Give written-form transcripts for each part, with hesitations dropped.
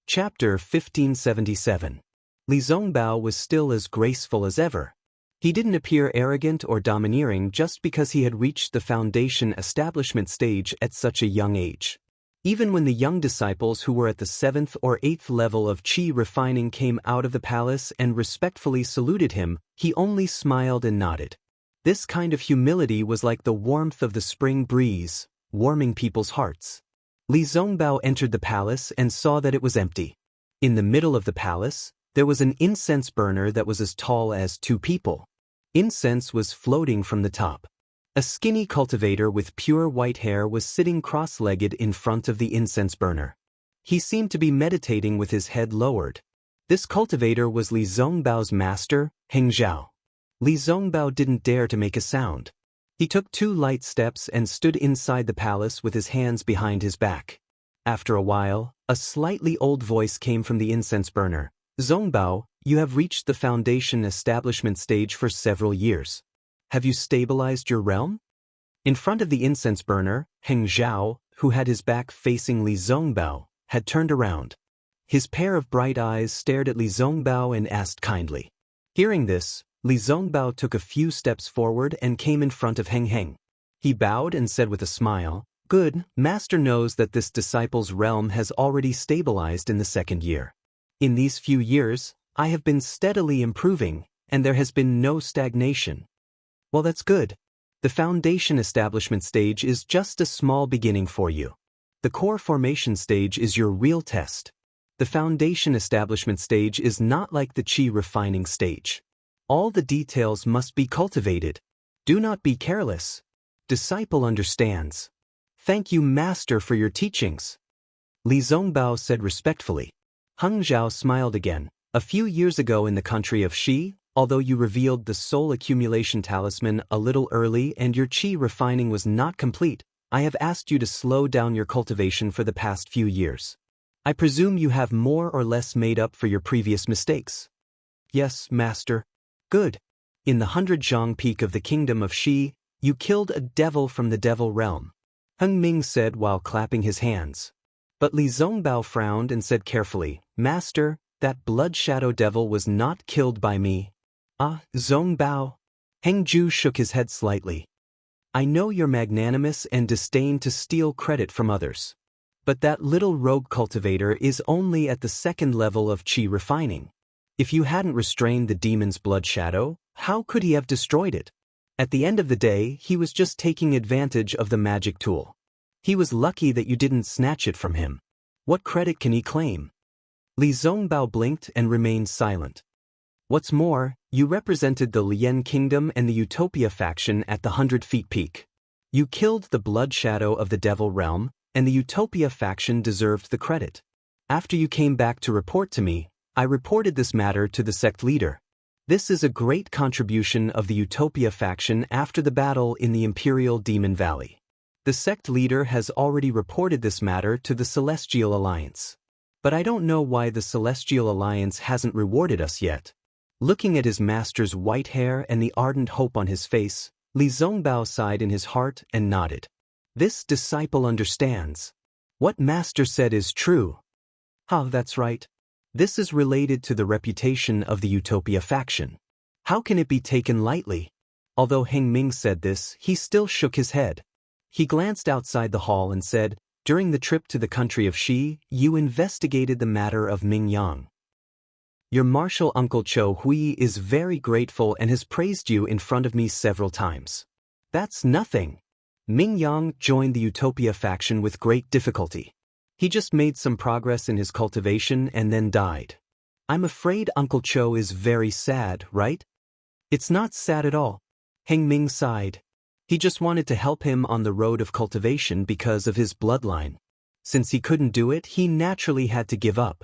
Chapter 1577. Li Zongbao was still as graceful as ever. He didn't appear arrogant or domineering just because he had reached the foundation establishment stage at such a young age. Even when the young disciples who were at the 7th or 8th level of qi refining came out of the palace and respectfully saluted him, he only smiled and nodded. This kind of humility was like the warmth of the spring breeze, warming people's hearts. Li Zongbao entered the palace and saw that it was empty. In the middle of the palace, there was an incense burner that was as tall as 2 people. Incense was floating from the top. A skinny cultivator with pure white hair was sitting cross-legged in front of the incense burner. He seemed to be meditating with his head lowered. This cultivator was Li Zongbao's master, Heng Zhao. Li Zongbao didn't dare to make a sound. He took 2 light steps and stood inside the palace with his hands behind his back. After a while, a slightly old voice came from the incense burner. Zongbao, you have reached the foundation establishment stage for several years. Have you stabilized your realm? In front of the incense burner, Heng Zhao, who had his back facing Li Zongbao, had turned around. His pair of bright eyes stared at Li Zongbao and asked kindly. Hearing this, Li Zongbao took a few steps forward and came in front of Heng Heng. He bowed and said with a smile, "Good, Master knows that this disciple's realm has already stabilized in the 2nd year. In these few years, I have been steadily improving, and there has been no stagnation." Well, that's good. The foundation establishment stage is just a small beginning for you. The core formation stage is your real test. The foundation establishment stage is not like the qi refining stage. All the details must be cultivated. Do not be careless. Disciple understands. Thank you, Master, for your teachings. Li Zongbao said respectfully. Heng Zhao smiled again. A few years ago in the country of Xi, although you revealed the soul accumulation talisman a little early and your qi refining was not complete, I have asked you to slow down your cultivation for the past few years. I presume you have more or less made up for your previous mistakes. Yes, Master. Good. In the 100 Zhang Peak of the kingdom of Xi, you killed a devil from the devil realm. Heng Ming said while clapping his hands. But Li Zongbao frowned and said carefully, Master, that blood shadow devil was not killed by me. Ah, Zongbao. Heng Zhu shook his head slightly. I know you're magnanimous and disdain to steal credit from others. But that little rogue cultivator is only at the 2nd level of qi refining. If you hadn't restrained the demon's blood shadow, how could he have destroyed it? At the end of the day, he was just taking advantage of the magic tool. He was lucky that you didn't snatch it from him. What credit can he claim? Li Zongbao blinked and remained silent. What's more, you represented the Lian Kingdom and the Utopia faction at the 100 Feet Peak. You killed the blood shadow of the Devil Realm, and the Utopia faction deserved the credit. After you came back to report to me, I reported this matter to the sect leader. This is a great contribution of the Utopia faction after the battle in the Imperial Demon Valley. The sect leader has already reported this matter to the Celestial Alliance. But I don't know why the Celestial Alliance hasn't rewarded us yet. Looking at his master's white hair and the ardent hope on his face, Li Zongbao sighed in his heart and nodded. This disciple understands. What Master said is true. That's right. This is related to the reputation of the Utopia faction. How can it be taken lightly? Although Heng Ming said this, he still shook his head. He glanced outside the hall and said, During the trip to the country of Xi, you investigated the matter of Ming Yang. Your martial uncle Cho Hui is very grateful and has praised you in front of me several times. That's nothing. Ming Yang joined the Utopia faction with great difficulty. He just made some progress in his cultivation and then died. I'm afraid Uncle Cho is very sad, right? It's not sad at all. Heng Ming sighed. He just wanted to help him on the road of cultivation because of his bloodline. Since he couldn't do it, he naturally had to give up.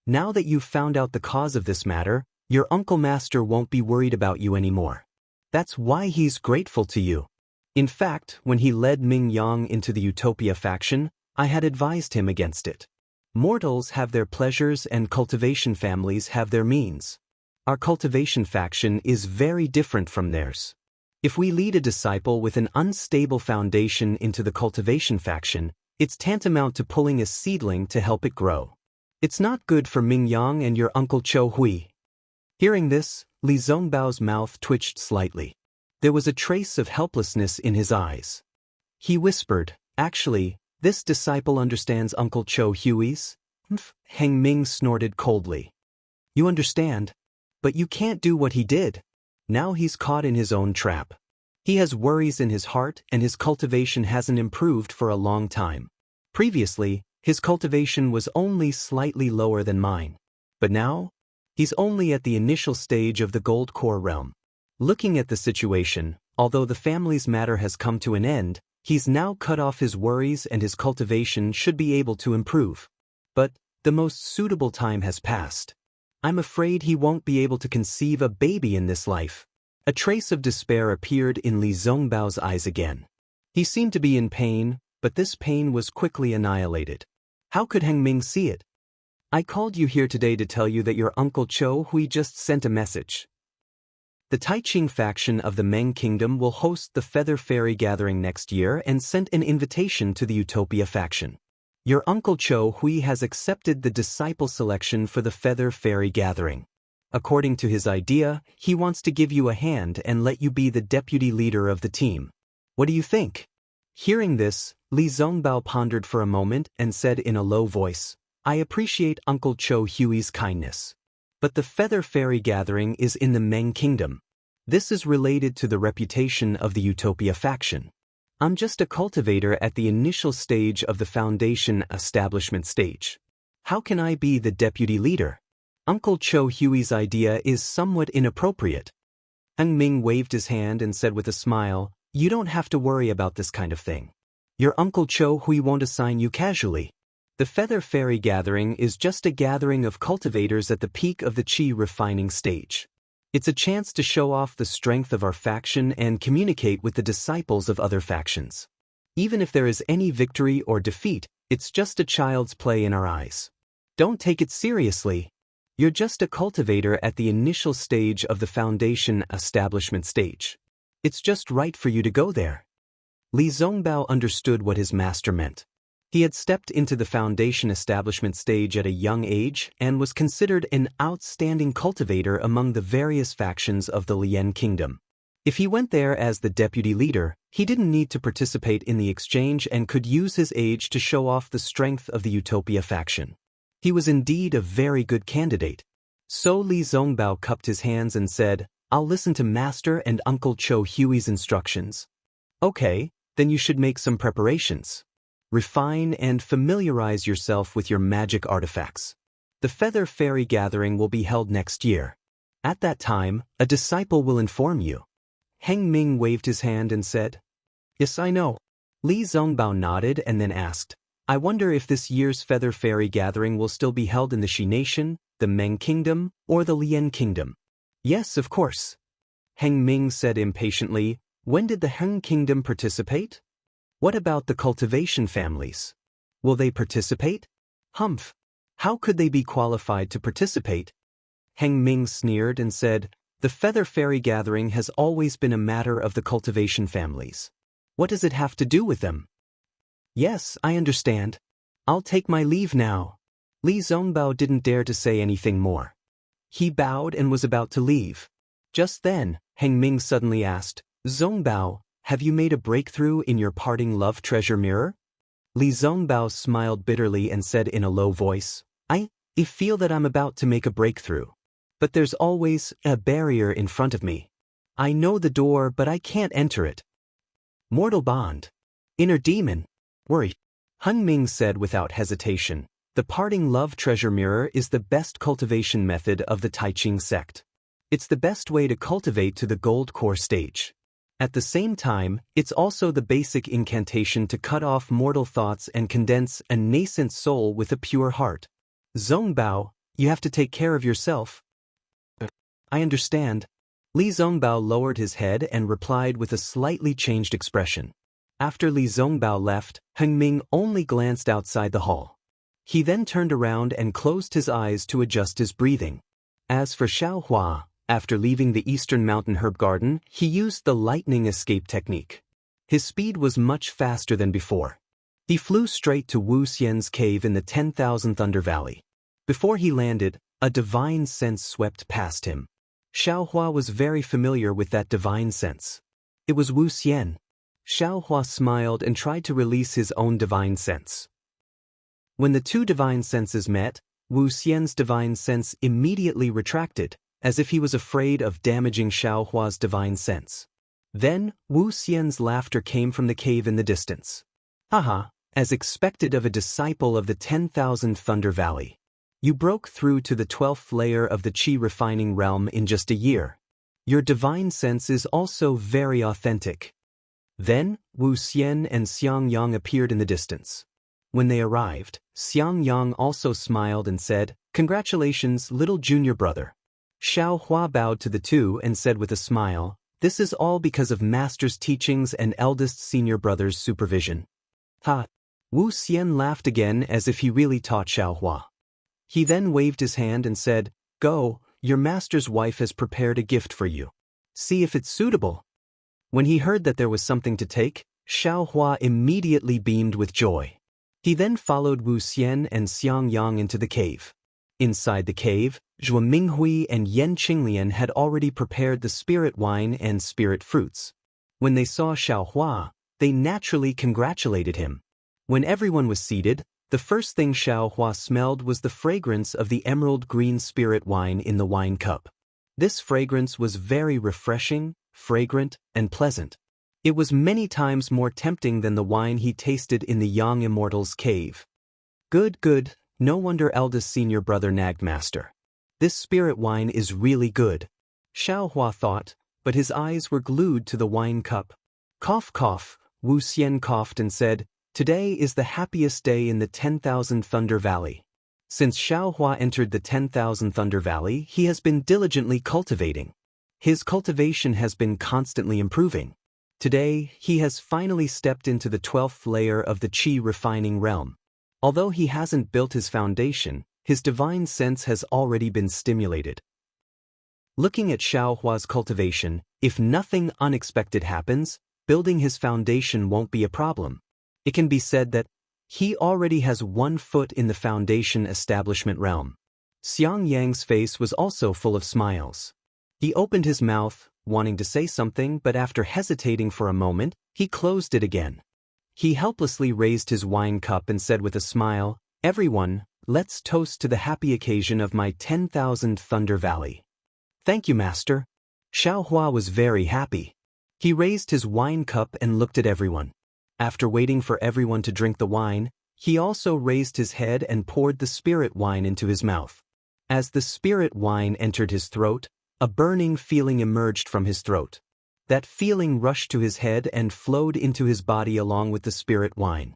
Now that you've found out the cause of this matter, your Uncle Master won't be worried about you anymore. That's why he's grateful to you. In fact, when he led Ming Yang into the Utopia faction, I had advised him against it. Mortals have their pleasures and cultivation families have their means. Our cultivation faction is very different from theirs. If we lead a disciple with an unstable foundation into the cultivation faction, it's tantamount to pulling a seedling to help it grow. It's not good for Mingyang and your Uncle Cho Hui. Hearing this, Li Zongbao's mouth twitched slightly. There was a trace of helplessness in his eyes. He whispered, "Actually, this disciple understands Uncle Cho Hui's." Heng Ming snorted coldly. "You understand? But you can't do what he did. Now he's caught in his own trap. He has worries in his heart and his cultivation hasn't improved for a long time. Previously, his cultivation was only slightly lower than mine. But now, he's only at the initial stage of the gold core realm. Looking at the situation, although the family's matter has come to an end, he's now cut off his worries and his cultivation should be able to improve. But the most suitable time has passed. I'm afraid he won't be able to conceive a baby in this life." A trace of despair appeared in Li Zongbao's eyes again. He seemed to be in pain, but this pain was quickly annihilated. How could Heng Ming see it? "I called you here today to tell you that your Uncle Cho Hui just sent a message. The Taiqing faction of the Meng Kingdom will host the Feather Fairy Gathering next year and sent an invitation to the Utopia faction. Your Uncle Cho Hui has accepted the disciple selection for the Feather Fairy Gathering. According to his idea, he wants to give you a hand and let you be the deputy leader of the team. What do you think?" Hearing this, Li Zongbao pondered for a moment and said in a low voice, "I appreciate Uncle Cho Hui's kindness. But the Feather Fairy Gathering is in the Meng Kingdom. This is related to the reputation of the Utopia faction. I'm just a cultivator at the initial stage of the foundation establishment stage. How can I be the deputy leader? Uncle Cho Hui's idea is somewhat inappropriate." Heng Ming waved his hand and said with a smile, "You don't have to worry about this kind of thing. Your Uncle Cho Hui won't assign you casually. The Feather Fairy Gathering is just a gathering of cultivators at the peak of the Qi refining stage. It's a chance to show off the strength of our faction and communicate with the disciples of other factions. Even if there is any victory or defeat, it's just a child's play in our eyes. Don't take it seriously. You're just a cultivator at the initial stage of the foundation establishment stage. It's just right for you to go there." Li Zongbao understood what his master meant. He had stepped into the foundation establishment stage at a young age and was considered an outstanding cultivator among the various factions of the Lian Kingdom. If he went there as the deputy leader, he didn't need to participate in the exchange and could use his age to show off the strength of the Utopia faction. He was indeed a very good candidate. So Li Zongbao cupped his hands and said, "I'll listen to Master and Uncle Cho Hui's instructions." "Okay, then you should make some preparations. Refine and familiarize yourself with your magic artifacts. The Feather Fairy Gathering will be held next year. At that time, a disciple will inform you." Heng Ming waved his hand and said, "Yes, I know." Li Zongbao nodded and then asked, "I wonder if this year's Feather Fairy Gathering will still be held in the Xi Nation, the Meng Kingdom, or the Lian Kingdom?" "Yes, of course." Heng Ming said impatiently, "When did the Heng Kingdom participate? What about the cultivation families? Will they participate? Humph! How could they be qualified to participate?" Heng Ming sneered and said, "The Feather Fairy Gathering has always been a matter of the cultivation families. What does it have to do with them?" "Yes, I understand. I'll take my leave now." Li Zongbao didn't dare to say anything more. He bowed and was about to leave. Just then, Heng Ming suddenly asked, "Zongbao, have you made a breakthrough in your parting love treasure mirror?" Li Zongbao smiled bitterly and said in a low voice, I feel that I'm about to make a breakthrough. But there's always a barrier in front of me. I know the door, but I can't enter it. Mortal bond. Inner demon. Worry." Heng Ming said without hesitation, "The parting love treasure mirror is the best cultivation method of the Taiqing sect. It's the best way to cultivate to the gold core stage. At the same time, it's also the basic incantation to cut off mortal thoughts and condense a nascent soul with a pure heart. Zongbao, you have to take care of yourself." "I understand." Li Zongbao lowered his head and replied with a slightly changed expression. After Li Zongbao left, Heng Ming only glanced outside the hall. He then turned around and closed his eyes to adjust his breathing. As for Xiao Hua, after leaving the Eastern Mountain Herb Garden, he used the lightning escape technique. His speed was much faster than before. He flew straight to Wu Xian's cave in the 10,000 Thunder Valley. Before he landed, a divine sense swept past him. Xiaohua was very familiar with that divine sense. It was Wu Xian. Xiaohua smiled and tried to release his own divine sense. When the two divine senses met, Wu Xian's divine sense immediately retracted, as if he was afraid of damaging Xiaohua's divine sense. Then, Wu Xian's laughter came from the cave in the distance. Haha, as expected of a disciple of the 10,000 Thunder Valley. You broke through to the 12th layer of the Qi refining realm in just a year. Your divine sense is also very authentic. Then, Wu Xian and Xiangyang appeared in the distance. When they arrived, Xiangyang also smiled and said, "Congratulations, little junior brother." Xiaohua bowed to the two and said with a smile, "This is all because of Master's teachings and eldest senior brother's supervision." Ha! Wu Xian laughed again as if he really taught Xiaohua. He then waved his hand and said, "Go, your master's wife has prepared a gift for you. See if it's suitable." When he heard that there was something to take, Xiaohua immediately beamed with joy. He then followed Wu Xian and Xiangyang into the cave. Inside the cave, Zhuo Minghui and Yan Qinglian had already prepared the spirit wine and spirit fruits. When they saw Xiaohua, they naturally congratulated him. When everyone was seated, the first thing Xiaohua smelled was the fragrance of the emerald green spirit wine in the wine cup. This fragrance was very refreshing, fragrant, and pleasant. It was many times more tempting than the wine he tasted in the young immortal's cave. Good, good, no wonder eldest senior brother nagged Master. This spirit wine is really good, Xiaohua thought, but his eyes were glued to the wine cup. Cough, cough, Wu Xian coughed and said, "Today is the happiest day in the 10,000 Thunder Valley." Since Xiaohua entered the 10,000 Thunder Valley, he has been diligently cultivating. His cultivation has been constantly improving. Today, he has finally stepped into the 12th layer of the Qi refining realm. Although he hasn't built his foundation, his divine sense has already been stimulated. Looking at Xiaohua's cultivation, if nothing unexpected happens, building his foundation won't be a problem. It can be said that he already has 1 foot in the foundation establishment realm. Xiangyang's face was also full of smiles. He opened his mouth, wanting to say something, but after hesitating for a moment, he closed it again. He helplessly raised his wine cup and said with a smile, "Everyone, let's toast to the happy occasion of my 10,000 Thunder Valley." "Thank you, Master." Xiaohua was very happy. He raised his wine cup and looked at everyone. After waiting for everyone to drink the wine, he also raised his head and poured the spirit wine into his mouth. As the spirit wine entered his throat, a burning feeling emerged from his throat. That feeling rushed to his head and flowed into his body along with the spirit wine.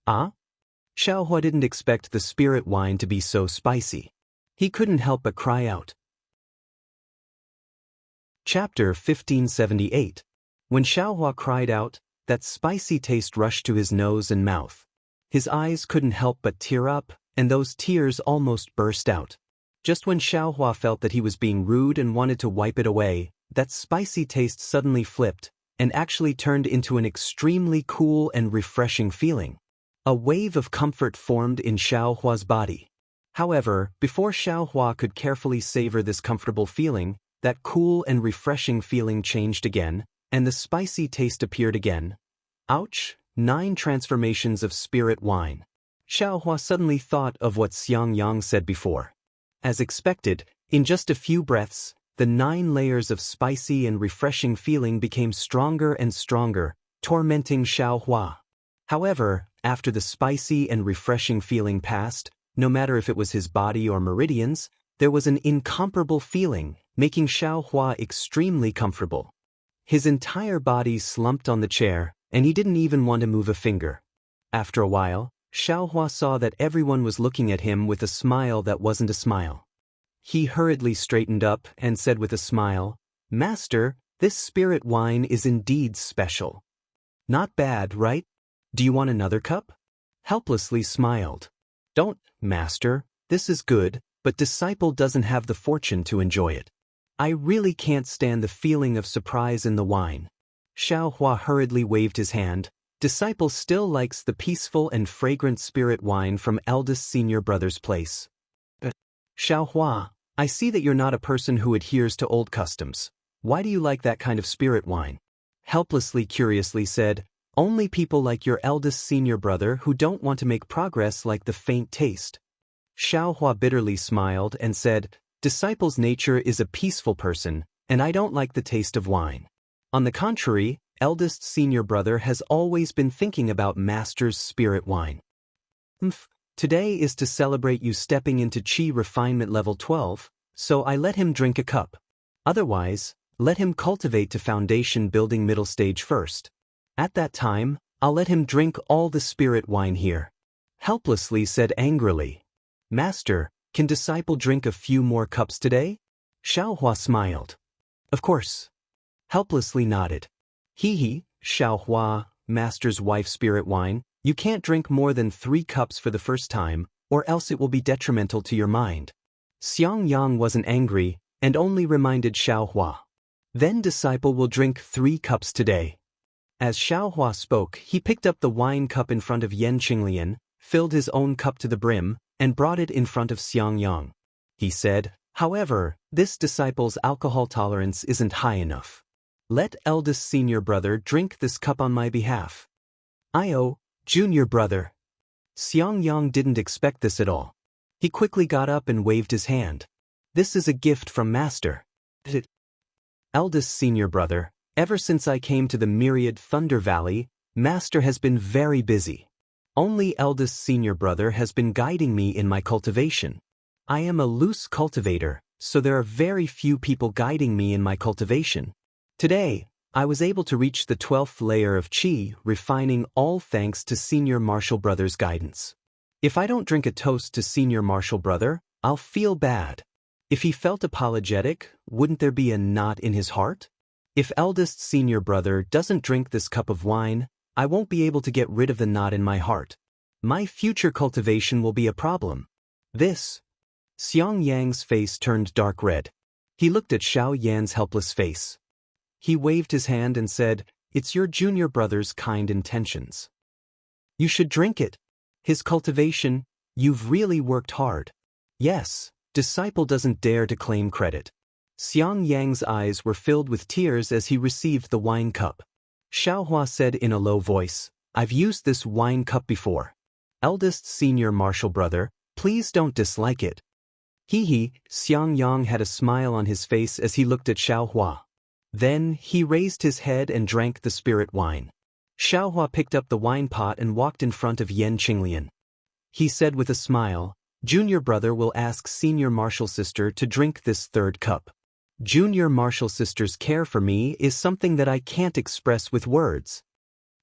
Ah? Xiaohua didn't expect the spirit wine to be so spicy. He couldn't help but cry out. Chapter 1578. When Xiaohua cried out, that spicy taste rushed to his nose and mouth. His eyes couldn't help but tear up, and those tears almost burst out. Just when Xiaohua felt that he was being rude and wanted to wipe it away, that spicy taste suddenly flipped, and actually turned into an extremely cool and refreshing feeling. A wave of comfort formed in Xiaohua's body. However, before Xiaohua could carefully savor this comfortable feeling, that cool and refreshing feeling changed again, and the spicy taste appeared again. Ouch! 9 transformations of spirit wine. Xiaohua suddenly thought of what Xiangyang said before. As expected, in just a few breaths, the 9 layers of spicy and refreshing feeling became stronger and stronger, tormenting Xiaohua. However, after the spicy and refreshing feeling passed, no matter if it was his body or meridians, there was an incomparable feeling, making Xiaohua extremely comfortable. His entire body slumped on the chair, and he didn't even want to move a finger. After a while, Xiaohua saw that everyone was looking at him with a smile that wasn't a smile. He hurriedly straightened up and said with a smile, "Master, this spirit wine is indeed special. Not bad, right? Do you want another cup?" Helplessly smiled. "Don't, Master, this is good, but disciple doesn't have the fortune to enjoy it. I really can't stand the feeling of surprise in the wine." Xiaohua hurriedly waved his hand. Disciple still likes the peaceful and fragrant spirit wine from eldest senior brother's place. Xiaohua, I see that you're not a person who adheres to old customs. Why do you like that kind of spirit wine? Helplessly curiously said, only people like your eldest senior brother who don't want to make progress like the faint taste. Xiaohua bitterly smiled and said, disciple's nature is a peaceful person, and I don't like the taste of wine. On the contrary, eldest senior brother has always been thinking about master's spirit wine. Today is to celebrate you stepping into Qi refinement level 12, so I let him drink a cup. Otherwise, let him cultivate to foundation building middle stage first. At that time, I'll let him drink all the spirit wine here. Helplessly said angrily. Master, can disciple drink a few more cups today? Xiaohua smiled. Of course. Helplessly nodded. Hee, Xiaohua, master's wife spirit wine, you can't drink more than 3 cups for the first time, or else it will be detrimental to your mind. Xiangyang wasn't angry, and only reminded Xiaohua. Then disciple will drink 3 cups today. As Xiaohua spoke, he picked up the wine cup in front of Yan Qinglian, filled his own cup to the brim, and brought it in front of Xiangyang. He said, however, this disciple's alcohol tolerance isn't high enough. Let eldest senior brother drink this cup on my behalf. Junior brother. Xiangyang didn't expect this at all. He quickly got up and waved his hand. This is a gift from Master. Eldest senior brother, ever since I came to the myriad Thunder Valley, Master has been very busy. Only eldest senior brother has been guiding me in my cultivation. I am a loose cultivator, so there are very few people guiding me in my cultivation. Today, I was able to reach the 12th layer of Qi, refining all thanks to Senior Martial Brother's guidance. If I don't drink a toast to Senior Martial Brother, I'll feel bad. If he felt apologetic, wouldn't there be a knot in his heart? If eldest senior brother doesn't drink this cup of wine, I won't be able to get rid of the knot in my heart. My future cultivation will be a problem. Xiangyang's face turned dark red. He looked at Xiao Yan's helpless face. He waved his hand and said, it's your junior brother's kind intentions. You should drink it. His cultivation, you've really worked hard. Yes, disciple doesn't dare to claim credit. Xiangyang's eyes were filled with tears as he received the wine cup. Xiaohua said in a low voice, I've used this wine cup before. Eldest senior martial brother, please don't dislike it. Xiangyang had a smile on his face as he looked at Xiaohua. Then, he raised his head and drank the spirit wine. Xiaohua picked up the wine pot and walked in front of Yan Qinglian. He said with a smile, Junior brother will ask senior martial sister to drink this 3rd cup. Junior martial sister's care for me is something that I can't express with words.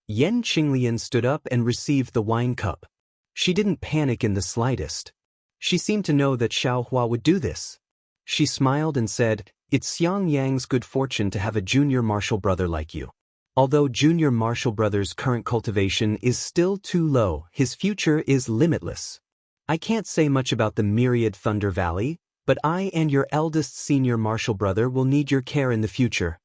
Yan Qinglian stood up and received the wine cup. She didn't panic in the slightest. She seemed to know that Xiaohua would do this. She smiled and said, it's Xiangyang's good fortune to have a junior martial brother like you. Although junior martial brother's current cultivation is still too low, his future is limitless. I can't say much about the myriad Thunder Valley, but I and your eldest senior martial brother will need your care in the future.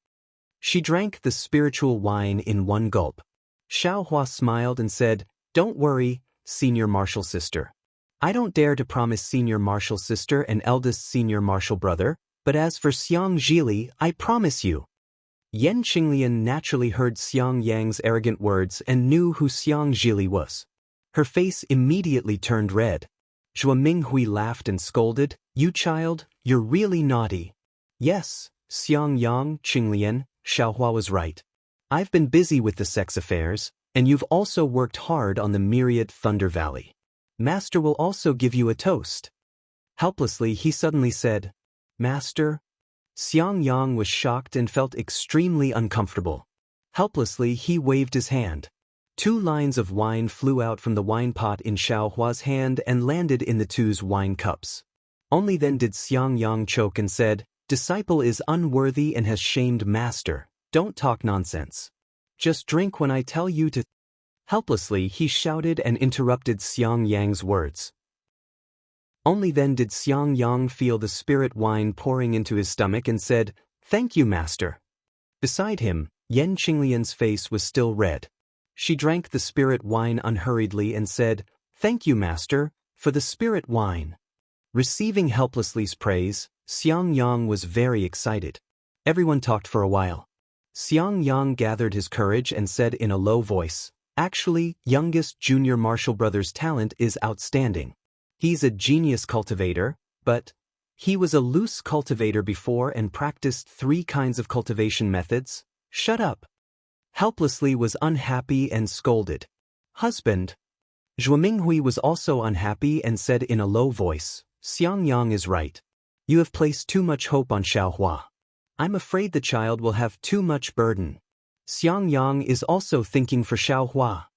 She drank the spiritual wine in one gulp. Xiaohua smiled and said, don't worry, senior martial sister. I don't dare to promise senior martial sister and eldest senior martial brother, but as for Xiang Zhili, I promise you. Yan Qinglian naturally heard Xiangyang's arrogant words and knew who Xiang Zhili was. Her face immediately turned red. Zhua Minghui laughed and scolded, you child, you're really naughty. Yes, Xiangyang Qinglian, Xiaohua was right. I've been busy with the sex affairs, and you've also worked hard on the myriad Thunder Valley. Master will also give you a toast. Helplessly he suddenly said, Master? Xiangyang was shocked and felt extremely uncomfortable. Helplessly he waved his hand. 2 lines of wine flew out from the wine pot in Xiaohua's hand and landed in the 2's wine cups. Only then did Xiangyang choke and said, disciple is unworthy and has shamed master. Don't talk nonsense. Just drink when I tell you to. Helplessly he shouted and interrupted Xiangyang's words. Only then did Xiangyang feel the spirit wine pouring into his stomach and said, thank you, master. Beside him, Yan Qinglian's face was still red. She drank the spirit wine unhurriedly and said, thank you, master, for the spirit wine. Receiving Helplessly's praise, Xiangyang was very excited. Everyone talked for a while. Xiangyang gathered his courage and said in a low voice, "Actually, youngest junior martial brother's talent is outstanding. He's a genius cultivator, but he was a loose cultivator before and practiced 3 kinds of cultivation methods. Shut up." Helplessly was unhappy and scolded. "Husband." Zhuo was also unhappy and said in a low voice, "Xiangyang is right. You have placed too much hope on Xiaohua. I'm afraid the child will have too much burden." Xiangyang is also thinking for Xiaohua.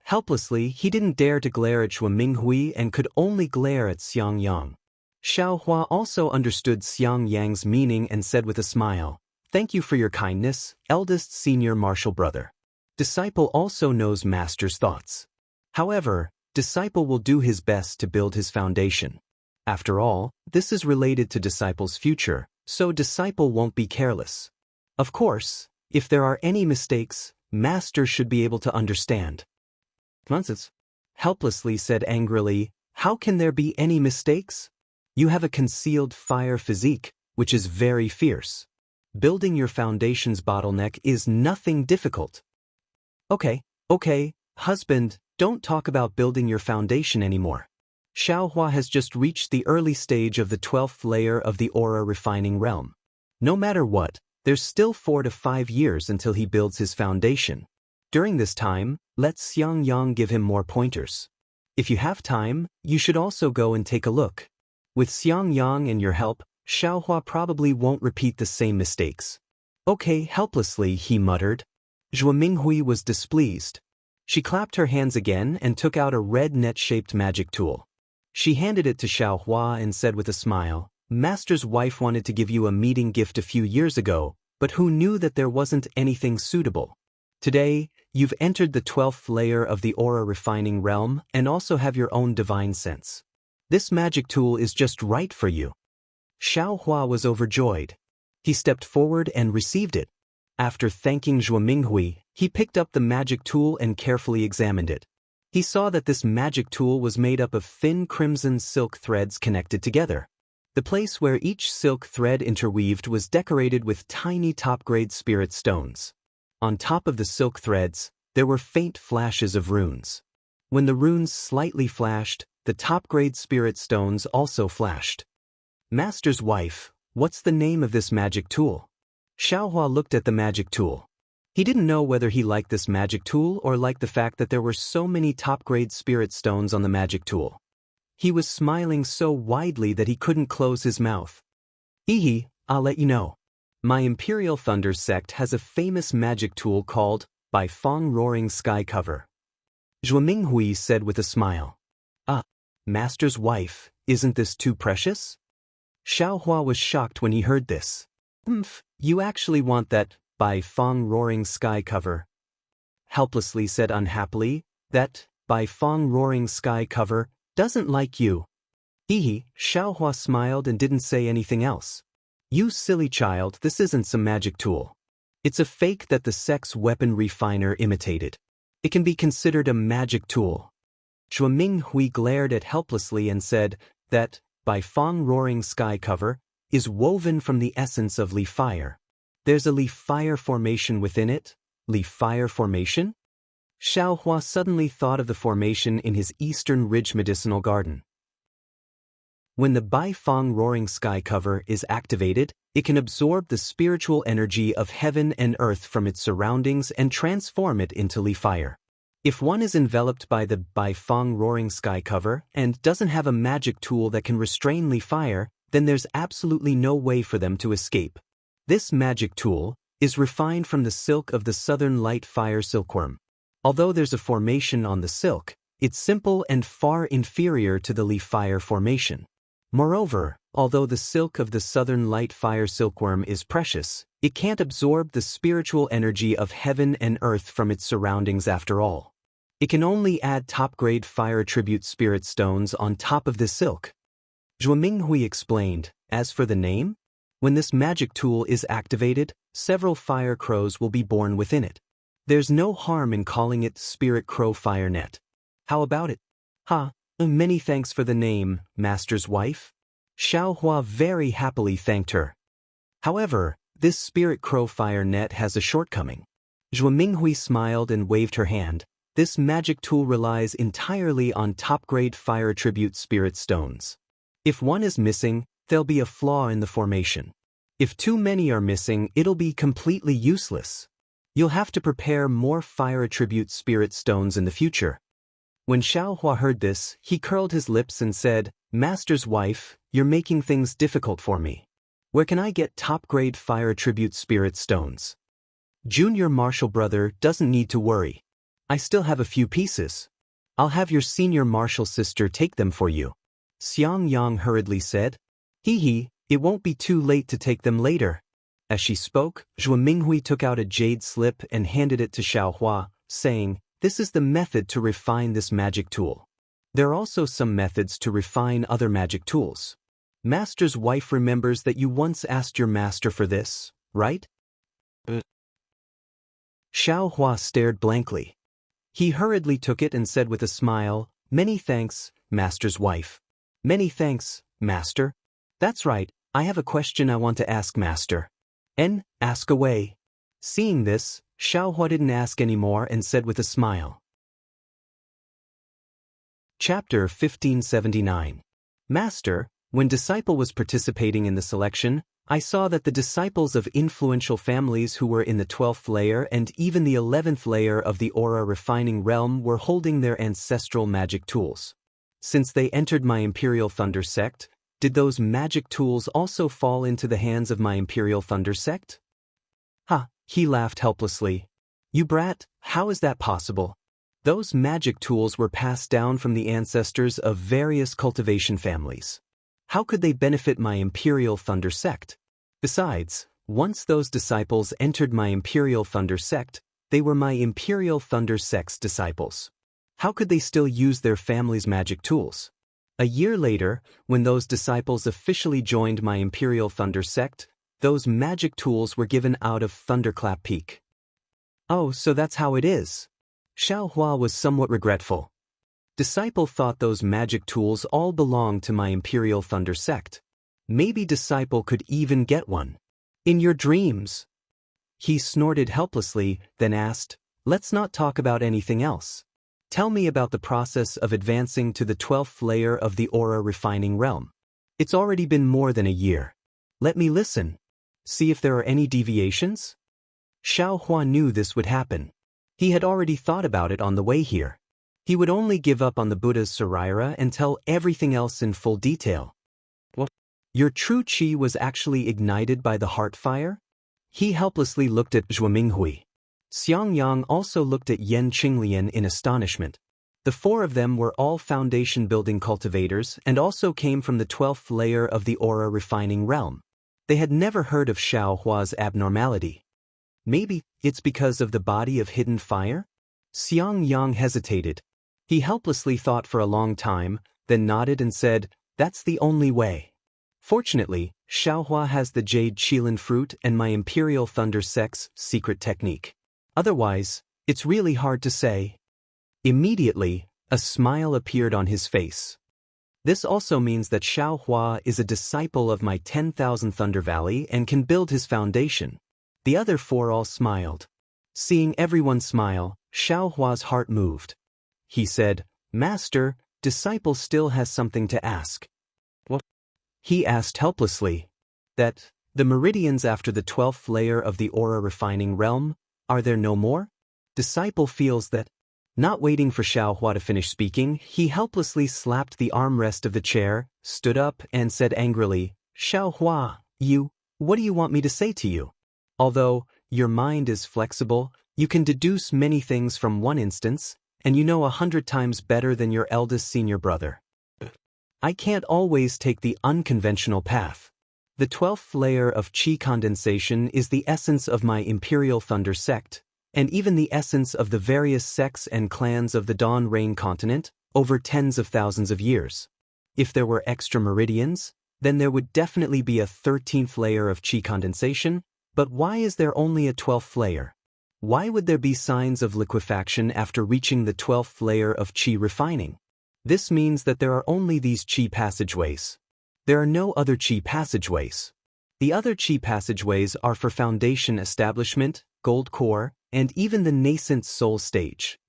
Helplessly, he didn't dare to glare at Zhuo and could only glare at Xiangyang. Xiaohua also understood Xiangyang's meaning and said with a smile, "Thank you for your kindness, eldest senior martial brother. Disciple also knows master's thoughts. However, disciple will do his best to build his foundation. After all, this is related to disciple's future, so disciple won't be careless. Of course, if there are any mistakes, master should be able to understand." "Nonsense," Helplessly said angrily, "how can there be any mistakes? You have a concealed fire physique, which is very fierce. Building your foundation's bottleneck is nothing difficult." Okay, husband, don't talk about building your foundation anymore. Xiaohua has just reached the early stage of the 12th layer of the aura refining realm. No matter what, there's still 4 to 5 years until he builds his foundation. During this time, let Xiangyang give him more pointers. If you have time, you should also go and take a look. With Xiangyang and your help, Xiaohua probably won't repeat the same mistakes. Okay, helplessly, he muttered. Zhuo was displeased. She clapped her hands again and took out a red net-shaped magic tool. She handed it to Xiaohua and said with a smile, "Master's wife wanted to give you a meeting gift a few years ago, but who knew that there wasn't anything suitable? Today, you've entered the 12th layer of the aura refining realm and also have your own divine sense. This magic tool is just right for you." Xiaohua was overjoyed. He stepped forward and received it. After thanking Zhuo he picked up the magic tool and carefully examined it. He saw that this magic tool was made up of thin crimson silk threads connected together. The place where each silk thread interweaved was decorated with tiny top-grade spirit stones. On top of the silk threads, there were faint flashes of runes. When the runes slightly flashed, the top-grade spirit stones also flashed. "Master's wife, what's the name of this magic tool?" Xiaohua looked at the magic tool. He didn't know whether he liked this magic tool or liked the fact that there were so many top-grade spirit stones on the magic tool. He was smiling so widely that he couldn't close his mouth. I'll let you know. My Imperial Thunder sect has a famous magic tool called By Fong Roaring Sky Cover." Zhuo said with a smile. "Ah, Master's wife, isn't this too precious?" Xiaohua was shocked when he heard this. You actually want that By Fong Roaring Sky Cover?" Helplessly said unhappily, "That By Fong Roaring Sky Cover doesn't like you." Xiaohua smiled and didn't say anything else. "You silly child, this isn't some magic tool. It's a fake that the sect's weapon refiner imitated. It can be considered a magic tool." Zhuo glared at Helplessly and said that By Fong Roaring Sky Cover is woven from the essence of leaf fire. There's a leaf fire formation within it. Leaf fire formation? Xiaohua suddenly thought of the formation in his Eastern Ridge medicinal garden. When the Bai Fong Roaring Sky Cover is activated, it can absorb the spiritual energy of heaven and earth from its surroundings and transform it into leaf fire. If one is enveloped by the Bai Fong Roaring Sky Cover and doesn't have a magic tool that can restrain leaf fire, then there's absolutely no way for them to escape. This magic tool is refined from the silk of the Southern Light Fire silkworm. Although there's a formation on the silk, it's simple and far inferior to the leaf fire formation. Moreover, although the silk of the Southern Light Fire silkworm is precious, it can't absorb the spiritual energy of heaven and earth from its surroundings after all. It can only add top-grade fire attribute spirit stones on top of this silk. Zhuo explained, as for the name, when this magic tool is activated, several fire crows will be born within it. There's no harm in calling it Spirit Crow Fire Net. How about it? Many thanks for the name, master's wife. Xiaohua very happily thanked her. However, this spirit crow fire net has a shortcoming. Zhuo Minghui smiled and waved her hand. This magic tool relies entirely on top-grade fire attribute spirit stones. If one is missing, there'll be a flaw in the formation. If too many are missing, it'll be completely useless. You'll have to prepare more fire attribute spirit stones in the future. When Xiaohua heard this, he curled his lips and said, Master's wife, you're making things difficult for me. Where can I get top-grade fire attribute spirit stones? Junior martial brother doesn't need to worry. I still have a few pieces. I'll have your senior martial sister take them for you. Xiangyang hurriedly said. Hee, it won't be too late to take them later. As she spoke, Zhuo Minghui took out a jade slip and handed it to Xiaohua, saying, This is the method to refine this magic tool. There are also some methods to refine other magic tools. Master's wife remembers that you once asked your master for this, right? Xiaohua stared blankly. He hurriedly took it and said with a smile, Many thanks, master's wife. Many thanks, master. That's right, I have a question I want to ask master. Ask away. Seeing this, Xiaohua didn't ask any more and said with a smile. Chapter 1579. Master, when disciple was participating in the selection, I saw that the disciples of influential families who were in the 12th layer and even the 11th layer of the aura refining realm were holding their ancestral magic tools. Since they entered my Imperial Thunder sect, did those magic tools also fall into the hands of my Imperial Thunder sect? Ha, he laughed helplessly. You brat, how is that possible? Those magic tools were passed down from the ancestors of various cultivation families. How could they benefit my Imperial Thunder sect? Besides, once those disciples entered my Imperial Thunder sect, they were my Imperial Thunder sect's disciples. How could they still use their family's magic tools? A year later, when those disciples officially joined my Imperial Thunder sect, those magic tools were given out of Thunderclap Peak. Oh, so that's how it is. Xiaohua was somewhat regretful. Disciple thought those magic tools all belonged to my Imperial Thunder sect. Maybe Disciple could even get one. In your dreams. He snorted helplessly, then asked, Let's not talk about anything else. Tell me about the process of advancing to the 12th layer of the aura refining realm. It's already been more than a year. Let me listen. See if there are any deviations? Xiaohua knew this would happen. He had already thought about it on the way here. He would only give up on the Buddha's Saraira and tell everything else in full detail. What? Your true qi was actually ignited by the heart fire? He helplessly looked at Zhuo Minghui. Xiangyang also looked at Yan Qinglian in astonishment. The four of them were all foundation-building cultivators and also came from the 12th layer of the aura refining realm. They had never heard of Xiaohua's abnormality. Maybe it's because of the body of hidden fire? Xiangyang hesitated. He helplessly thought for a long time, then nodded and said, That's the only way. Fortunately, Xiaohua has the Jade Qilin fruit and my Imperial Thunder sect's secret technique. Otherwise, it's really hard to say. Immediately, a smile appeared on his face. This also means that Xiaohua is a disciple of my 10,000 Thunder Valley and can build his foundation. The other four all smiled. Seeing everyone smile, Xiaohua's heart moved. He said, Master, disciple still has something to ask. What? He asked helplessly. That, the meridians after the 12th layer of the aura refining realm, are there no more? Disciple feels that. Not waiting for Xiaohua to finish speaking, he helplessly slapped the armrest of the chair, stood up, and said angrily, Xiaohua, what do you want me to say to you? Although, your mind is flexible, you can deduce many things from one instance, and you know 100 times better than your eldest senior brother. I can't always take the unconventional path. The 12th layer of qi condensation is the essence of my Imperial Thunder sect, and even the essence of the various sects and clans of the Dawn Rain continent, over tens of thousands of years. If there were extra meridians, then there would definitely be a 13th layer of qi condensation, but why is there only a 12th layer? Why would there be signs of liquefaction after reaching the 12th layer of qi refining? This means that there are only these qi passageways. There are no other qi passageways. The other qi passageways are for foundation establishment, gold core, and even the nascent soul stage.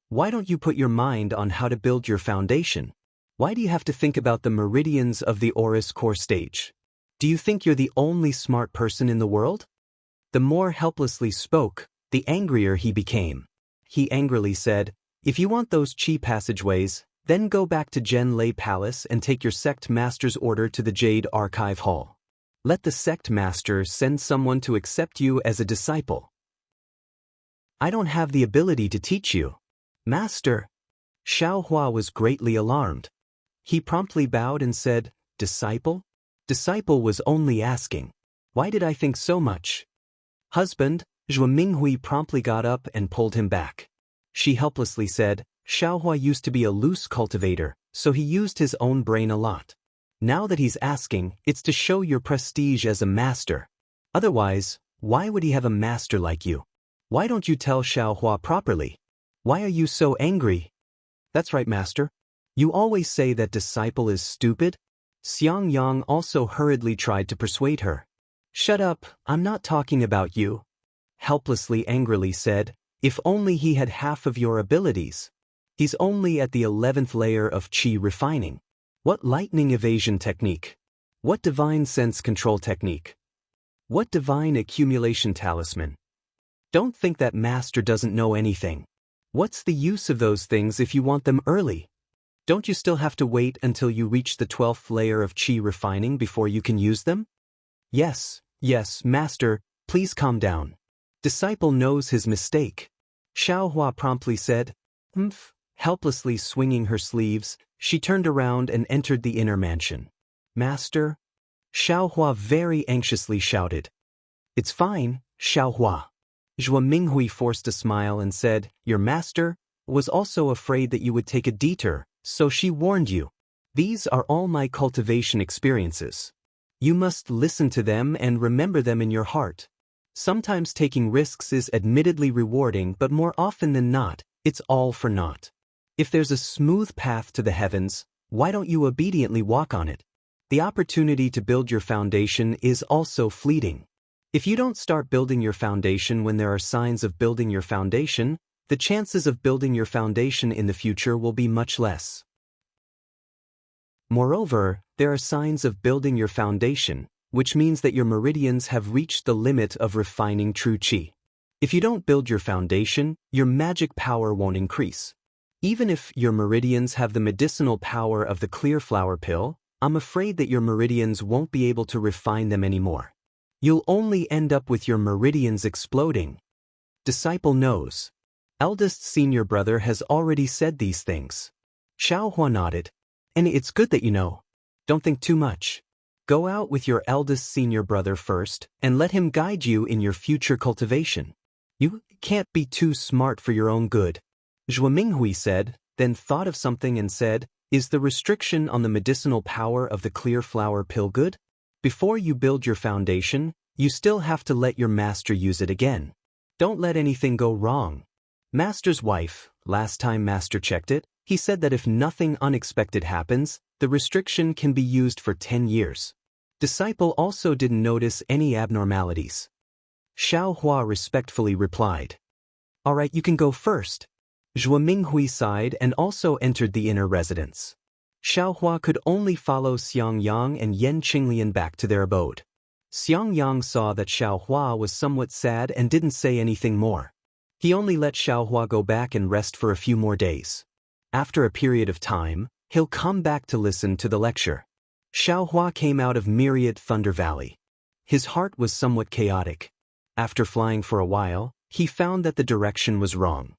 Why don't you put your mind on how to build your foundation? Why do you have to think about the meridians of the Aurus core stage? Do you think you're the only smart person in the world? The more helplessly spoke, the angrier he became. He angrily said, "If you want those qi passageways, then go back to Zhen Lei Palace and take your sect master's order to the Jade Archive Hall. Let the sect master send someone to accept you as a disciple." "I don't have the ability to teach you, Master." Xiaohua was greatly alarmed. He promptly bowed and said, "Disciple?" Disciple was only asking. Why did I think so much? Husband, Zhou Minghui promptly got up and pulled him back. She helplessly said, "Xiaohua used to be a loose cultivator, so he used his own brain a lot. Now that he's asking, it's to show your prestige as a master. Otherwise, why would he have a master like you? Why don't you tell Xiaohua properly? Why are you so angry?" "That's right, master. You always say that disciple is stupid." Xiangyang also hurriedly tried to persuade her. "Shut up, I'm not talking about you." Helplessly angrily said, "If only he had half of your abilities. He's only at the 11th layer of qi refining. What lightning evasion technique? What divine sense control technique? What divine accumulation talisman? Don't think that master doesn't know anything. What's the use of those things if you want them early? Don't you still have to wait until you reach the 12th layer of qi refining before you can use them?" Yes, master, please calm down. Disciple knows his mistake." Xiaohua promptly said, "Humph." Helplessly swinging her sleeves, she turned around and entered the inner mansion. "Master?" Xiaohua very anxiously shouted. "It's fine, Xiaohua." Zhou Minghui forced a smile and said, "Your master was also afraid that you would take a detour, so she warned you. These are all my cultivation experiences. You must listen to them and remember them in your heart. Sometimes taking risks is admittedly rewarding, but more often than not, it's all for naught. If there's a smooth path to the heavens, why don't you obediently walk on it? The opportunity to build your foundation is also fleeting. If you don't start building your foundation when there are signs of building your foundation, the chances of building your foundation in the future will be much less. Moreover, there are signs of building your foundation, which means that your meridians have reached the limit of refining true qi. If you don't build your foundation, your magic power won't increase. Even if your meridians have the medicinal power of the clear flower pill, I'm afraid that your meridians won't be able to refine them anymore. You'll only end up with your meridians exploding. Disciple knows. Eldest senior brother has already said these things. Xiaohua nodded. And it's good that you know. Don't think too much. Go out with your eldest senior brother first, and let him guide you in your future cultivation. You can't be too smart for your own good. Zhou Minghui said, then thought of something and said, "Is the restriction on the medicinal power of the clear flower pill good? Before you build your foundation, you still have to let your master use it again. Don't let anything go wrong." Master's wife, last time master checked it, he said that if nothing unexpected happens, the restriction can be used for 10 years. Disciple also didn't notice any abnormalities. Xiaohua respectfully replied, "All right, you can go first." Zhou Minghui sighed and also entered the inner residence. Xiaohua could only follow Xiangyang and Yan Qinglian back to their abode. Xiangyang saw that Xiaohua was somewhat sad and didn't say anything more. He only let Xiaohua go back and rest for a few more days. After a period of time, he'll come back to listen to the lecture. Xiaohua came out of Myriad Thunder Valley. His heart was somewhat chaotic. After flying for a while, he found that the direction was wrong.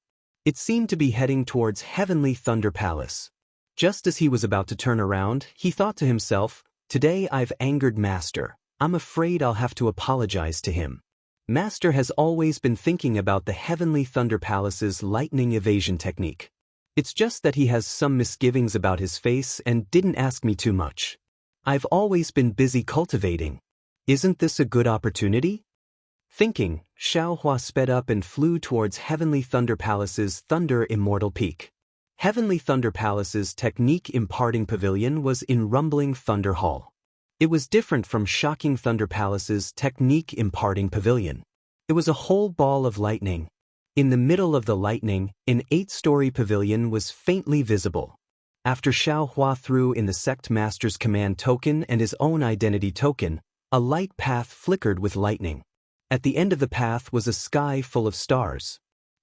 It seemed to be heading towards Heavenly Thunder Palace. Just as he was about to turn around, he thought to himself, "Today I've angered Master. I'm afraid I'll have to apologize to him." Master has always been thinking about the Heavenly Thunder Palace's lightning evasion technique. It's just that he has some misgivings about his face and didn't ask me too much. I've always been busy cultivating. Isn't this a good opportunity? Thinking, Xiaohua sped up and flew towards Heavenly Thunder Palace's Thunder Immortal Peak. Heavenly Thunder Palace's technique imparting pavilion was in Rumbling Thunder Hall. It was different from Shocking Thunder Palace's technique imparting pavilion. It was a whole ball of lightning. In the middle of the lightning, an 8-story pavilion was faintly visible. After Xiao Hua threw in the sect master's command token and his own identity token, a light path flickered with lightning. At the end of the path was a sky full of stars.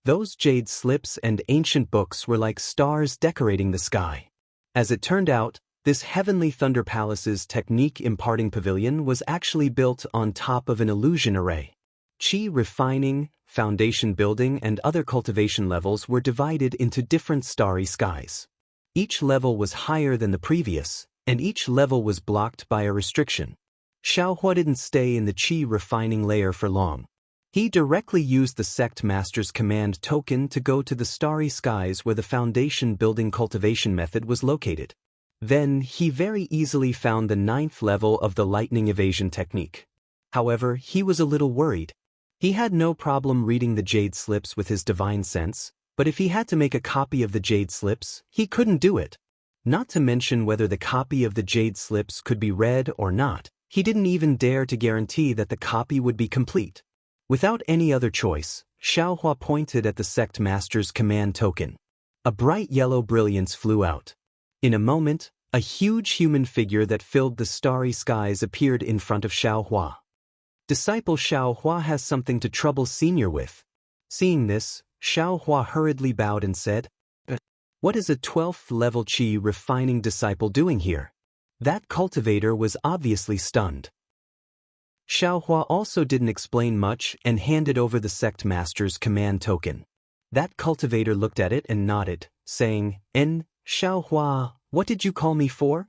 Those jade slips and ancient books were like stars decorating the sky. As it turned out, this Heavenly Thunder Palace's technique imparting pavilion was actually built on top of an illusion array. Qi refining, foundation building and other cultivation levels were divided into different starry skies. Each level was higher than the previous, and each level was blocked by a restriction. Xiao Hua didn't stay in the Qi refining layer for long. He directly used the sect master's command token to go to the starry skies where the foundation building cultivation method was located. Then, he very easily found the 9th level of the lightning evasion technique. However, he was a little worried. He had no problem reading the jade slips with his divine sense, but if he had to make a copy of the jade slips, he couldn't do it. Not to mention whether the copy of the jade slips could be read or not, he didn't even dare to guarantee that the copy would be complete. Without any other choice, Xiao Hua pointed at the sect master's command token. A bright yellow brilliance flew out. In a moment, a huge human figure that filled the starry skies appeared in front of Xiao Hua. Disciple Xiao Hua has something to trouble Senior with. Seeing this, Xiao Hua hurriedly bowed and said, "What is a 12th level Qi refining disciple doing here?" That cultivator was obviously stunned. Xiao Hua also didn't explain much and handed over the sect master's command token. That cultivator looked at it and nodded, saying, Xiao Hua, what did you call me for?"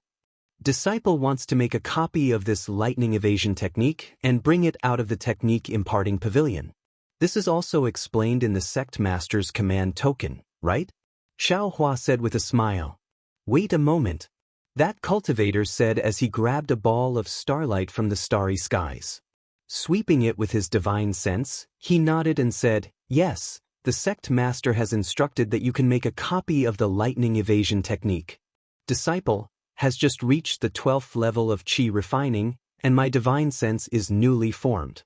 Disciple wants to make a copy of this lightning evasion technique and bring it out of the technique imparting pavilion. This is also explained in the sect master's command token, right? Xiao Hua said with a smile. Wait a moment. That cultivator said as he grabbed a ball of starlight from the starry skies. Sweeping it with his divine sense, he nodded and said, "Yes, the sect master has instructed that you can make a copy of the lightning evasion technique. Disciple has just reached the 12th level of Qi refining, and my divine sense is newly formed.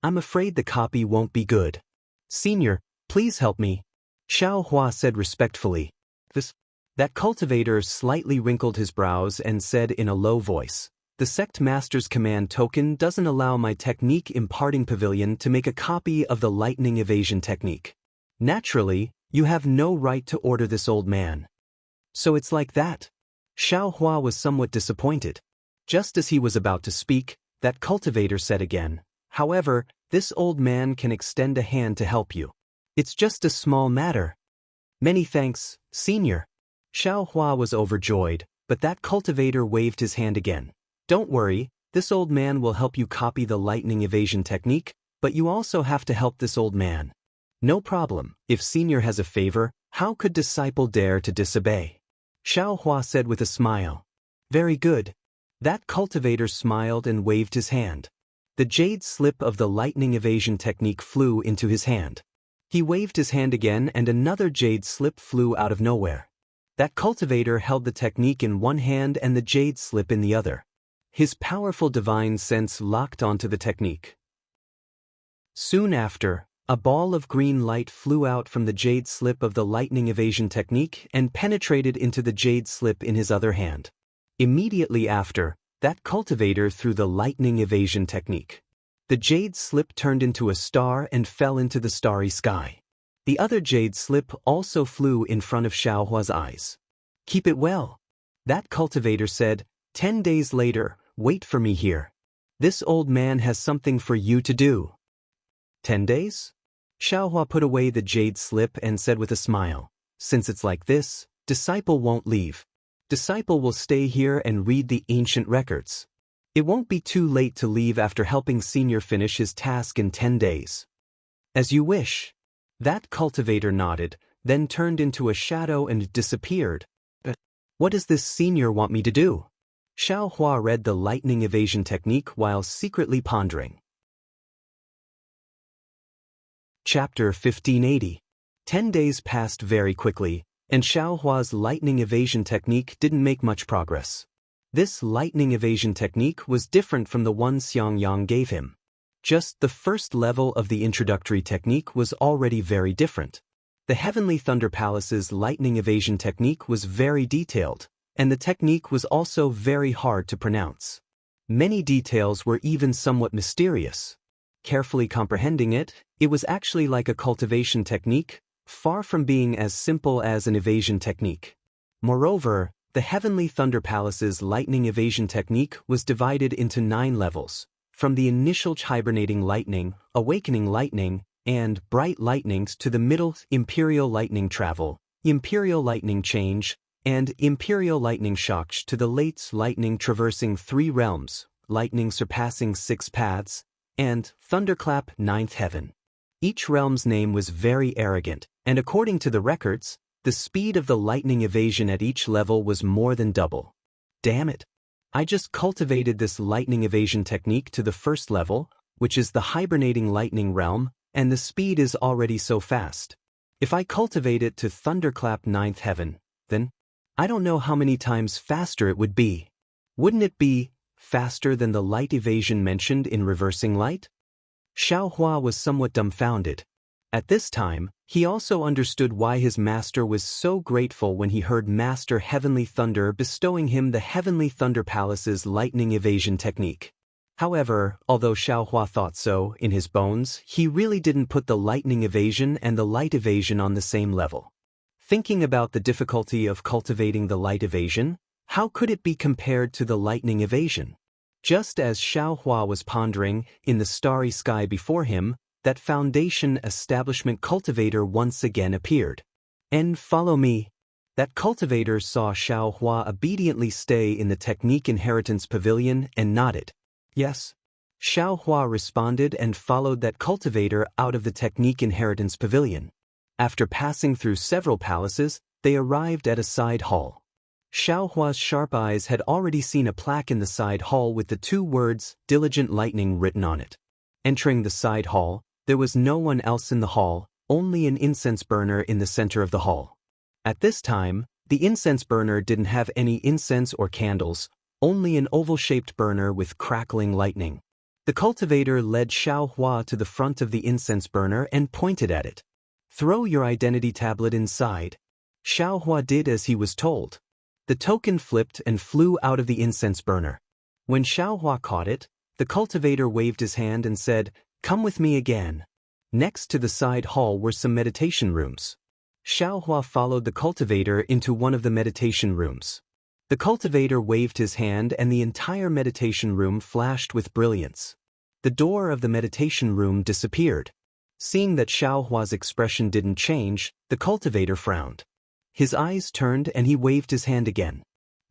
I'm afraid the copy won't be good. Senior, please help me," Xiao Hua said respectfully. That cultivator slightly wrinkled his brows and said in a low voice, "The sect master's command token doesn't allow my technique imparting pavilion to make a copy of the lightning evasion technique. Naturally, you have no right to order this old man." "So it's like that?" Xiao Hua was somewhat disappointed. Just as he was about to speak, that cultivator said again, "However, this old man can extend a hand to help you. It's just a small matter." "Many thanks, Senior." Xiao Hua was overjoyed, but that cultivator waved his hand again. "Don't worry, this old man will help you copy the lightning evasion technique, but you also have to help this old man." "No problem, if Senior has a favor, how could disciple dare to disobey?" Xiao Hua said with a smile. "Very good." That cultivator smiled and waved his hand. The jade slip of the lightning evasion technique flew into his hand. He waved his hand again and another jade slip flew out of nowhere. That cultivator held the technique in one hand and the jade slip in the other. His powerful divine sense locked onto the technique. Soon after, a ball of green light flew out from the jade slip of the lightning evasion technique and penetrated into the jade slip in his other hand. Immediately after, that cultivator threw the lightning evasion technique. The jade slip turned into a star and fell into the starry sky. The other jade slip also flew in front of Xiao Hua's eyes. "Keep it well." That cultivator said, 10 days later, wait for me here. This old man has something for you to do." 10 days? Xiao Hua put away the jade slip and said with a smile, "Since it's like this, disciple won't leave. Disciple will stay here and read the ancient records. It won't be too late to leave after helping Senior finish his task in 10 days. "As you wish." That cultivator nodded, then turned into a shadow and disappeared. "What does this Senior want me to do?" Xiao Hua read the lightning evasion technique while secretly pondering. Chapter 1580. 10 days passed very quickly, and Xiaohua's lightning evasion technique didn't make much progress. This lightning evasion technique was different from the one Xiangyang gave him. Just the first level of the introductory technique was already very different. The Heavenly Thunder Palace's lightning evasion technique was very detailed, and the technique was also very hard to pronounce. Many details were even somewhat mysterious. Carefully comprehending it, it was actually like a cultivation technique, far from being as simple as an evasion technique. Moreover, the Heavenly Thunder Palace's lightning evasion technique was divided into 9 levels, from the initial hibernating lightning, awakening lightning, and bright lightnings to the middle imperial lightning travel, imperial lightning change, and imperial lightning shock to the late lightning traversing 3 realms, lightning surpassing 6 paths, and thunderclap 9th heaven. Each realm's name was very arrogant, and according to the records, the speed of the lightning evasion at each level was more than double. Damn it! I just cultivated this lightning evasion technique to the first level, which is the hibernating lightning realm, and the speed is already so fast. If I cultivate it to thunderclap 9th heaven, then I don't know how many times faster it would be. Wouldn't it be faster than the light evasion mentioned in reversing light? Xiaohua was somewhat dumbfounded. At this time, he also understood why his master was so grateful when he heard Master Heavenly Thunder bestowing him the Heavenly Thunder Palace's lightning evasion technique. However, although Xiaohua thought so in his bones, he really didn't put the lightning evasion and the light evasion on the same level. Thinking about the difficulty of cultivating the light evasion, how could it be compared to the lightning evasion? Just as Xiaohua was pondering, in the starry sky before him, that foundation establishment cultivator once again appeared. And follow me. That cultivator saw Xiaohua obediently stay in the technique inheritance pavilion and nodded. Yes. Xiaohua responded and followed that cultivator out of the technique inheritance pavilion. After passing through several palaces, they arrived at a side hall. Xiaohua's sharp eyes had already seen a plaque in the side hall with the 2 words, Diligent Lightning, written on it. Entering the side hall, there was no one else in the hall, only an incense burner in the center of the hall. At this time, the incense burner didn't have any incense or candles, only an oval-shaped burner with crackling lightning. The cultivator led Xiaohua to the front of the incense burner and pointed at it. Throw your identity tablet inside. Xiaohua did as he was told. The token flipped and flew out of the incense burner. When Xiaohua caught it, the cultivator waved his hand and said, "Come with me again." Next to the side hall were some meditation rooms. Xiaohua followed the cultivator into one of the meditation rooms. The cultivator waved his hand and the entire meditation room flashed with brilliance. The door of the meditation room disappeared. Seeing that Xiaohua's expression didn't change, the cultivator frowned. His eyes turned and he waved his hand again.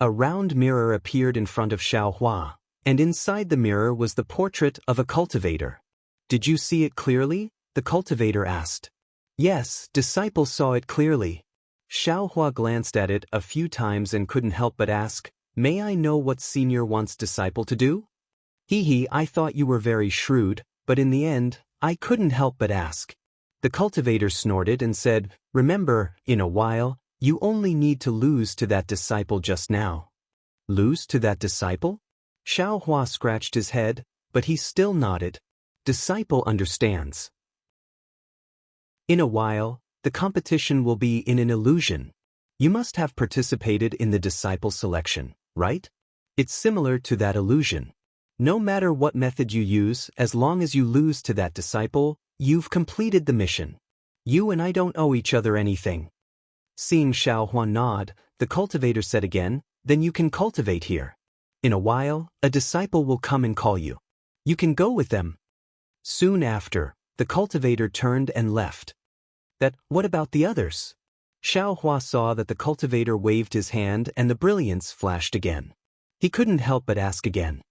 A round mirror appeared in front of Xiaohua, and inside the mirror was the portrait of a cultivator. "Did you see it clearly?" the cultivator asked. "Yes, disciple saw it clearly." Xiaohua glanced at it a few times and couldn't help but ask, "May I know what senior wants disciple to do?" "Hee, I thought you were very shrewd, but in the end, I couldn't help but ask." The cultivator snorted and said, "Remember, in a while, you only need to lose to that disciple just now." "Lose to that disciple?" Xiaohua scratched his head, but he still nodded. "Disciple understands." In a while, the competition will be in an illusion. You must have participated in the disciple selection, right? It's similar to that illusion. No matter what method you use, as long as you lose to that disciple, you've completed the mission. You and I don't owe each other anything. Seeing Xiaohua nod, the cultivator said again, "Then you can cultivate here. In a while, a disciple will come and call you. You can go with them." Soon after, the cultivator turned and left. What about the others? Xiaohua saw that the cultivator waved his hand and the brilliance flashed again. He couldn't help but ask again.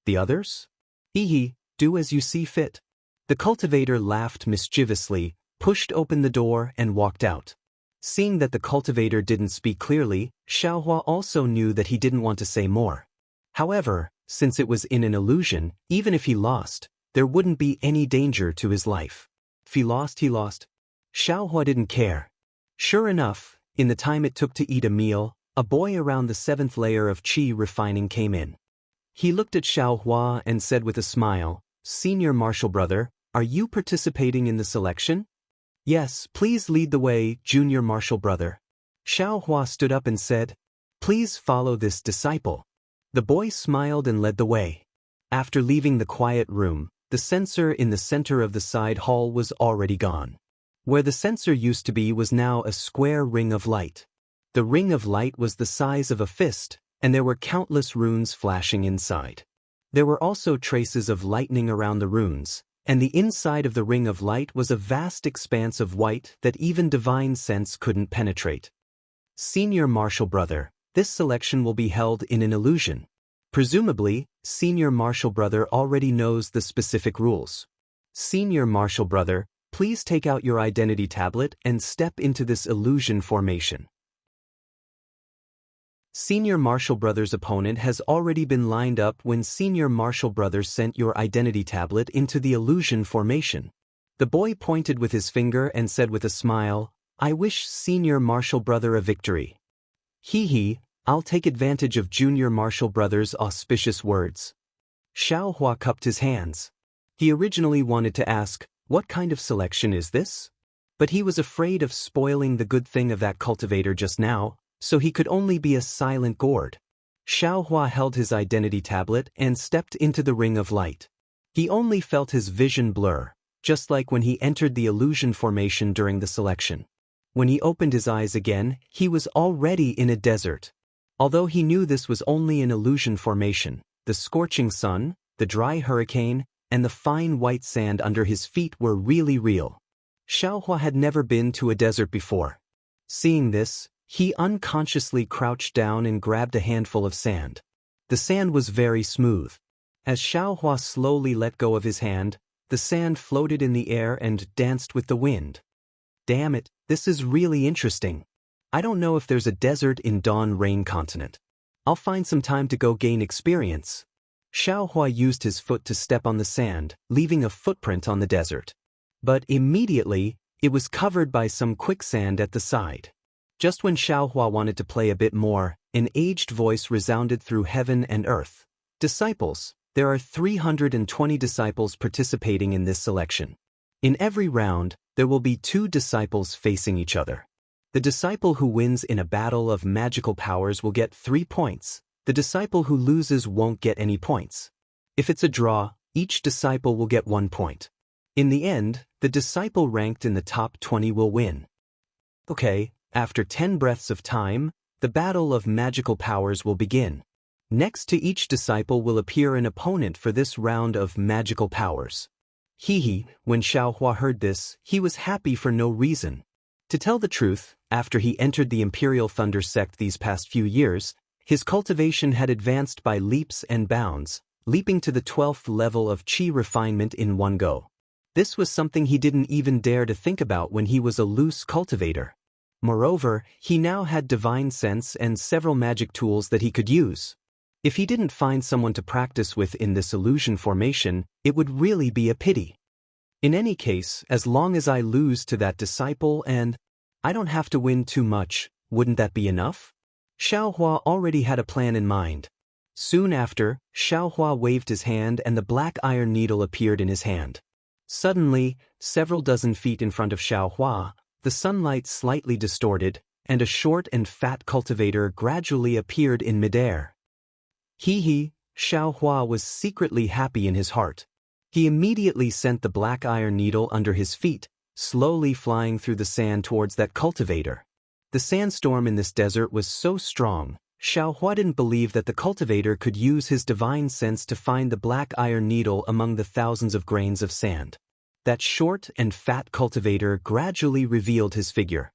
"The others?" Do as you see fit." The cultivator laughed mischievously, pushed open the door and walked out. Seeing that the cultivator didn't speak clearly, Xiaohua also knew that he didn't want to say more. However, since it was in an illusion, even if he lost, there wouldn't be any danger to his life. If he lost, he lost. Xiaohua didn't care. Sure enough, In the time it took to eat a meal, a boy around the 7th layer of qi refining came in. He looked at Xiaohua and said with a smile, "Senior martial brother, are you participating in the selection?" "Yes, please lead the way, junior martial brother." Xiaohua stood up and said, "Please follow this disciple." The boy smiled and led the way. After leaving the quiet room, the censer in the center of the side hall was already gone. Where the censer used to be was now a square ring of light. The ring of light was the size of a fist, and there were countless runes flashing inside. There were also traces of lightning around the runes, and the inside of the ring of light was a vast expanse of white that even divine sense couldn't penetrate. Senior martial brother, this selection will be held in an illusion. Presumably, senior martial brother already knows the specific rules. Senior martial brother, please take out your identity tablet and step into this illusion formation. Senior martial brother's opponent has already been lined up when senior martial brother sent your identity tablet into the illusion formation. The boy pointed with his finger and said with a smile, "I wish senior martial brother a victory." "Hee, I'll take advantage of junior martial brother's auspicious words." Xiaohua cupped his hands. He originally wanted to ask, "What kind of selection is this?" But he was afraid of spoiling the good thing of that cultivator just now, so he could only be a silent gourd. Xiaohua held his identity tablet and stepped into the ring of light. He only felt his vision blur, just like when he entered the illusion formation during the selection. When he opened his eyes again, he was already in a desert. Although he knew this was only an illusion formation, the scorching sun, the dry hurricane, and the fine white sand under his feet were really real. Xiaohua had never been to a desert before. Seeing this, he unconsciously crouched down and grabbed a handful of sand. The sand was very smooth. As Xiaohua slowly let go of his hand, the sand floated in the air and danced with the wind. "Damn it, this is really interesting. I don't know if there's a desert in Dawn Rain Continent. I'll find some time to go gain experience." Xiaohua used his foot to step on the sand, leaving a footprint on the desert. But immediately, it was covered by some quicksand at the side. Just when Xiaohua wanted to play a bit more, an aged voice resounded through heaven and earth. "Disciples, there are 320 disciples participating in this selection. In every round, there will be 2 disciples facing each other. The disciple who wins in a battle of magical powers will get 3 points. The disciple who loses won't get any points. If it's a draw, each disciple will get 1 point. In the end, the disciple ranked in the top 20 will win." Okay. After 10 breaths of time, the battle of magical powers will begin. Next to each disciple will appear an opponent for this round of magical powers. When Xiaohua heard this, he was happy for no reason. To tell the truth, after he entered the Imperial Thunder sect these past few years, his cultivation had advanced by leaps and bounds, leaping to the 12th level of qi refinement in one go. This was something he didn't even dare to think about when he was a loose cultivator. Moreover, he now had divine sense and several magic tools that he could use. If he didn't find someone to practice with in this illusion formation, it would really be a pity. In any case, as long as I lose to that disciple and I don't have to win too much, wouldn't that be enough? Xiaohua already had a plan in mind. Soon after, Xiaohua waved his hand and the black iron needle appeared in his hand. Suddenly, several dozen feet in front of Xiaohua, the sunlight slightly distorted, and a short and fat cultivator gradually appeared in midair. Xiaohua was secretly happy in his heart. He immediately sent the black iron needle under his feet, slowly flying through the sand towards that cultivator. The sandstorm in this desert was so strong, Xiaohua didn't believe that the cultivator could use his divine sense to find the black iron needle among the thousands of grains of sand. That short and fat cultivator gradually revealed his figure.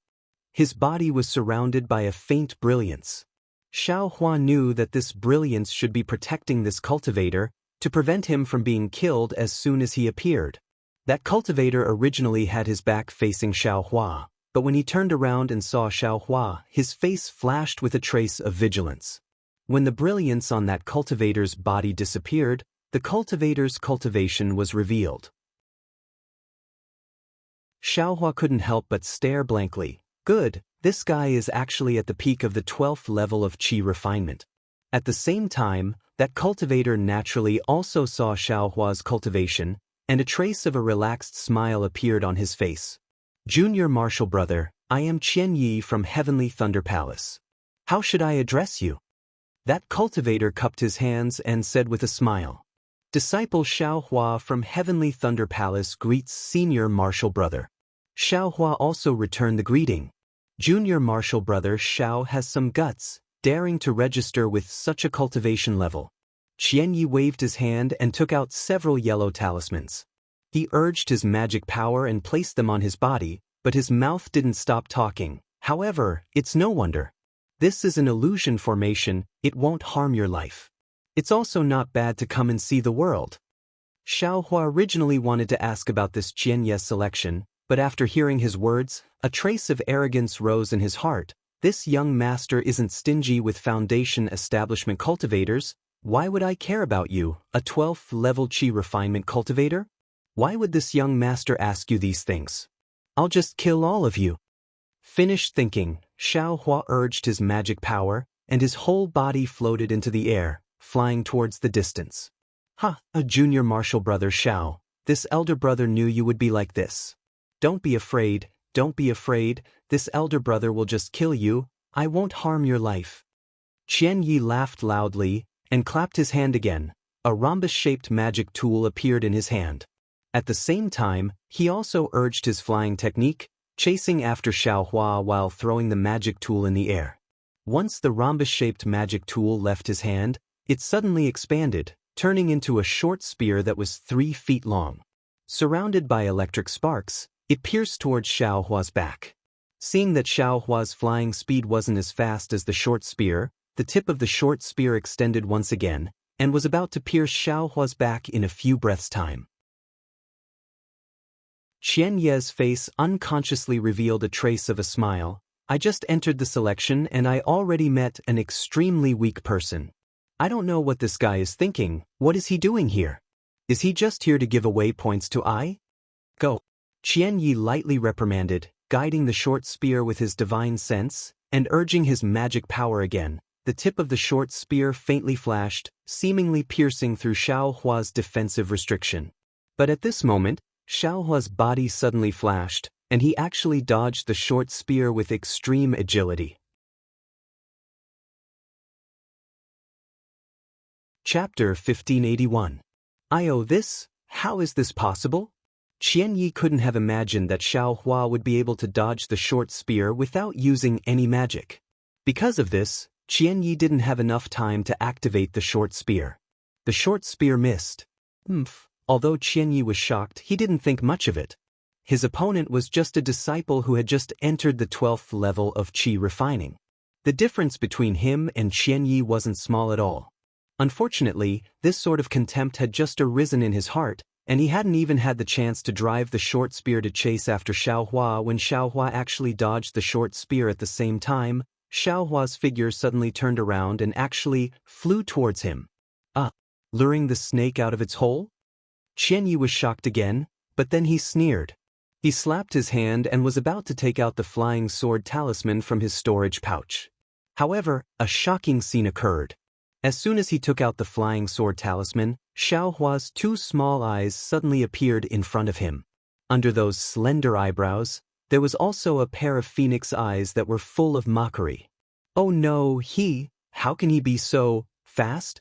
His body was surrounded by a faint brilliance. Xiaohua knew that this brilliance should be protecting this cultivator to prevent him from being killed as soon as he appeared. That cultivator originally had his back facing Xiaohua, but when he turned around and saw Xiaohua, his face flashed with a trace of vigilance. When the brilliance on that cultivator's body disappeared, the cultivator's cultivation was revealed. Xiaohua couldn't help but stare blankly. "Good, This guy is actually at the peak of the 12th level of qi refinement. At the same time, that cultivator naturally also saw Xiaohua's cultivation, and a trace of a relaxed smile appeared on his face. Junior Martial Brother, I am Qian Yi from Heavenly Thunder Palace. How should I address you? That cultivator cupped his hands and said with a smile. Disciple Xiaohua from Heavenly Thunder Palace greets Senior Martial Brother. Xiaohua also returned the greeting. Junior Martial Brother Xiao has some guts, daring to register with such a cultivation level. Qian Yi waved his hand and took out several yellow talismans. He urged his magic power and placed them on his body, but his mouth didn't stop talking. However, it's no wonder. This is an illusion formation, it won't harm your life. It's also not bad to come and see the world. Xiaohua originally wanted to ask about this Qian Ye's selection, but after hearing his words, a trace of arrogance rose in his heart. This young master isn't stingy with foundation establishment cultivators. Why would I care about you, a 12th level qi refinement cultivator? Why would this young master ask you these things? I'll just kill all of you. Finished thinking, Xiaohua urged his magic power, and his whole body floated into the air, flying towards the distance. A junior martial brother Xiao, this elder brother knew you would be like this. Don't be afraid, this elder brother will just kill you, I won't harm your life. Qian Yi laughed loudly, and clapped his hand again. A rhombus-shaped magic tool appeared in his hand. At the same time, he also urged his flying technique, chasing after Xiaohua while throwing the magic tool in the air. Once the rhombus-shaped magic tool left his hand, it suddenly expanded, turning into a short spear that was 3 feet long. Surrounded by electric sparks, it pierced towards Xiaohua's back. Seeing that Xiaohua's flying speed wasn't as fast as the short spear, the tip of the short spear extended once again, and was about to pierce Xiaohua's back in a few breaths' time. Qian Ye's face unconsciously revealed a trace of a smile. I just entered the selection and I already met an extremely weak person. I don't know what this guy is thinking. What is he doing here? Is he just here to give away points to I? Go. Qian Yi lightly reprimanded, guiding the short spear with his divine sense, and urging his magic power again. The tip of the short spear faintly flashed, seemingly piercing through Xiaohua's defensive restriction. But at this moment, Xiaohua's body suddenly flashed, and he actually dodged the short spear with extreme agility. Chapter 1581. I owe this? How is this possible? Qian Yi couldn't have imagined that Xiaohua would be able to dodge the short spear without using any magic. Because of this, Qian Yi didn't have enough time to activate the short spear. The short spear missed. Although Qian Yi was shocked, he didn't think much of it. His opponent was just a disciple who had just entered the 12th level of qi refining. The difference between him and Qian Yi wasn't small at all. Unfortunately, this sort of contempt had just arisen in his heart, and he hadn't even had the chance to drive the short spear to chase after Xiaohua when Xiaohua actually dodged the short spear at the same time. Xiaohua's figure suddenly turned around and actually flew towards him. Luring the snake out of its hole? Qian Yi was shocked again, but then he sneered. He slapped his hand and was about to take out the flying sword talisman from his storage pouch. However, a shocking scene occurred. As soon as he took out the flying sword talisman, Xiaohua's 2 small eyes suddenly appeared in front of him. Under those slender eyebrows, there was also a pair of phoenix eyes that were full of mockery. Oh no, how can he be so fast?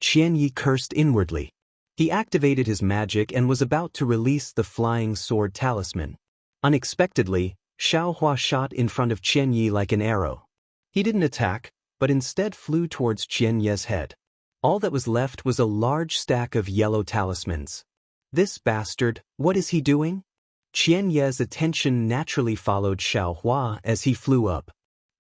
Qian Yi cursed inwardly. He activated his magic and was about to release the flying sword talisman. Unexpectedly, Xiaohua shot in front of Qian Yi like an arrow. He didn't attack, but instead flew towards Qian Yi's head. All that was left was a large stack of yellow talismans. This bastard, what is he doing? Qian Yi's attention naturally followed Xiaohua as he flew up.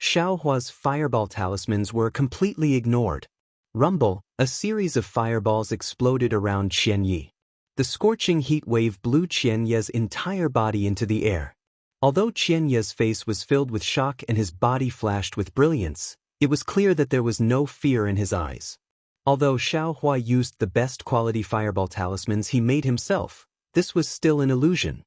Xiaohua's fireball talismans were completely ignored. Rumble, a series of fireballs exploded around Qian Yi. The scorching heat wave blew Qian Yi's entire body into the air. Although Qian Yi's face was filled with shock and his body flashed with brilliance, it was clear that there was no fear in his eyes. Although Xiaohua used the best quality fireball talismans he made himself, this was still an illusion.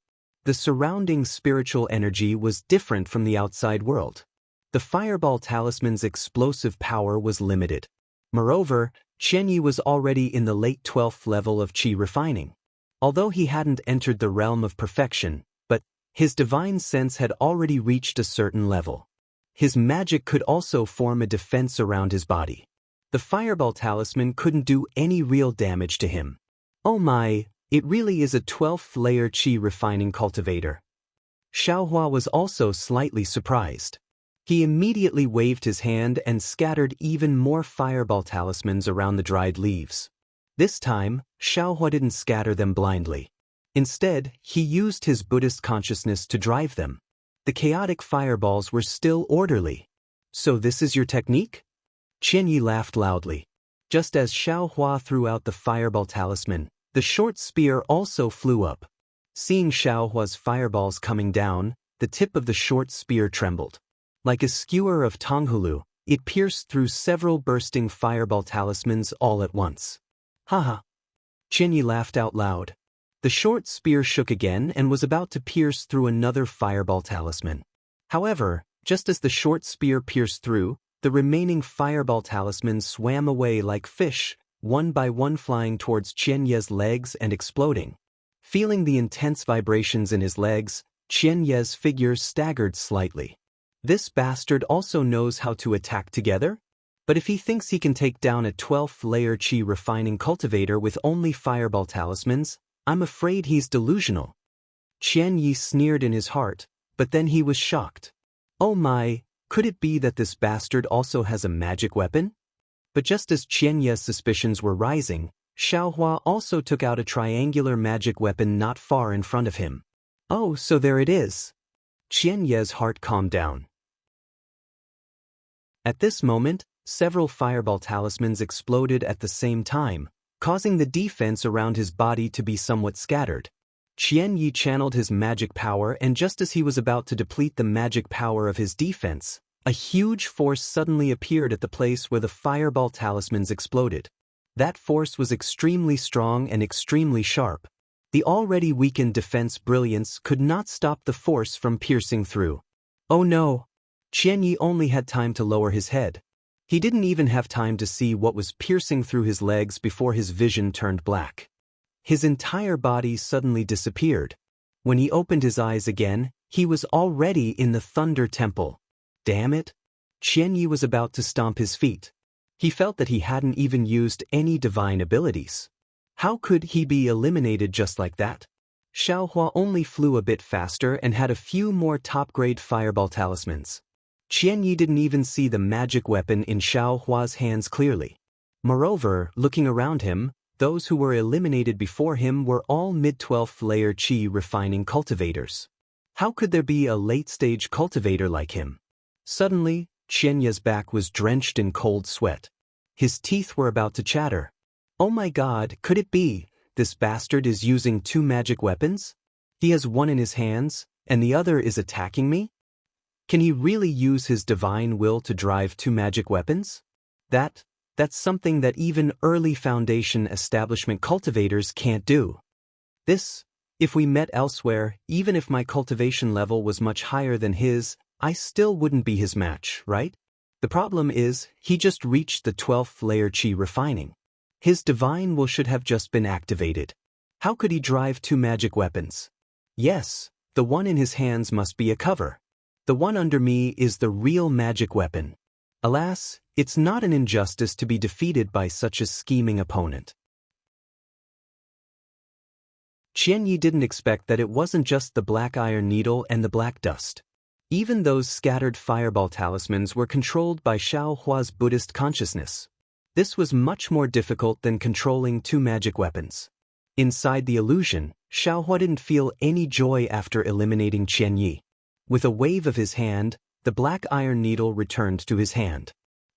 The surrounding spiritual energy was different from the outside world. The fireball talisman's explosive power was limited. Moreover, Xianyi was already in the late 12th level of qi refining. Although he hadn't entered the realm of perfection, but his divine sense had already reached a certain level. His magic could also form a defense around his body. The fireball talisman couldn't do any real damage to him. Oh my, it really is a 12th layer qi refining cultivator. Xiaohua was also slightly surprised. He immediately waved his hand and scattered even more fireball talismans around the dried leaves. This time, Xiaohua didn't scatter them blindly. Instead, he used his Buddhist consciousness to drive them. The chaotic fireballs were still orderly. So this is your technique? Qianyi laughed loudly. Just as Xiaohua threw out the fireball talisman, the short spear also flew up. Seeing Xiaohua's fireballs coming down, the tip of the short spear trembled. Like a skewer of Tonghulu, it pierced through several bursting fireball talismans all at once. Haha. Qianyi laughed out loud. The short spear shook again and was about to pierce through another fireball talisman. However, just as the short spear pierced through, the remaining fireball talismans swam away like fish, one by one flying towards Qianye's legs and exploding. Feeling the intense vibrations in his legs, Qianye's figure staggered slightly. This bastard also knows how to attack together? But if he thinks he can take down a 12th layer qi refining cultivator with only fireball talismans, I'm afraid he's delusional. Qianyi sneered in his heart, but then he was shocked. Oh my, could it be that this bastard also has a magic weapon? But just as Qianye's suspicions were rising, Xiaohua also took out a triangular magic weapon not far in front of him. Oh, so there it is. Qianye's heart calmed down. At this moment, several fireball talismans exploded at the same time, causing the defense around his body to be somewhat scattered. Qianyi channeled his magic power, and just as he was about to deplete the magic power of his defense, a huge force suddenly appeared at the place where the fireball talismans exploded. That force was extremely strong and extremely sharp. The already weakened defense brilliance could not stop the force from piercing through. Oh no! Qianyi only had time to lower his head. He didn't even have time to see what was piercing through his legs before his vision turned black. His entire body suddenly disappeared. When he opened his eyes again, he was already in the Thunder Temple. Damn it! Qianyi was about to stomp his feet. He felt that he hadn't even used any divine abilities. How could he be eliminated just like that? Xiaohua only flew a bit faster and had a few more top-grade fireball talismans. Qianyi didn't even see the magic weapon in Xiaohua's hands clearly. Moreover, looking around him, those who were eliminated before him were all mid-12th layer qi refining cultivators. How could there be a late-stage cultivator like him? Suddenly, Qianye's back was drenched in cold sweat. His teeth were about to chatter. Oh my god, could it be? This bastard is using two magic weapons? He has one in his hands, and the other is attacking me? Can he really use his divine will to drive two magic weapons? That's something that even early Foundation establishment cultivators can't do. If we met elsewhere, even if my cultivation level was much higher than his, I still wouldn't be his match, right? The problem is, he just reached the 12th layer qi refining. His divine will should have just been activated. How could he drive two magic weapons? Yes, the one in his hands must be a cover. The one under me is the real magic weapon. Alas, it's not an injustice to be defeated by such a scheming opponent. Qianyi didn't expect that it wasn't just the black iron needle and the black dust. Even those scattered fireball talismans were controlled by Xiaohua's Buddhist consciousness. This was much more difficult than controlling two magic weapons. Inside the illusion, Xiaohua didn't feel any joy after eliminating Qianyi. With a wave of his hand, the black iron needle returned to his hand.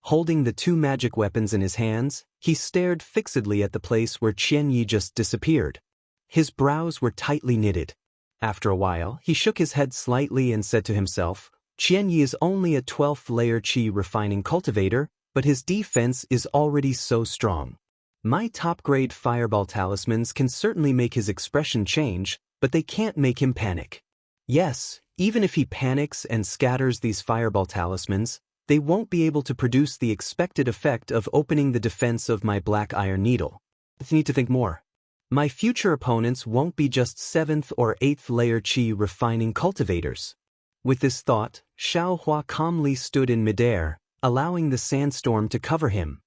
Holding the two magic weapons in his hands, he stared fixedly at the place where Qianyi just disappeared. His brows were tightly knitted. After a while, he shook his head slightly and said to himself, Qianyi is only a 12th layer qi refining cultivator, but his defense is already so strong. My top-grade fireball talismans can certainly make his expression change, but they can't make him panic. Yes, even if he panics and scatters these fireball talismans, they won't be able to produce the expected effect of opening the defense of my black iron needle. I need to think more. My future opponents won't be just 7th or 8th layer qi refining cultivators. With this thought, Xiao Hua calmly stood in midair, allowing the sandstorm to cover him.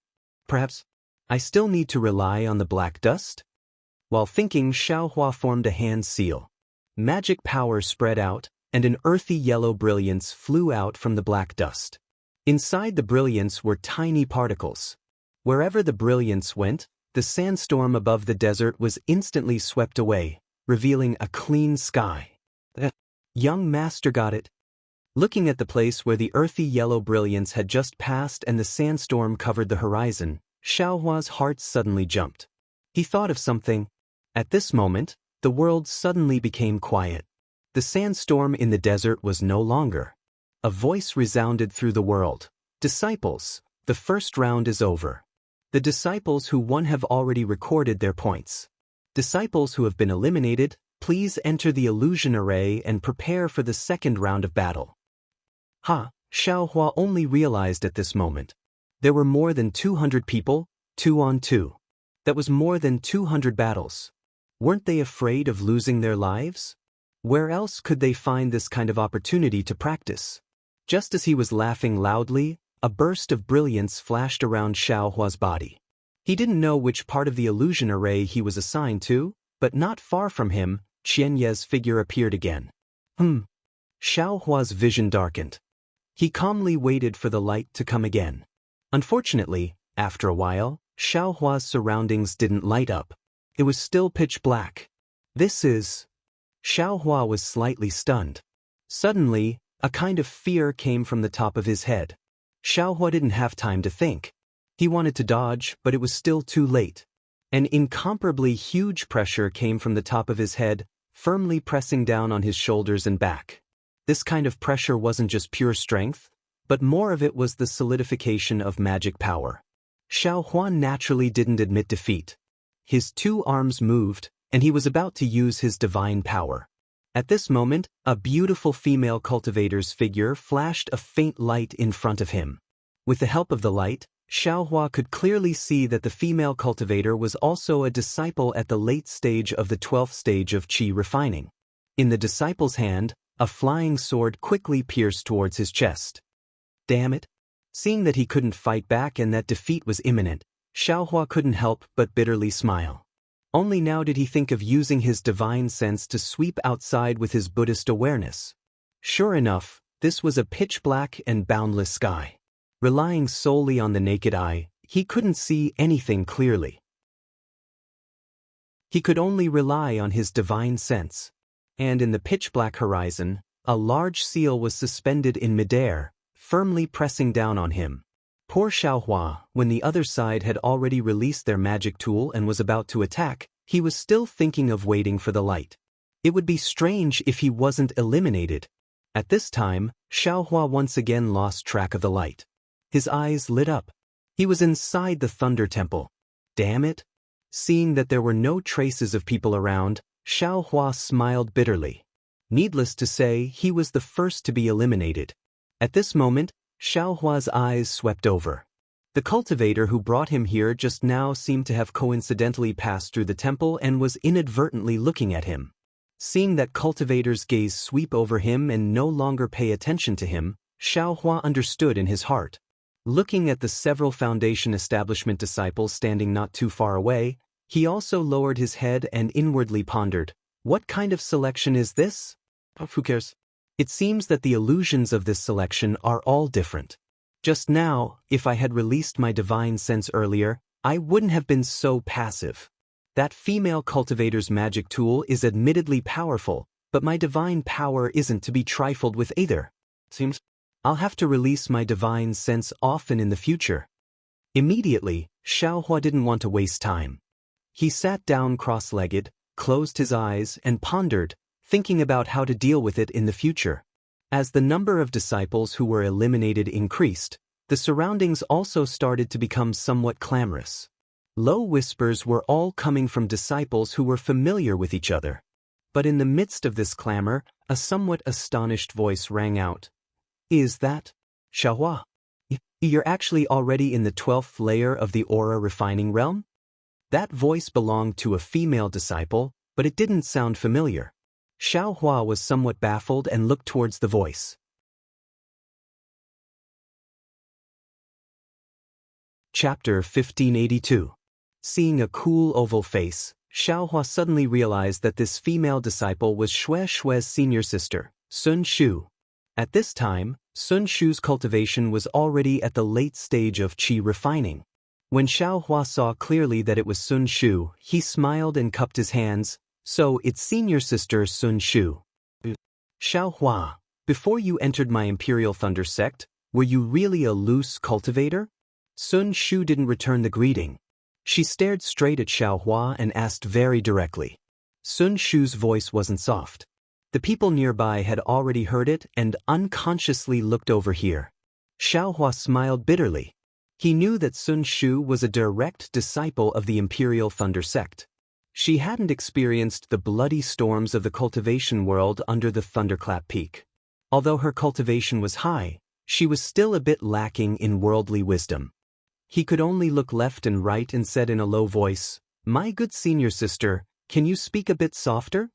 Perhaps I still need to rely on the black dust? While thinking, Xiao Hua formed a hand seal. Magic power spread out, and an earthy yellow brilliance flew out from the black dust. Inside the brilliance were tiny particles. Wherever the brilliance went, the sandstorm above the desert was instantly swept away, revealing a clean sky. The young master got it. Looking at the place where the earthy yellow brilliance had just passed and the sandstorm covered the horizon, Xiao Hua's heart suddenly jumped. He thought of something. At this moment, the world suddenly became quiet. The sandstorm in the desert was no longer. A voice resounded through the world. Disciples, the first round is over. The disciples who won have already recorded their points. Disciples who have been eliminated, please enter the illusion array and prepare for the second round of battle. Xiao Hua only realized at this moment. There were more than 200 people, 2 on 2. That was more than 200 battles. Weren't they afraid of losing their lives? Where else could they find this kind of opportunity to practice? Just as he was laughing loudly, a burst of brilliance flashed around Xiao Hua's body. He didn't know which part of the illusion array he was assigned to, but not far from him, Xianxia's figure appeared again. Xiao Hua's vision darkened. He calmly waited for the light to come again. Unfortunately, after a while, Xiao Hua's surroundings didn't light up. It was still pitch black. Xiao Hua was slightly stunned. Suddenly, a kind of fear came from the top of his head. Xiao Hua didn't have time to think. He wanted to dodge, but it was still too late. An incomparably huge pressure came from the top of his head, firmly pressing down on his shoulders and back. This kind of pressure wasn't just pure strength, but more of it was the solidification of magic power. Xiao Hua naturally didn't admit defeat. His 2 arms moved, and he was about to use his divine power. At this moment, a beautiful female cultivator's figure flashed a faint light in front of him. With the help of the light, Xiao Hua could clearly see that the female cultivator was also a disciple at the late stage of the 12th stage of qi refining. In the disciple's hand, a flying sword quickly pierced towards his chest. Damn it! Seeing that he couldn't fight back and that defeat was imminent, Xiao Hua couldn't help but bitterly smile. Only now did he think of using his divine sense to sweep outside with his Buddhist awareness. Sure enough, this was a pitch-black and boundless sky. Relying solely on the naked eye, he couldn't see anything clearly. He could only rely on his divine sense. And in the pitch-black horizon, a large seal was suspended in midair, firmly pressing down on him. Poor Xiao Hua, when the other side had already released their magic tool and was about to attack, he was still thinking of waiting for the light. It would be strange if he wasn't eliminated. At this time, Xiao Hua once again lost track of the light. His eyes lit up. He was inside the Thunder Temple. Damn it! Seeing that there were no traces of people around, Xiao Hua smiled bitterly. Needless to say, he was the first to be eliminated. At this moment, Xiao Hua's eyes swept over. The cultivator who brought him here just now seemed to have coincidentally passed through the temple and was inadvertently looking at him. Seeing that cultivator's gaze sweep over him and no longer pay attention to him, Xiao Hua understood in his heart. Looking at the several Foundation establishment disciples standing not too far away, he also lowered his head and inwardly pondered, what kind of selection is this? Who cares? It seems that the illusions of this selection are all different. Just now, if I had released my divine sense earlier, I wouldn't have been so passive. That female cultivator's magic tool is admittedly powerful, but my divine power isn't to be trifled with either. Seems I'll have to release my divine sense often in the future. Immediately, Xiao Hua didn't want to waste time. He sat down cross-legged, closed his eyes, and pondered, thinking about how to deal with it in the future. As the number of disciples who were eliminated increased, the surroundings also started to become somewhat clamorous. Low whispers were all coming from disciples who were familiar with each other. But in the midst of this clamor, a somewhat astonished voice rang out. Is that Xiaohua? You're actually already in the 12th layer of the aura refining realm? That voice belonged to a female disciple, but it didn't sound familiar. Xiaohua was somewhat baffled and looked towards the voice. Chapter 1582. Seeing a cool oval face, Xiaohua suddenly realized that this female disciple was Xue Xue's senior sister, Sun Shu. At this time, Sun Shu's cultivation was already at the late stage of qi refining. When Xiaohua saw clearly that it was Sun Shu, he smiled and cupped his hands. So it's senior sister Sun Shu. Xiaohua, before you entered my Imperial Thunder sect, were you really a loose cultivator? Sun Shu didn't return the greeting. She stared straight at Xiaohua and asked very directly. Sun Shu's voice wasn't soft. The people nearby had already heard it and unconsciously looked over here. Xiaohua smiled bitterly. He knew that Sun Shu was a direct disciple of the Imperial Thunder sect. She hadn't experienced the bloody storms of the cultivation world under the Thunderclap Peak. Although her cultivation was high, she was still a bit lacking in worldly wisdom. He could only look left and right and said in a low voice, "My good senior sister, can you speak a bit softer?"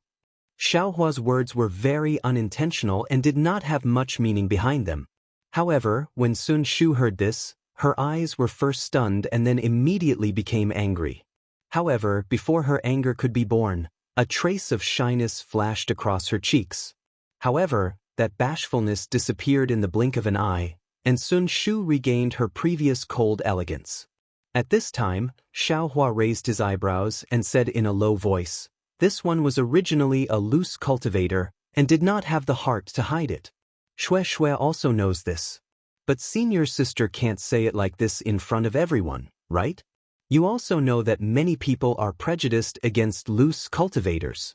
Xiaohua's words were very unintentional and did not have much meaning behind them. However, when Sun Shu heard this, her eyes were first stunned and then immediately became angry. However, before her anger could be born, a trace of shyness flashed across her cheeks. However, that bashfulness disappeared in the blink of an eye, and Sun Shu regained her previous cold elegance. At this time, Xiaohua raised his eyebrows and said in a low voice, "This one was originally a loose cultivator and did not have the heart to hide it. Xue Xue also knows this. But senior sister can't say it like this in front of everyone, right? You also know that many people are prejudiced against loose cultivators."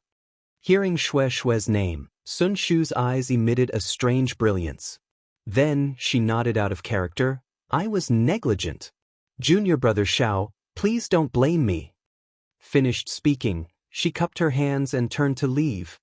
Hearing Xue Xue's name, Sun Shu's eyes emitted a strange brilliance. Then, she nodded out of character, "I was negligent. Junior brother Xiao, please don't blame me." Finished speaking, she cupped her hands and turned to leave.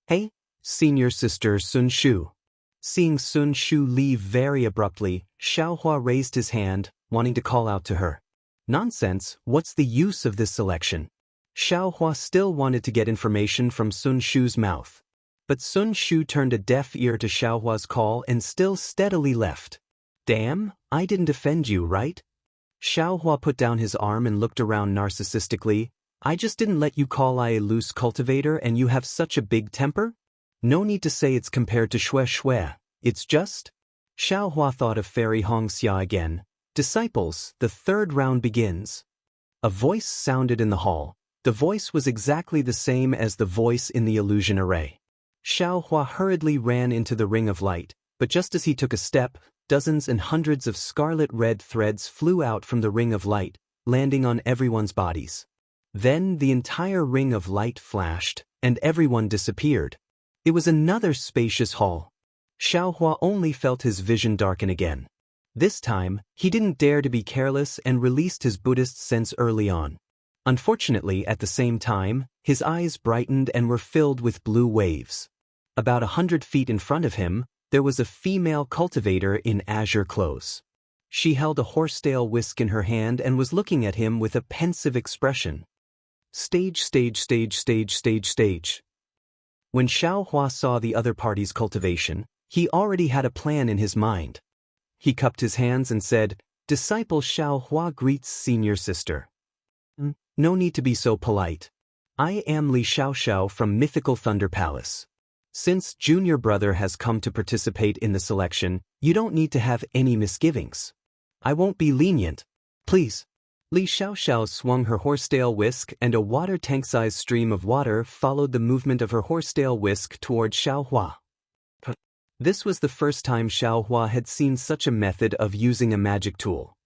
"Hey, senior sister Sun Shu." Seeing Sun Shu leave very abruptly, Xiaohua raised his hand, wanting to call out to her. "Nonsense, what's the use of this selection?" Xiaohua still wanted to get information from Sun Shu's mouth. But Sun Shu turned a deaf ear to Xiaohua's call and still steadily left. "Damn, I didn't offend you, right?" Xiaohua put down his arm and looked around narcissistically. "I just didn't let you call I a loose cultivator and you have such a big temper? No need to say it's compared to Xue Xue, it's just..." Xiaohua thought of Fairy Hongxia again. "Disciples, the third round begins." A voice sounded in the hall. The voice was exactly the same as the voice in the illusion array. Xiaohua hurriedly ran into the ring of light, but just as he took a step, dozens and hundreds of scarlet-red threads flew out from the ring of light, landing on everyone's bodies. Then the entire ring of light flashed, and everyone disappeared. It was another spacious hall. Xiaohua only felt his vision darken again. This time, he didn't dare to be careless and released his Buddhist sense early on. Unfortunately, at the same time, his eyes brightened and were filled with blue waves. About 100 feet in front of him, there was a female cultivator in azure clothes. She held a horsetail whisk in her hand and was looking at him with a pensive expression. Stage, stage, stage, stage, stage, stage. When Xiaohua saw the other party's cultivation, he already had a plan in his mind. He cupped his hands and said, "Disciple Xiaohua greets senior sister. No need to be so polite. I am Li Xiaoxiao from Mythical Thunder Palace. Since junior brother has come to participate in the selection, you don't need to have any misgivings. I won't be lenient. Please." Li Xiaoxiao swung her horsetail whisk and a water tank-sized stream of water followed the movement of her horsetail whisk toward Xiaohua. This was the first time Xiaohua had seen such a method of using a magic tool.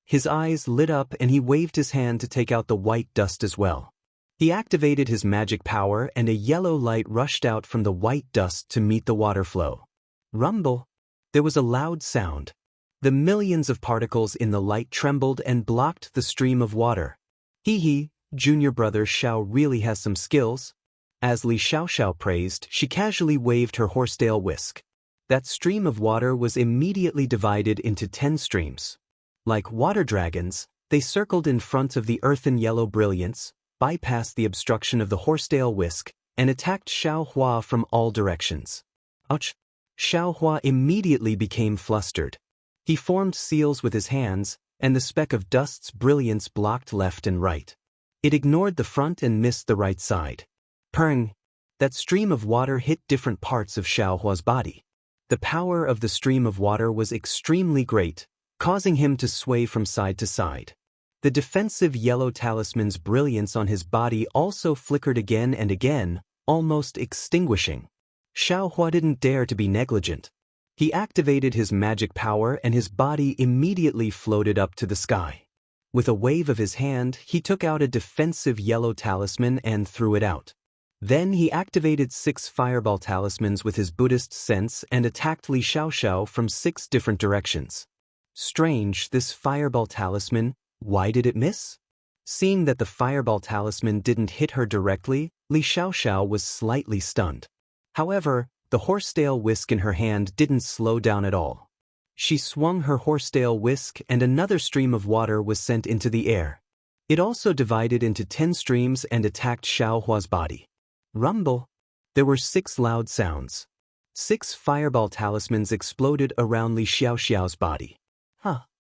His eyes lit up and he waved his hand to take out the white dust as well. He activated his magic power and a yellow light rushed out from the white dust to meet the water flow. Rumble! There was a loud sound. The millions of particles in the light trembled and blocked the stream of water. "Hee hee, junior brother Xiao really has some skills." As Li Xiaoxiao praised, she casually waved her horsetail whisk. That stream of water was immediately divided into 10 streams. Like water dragons, they circled in front of the earthen yellow brilliance, bypassed the obstruction of the horsetail whisk, and attacked Xiao Hua from all directions. Ouch! Xiao Hua immediately became flustered. He formed seals with his hands, and the speck of dust's brilliance blocked left and right. It ignored the front and missed the right side. Purring! That stream of water hit different parts of Xiao Hua's body. The power of the stream of water was extremely great, causing him to sway from side to side. The defensive yellow talisman's brilliance on his body also flickered again and again, almost extinguishing. Xiao Hua didn't dare to be negligent. He activated his magic power and his body immediately floated up to the sky. With a wave of his hand, he took out a defensive yellow talisman and threw it out. Then he activated 6 fireball talismans with his Buddhist sense and attacked Li Xiaoxiao from 6 different directions. Strange, this fireball talisman, why did it miss? Seeing that the fireball talisman didn't hit her directly, Li Xiaoxiao was slightly stunned. However, the horsetail whisk in her hand didn't slow down at all. She swung her horsetail whisk and another stream of water was sent into the air. It also divided into 10 streams and attacked Xiao Hua's body. Rumble! There were 6 loud sounds. 6 fireball talismans exploded around Li Xiaoxiao's body.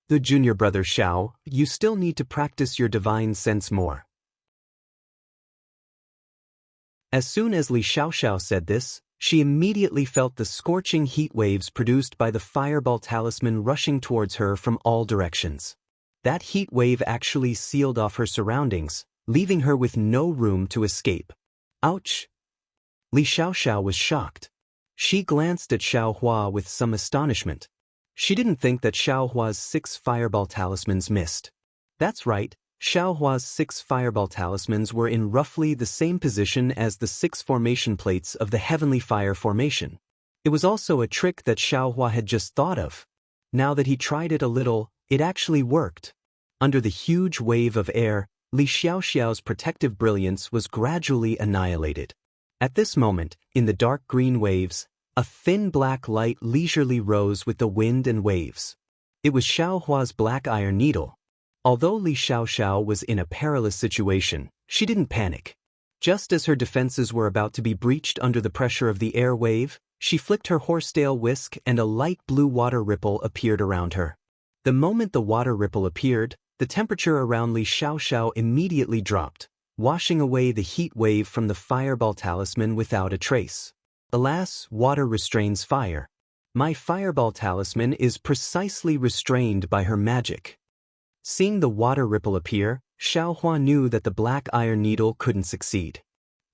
The junior brother Xiao, you still need to practice your divine sense more. As soon as Li Xiaoxiao said this, she immediately felt the scorching heat waves produced by the fireball talisman rushing towards her from all directions. That heat wave actually sealed off her surroundings, leaving her with no room to escape. Ouch! Li Xiaoxiao was shocked. She glanced at Xiao Hua with some astonishment. She didn't think that Xiao Hua's 6 fireball talismans missed. That's right, Xiao Hua's 6 fireball talismans were in roughly the same position as the 6 formation plates of the Heavenly Fire formation. It was also a trick that Xiao Hua had just thought of. Now that he tried it a little, it actually worked. Under the huge wave of air, Li Xiaoxiao's protective brilliance was gradually annihilated. At this moment, in the dark green waves, a thin black light leisurely rose with the wind and waves. It was Xiao Hua's black iron needle. Although Li Xiaoxiao was in a perilous situation, she didn't panic. Just as her defenses were about to be breached under the pressure of the air wave, she flicked her horsetail whisk and a light blue water ripple appeared around her. The moment the water ripple appeared, the temperature around Li Xiaoxiao immediately dropped, washing away the heat wave from the fireball talisman without a trace. Alas, water restrains fire. My fireball talisman is precisely restrained by her magic. Seeing the water ripple appear, Xiao Hua knew that the black iron needle couldn't succeed.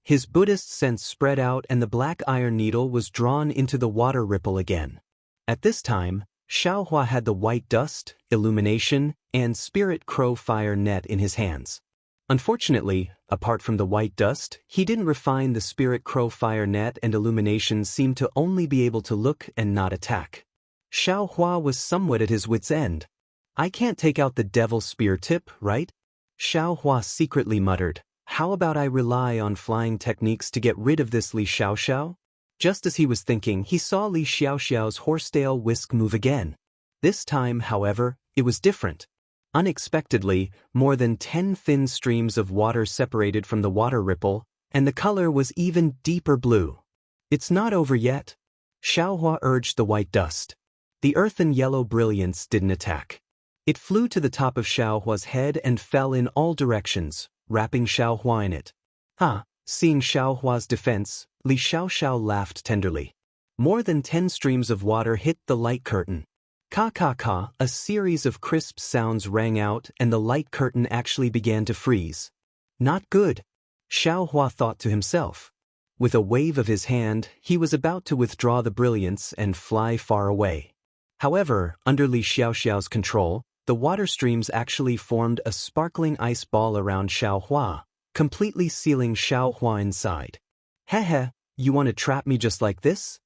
His Buddhist sense spread out and the black iron needle was drawn into the water ripple again. At this time, Xiao Hua had the white dust, illumination, and spirit crow fire net in his hands. Unfortunately, apart from the white dust, he didn't refine the spirit crow fire net and illumination seemed to only be able to look and not attack. Xiao Hua was somewhat at his wit's end. I can't take out the devil spear tip, right? Xiao Hua secretly muttered, how about I rely on flying techniques to get rid of this Li Xiaoxiao? Just as he was thinking, he saw Li Xiaoxiao's horsetail whisk move again. This time, however, it was different. Unexpectedly, more than 10 thin streams of water separated from the water ripple, and the color was even deeper blue. It's not over yet. Xiao Hua urged the white dust. The earthen yellow brilliance didn't attack. It flew to the top of Xiao Hua's head and fell in all directions, wrapping Xiao Hua in it. Seeing Xiao Hua's defense, Li Xiaoxiao laughed tenderly. More than 10 streams of water hit the light curtain. Ka, a series of crisp sounds rang out and the light curtain actually began to freeze. Not good, Xiao Hua thought to himself. With a wave of his hand, he was about to withdraw the brilliance and fly far away. However, under Li Xiaoxiao's control, the water streams actually formed a sparkling ice ball around Xiao Hua, completely sealing Xiao Hua inside. Heh, you want to trap me just like this?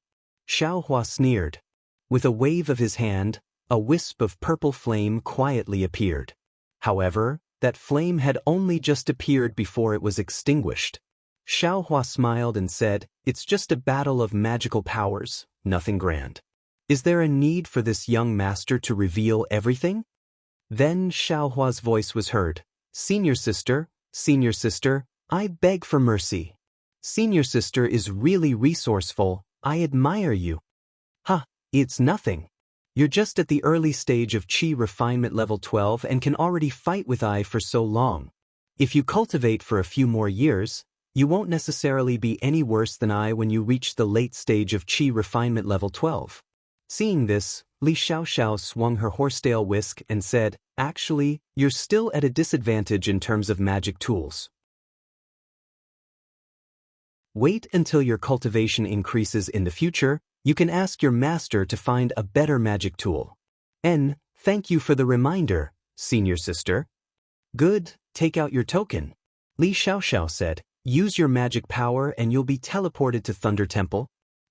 Xiao Hua sneered. With a wave of his hand, a wisp of purple flame quietly appeared. However, that flame had only just appeared before it was extinguished. Xiaohua smiled and said, "It's just a battle of magical powers, nothing grand. Is there a need for this young master to reveal everything?" Then Xiaohua's voice was heard. Senior sister, I beg for mercy. Senior sister is really resourceful, I admire you." "Huh, it's nothing. You're just at the early stage of Qi refinement level 12 and can already fight with I for so long. If you cultivate for a few more years, you won't necessarily be any worse than I when you reach the late stage of Qi refinement level 12. Seeing this, Li Xiaoxiao swung her horsetail whisk and said, "Actually, you're still at a disadvantage in terms of magic tools. Wait until your cultivation increases in the future. You can ask your master to find a better magic tool." Thank you for the reminder, senior sister." "Good, take out your token," Li Xiaoxiao said. "Use your magic power and you'll be teleported to Thunder Temple."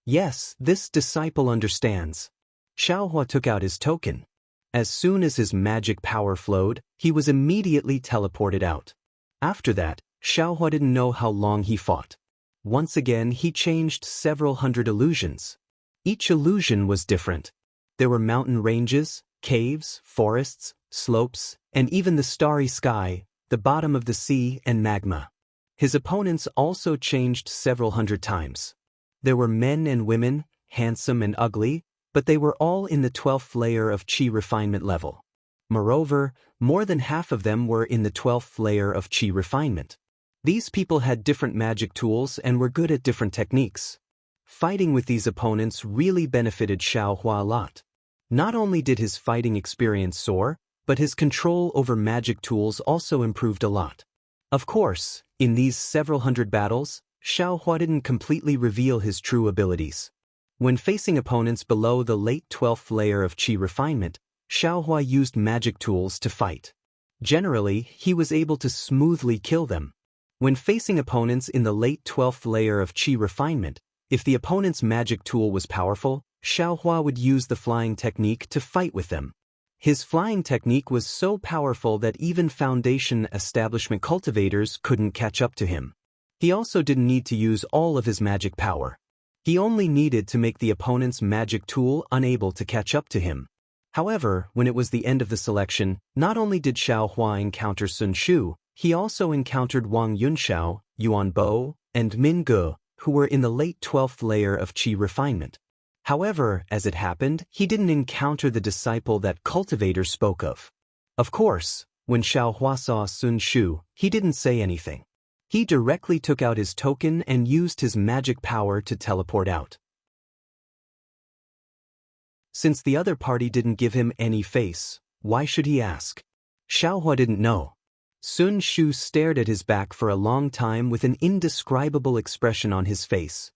"Yes, this disciple understands." Xiaohua took out his token. As soon as his magic power flowed, he was immediately teleported out. After that, Xiaohua didn't know how long he fought. Once again, he changed several hundred illusions. Each illusion was different. There were mountain ranges, caves, forests, slopes, and even the starry sky, the bottom of the sea, and magma. His opponents also changed several hundred times. There were men and women, handsome and ugly, but they were all in the 12th layer of Qi refinement level. Moreover, more than half of them were in the 12th layer of Qi refinement. These people had different magic tools and were good at different techniques. Fighting with these opponents really benefited Xiaohua a lot. Not only did his fighting experience soar, but his control over magic tools also improved a lot. Of course, in these several hundred battles, Xiaohua didn't completely reveal his true abilities. When facing opponents below the late 12th layer of Qi refinement, Xiaohua used magic tools to fight. Generally, he was able to smoothly kill them. When facing opponents in the late 12th layer of Qi refinement, if the opponent's magic tool was powerful, Xiaohua would use the flying technique to fight with them. His flying technique was so powerful that even foundation establishment cultivators couldn't catch up to him. He also didn't need to use all of his magic power. He only needed to make the opponent's magic tool unable to catch up to him. However, when it was the end of the selection, not only did Xiaohua encounter Sun Shu, he also encountered Wang Yunxiao, Yuan Bo, and Min Ge, who were in the late 12th layer of Qi refinement. However, as it happened, he didn't encounter the disciple that Cultivator spoke of. Of course, when Xiaohua saw Sun Shu, he didn't say anything. He directly took out his token and used his magic power to teleport out. Since the other party didn't give him any face, why should he ask? Xiaohua didn't know. Sun Shu stared at his back for a long time with an indescribable expression on his face.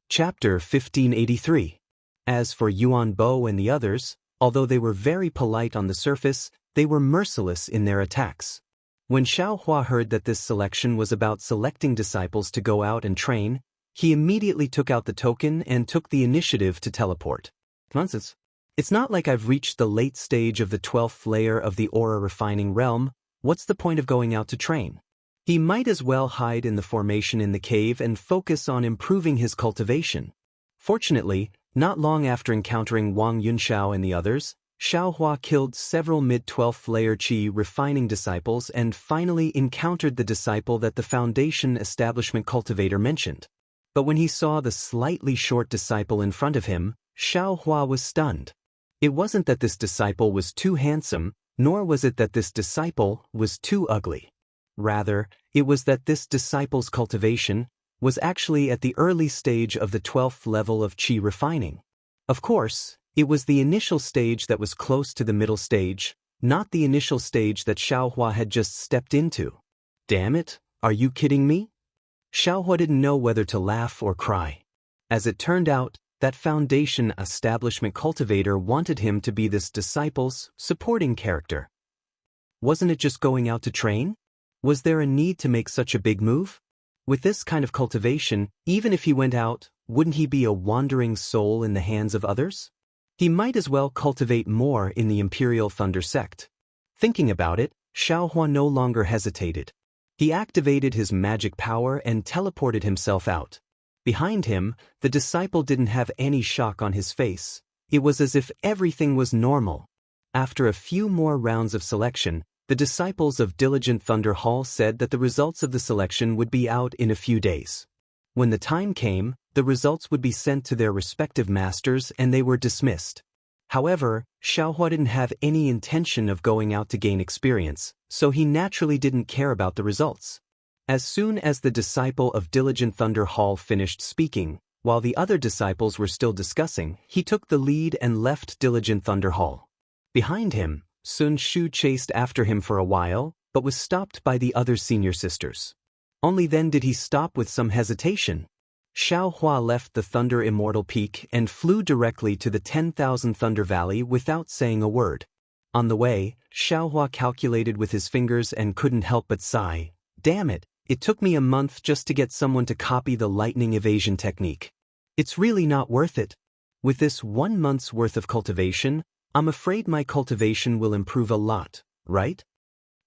Chapter 1583. As for Yuan Bo and the others, although they were very polite on the surface, they were merciless in their attacks. When Xiaohua heard that this selection was about selecting disciples to go out and train, he immediately took out the token and took the initiative to teleport. Nonsense. It's not like I've reached the late stage of the 12th layer of the aura refining realm. What's the point of going out to train? He might as well hide in the formation in the cave and focus on improving his cultivation. Fortunately, not long after encountering Wang Yunxiao and the others, Xiaohua killed several mid-12th layer Qi refining disciples and finally encountered the disciple that the Foundation Establishment Cultivator mentioned. But when he saw the slightly short disciple in front of him, Xiaohua was stunned. It wasn't that this disciple was too handsome, nor was it that this disciple was too ugly. Rather, it was that this disciple's cultivation was actually at the early stage of the 12th level of Qi refining. Of course, it was the initial stage that was close to the middle stage, not the initial stage that Xiaohua had just stepped into. Damn it, are you kidding me? Xiaohua didn't know whether to laugh or cry. As it turned out, that Foundation Establishment Cultivator wanted him to be this disciple's supporting character. Wasn't it just going out to train? Was there a need to make such a big move? With this kind of cultivation, even if he went out, wouldn't he be a wandering soul in the hands of others? He might as well cultivate more in the Imperial Thunder sect. Thinking about it, Xiaohua no longer hesitated. He activated his magic power and teleported himself out. Behind him, the disciple didn't have any shock on his face. It was as if everything was normal. After a few more rounds of selection, the disciples of Diligent Thunder Hall said that the results of the selection would be out in a few days. When the time came, the results would be sent to their respective masters and they were dismissed. However, Xiaohua didn't have any intention of going out to gain experience, so he naturally didn't care about the results. As soon as the disciple of Diligent Thunder Hall finished speaking, while the other disciples were still discussing, he took the lead and left Diligent Thunder Hall. Behind him, Sun Shu chased after him for a while, but was stopped by the other senior sisters. Only then did he stop with some hesitation. Xiaohua left the Thunder Immortal Peak and flew directly to the 10,000 Thunder Valley without saying a word. On the way, Xiaohua calculated with his fingers and couldn't help but sigh. Damn it, it took me a month just to get someone to copy the lightning evasion technique. It's really not worth it. With this 1 month's worth of cultivation, I'm afraid my cultivation will improve a lot, right?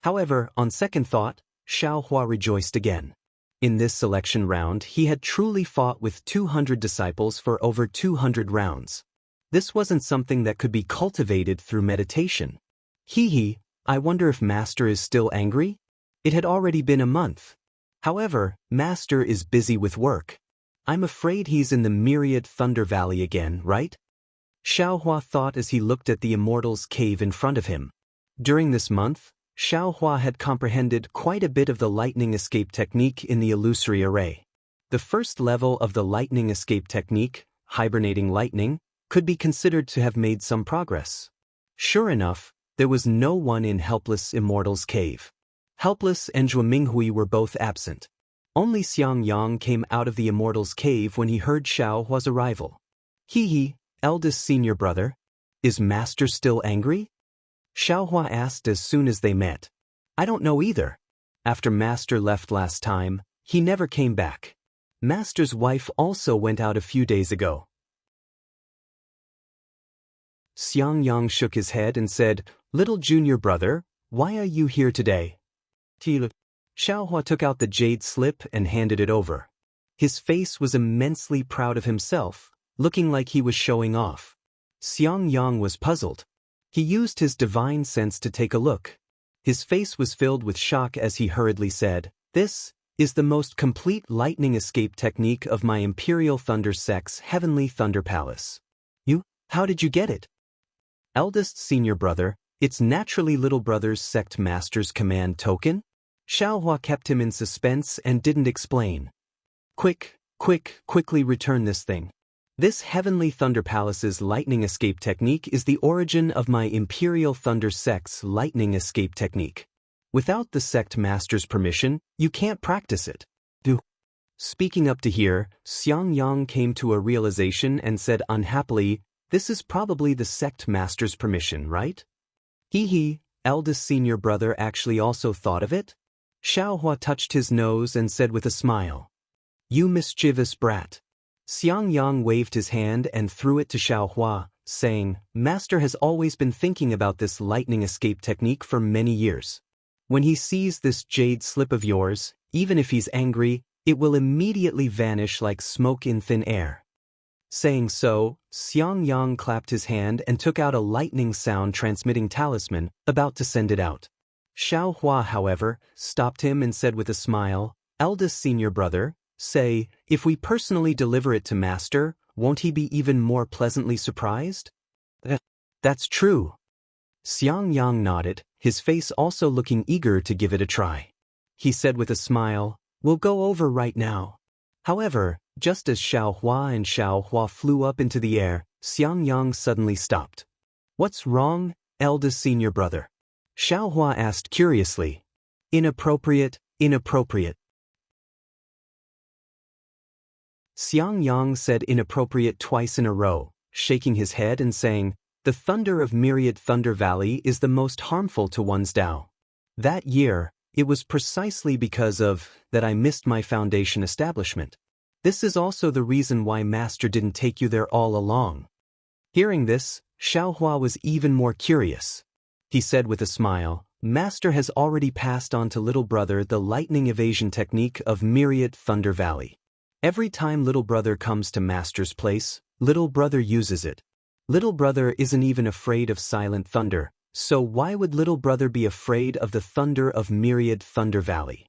However, on second thought, Xiaohua rejoiced again. In this selection round, he had truly fought with 200 disciples for over 200 rounds. This wasn't something that could be cultivated through meditation. Hee, I wonder if Master is still angry? It had already been a month. However, Master is busy with work. I'm afraid he's in the Myriad Thunder Valley again, right? Xiaohua thought as he looked at the Immortal's cave in front of him. During this month, Xiaohua had comprehended quite a bit of the lightning escape technique in the illusory array. The first level of the lightning escape technique, hibernating lightning, could be considered to have made some progress. Sure enough, there was no one in Helpless Immortal's cave. Helpless and Zhuo Minghui were both absent. Only Xiangyang came out of the Immortal's cave when he heard Xiaohua's arrival. Hee, eldest senior brother, is Master still angry? Xiaohua asked as soon as they met. I don't know either. After Master left last time, he never came back. Master's wife also went out a few days ago. Xiangyang shook his head and said, Little junior brother, why are you here today? Xiaohua took out the jade slip and handed it over. His face was immensely proud of himself, looking like he was showing off. Xiangyang was puzzled. He used his divine sense to take a look. His face was filled with shock as he hurriedly said, This is the most complete lightning escape technique of my Imperial Thunder Sect's Heavenly Thunder Palace. How did you get it? Eldest senior brother, it's naturally little brother's sect master's command token? Xiaohua kept him in suspense and didn't explain. Quickly return this thing. This Heavenly Thunder Palace's lightning escape technique is the origin of my Imperial Thunder Sect's lightning escape technique. Without the sect master's permission, you can't practice it. Speaking up to here, Xiangyang came to a realization and said unhappily, This is probably the sect master's permission, right? Hee, eldest senior brother actually also thought of it? Xiaohua touched his nose and said with a smile, You mischievous brat. Xiangyang waved his hand and threw it to Xiaohua, saying, Master has always been thinking about this lightning escape technique for many years. When he sees this jade slip of yours, even if he's angry, it will immediately vanish like smoke in thin air. Saying so, Xiangyang clapped his hand and took out a lightning sound transmitting talisman, about to send it out. Xiaohua, however, stopped him and said with a smile, Eldest senior brother, say, if we personally deliver it to Master, won't he be even more pleasantly surprised? That's true. Xiangyang nodded, his face also looking eager to give it a try. He said with a smile, We'll go over right now. However, just as Xiaohua flew up into the air, Xiangyang suddenly stopped. What's wrong, eldest senior brother? Xiaohua asked curiously. Inappropriate. Xiangyang said inappropriate twice in a row, shaking his head and saying, The thunder of Myriad Thunder Valley is the most harmful to one's Tao. That year, it was precisely because of that I missed my foundation establishment. This is also the reason why Master didn't take you there all along. Hearing this, Xiaohua was even more curious. He said with a smile, Master has already passed on to little brother the lightning evasion technique of Myriad Thunder Valley. Every time little brother comes to Master's place, little brother uses it. Little brother isn't even afraid of silent thunder, so why would little brother be afraid of the thunder of Myriad Thunder Valley?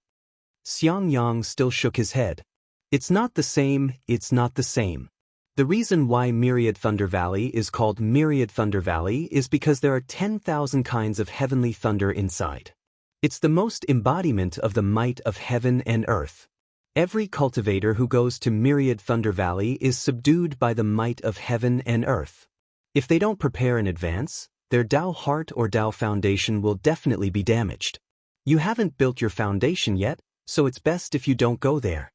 Xiangyang still shook his head. It's not the same, it's not the same. The reason why Myriad Thunder Valley is called Myriad Thunder Valley is because there are 10,000 kinds of heavenly thunder inside. It's the most embodiment of the might of heaven and earth. Every cultivator who goes to Myriad Thunder Valley is subdued by the might of heaven and earth. If they don't prepare in advance, their Tao heart or Tao foundation will definitely be damaged. You haven't built your foundation yet, so it's best if you don't go there.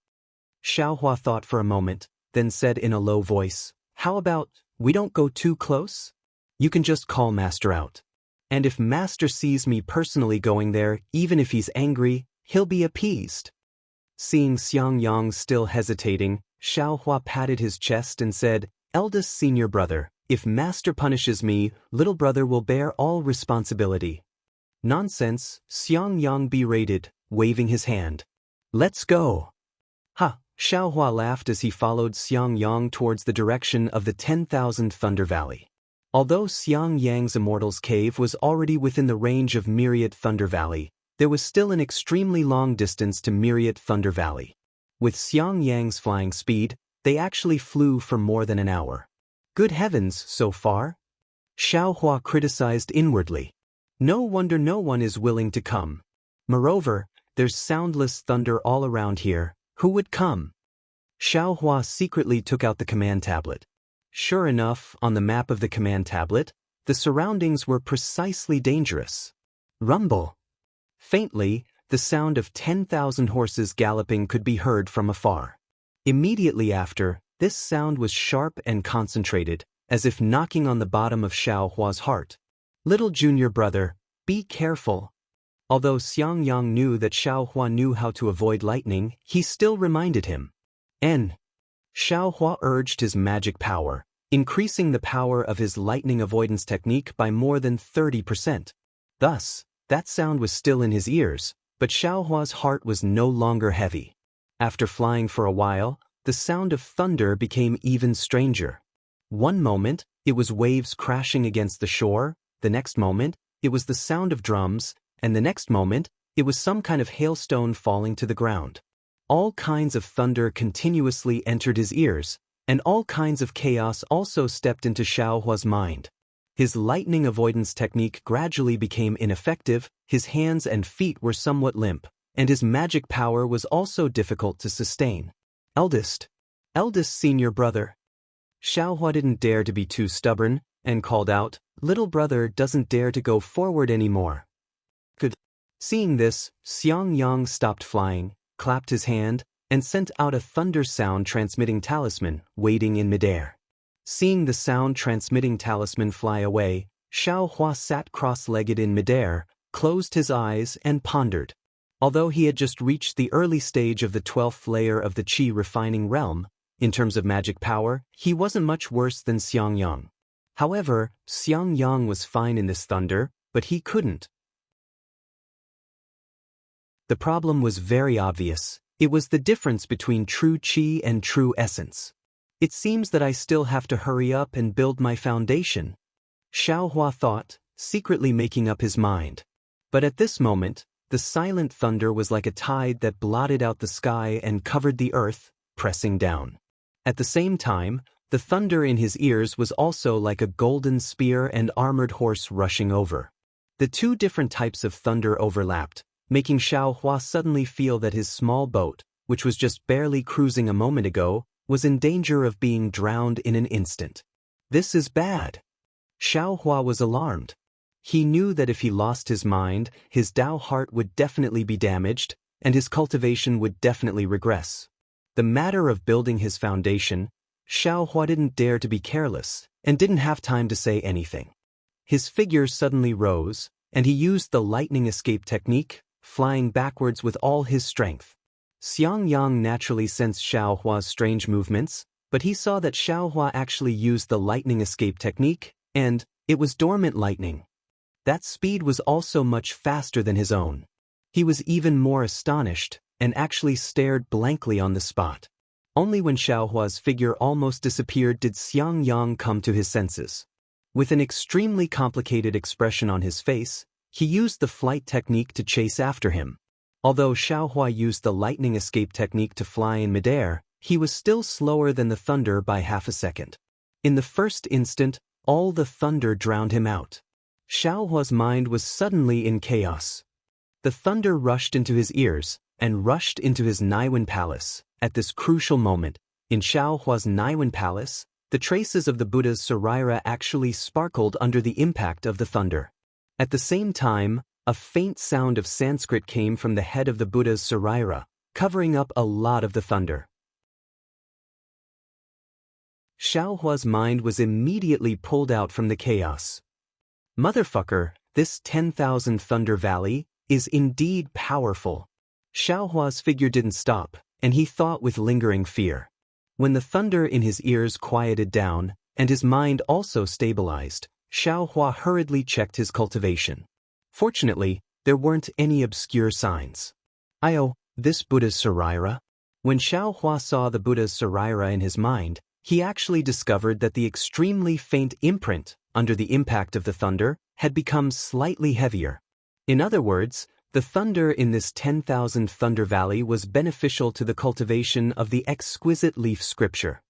Xiaohua thought for a moment, then said in a low voice, How about, we don't go too close? You can just call Master out. And if Master sees me personally going there, even if he's angry, he'll be appeased. Seeing Xiangyang still hesitating, Xiaohua patted his chest and said, Eldest senior brother, if Master punishes me, little brother will bear all responsibility. Nonsense, Xiangyang berated, waving his hand. Let's go. Ha, Xiaohua laughed as he followed Xiangyang towards the direction of the 10,000 Thunder Valley. Although Xiangyang's Immortal's Cave was already within the range of Myriad Thunder Valley, there was still an extremely long distance to Myriad Thunder Valley. With Xiangyang's flying speed, they actually flew for more than an hour. Good heavens, so far? Xiaohua criticized inwardly. No wonder no one is willing to come. Moreover, there's soundless thunder all around here. Who would come? Xiaohua secretly took out the command tablet. Sure enough, on the map of the command tablet, the surroundings were precisely dangerous. Rumble. Faintly, the sound of 10,000 horses galloping could be heard from afar. Immediately after, this sound was sharp and concentrated, as if knocking on the bottom of Xiaohua's heart. Little junior brother, be careful. Although Xiangyang knew that Xiaohua knew how to avoid lightning, he still reminded him. Xiaohua urged his magic power, increasing the power of his lightning avoidance technique by more than 30%. Thus, that sound was still in his ears, but Xiaohua's heart was no longer heavy. After flying for a while, the sound of thunder became even stranger. One moment, it was waves crashing against the shore, the next moment, it was the sound of drums, and the next moment, it was some kind of hailstone falling to the ground. All kinds of thunder continuously entered his ears, and all kinds of chaos also stepped into Xiaohua's mind. His lightning avoidance technique gradually became ineffective, his hands and feet were somewhat limp, and his magic power was also difficult to sustain. Eldest senior brother. Xiaohua didn't dare to be too stubborn, and called out, Little brother doesn't dare to go forward anymore. Good. Seeing this, Xiangyang stopped flying, clapped his hand, and sent out a thunder sound transmitting talisman, waiting in midair. Seeing the sound transmitting talisman fly away, Xiaohua sat cross-legged in midair, closed his eyes and pondered. Although he had just reached the early stage of the 12th layer of the Qi refining realm, in terms of magic power, he wasn't much worse than Xiangyang. However, Xiangyang was fine in this thunder, but he couldn't. The problem was very obvious. It was the difference between true Qi and true essence. It seems that I still have to hurry up and build my foundation. Xiaohua thought, secretly making up his mind. But at this moment, the silent thunder was like a tide that blotted out the sky and covered the earth, pressing down. At the same time, the thunder in his ears was also like a golden spear and armored horse rushing over. The two different types of thunder overlapped, making Xiaohua suddenly feel that his small boat, which was just barely cruising a moment ago, was in danger of being drowned in an instant. This is bad. Xiaohua was alarmed. He knew that if he lost his mind, his Tao heart would definitely be damaged, and his cultivation would definitely regress. The matter of building his foundation, Xiaohua didn't dare to be careless, and didn't have time to say anything. His figure suddenly rose, and he used the lightning escape technique, flying backwards with all his strength. Xiangyang naturally sensed Xiaohua's strange movements, but he saw that Xiaohua actually used the lightning escape technique, And it was dormant lightning. That speed was also much faster than his own. He was even more astonished, and actually stared blankly on the spot. Only when Xiaohua's figure almost disappeared did Xiangyang come to his senses. With an extremely complicated expression on his face, he used the flight technique to chase after him. Although Xiaohua used the lightning escape technique to fly in midair, he was still slower than the thunder by half a second. In the first instant, all the thunder drowned him out. Xiaohua's mind was suddenly in chaos. The thunder rushed into his ears, and rushed into his Naiwen palace. At this crucial moment, in Xiaohua's Naiwen palace, the traces of the Buddha's saraira actually sparkled under the impact of the thunder. At the same time, a faint sound of Sanskrit came from the head of the Buddha's saraira, covering up a lot of the thunder. Xiaohua's mind was immediately pulled out from the chaos. Motherfucker, this 10,000 Thunder Valley is indeed powerful. Xiaohua's figure didn't stop, and he thought with lingering fear. When the thunder in his ears quieted down, and his mind also stabilized, Xiaohua hurriedly checked his cultivation. Fortunately, there weren't any obscure signs. This Buddha's saraira? When Xiaohua saw the Buddha's saraira in his mind, he actually discovered that the extremely faint imprint, under the impact of the thunder, had become slightly heavier. In other words, the thunder in this 10,000 Thunder Valley was beneficial to the cultivation of the exquisite leaf scripture.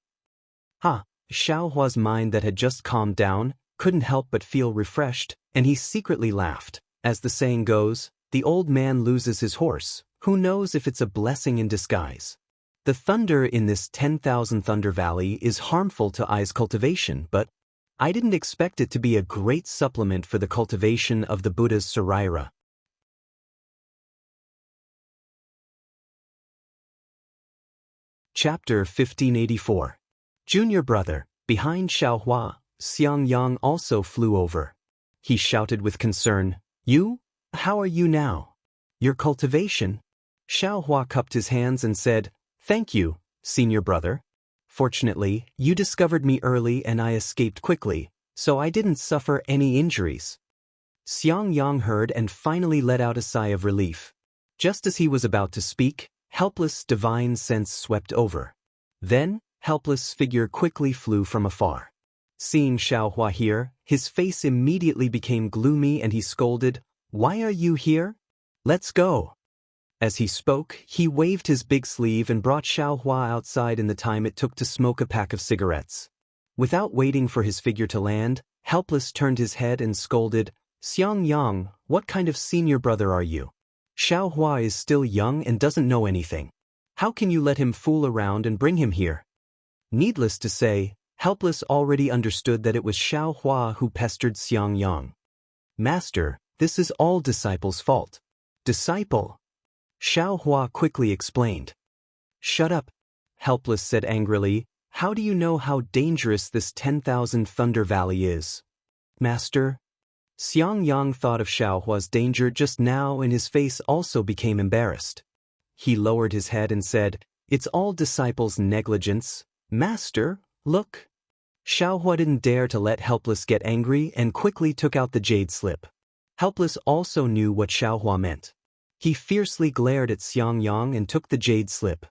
Xiaohua's mind that had just calmed down couldn't help but feel refreshed, and he secretly laughed. As the saying goes, the old man loses his horse. Who knows if it's a blessing in disguise? The thunder in this 10,000 Thunder Valley is harmful to I's cultivation, but I didn't expect it to be a great supplement for the cultivation of the Buddha's saraira. Chapter 1584. Junior brother, behind Xiaohua, Xiangyang also flew over. He shouted with concern, "You? How are you now? Your cultivation?" Xiaohua cupped his hands and said, "Thank you, senior brother. Fortunately, you discovered me early and I escaped quickly, so I didn't suffer any injuries." Xiangyang heard and finally let out a sigh of relief. Just as he was about to speak, helpless divine sense swept over. Then, helpless figure quickly flew from afar. Seeing Xiaohua here, his face immediately became gloomy and he scolded, "Why are you here? Let's go." As he spoke, he waved his big sleeve and brought Xiaohua outside in the time it took to smoke a pack of cigarettes. Without waiting for his figure to land, Helpless turned his head and scolded, "Xiangyang, what kind of senior brother are you? Xiaohua is still young and doesn't know anything. How can you let him fool around and bring him here?" Needless to say, Helpless already understood that it was Xiaohua who pestered Xiangyang. "Master, this is all Disciple's fault." "Disciple?" Xiaohua quickly explained. "Shut up," Helpless said angrily. "How do you know how dangerous this 10,000 Thunder Valley is?" "Master?" Xiangyang thought of Xiaohua's danger just now and his face also became embarrassed. He lowered his head and said, "It's all Disciple's negligence. Master, look." Xiaohua didn't dare to let Helpless get angry and quickly took out the jade slip. Helpless also knew what Xiaohua meant. He fiercely glared at Xiangyang and took the jade slip.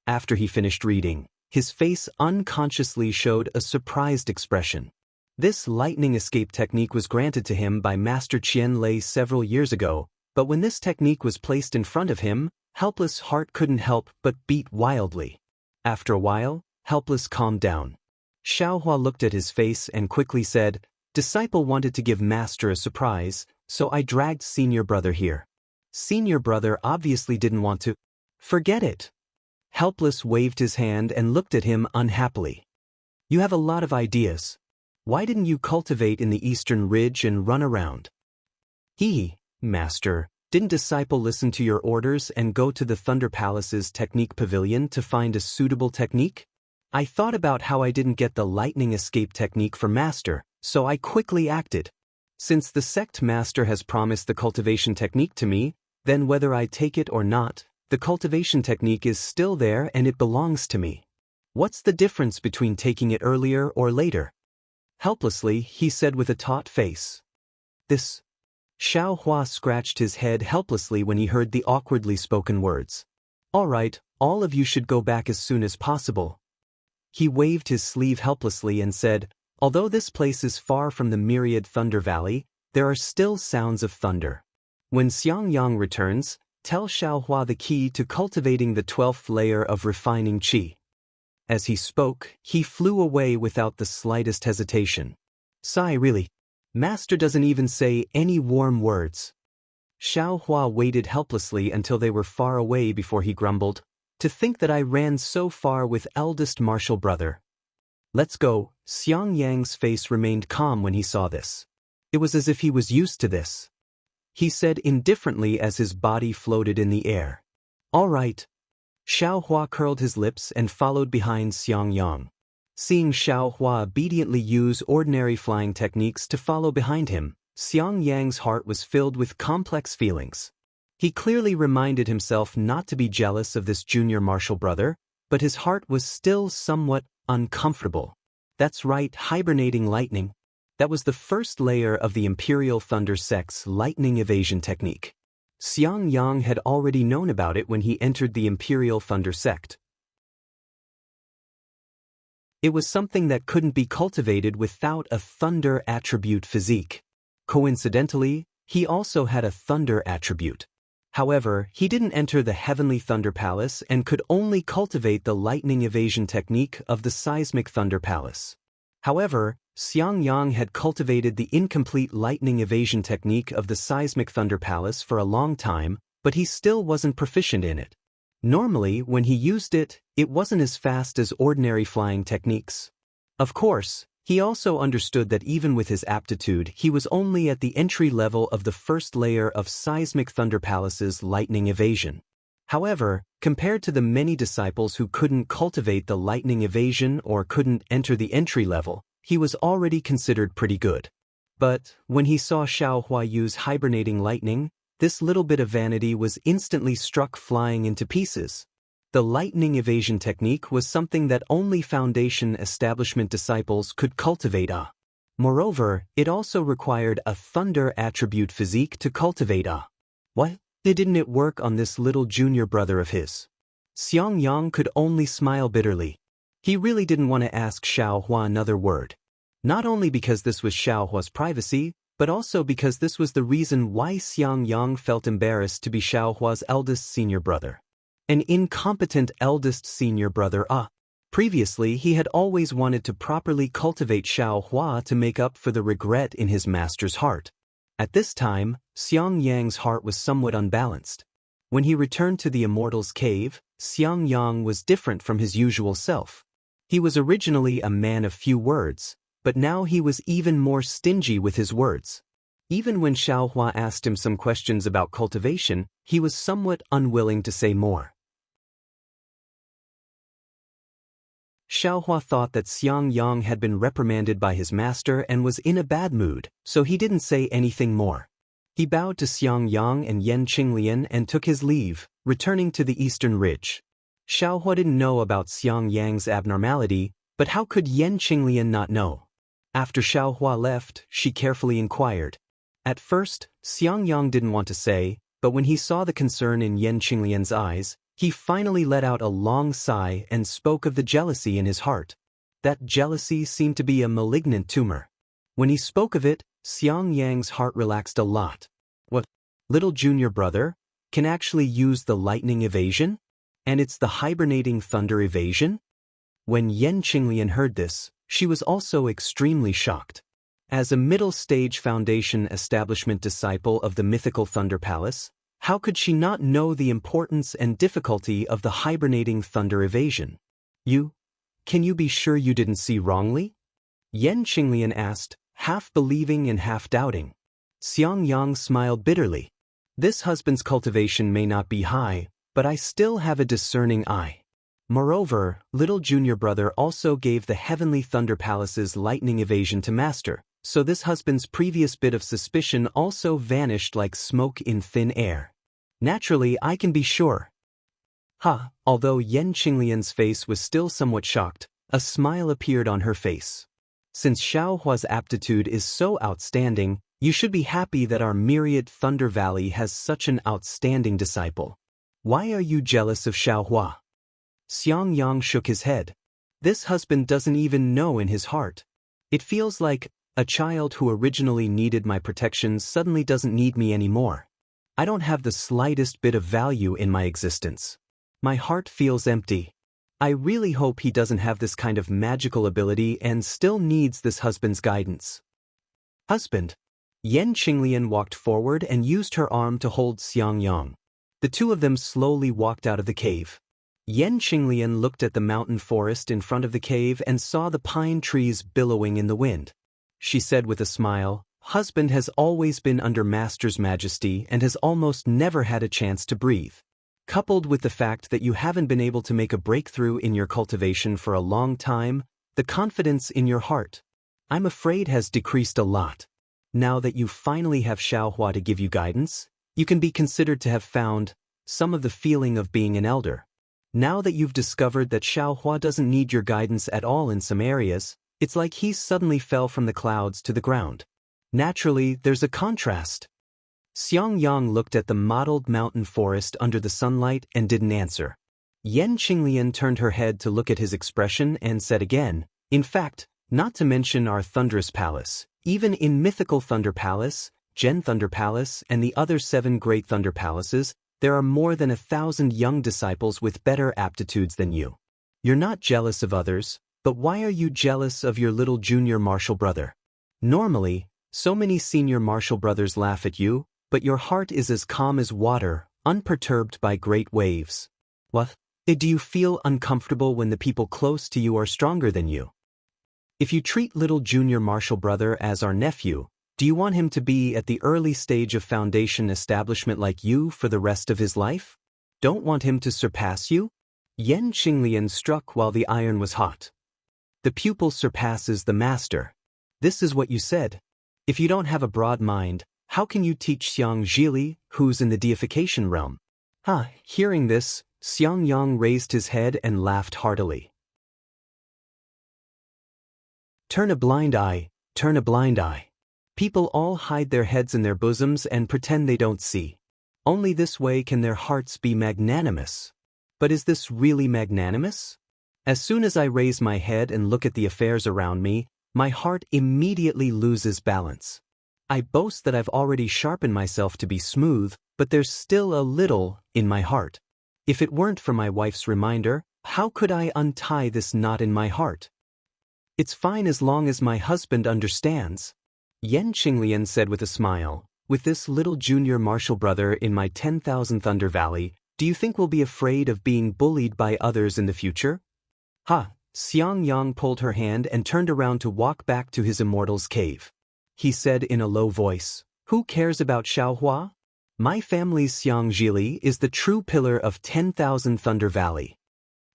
After he finished reading, his face unconsciously showed a surprised expression. This lightning escape technique was granted to him by Master Qian Lei several years ago, but when this technique was placed in front of him, Helpless' heart couldn't help but beat wildly. After a while, Helpless calmed down. Xiaohua looked at his face and quickly said, "Disciple wanted to give Master a surprise, so I dragged Senior Brother here." Senior Brother obviously didn't want to. "Forget it." Helpless waved his hand and looked at him unhappily. "You have a lot of ideas. Why didn't you cultivate in the eastern ridge and run around?" Master, didn't Disciple listen to your orders and go to the Thunder Palace's technique pavilion to find a suitable technique? I thought about how I didn't get the lightning escape technique for Master, so I quickly acted. Since the sect Master has promised the cultivation technique to me, then whether I take it or not, the cultivation technique is still there and it belongs to me. What's the difference between taking it earlier or later? Helplessly, he said with a taut face. This. Xiao Hua scratched his head helplessly when he heard the awkwardly spoken words. All right, all of you should go back as soon as possible. He waved his sleeve helplessly and said, although this place is far from the myriad Thunder Valley, there are still sounds of thunder. When Xiangyang returns, tell Xiaohua the key to cultivating the 12th layer of refining qi. As he spoke, he flew away without the slightest hesitation. Sigh, really. Master doesn't even say any warm words. Xiaohua waited helplessly until they were far away before he grumbled, to think that I ran so far with eldest martial brother. Let's go. Xiangyang's face remained calm when he saw this. It was as if he was used to this. He said indifferently as his body floated in the air. All right. Xiaohua curled his lips and followed behind Xiangyang. Seeing Xiaohua obediently use ordinary flying techniques to follow behind him, Xiangyang's heart was filled with complex feelings. He clearly reminded himself not to be jealous of this junior martial brother, but his heart was still somewhat uncomfortable. That's right, hibernating lightning. That was the first layer of the Imperial Thunder Sect's lightning evasion technique. Xiangyang had already known about it when he entered the Imperial Thunder Sect. It was something that couldn't be cultivated without a thunder attribute physique. Coincidentally, he also had a thunder attribute. However, he didn't enter the Heavenly Thunder Palace and could only cultivate the lightning evasion technique of the Seismic Thunder Palace. However, Xiangyang had cultivated the incomplete lightning evasion technique of the Seismic Thunder Palace for a long time, but he still wasn't proficient in it. Normally, when he used it, it wasn't as fast as ordinary flying techniques. Of course, he also understood that even with his aptitude, he was only at the entry level of the first layer of Seismic Thunder Palace's lightning evasion. However, compared to the many disciples who couldn't cultivate the lightning evasion or couldn't enter the entry level, he was already considered pretty good. But when he saw Xiaohua use hibernating lightning, this little bit of vanity was instantly struck flying into pieces. The lightning evasion technique was something that only Foundation establishment disciples could cultivate. Moreover, it also required a thunder attribute physique to cultivate. What? Didn't it work on this little junior brother of his? Xiangyang could only smile bitterly. He really didn't want to ask Xiaohua another word. Not only because this was Xiaohua's privacy, but also because this was the reason why Xiangyang felt embarrassed to be Xiaohua's eldest senior brother. An incompetent eldest senior brother. Previously, he had always wanted to properly cultivate Xiaohua to make up for the regret in his master's heart. At this time, Xiangyang's heart was somewhat unbalanced. When he returned to the Immortal's cave, Xiangyang was different from his usual self. He was originally a man of few words, but now he was even more stingy with his words. Even when Xiaohua asked him some questions about cultivation, he was somewhat unwilling to say more. Xiaohua thought that Xiangyang had been reprimanded by his master and was in a bad mood, so he didn't say anything more. He bowed to Xiangyang and Yan Qinglian and took his leave, returning to the eastern ridge. Xiaohua didn't know about Xiangyang's abnormality, but how could Yan Qinglian not know? After Xiaohua left, she carefully inquired. At first, Xiangyang didn't want to say, but when he saw the concern in Yan Qinglian's eyes, he finally let out a long sigh and spoke of the jealousy in his heart. That jealousy seemed to be a malignant tumor. When he spoke of it, Xiangyang's heart relaxed a lot. What? Little junior brother? Can actually use the lightning evasion? And it's the hibernating thunder evasion? When Yan Qinglian heard this, she was also extremely shocked. As a middle-stage Foundation establishment disciple of the mythical Thunder Palace, how could she not know the importance and difficulty of the hibernating thunder evasion? Can you be sure you didn't see wrongly? Yan Qinglian asked, half believing and half doubting. Xiangyang smiled bitterly. This husband's cultivation may not be high, but I still have a discerning eye. Moreover, little junior brother also gave the Heavenly Thunder Palace's lightning evasion to master, so this husband's previous bit of suspicion also vanished like smoke in thin air. Naturally, I can be sure. Although Yan Qinglian's face was still somewhat shocked, a smile appeared on her face. Since Xiaohua's aptitude is so outstanding, you should be happy that our myriad Thunder Valley has such an outstanding disciple. Why are you jealous of Xiaohua? Xiangyang shook his head. This husband doesn't even know in his heart. It feels like a child who originally needed my protection suddenly doesn't need me anymore. I don't have the slightest bit of value in my existence. My heart feels empty. I really hope he doesn't have this kind of magical ability and still needs this husband's guidance. Husband. Yan Qinglian walked forward and used her arm to hold Xiangyang. The two of them slowly walked out of the cave. Yan Qinglian looked at the mountain forest in front of the cave and saw the pine trees billowing in the wind. She said with a smile, "Husband has always been under Master's majesty and has almost never had a chance to breathe. Coupled with the fact that you haven't been able to make a breakthrough in your cultivation for a long time, the confidence in your heart, I'm afraid, has decreased a lot. Now that you finally have Xiaohua to give you guidance, you can be considered to have found some of the feeling of being an elder. Now that you've discovered that Xiaohua doesn't need your guidance at all in some areas, it's like he suddenly fell from the clouds to the ground. Naturally, there's a contrast." Xiangyang looked at the mottled mountain forest under the sunlight and didn't answer. Yan Qinglian turned her head to look at his expression and said again, "In fact, not to mention our Thunderous Palace, even in mythical Thunder Palace, Gen Thunder Palace, and the other 7 great Thunder Palaces, there are more than 1,000 young disciples with better aptitudes than you. You're not jealous of others, but why are you jealous of your little junior martial brother? Normally, so many senior martial brothers laugh at you, but your heart is as calm as water, unperturbed by great waves. What? Do you feel uncomfortable when the people close to you are stronger than you? If you treat little junior martial brother as our nephew, do you want him to be at the early stage of foundation establishment like you for the rest of his life? Don't want him to surpass you?" Yan Qinglian struck while the iron was hot. "The pupil surpasses the master. This is what you said. If you don't have a broad mind, how can you teach Xiang Zhili, who's in the deification realm?" Hearing this, Xiangyang raised his head and laughed heartily. Turn a blind eye, turn a blind eye. People all hide their heads in their bosoms and pretend they don't see. Only this way can their hearts be magnanimous. But is this really magnanimous? As soon as I raise my head and look at the affairs around me, my heart immediately loses balance. I boast that I've already sharpened myself to be smooth, but there's still a little in my heart. If it weren't for my wife's reminder, how could I untie this knot in my heart? It's fine as long as my husband understands. Yan Qinglian said with a smile, "With this little junior martial brother in my 10,000 Thunder Valley, do you think we'll be afraid of being bullied by others in the future?" Xiangyang pulled her hand and turned around to walk back to his immortal's cave. He said in a low voice, "Who cares about Xiaohua? My family's Xiang Zhili is the true pillar of 10,000 Thunder Valley."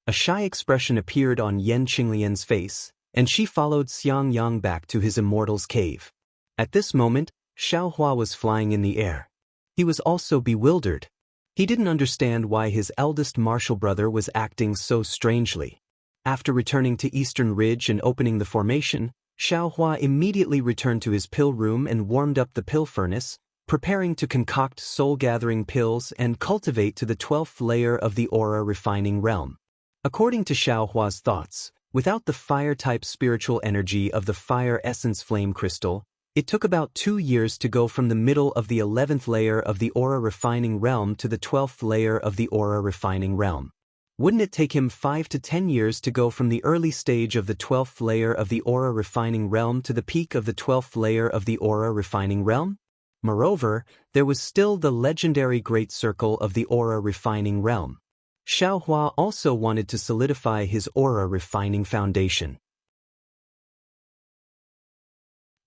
A shy expression appeared on Yan Qinglian's face, and she followed Xiangyang back to his immortal's cave. At this moment, Xiaohua was flying in the air. He was also bewildered. He didn't understand why his eldest martial brother was acting so strangely. After returning to Eastern Ridge and opening the formation, Xiaohua immediately returned to his pill room and warmed up the pill furnace, preparing to concoct soul-gathering pills and cultivate to the 12th layer of the aura refining realm. According to Xiaohua's thoughts, without the fire-type spiritual energy of the fire essence flame crystal, it took about 2 years to go from the middle of the 11th layer of the aura refining realm to the 12th layer of the aura refining realm. Wouldn't it take him 5 to 10 years to go from the early stage of the 12th layer of the aura refining realm to the peak of the 12th layer of the aura refining realm? Moreover, there was still the legendary Great Circle of the aura refining realm. Xiaohua also wanted to solidify his aura refining foundation.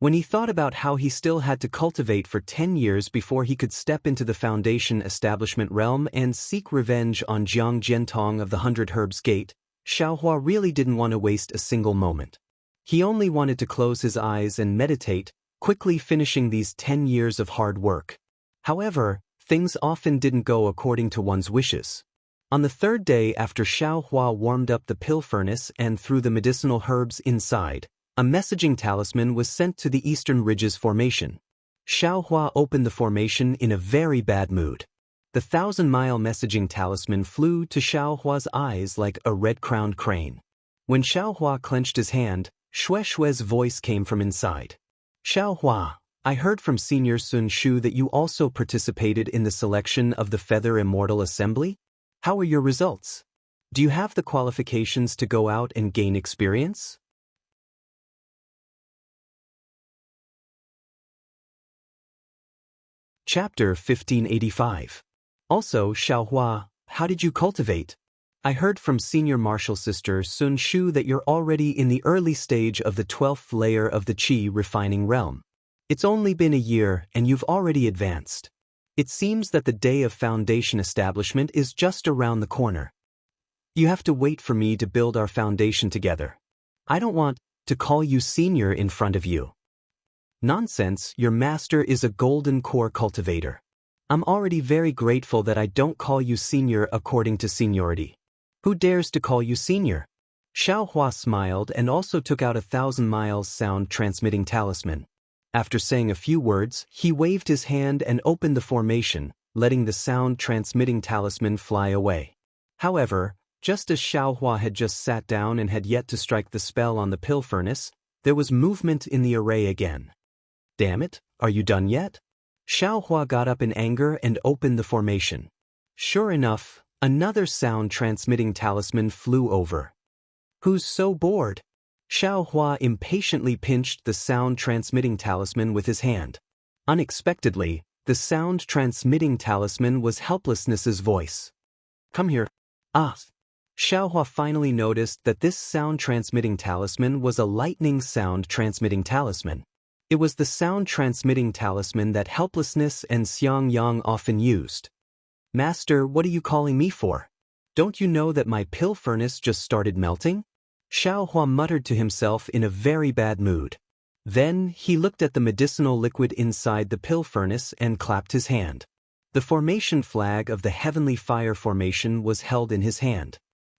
When he thought about how he still had to cultivate for 10 years before he could step into the foundation establishment realm and seek revenge on Jiang Jiantong of the 100 Herbs Gate, Xiaohua really didn't want to waste a single moment. He only wanted to close his eyes and meditate, quickly finishing these 10 years of hard work. However, things often didn't go according to one's wishes. On the 3rd day after Xiaohua warmed up the pill furnace and threw the medicinal herbs inside, A messaging talisman was sent to the Eastern Ridges Formation. Xiaohua opened the formation in a very bad mood. The 1,000-mile messaging talisman flew to Xiaohua's eyes like a red-crowned crane. When Xiaohua clenched his hand, Shue's voice came from inside. Xiaohua, I heard from Senior Sun Shu that you also participated in the selection of the Feather Immortal Assembly? How are your results? Do you have the qualifications to go out and gain experience? Chapter 1585. Also, Xiaohua, how did you cultivate? I heard from Senior Martial Sister Sun Shu that you're already in the early stage of the 12th layer of the Qi refining realm. It's only been a year and you've already advanced. It seems that the day of foundation establishment is just around the corner. You have to wait for me to build our foundation together. I don't want to call you senior in front of you. Nonsense, your master is a golden core cultivator. I'm already very grateful that I don't call you senior according to seniority. Who dares to call you senior? Xiaohua smiled and also took out a 1,000 sound transmitting talisman. After saying a few words, he waved his hand and opened the formation, letting the sound transmitting talisman fly away. However, just as Xiaohua had just sat down and had yet to strike the spell on the pill furnace, there was movement in the array again. Damn it, are you done yet? Xiaohua got up in anger and opened the formation. Sure enough, another sound-transmitting talisman flew over. Who's so bored? Xiaohua impatiently pinched the sound-transmitting talisman with his hand. Unexpectedly, the sound-transmitting talisman was Helplessness's voice. Come here. Ah. Xiaohua finally noticed that this sound-transmitting talisman was a lightning sound-transmitting talisman. It was the sound-transmitting talisman that Helplessness and Xiangyang often used. Master, what are you calling me for? Don't you know that my pill furnace just started melting? Xiaohua muttered to himself in a very bad mood. Then, he looked at the medicinal liquid inside the pill furnace and clapped his hand. The formation flag of the Heavenly Fire Formation was held in his hand.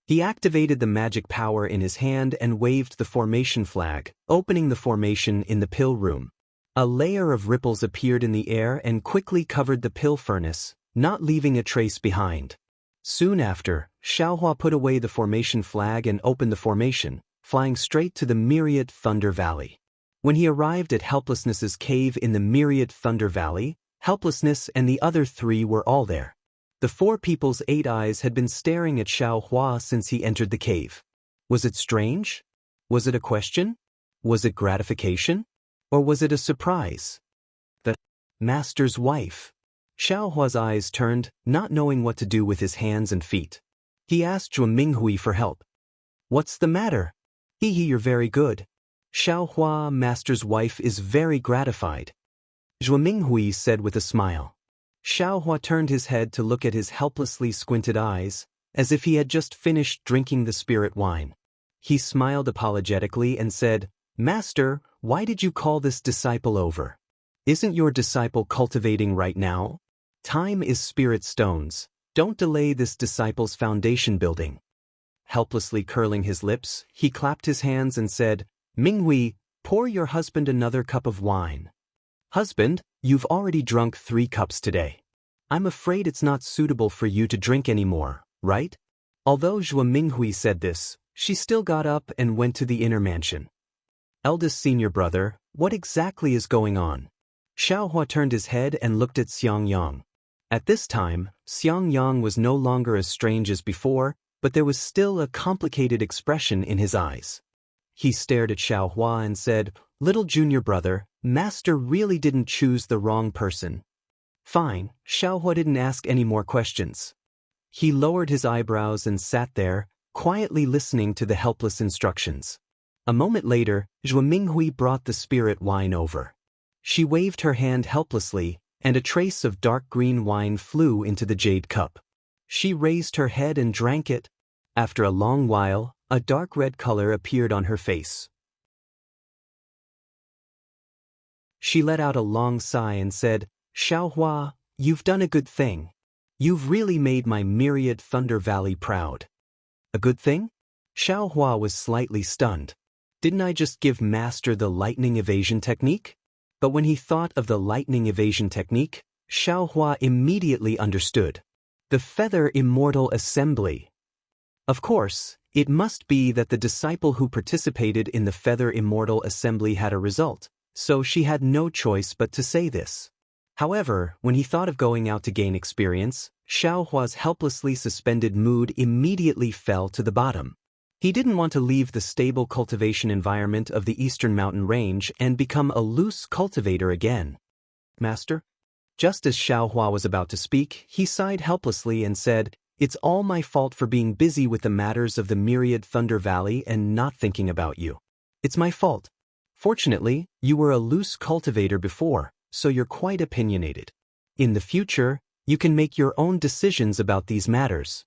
He activated the magic power in his hand and waved the formation flag, opening the formation in the pill room. A layer of ripples appeared in the air and quickly covered the pill furnace, not leaving a trace behind. Soon after, Xiaohua put away the formation flag and opened the formation, flying straight to the Myriad Thunder Valley. When he arrived at Helplessness's cave in the Myriad Thunder Valley, Helplessness and the other three were all there. The four people's 8 eyes had been staring at Xiaohua since he entered the cave. Was it strange? Was it a question? Was it gratification? Or was it a surprise? The master's wife. Xiaohua's eyes turned, not knowing what to do with his hands and feet. He asked Zhuo Minghui for help. What's the matter? You're very good. Xiaohua, master's wife, is very gratified. Zhuo Minghui said with a smile. Xiaohua turned his head to look at his helplessly squinted eyes, as if he had just finished drinking the spirit wine. He smiled apologetically and said, Master, why did you call this disciple over? Isn't your disciple cultivating right now? Time is spirit stones. Don't delay this disciple's foundation building. Helplessly curling his lips, he clapped his hands and said, Minghui, pour your husband another cup of wine. Husband, you've already drunk 3 cups today. I'm afraid it's not suitable for you to drink anymore, right? Although Zhuo Minghui said this, she still got up and went to the inner mansion. Eldest senior brother, what exactly is going on? Xiaohua turned his head and looked at Xiangyang. At this time, Xiangyang was no longer as strange as before, but there was still a complicated expression in his eyes. He stared at Xiaohua and said, Little junior brother, Master really didn't choose the wrong person. Fine, Xiaohua didn't ask any more questions. He lowered his eyebrows and sat there, quietly listening to the helpless instructions. A moment later, Zhuo Minghui brought the spirit wine over. She waved her hand helplessly, and a trace of dark green wine flew into the jade cup. She raised her head and drank it. After a long while, a dark red color appeared on her face. She let out a long sigh and said, Xiaohua, you've done a good thing. You've really made my Myriad Thunder Valley proud. A good thing? Xiaohua was slightly stunned. Didn't I just give Master the lightning evasion technique? But when he thought of the lightning evasion technique, Xiaohua immediately understood. The Feather Immortal Assembly. Of course, it must be that the disciple who participated in the Feather Immortal Assembly had a result, so she had no choice but to say this. However, when he thought of going out to gain experience, Xiaohua's helplessly suspended mood immediately fell to the bottom. He didn't want to leave the stable cultivation environment of the Eastern Mountain Range and become a loose cultivator again. Master? Just as Xiaohua was about to speak, he sighed helplessly and said, "It's all my fault for being busy with the matters of the myriad Thunder Valley and not thinking about you. It's my fault. Fortunately, you were a loose cultivator before, so you're quite opinionated. In the future, you can make your own decisions about these matters."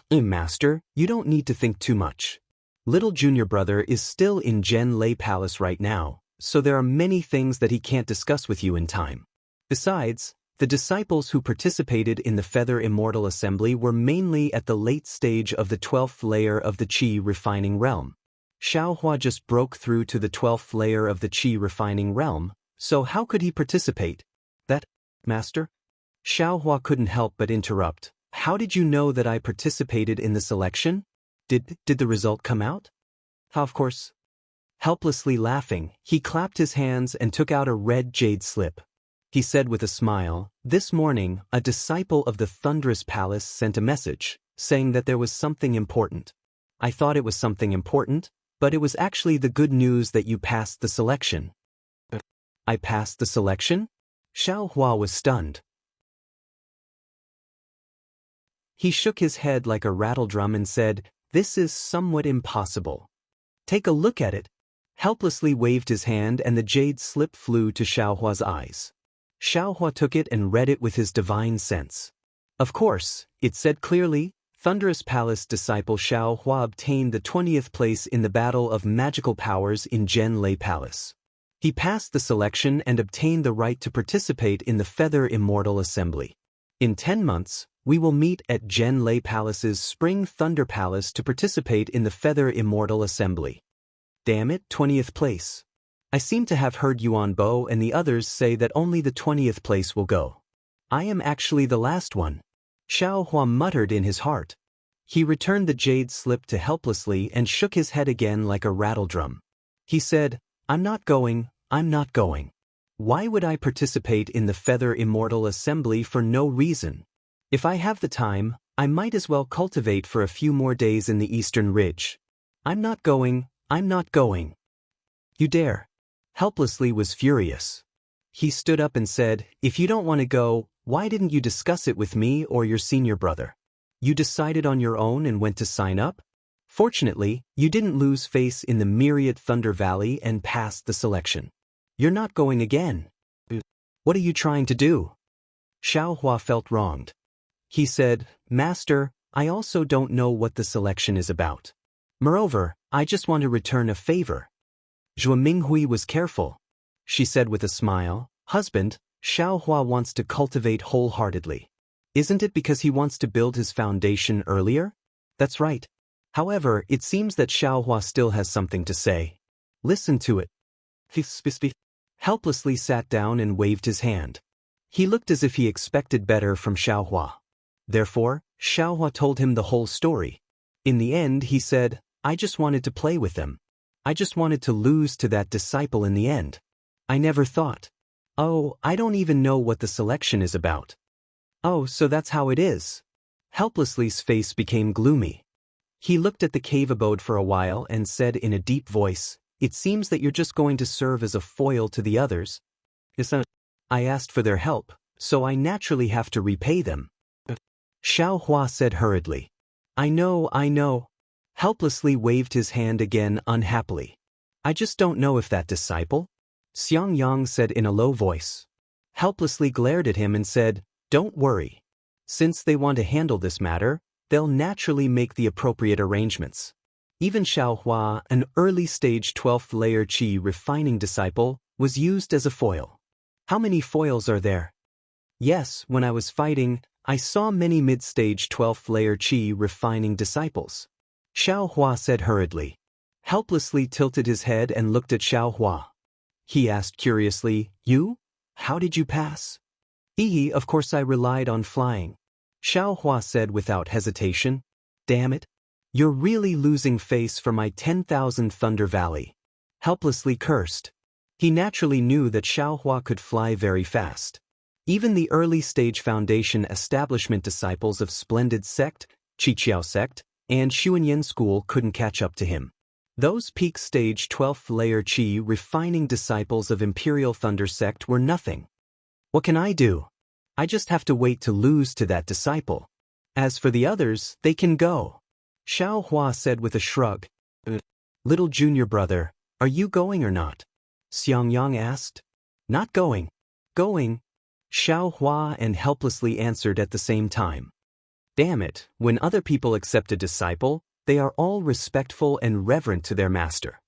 Master, you don't need to think too much. Little junior brother is still in Zhen Lei Palace right now, so there are many things that he can't discuss with you in time. Besides, the disciples who participated in the Feather Immortal Assembly were mainly at the late stage of the 12th layer of the Qi refining realm. Xiaohua just broke through to the 12th layer of the Qi refining realm, so how could he participate? That, Master? Xiaohua couldn't help but interrupt. How did you know that I participated in the selection? Did the result come out? Of course. Helplessly laughing, he clapped his hands and took out a red jade slip. He said with a smile, "This morning, a disciple of the Thunderous Palace sent a message, saying that there was something important. I thought it was something important, but it was actually the good news that you passed the selection." I passed the selection? Xiaohua was stunned. He shook his head like a rattledrum and said, "This is somewhat impossible. Take a look at it." Helplessly waved his hand and the jade slip flew to Xiaohua's eyes. Xiaohua took it and read it with his divine sense. Of course, it said clearly, Thunderous Palace disciple Xiaohua obtained the 20th place in the Battle of Magical Powers in Zhen Lei Palace. He passed the selection and obtained the right to participate in the Feather Immortal Assembly. In 10 months, we will meet at Zhen Lei Palace's Spring Thunder Palace to participate in the Feather Immortal Assembly. Damn it, 20th place. I seem to have heard Yuan Bo and the others say that only the 20th place will go. I am actually the last one. Xiaohua muttered in his heart. He returned the jade slip to helplessly and shook his head again like a rattledrum. He said, I'm not going. Why would I participate in the Feather Immortal Assembly for no reason? If I have the time, I might as well cultivate for a few more days in the Eastern Ridge. I'm not going. You dare. Helplessly was furious. He stood up and said, if you don't want to go, why didn't you discuss it with me or your senior brother? You decided on your own and went to sign up? Fortunately, you didn't lose face in the myriad Thunder Valley and passed the selection. You're not going again. What are you trying to do? Xiaohua felt wronged. He said, Master, I also don't know what the selection is about. Moreover, I just want to return a favor. Zhuo Minghui was careful. She said with a smile, Husband, Xiaohua wants to cultivate wholeheartedly. Isn't it because he wants to build his foundation earlier? That's right. However, it seems that Xiaohua still has something to say. Listen to it. Helplessly sat down and waved his hand. He looked as if he expected better from Xiaohua. Therefore, Xiaohua told him the whole story. In the end, he said, I just wanted to play with them. I just wanted to lose to that disciple in the end. I never thought. Oh, I don't even know what the selection is about. Oh, so that's how it is. Helplessly's face became gloomy. He looked at the cave abode for a while and said in a deep voice, It seems that you're just going to serve as a foil to the others. I asked for their help, so I naturally have to repay them. Xiaohua said hurriedly. I know. Helplessly waved his hand again unhappily. I just don't know if that disciple? Xiangyang said in a low voice. Helplessly glared at him and said, Don't worry. Since they want to handle this matter, they'll naturally make the appropriate arrangements. Even Xiaohua, an early-stage 12th layer Qi refining disciple, was used as a foil. How many foils are there? Yes, when I was fighting, I saw many mid-stage 12th layer Qi refining disciples. Xiaohua said hurriedly. helplessly tilted his head and looked at Xiaohua. He asked curiously, "You? How did you pass?" Of course I relied on flying," Xiaohua said without hesitation. "Damn it. You're really losing face for my 10,000 Thunder Valley," helplessly cursed. He naturally knew that Xiaohua could fly very fast. Even the early-stage Foundation establishment disciples of Splendid Sect, Qiqiao Sect, and Xuanyan School couldn't catch up to him. Those peak stage 12th layer Qi refining disciples of Imperial Thunder Sect were nothing. What can I do? I just have to wait to lose to that disciple. As for the others, they can go, Xiaohua said with a shrug. Little junior brother, are you going or not? Xiangyang asked. Not going. Going, Xiaohua and helplessly answered at the same time. Damn it, when other people accept a disciple, they are all respectful and reverent to their master.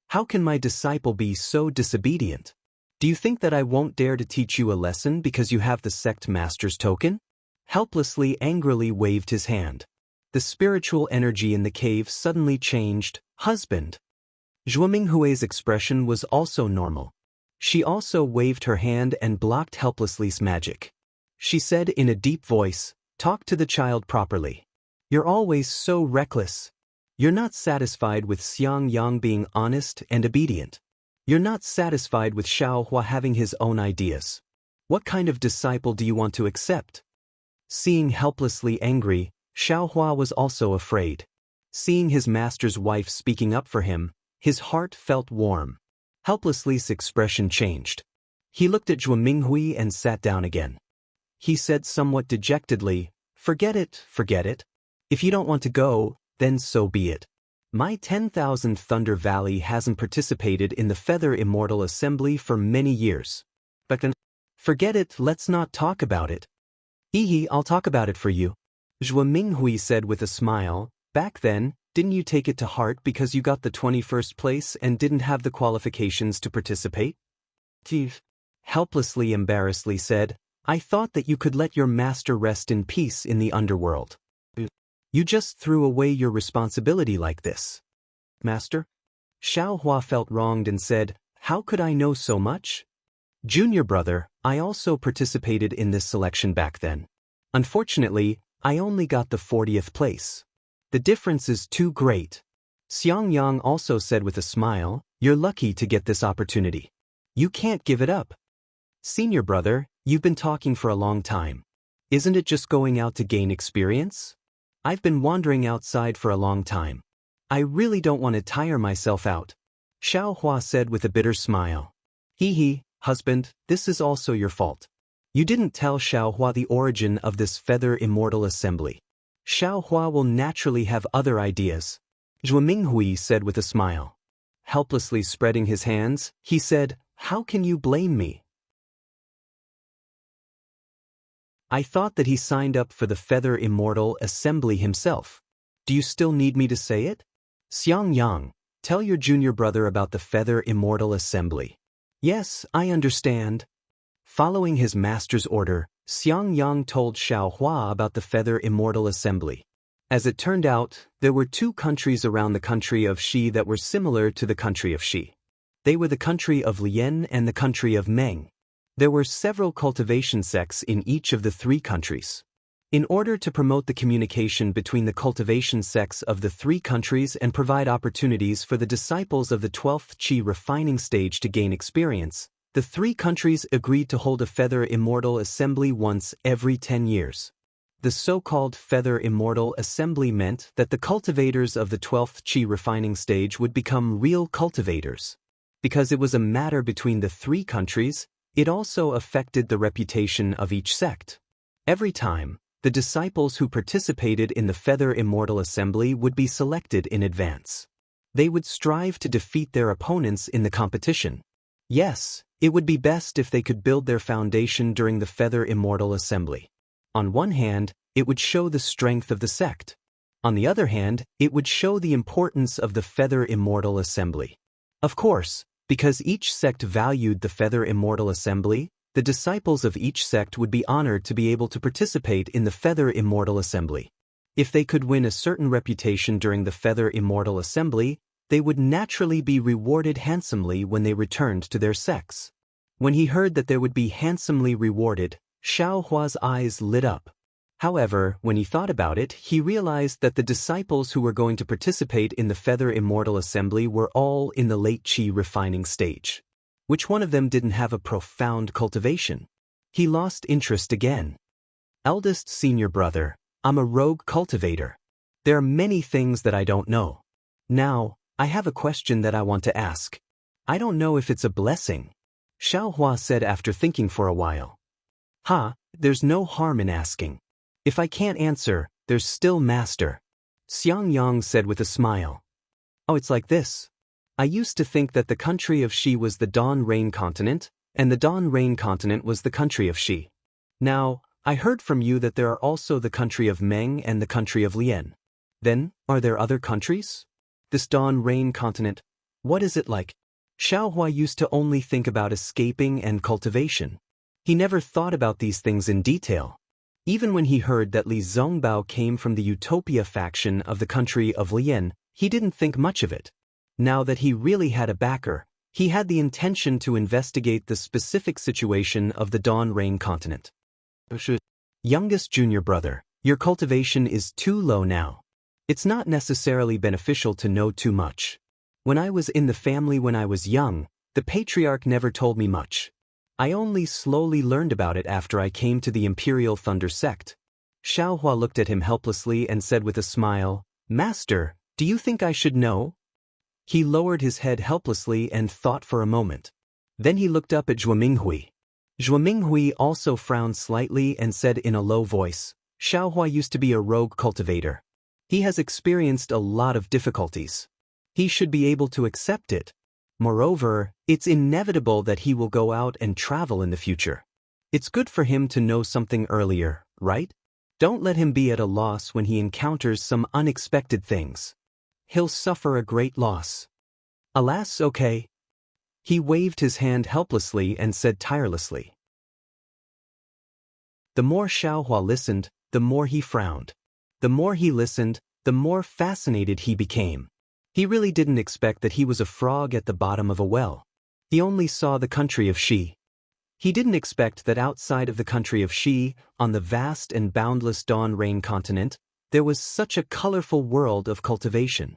How can my disciple be so disobedient? Do you think that I won't dare to teach you a lesson because you have the sect master's token? Helplessly angrily waved his hand. The spiritual energy in the cave suddenly changed. Husband. Zhuo Minghui's expression was also normal. She also waved her hand and blocked helplessly's magic. She said in a deep voice, "Talk to the child properly. You're always so reckless. You're not satisfied with Xiangyang being honest and obedient. You're not satisfied with Xiaohua having his own ideas. What kind of disciple do you want to accept?" Seeing helplessly angry, Xiaohua was also afraid. Seeing his master's wife speaking up for him, his heart felt warm. Helplessly's expression changed. He looked at Zhuo Minghui and sat down again. He said somewhat dejectedly, forget it. If you don't want to go, then so be it. My 10,000 Thunder Valley hasn't participated in the Feather Immortal Assembly for many years. But forget it, let's not talk about it. I'll talk about it for you, Zhuo Minghui said with a smile. Back then, didn't you take it to heart because you got the 21st place and didn't have the qualifications to participate? Tiv helplessly embarrassedly said, I thought that you could let your master rest in peace in the underworld. You just threw away your responsibility like this. Master? Xiaohua felt wronged and said, how could I know so much? Junior brother, I also participated in this selection back then. Unfortunately, I only got the 40th place. The difference is too great. Xiangyang also said with a smile, you're lucky to get this opportunity. You can't give it up. Senior brother, you've been talking for a long time. Isn't it just going out to gain experience? I've been wandering outside for a long time. I really don't want to tire myself out. Xiaohua said with a bitter smile. Husband, this is also your fault. You didn't tell Xiaohua the origin of this Feather Immortal Assembly. Xiaohua will naturally have other ideas. Zhuo Minghui said with a smile. Helplessly spreading his hands, he said, how can you blame me? I thought that he signed up for the Feather Immortal Assembly himself. Do you still need me to say it? Xiangyang, tell your junior brother about the Feather Immortal Assembly. Yes, I understand. Following his master's order, Xiangyang told Xiaohua about the Feather Immortal Assembly. As it turned out, there were two countries around the country of Xi that were similar to the country of Xi. They were the country of Lian and the country of Meng. There were several cultivation sects in each of the three countries. In order to promote the communication between the cultivation sects of the three countries and provide opportunities for the disciples of the 12th Qi refining stage to gain experience, the three countries agreed to hold a Feather Immortal Assembly once every 10 years. The so-called Feather Immortal Assembly meant that the cultivators of the 12th Qi refining stage would become real cultivators. Because it was a matter between the three countries, it also affected the reputation of each sect. Every time, the disciples who participated in the Feather Immortal Assembly would be selected in advance. They would strive to defeat their opponents in the competition. Yes, it would be best if they could build their foundation during the Feather Immortal Assembly. On one hand, it would show the strength of the sect. On the other hand, it would show the importance of the Feather Immortal Assembly. Of course, because each sect valued the Feather Immortal Assembly, the disciples of each sect would be honored to be able to participate in the Feather Immortal Assembly. If they could win a certain reputation during the Feather Immortal Assembly, they would naturally be rewarded handsomely when they returned to their sex. When he heard that they would be handsomely rewarded, Xiao Hua's eyes lit up. However, when he thought about it, he realized that the disciples who were going to participate in the Feather Immortal Assembly were all in the late qi refining stage. Which one of them didn't have a profound cultivation? He lost interest again. Eldest senior brother, I'm a rogue cultivator. There are many things that I don't know. Now, I have a question that I want to ask. I don't know if it's a blessing. Xiao Hua said after thinking for a while. There's no harm in asking. If I can't answer, there's still master. Xiangyang said with a smile. Oh, it's like this. I used to think that the country of Xi was the Dawn Rain continent, and the Dawn Rain continent was the country of Xi. Now, I heard from you that there are also the country of Meng and the country of Lian. Then, are there other countries? This Dawn Rain continent, what is it like? Xiao Hua used to only think about escaping and cultivation. He never thought about these things in detail. Even when he heard that Li Zongbao came from the Utopia faction of the country of Lian, he didn't think much of it. Now that he really had a backer, he had the intention to investigate the specific situation of the Dawn Rain continent. Youngest junior brother, your cultivation is too low now. It's not necessarily beneficial to know too much. When I was in the family when I was young, the patriarch never told me much. I only slowly learned about it after I came to the Imperial Thunder sect. Xiao Hua looked at him helplessly and said with a smile, Master, do you think I should know? He lowered his head helplessly and thought for a moment. Then he looked up at Zhuo Minghui. Zhuo Minghui also frowned slightly and said in a low voice, Xiao Hua used to be a rogue cultivator. He has experienced a lot of difficulties. He should be able to accept it. Moreover, it's inevitable that he will go out and travel in the future. It's good for him to know something earlier, right? Don't let him be at a loss when he encounters some unexpected things. He'll suffer a great loss. Alas, okay. He waved his hand helplessly and said tirelessly. The more Xiao Hua listened, the more he frowned. The more he listened, the more fascinated he became. He really didn't expect that he was a frog at the bottom of a well. He only saw the country of Xi. He didn't expect that outside of the country of Xi, on the vast and boundless Dawn Rain continent, there was such a colorful world of cultivation.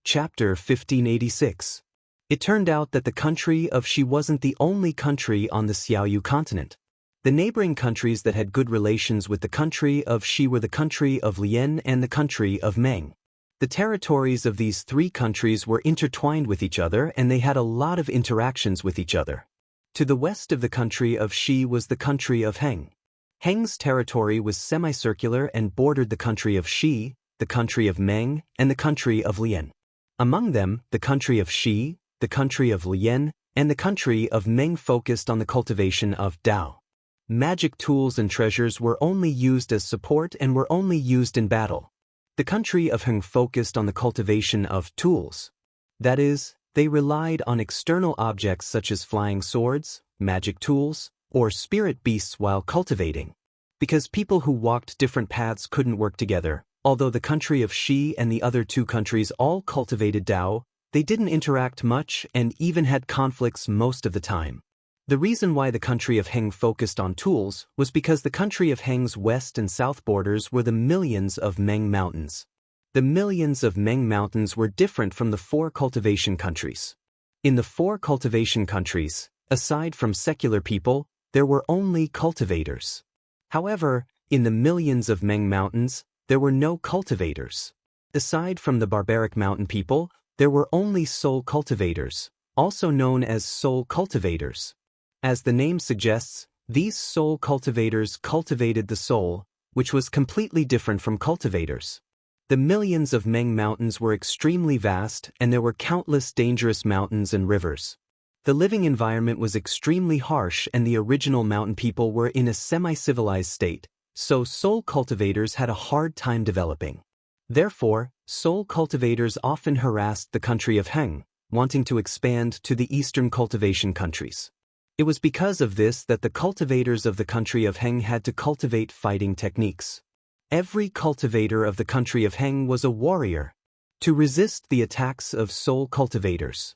Chapter 1586. It turned out that the country of Xi wasn't the only country on the Xiaoyu continent. The neighboring countries that had good relations with the country of Xi were the country of Lian and the country of Meng. The territories of these three countries were intertwined with each other and they had a lot of interactions with each other. To the west of the country of Xi was the country of Heng. Heng's territory was semicircular and bordered the country of Xi, the country of Meng, and the country of Lian. Among them, the country of Xi, the country of Lian, and the country of Meng focused on the cultivation of Dao. Magic tools and treasures were only used as support and were only used in battle. The country of Heng focused on the cultivation of tools. That is, they relied on external objects such as flying swords, magic tools, or spirit beasts while cultivating. Because people who walked different paths couldn't work together, although the country of Xi and the other two countries all cultivated Dao, they didn't interact much and even had conflicts most of the time. The reason why the country of Heng focused on tools was because the country of Heng's west and south borders were the millions of Meng mountains. The millions of Meng mountains were different from the four cultivation countries. In the four cultivation countries, aside from secular people, there were only cultivators. However, in the millions of Meng mountains, there were no cultivators. Aside from the barbaric mountain people, there were only soul cultivators, also known as soul cultivators. As the name suggests, these soul cultivators cultivated the soul, which was completely different from cultivators. The millions of Meng mountains were extremely vast and there were countless dangerous mountains and rivers. The living environment was extremely harsh and the original mountain people were in a semi-civilized state, so soul cultivators had a hard time developing. Therefore, soul cultivators often harassed the country of Heng, wanting to expand to the eastern cultivation countries. It was because of this that the cultivators of the country of Heng had to cultivate fighting techniques. Every cultivator of the country of Heng was a warrior, to resist the attacks of soul cultivators.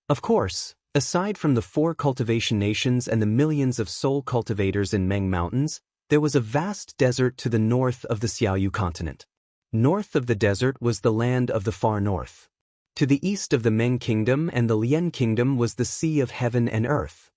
Of course, aside from the 4 cultivation nations and the millions of soul cultivators in Meng Mountains, there was a vast desert to the north of the Xiaoyu continent. North of the desert was the land of the far north. To the east of the Meng kingdom and the Lian kingdom was the sea of heaven and earth.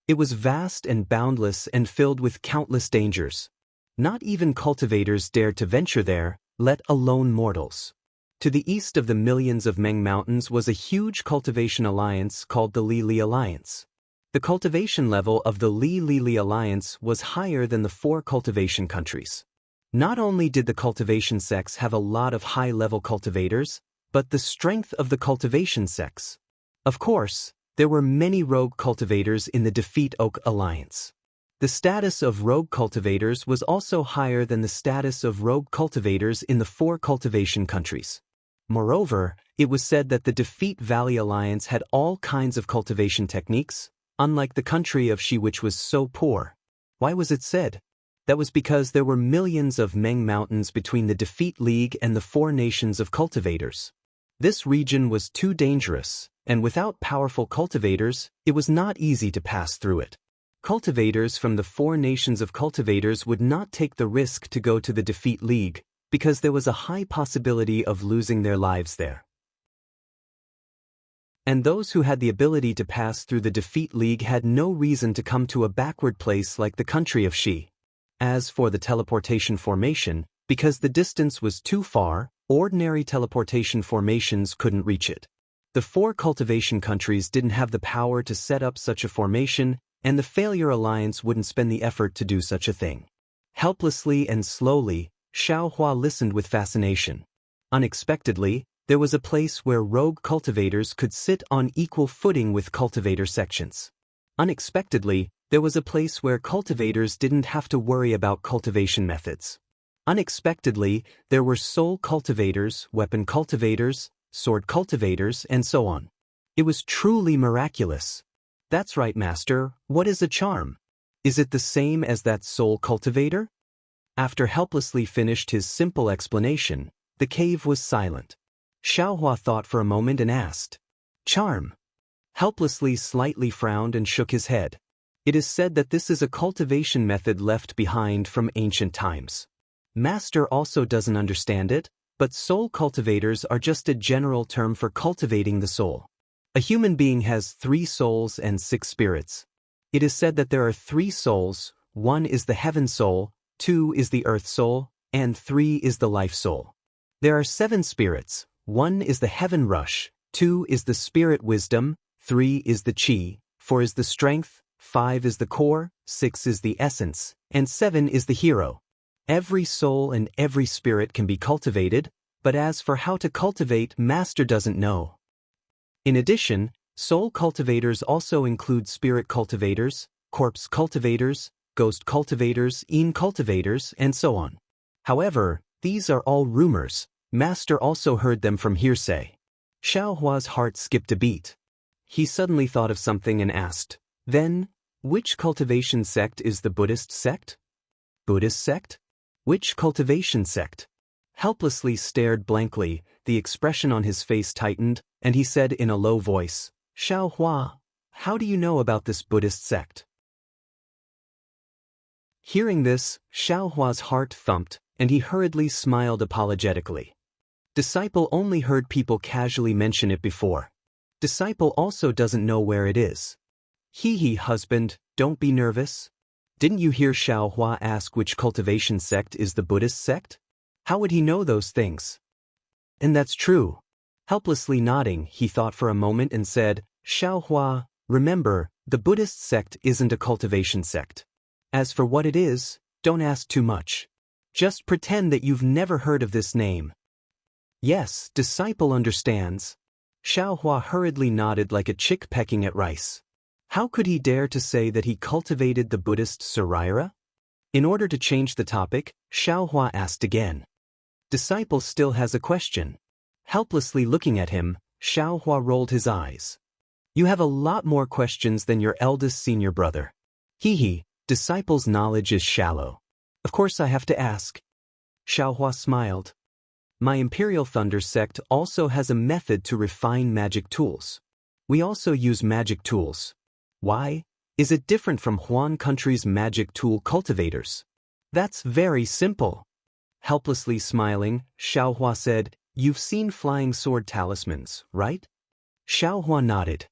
It was vast and boundless and filled with countless dangers. Not even cultivators dared to venture there, let alone mortals. To the east of the millions of Meng Mountains was a huge cultivation alliance called the Li Alliance. The cultivation level of the Li Alliance was higher than the 4 cultivation countries. Not only did the cultivation sects have a lot of high-level cultivators, but the strength of the cultivation sects. Of course, there were many rogue cultivators in the Defeat Oak Alliance. The status of rogue cultivators was also higher than the status of rogue cultivators in the 4 cultivation countries. Moreover, it was said that the Defeat Valley Alliance had all kinds of cultivation techniques, unlike the country of Shi, which was so poor. Why was it said? That was because there were millions of Meng mountains between the Defeat League and the 4 nations of cultivators. This region was too dangerous, and without powerful cultivators, it was not easy to pass through it. Cultivators from the 4 nations of cultivators would not take the risk to go to the Defeat League, because there was a high possibility of losing their lives there. And those who had the ability to pass through the Defeat League had no reason to come to a backward place like the country of Shi. As for the teleportation formation, because the distance was too far, ordinary teleportation formations couldn't reach it. The 4 cultivation countries didn't have the power to set up such a formation, and the Failure Alliance wouldn't spend the effort to do such a thing. Helplessly and slowly, Xiaohua listened with fascination. Unexpectedly, there was a place where rogue cultivators could sit on equal footing with cultivator sections. Unexpectedly, there was a place where cultivators didn't have to worry about cultivation methods. Unexpectedly, there were soul cultivators, weapon cultivators, sword cultivators, and so on. It was truly miraculous. That's right, Master. What is a charm? Is it the same as that soul cultivator? After helplessly finished his simple explanation, the cave was silent. Xiaohua thought for a moment and asked, "Charm?" Helplessly slightly frowned and shook his head. It is said that this is a cultivation method left behind from ancient times. Master also doesn't understand it, but soul cultivators are just a general term for cultivating the soul. A human being has 3 souls and 6 spirits. It is said that there are 3 souls, 1 is the heaven soul, 2 is the earth soul, and 3 is the life soul. There are 7 spirits, 1 is the heaven rush, 2 is the spirit wisdom, 3 is the chi, 4 is the strength, 5 is the core, 6 is the essence, and 7 is the hero. Every soul and every spirit can be cultivated, but as for how to cultivate, Master doesn't know. In addition, soul cultivators also include spirit cultivators, corpse cultivators, ghost cultivators, yin cultivators, and so on. However, these are all rumors. Master also heard them from hearsay. Xiaohua's heart skipped a beat. He suddenly thought of something and asked, "Then, which cultivation sect is the Buddhist sect?" "Buddhist sect? Which cultivation sect?" Helplessly stared blankly, the expression on his face tightened, and he said in a low voice, "Xiaohua, how do you know about this Buddhist sect?" Hearing this, Xiaohua's heart thumped, and he hurriedly smiled apologetically. Disciple only heard people casually mention it before. Disciple also doesn't know where it is. Hee, husband, don't be nervous. Didn't you hear Xiaohua ask which cultivation sect is the Buddhist sect? How would he know those things? And that's true. Helplessly nodding, he thought for a moment and said, "Xiaohua, remember, the Buddhist sect isn't a cultivation sect. As for what it is, don't ask too much. Just pretend that you've never heard of this name." "Yes, disciple understands." Xiaohua hurriedly nodded like a chick pecking at rice. How could he dare to say that he cultivated the Buddhist Saraira? In order to change the topic, Xiaohua asked again. Disciple still has a question. Helplessly looking at him, Xiaohua rolled his eyes. You have a lot more questions than your eldest senior brother. Hee hee, disciple's knowledge is shallow. Of course I have to ask. Xiaohua smiled. My Imperial Thunder sect also has a method to refine magic tools. We also use magic tools. Why? Is it different from Huan country's magic tool cultivators? That's very simple. Helplessly smiling, Xiaohua said, You've seen flying sword talismans, right? Xiaohua nodded.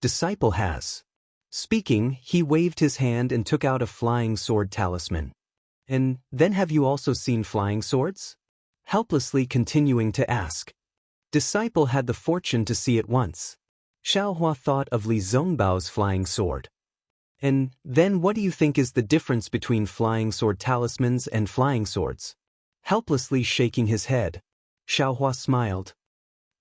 Disciple has. Speaking, he waved his hand and took out a flying sword talisman. And then have you also seen flying swords? Helplessly continuing to ask. Disciple had the fortune to see it once. Xiaohua thought of Li Zongbao's flying sword. And then what do you think is the difference between flying sword talismans and flying swords? Helplessly shaking his head. Xiaohua smiled.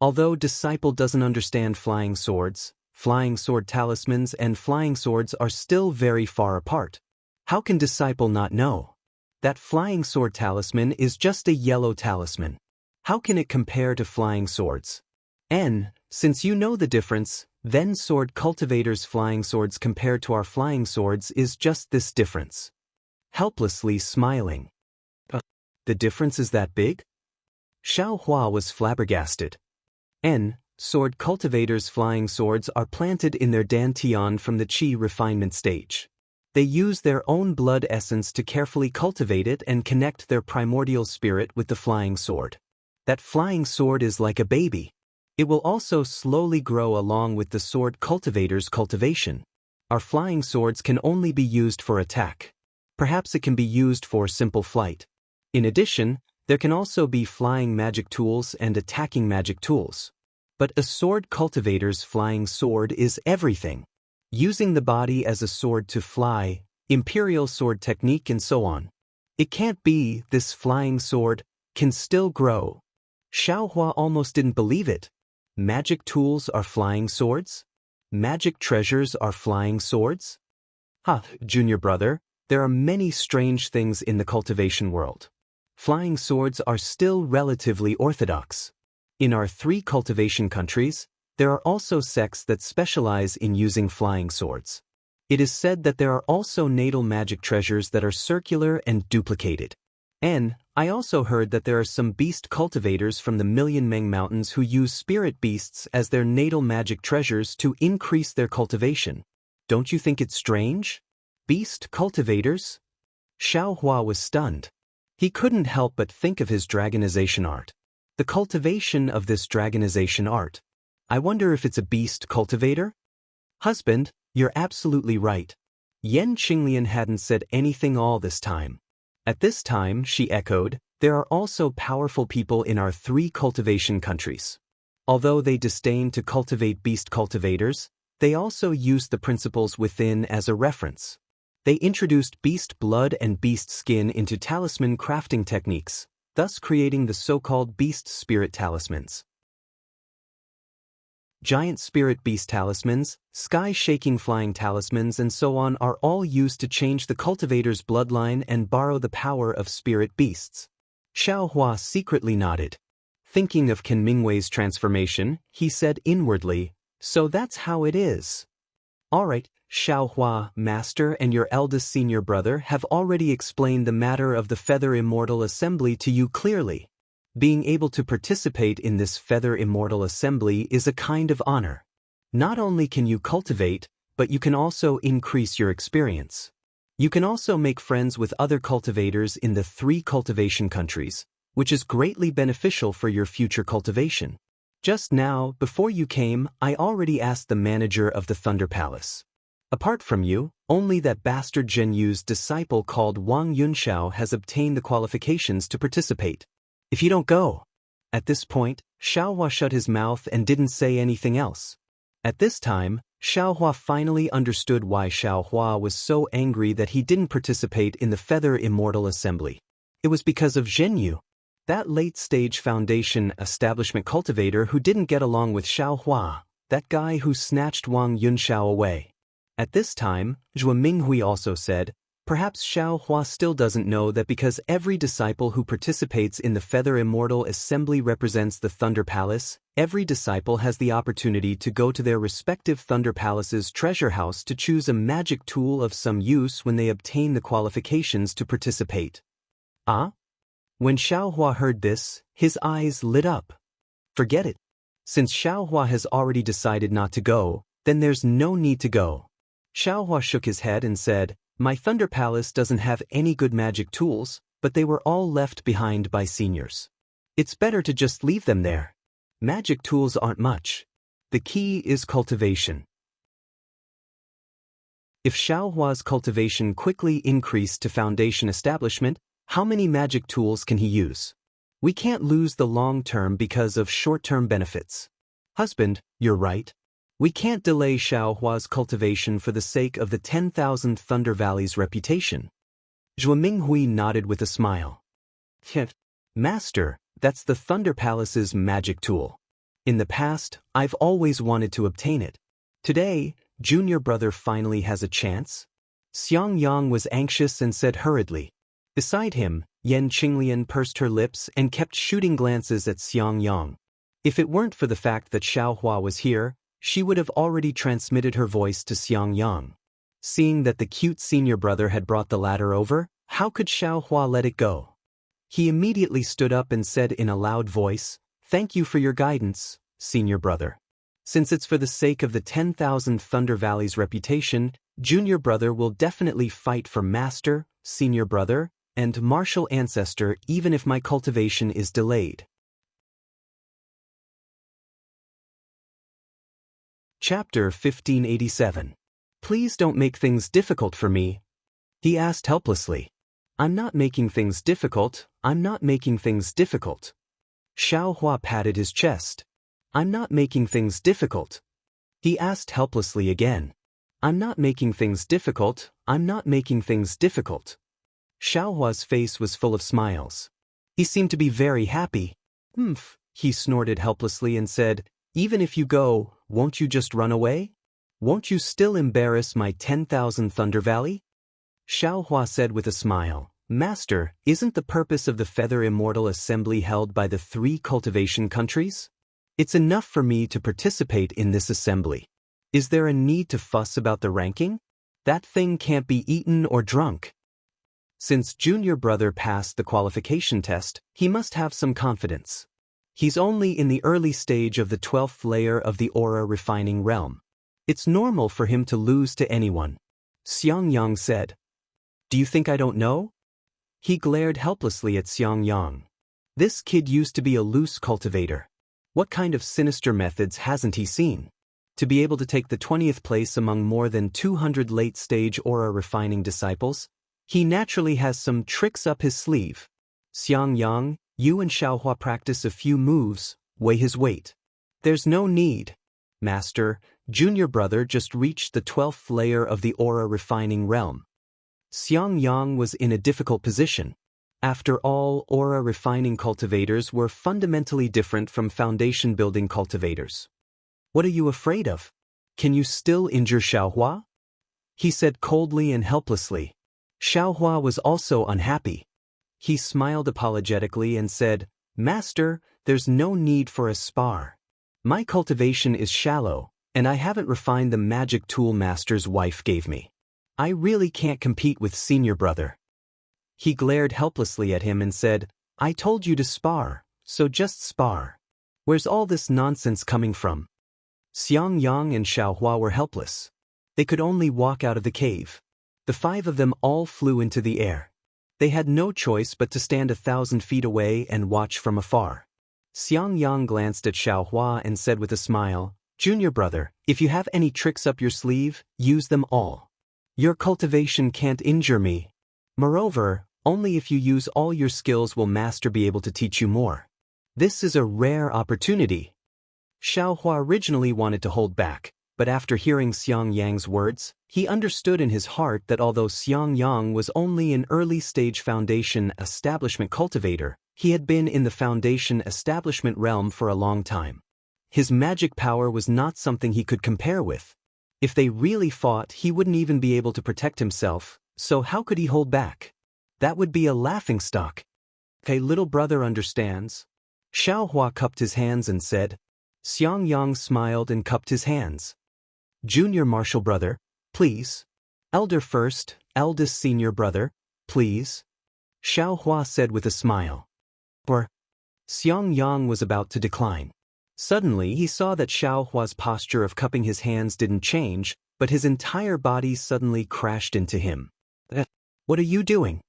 Although Disciple doesn't understand flying swords, flying sword talismans and flying swords are still very far apart. How can Disciple not know? That flying sword talisman is just a yellow talisman. How can it compare to flying swords? And, since you know the difference, then sword cultivators' flying swords compared to our flying swords is just this difference. Helplessly smiling. The difference is that big? Xiaohua was flabbergasted. Sword cultivators' flying swords are planted in their dantian from the qi refinement stage. They use their own blood essence to carefully cultivate it and connect their primordial spirit with the flying sword. That flying sword is like a baby. It will also slowly grow along with the sword cultivator's cultivation. Our flying swords can only be used for attack. Perhaps it can be used for simple flight. In addition, there can also be flying magic tools and attacking magic tools. But a sword cultivator's flying sword is everything. Using the body as a sword to fly, imperial sword technique and so on. It can't be this flying sword can still grow. Xiaohua almost didn't believe it. Magic tools are flying swords? Magic treasures are flying swords? Junior brother, there are many strange things in the cultivation world. Flying swords are still relatively orthodox. In our 3 cultivation countries, there are also sects that specialize in using flying swords. It is said that there are also natal magic treasures that are circular and duplicated. And I also heard that there are some beast cultivators from the Million Meng Mountains who use spirit beasts as their natal magic treasures to increase their cultivation. Don't you think it's strange? Beast cultivators? Xiaohua was stunned. He couldn't help but think of his dragonization art. The cultivation of this dragonization art. I wonder if it's a beast cultivator? Husband, you're absolutely right. Yan Qinglian hadn't said anything all this time. At this time, she echoed, there are also powerful people in our 3 cultivation countries. Although they disdain to cultivate beast cultivators, they also use the principles within as a reference. They introduced beast blood and beast skin into talisman crafting techniques, thus creating the so-called beast spirit talismans. Giant spirit beast talismans, sky-shaking flying talismans and so on are all used to change the cultivator's bloodline and borrow the power of spirit beasts. Xiaohua secretly nodded. Thinking of Qin Mingwei's transformation, he said inwardly, so that's how it is. Alright, Xiaohua, master and your eldest senior brother have already explained the matter of the Feather Immortal Assembly to you clearly. Being able to participate in this Feather Immortal Assembly is a kind of honor. Not only can you cultivate, but you can also increase your experience. You can also make friends with other cultivators in the 3 cultivation countries, which is greatly beneficial for your future cultivation. Just now, before you came, I already asked the manager of the Thunder Palace. Apart from you, only that bastard Zhen Yu's disciple called Wang Yunxiao has obtained the qualifications to participate. If you don't go. At this point, Xiaohua shut his mouth and didn't say anything else. At this time, Xiaohua finally understood why Xiaohua was so angry that he didn't participate in the Feather Immortal Assembly. It was because of Zhen Yu, that late-stage foundation establishment cultivator who didn't get along with Xiaohua, that guy who snatched Wang Yunxiao away. At this time, Zhuo Minghui also said, Perhaps Xiao Hua still doesn't know that because every disciple who participates in the Feather Immortal Assembly represents the Thunder Palace, every disciple has the opportunity to go to their respective Thunder Palace's treasure house to choose a magic tool of some use when they obtain the qualifications to participate. Ah? When Xiao Hua heard this, his eyes lit up. Forget it. Since Xiao Hua has already decided not to go, then there's no need to go. Xiao Hua shook his head and said, "My Thunder Palace doesn't have any good magic tools, but they were all left behind by seniors. It's better to just leave them there. Magic tools aren't much. The key is cultivation." If Xiao Hua's cultivation quickly increased to foundation establishment, how many magic tools can he use? We can't lose the long term because of short-term benefits. Husband, you're right. We can't delay Xiao Hua's cultivation for the sake of the 10,000 Thunder Valley's reputation. Zhuo Minghui nodded with a smile. Master, that's the Thunder Palace's magic tool. In the past, I've always wanted to obtain it. Today, junior brother finally has a chance. Xiangyang was anxious and said hurriedly. Beside him, Yan Qinglian pursed her lips and kept shooting glances at Xiangyang. If it weren't for the fact that Xiao Hua was here, she would have already transmitted her voice to Xiangyang. Seeing that the cute senior brother had brought the ladder over, how could Xiao Hua let it go? He immediately stood up and said in a loud voice, "Thank you for your guidance, senior brother. Since it's for the sake of the 10,000 Thunder Valley's reputation, junior brother will definitely fight for master, senior brother, and martial ancestor even if my cultivation is delayed." Chapter 1587. Please don't make things difficult for me, he asked helplessly. I'm not making things difficult, I'm not making things difficult. Xiao Hua patted his chest. I'm not making things difficult. He asked helplessly again. I'm not making things difficult, I'm not making things difficult. Xiao Hua's face was full of smiles. He seemed to be very happy. He snorted helplessly and said, even if you go, won't you just run away? Won't you still embarrass my 10,000 Thunder Valley? Xiao Hua said with a smile, Master, isn't the purpose of the Feather Immortal Assembly held by the 3 cultivation countries? It's enough for me to participate in this assembly. Is there a need to fuss about the ranking? That thing can't be eaten or drunk. Since junior brother passed the qualification test, he must have some confidence. He's only in the early stage of the 12th layer of the aura refining realm. It's normal for him to lose to anyone. Xiangyang said. Do you think I don't know? He glared helplessly at Xiangyang. This kid used to be a loose cultivator. What kind of sinister methods hasn't he seen? To be able to take the 20th place among more than 200 late-stage aura refining disciples, he naturally has some tricks up his sleeve. Xiangyang, you and Xiaohua practice a few moves, weigh his weight. There's no need. Master, junior brother just reached the 12th layer of the aura refining realm. Xiangyang was in a difficult position. After all, aura refining cultivators were fundamentally different from foundation building cultivators. What are you afraid of? Can you still injure Xiaohua? He said coldly and helplessly. Xiaohua was also unhappy. He smiled apologetically and said, Master, there's no need for a spar. My cultivation is shallow, and I haven't refined the magic tool Master's wife gave me. I really can't compete with senior brother. He glared helplessly at him and said, I told you to spar, so just spar. Where's all this nonsense coming from? Xiangyang and Xiaohua were helpless. They could only walk out of the cave. The 5 of them all flew into the air. They had no choice but to stand 1,000 feet away and watch from afar. Xiangyang glanced at Xiaohua and said with a smile, Junior brother, if you have any tricks up your sleeve, use them all. Your cultivation can't injure me. Moreover, only if you use all your skills will Master be able to teach you more. This is a rare opportunity. Xiaohua originally wanted to hold back, but after hearing Xiangyang's words, he understood in his heart that although Xiangyang was only an early-stage foundation establishment cultivator, he had been in the foundation establishment realm for a long time. His magic power was not something he could compare with. If they really fought, he wouldn't even be able to protect himself, So how could he hold back? That would be a laughingstock. Okay, little brother understands. Xiaohua cupped his hands and said. Xiangyang smiled and cupped his hands. Junior martial brother, please. Elder first, eldest senior brother, please. Xiaohua said with a smile. Or, Xiangyang was about to decline. Suddenly he saw that Xiaohua's posture of cupping his hands didn't change, but his entire body suddenly crashed into him. What are you doing?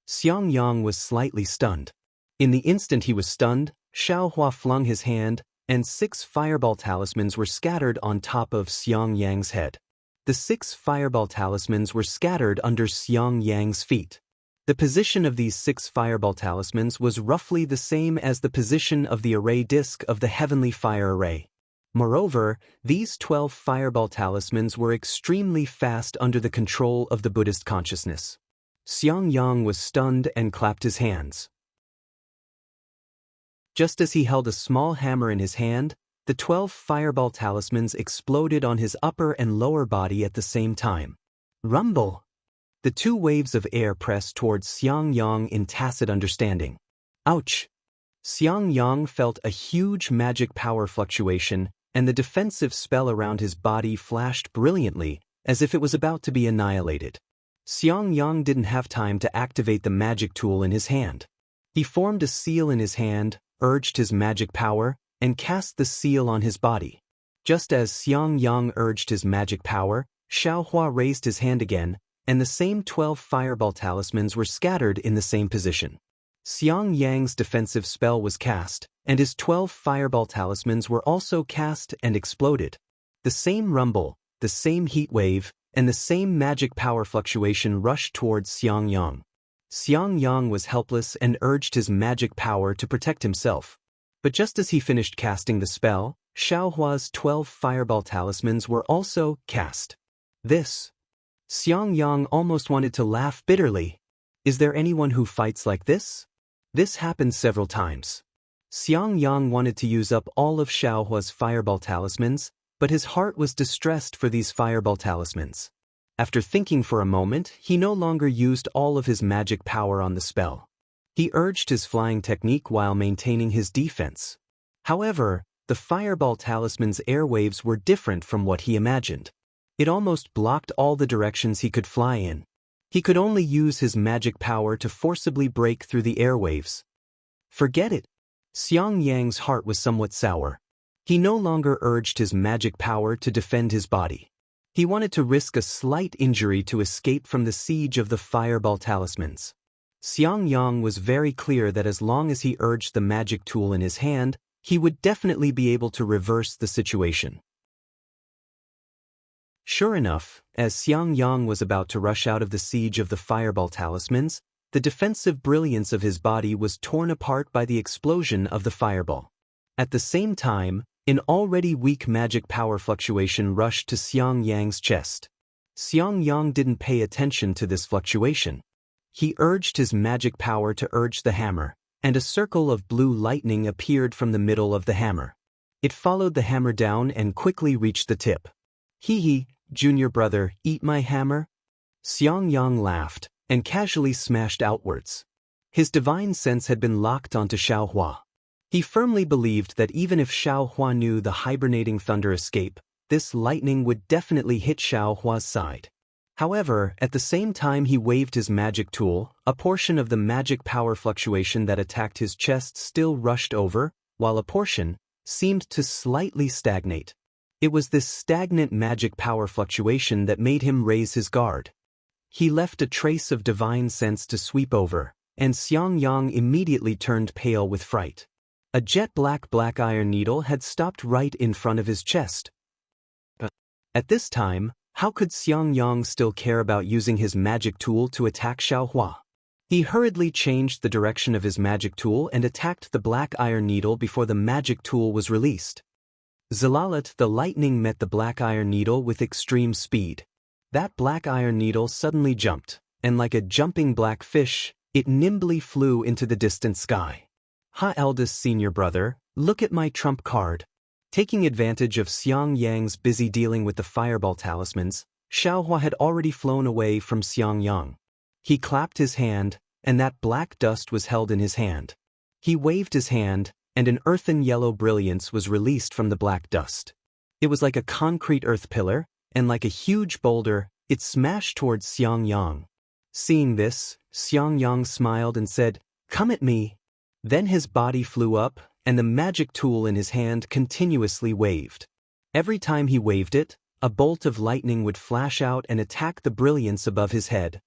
Xiangyang was slightly stunned. In the instant he was stunned, Xiaohua flung his hand, and 6 fireball talismans were scattered on top of Xiangyang's head. The 6 fireball talismans were scattered under Xiangyang's feet. The position of these 6 fireball talismans was roughly the same as the position of the array disk of the heavenly fire array. Moreover, these 12 fireball talismans were extremely fast under the control of the Buddhist consciousness. Xiangyang was stunned and clapped his hands. Just as he held a small hammer in his hand, the 12 fireball talismans exploded on his upper and lower body at the same time. Rumble! The 2 waves of air pressed towards Xiangyang in tacit understanding. Ouch! Xiangyang felt a huge magic power fluctuation, and the defensive spell around his body flashed brilliantly, as if it was about to be annihilated. Xiangyang didn't have time to activate the magic tool in his hand. He formed a seal in his hand, urged his magic power, and cast the seal on his body. Just as Xiangyang urged his magic power, Xiaohua raised his hand again, and the same 12 fireball talismans were scattered in the same position. Xiangyang's defensive spell was cast, and his 12 fireball talismans were also cast and exploded. The same rumble, the same heat wave, and the same magic power fluctuation rushed towards Xiangyang. Xiangyang was helpless and urged his magic power to protect himself. But just as he finished casting the spell, Xiaohua's 12 fireball talismans were also cast. Xiangyang almost wanted to laugh bitterly. Is there anyone who fights like this? This happened several times. Xiangyang wanted to use up all of Xiaohua's fireball talismans, but his heart was distressed for these fireball talismans. After thinking for a moment, he no longer used all of his magic power on the spell. He urged his flying technique while maintaining his defense. However, the fireball talisman's airwaves were different from what he imagined. It almost blocked all the directions he could fly in. He could only use his magic power to forcibly break through the airwaves. Forget it. Xiangyang's heart was somewhat sour. He no longer urged his magic power to defend his body. He wanted to risk a slight injury to escape from the siege of the fireball talismans. Xiangyang was very clear that as long as he urged the magic tool in his hand, he would definitely be able to reverse the situation. Sure enough, as Xiangyang was about to rush out of the siege of the fireball talismans, the defensive brilliance of his body was torn apart by the explosion of the fireball. At the same time, an already weak magic power fluctuation rushed to Xiangyang's chest. Xiangyang didn't pay attention to this fluctuation. He urged his magic power to urge the hammer, and a circle of blue lightning appeared from the middle of the hammer. It followed the hammer down and quickly reached the tip. Hee, junior brother, eat my hammer? Xiangyang laughed, and casually smashed outwards. His divine sense had been locked onto Xiaohua. He firmly believed that even if Xiaohua knew the hibernating thunder escape, this lightning would definitely hit Xiaohua's side. However, at the same time he waved his magic tool, a portion of the magic power fluctuation that attacked his chest still rushed over, while a portion seemed to slightly stagnate. It was this stagnant magic power fluctuation that made him raise his guard. He left a trace of divine sense to sweep over, and Xiangyang immediately turned pale with fright. A jet-black black iron needle had stopped right in front of his chest. At this time, how could Xiangyang still care about using his magic tool to attack Xiaohua? He hurriedly changed the direction of his magic tool and attacked the black iron needle before the magic tool was released. Zalalat, the lightning met the black iron needle with extreme speed. That black iron needle suddenly jumped, and like a jumping black fish, it nimbly flew into the distant sky. Ha, eldest senior brother, look at my trump card. Taking advantage of Xiangyang's busy dealing with the fireball talismans, Xiaohua had already flown away from Xiangyang. He clapped his hand, and that black dust was held in his hand. He waved his hand, and an earthen yellow brilliance was released from the black dust. It was like a concrete earth pillar, and like a huge boulder, it smashed towards Xiangyang. Seeing this, Xiangyang smiled and said, "Come at me." Then his body flew up, and the magic tool in his hand continuously waved. Every time he waved it, a bolt of lightning would flash out and attack the brilliance above his head.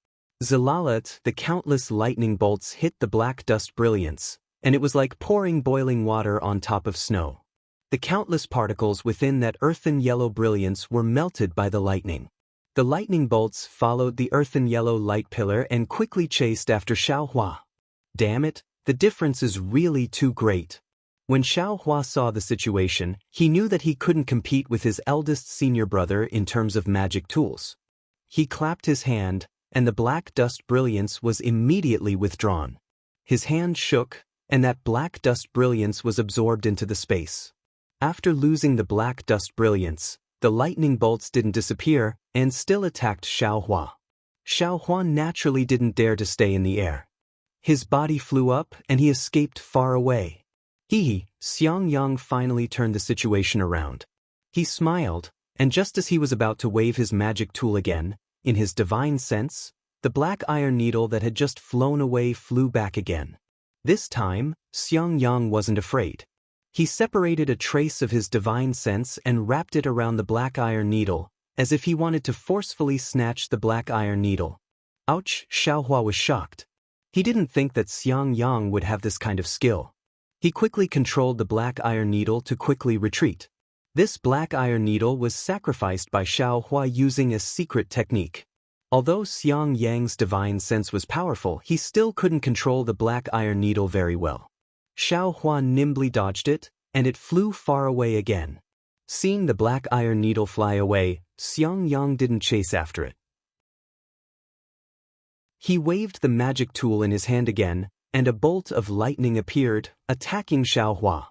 Zalalat, the countless lightning bolts hit the black dust brilliance, and it was like pouring boiling water on top of snow. The countless particles within that earthen yellow brilliance were melted by the lightning. The lightning bolts followed the earthen yellow light pillar and quickly chased after Xiaohua. Damn it, the difference is really too great. When Xiaohua saw the situation, he knew that he couldn't compete with his eldest senior brother in terms of magic tools. He clapped his hand, and the black dust brilliance was immediately withdrawn. His hand shook, and that black dust brilliance was absorbed into the space. After losing the black dust brilliance, the lightning bolts didn't disappear and still attacked Xiaohua. Xiaohua naturally didn't dare to stay in the air. His body flew up and he escaped far away. Xiangyang finally turned the situation around. He smiled, and just as he was about to wave his magic tool again, in his divine sense, the black iron needle that had just flown away flew back again. This time, Xiangyang wasn't afraid. He separated a trace of his divine sense and wrapped it around the black iron needle, as if he wanted to forcefully snatch the black iron needle. Ouch! Xiaohua was shocked. He didn't think that Xiangyang would have this kind of skill. He quickly controlled the black iron needle to quickly retreat. This black iron needle was sacrificed by Xiaohua using a secret technique. Although Xiangyang's divine sense was powerful, he still couldn't control the black iron needle very well. Xiaohua nimbly dodged it, and it flew far away again. Seeing the black iron needle fly away, Xiangyang didn't chase after it. He waved the magic tool in his hand again, and a bolt of lightning appeared, attacking Xiaohua.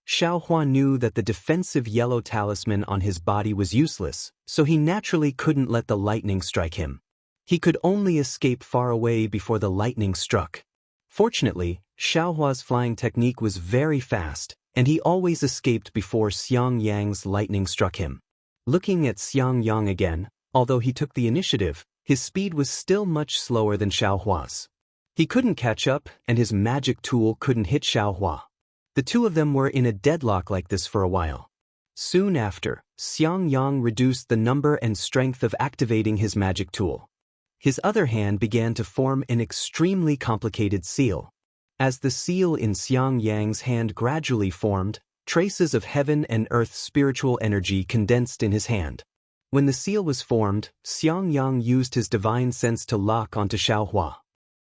Xiaohua knew that the defensive yellow talisman on his body was useless, so he naturally couldn't let the lightning strike him. He could only escape far away before the lightning struck. Fortunately, Xiaohua's flying technique was very fast, and he always escaped before Xiangyang's lightning struck him. Looking at Xiangyang again, although he took the initiative, his speed was still much slower than Xiaohua's. He couldn't catch up, and his magic tool couldn't hit Xiaohua. The two of them were in a deadlock like this for a while. Soon after, Xiangyang reduced the number and strength of activating his magic tool. His other hand began to form an extremely complicated seal. As the seal in Xiangyang's hand gradually formed, traces of heaven and earth's spiritual energy condensed in his hand. When the seal was formed, Xiangyang used his divine sense to lock onto Xiaohua.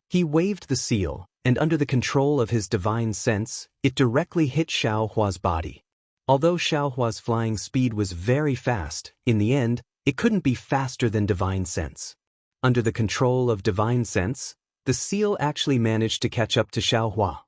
He waved the seal, and under the control of his divine sense, it directly hit Xiaohua's body. Although Xiaohua's flying speed was very fast, in the end, it couldn't be faster than divine sense. Under the control of divine sense, the seal actually managed to catch up to Xiaohua.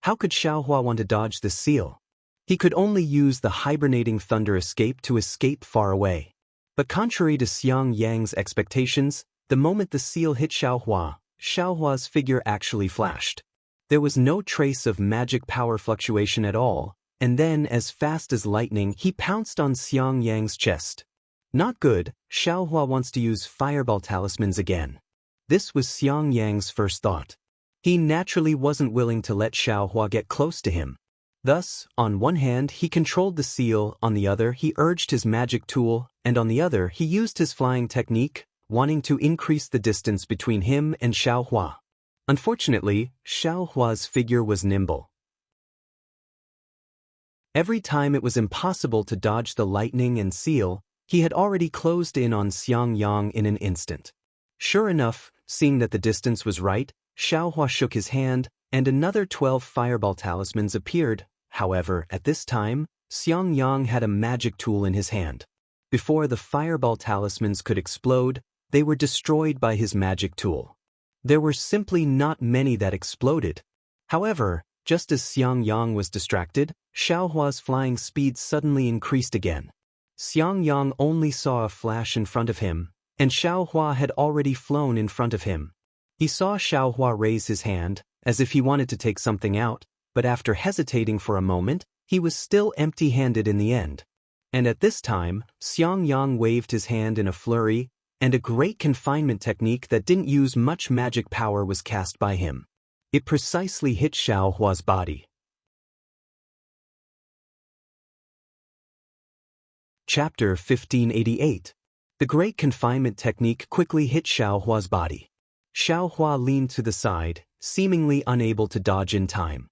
How could Xiaohua want to dodge the seal? He could only use the hibernating thunder escape to escape far away. But contrary to Xiangyang's expectations, the moment the seal hit Xiaohua's figure actually flashed. There was no trace of magic power fluctuation at all, and then as fast as lightning he pounced on Xiangyang's chest. Not good, Xiaohua wants to use fireball talismans again. This was Xiangyang's first thought. He naturally wasn't willing to let Xiaohua get close to him. Thus, on one hand he controlled the seal, on the other he urged his magic tool, and on the other he used his flying technique, wanting to increase the distance between him and Xiaohua. Unfortunately, Xiaohua's figure was nimble. Every time it was impossible to dodge the lightning and seal, he had already closed in on Xiangyang in an instant. Sure enough, seeing that the distance was right, Xiaohua shook his hand, and another 12 fireball talismans appeared. However, at this time, Xiangyang had a magic tool in his hand. Before the fireball talismans could explode, they were destroyed by his magic tool. There were simply not many that exploded. However, just as Xiangyang was distracted, Xiaohua's flying speed suddenly increased again. Xiangyang only saw a flash in front of him, and Xiaohua had already flown in front of him. He saw Xiaohua raise his hand, as if he wanted to take something out, but after hesitating for a moment, he was still empty-handed in the end. And at this time, Xiangyang waved his hand in a flurry, and a great confinement technique that didn't use much magic power was cast by him. It precisely hit Xiaohua's body. Chapter 1588. The great confinement technique quickly hit Xiaohua's body. Xiaohua leaned to the side, seemingly unable to dodge in time.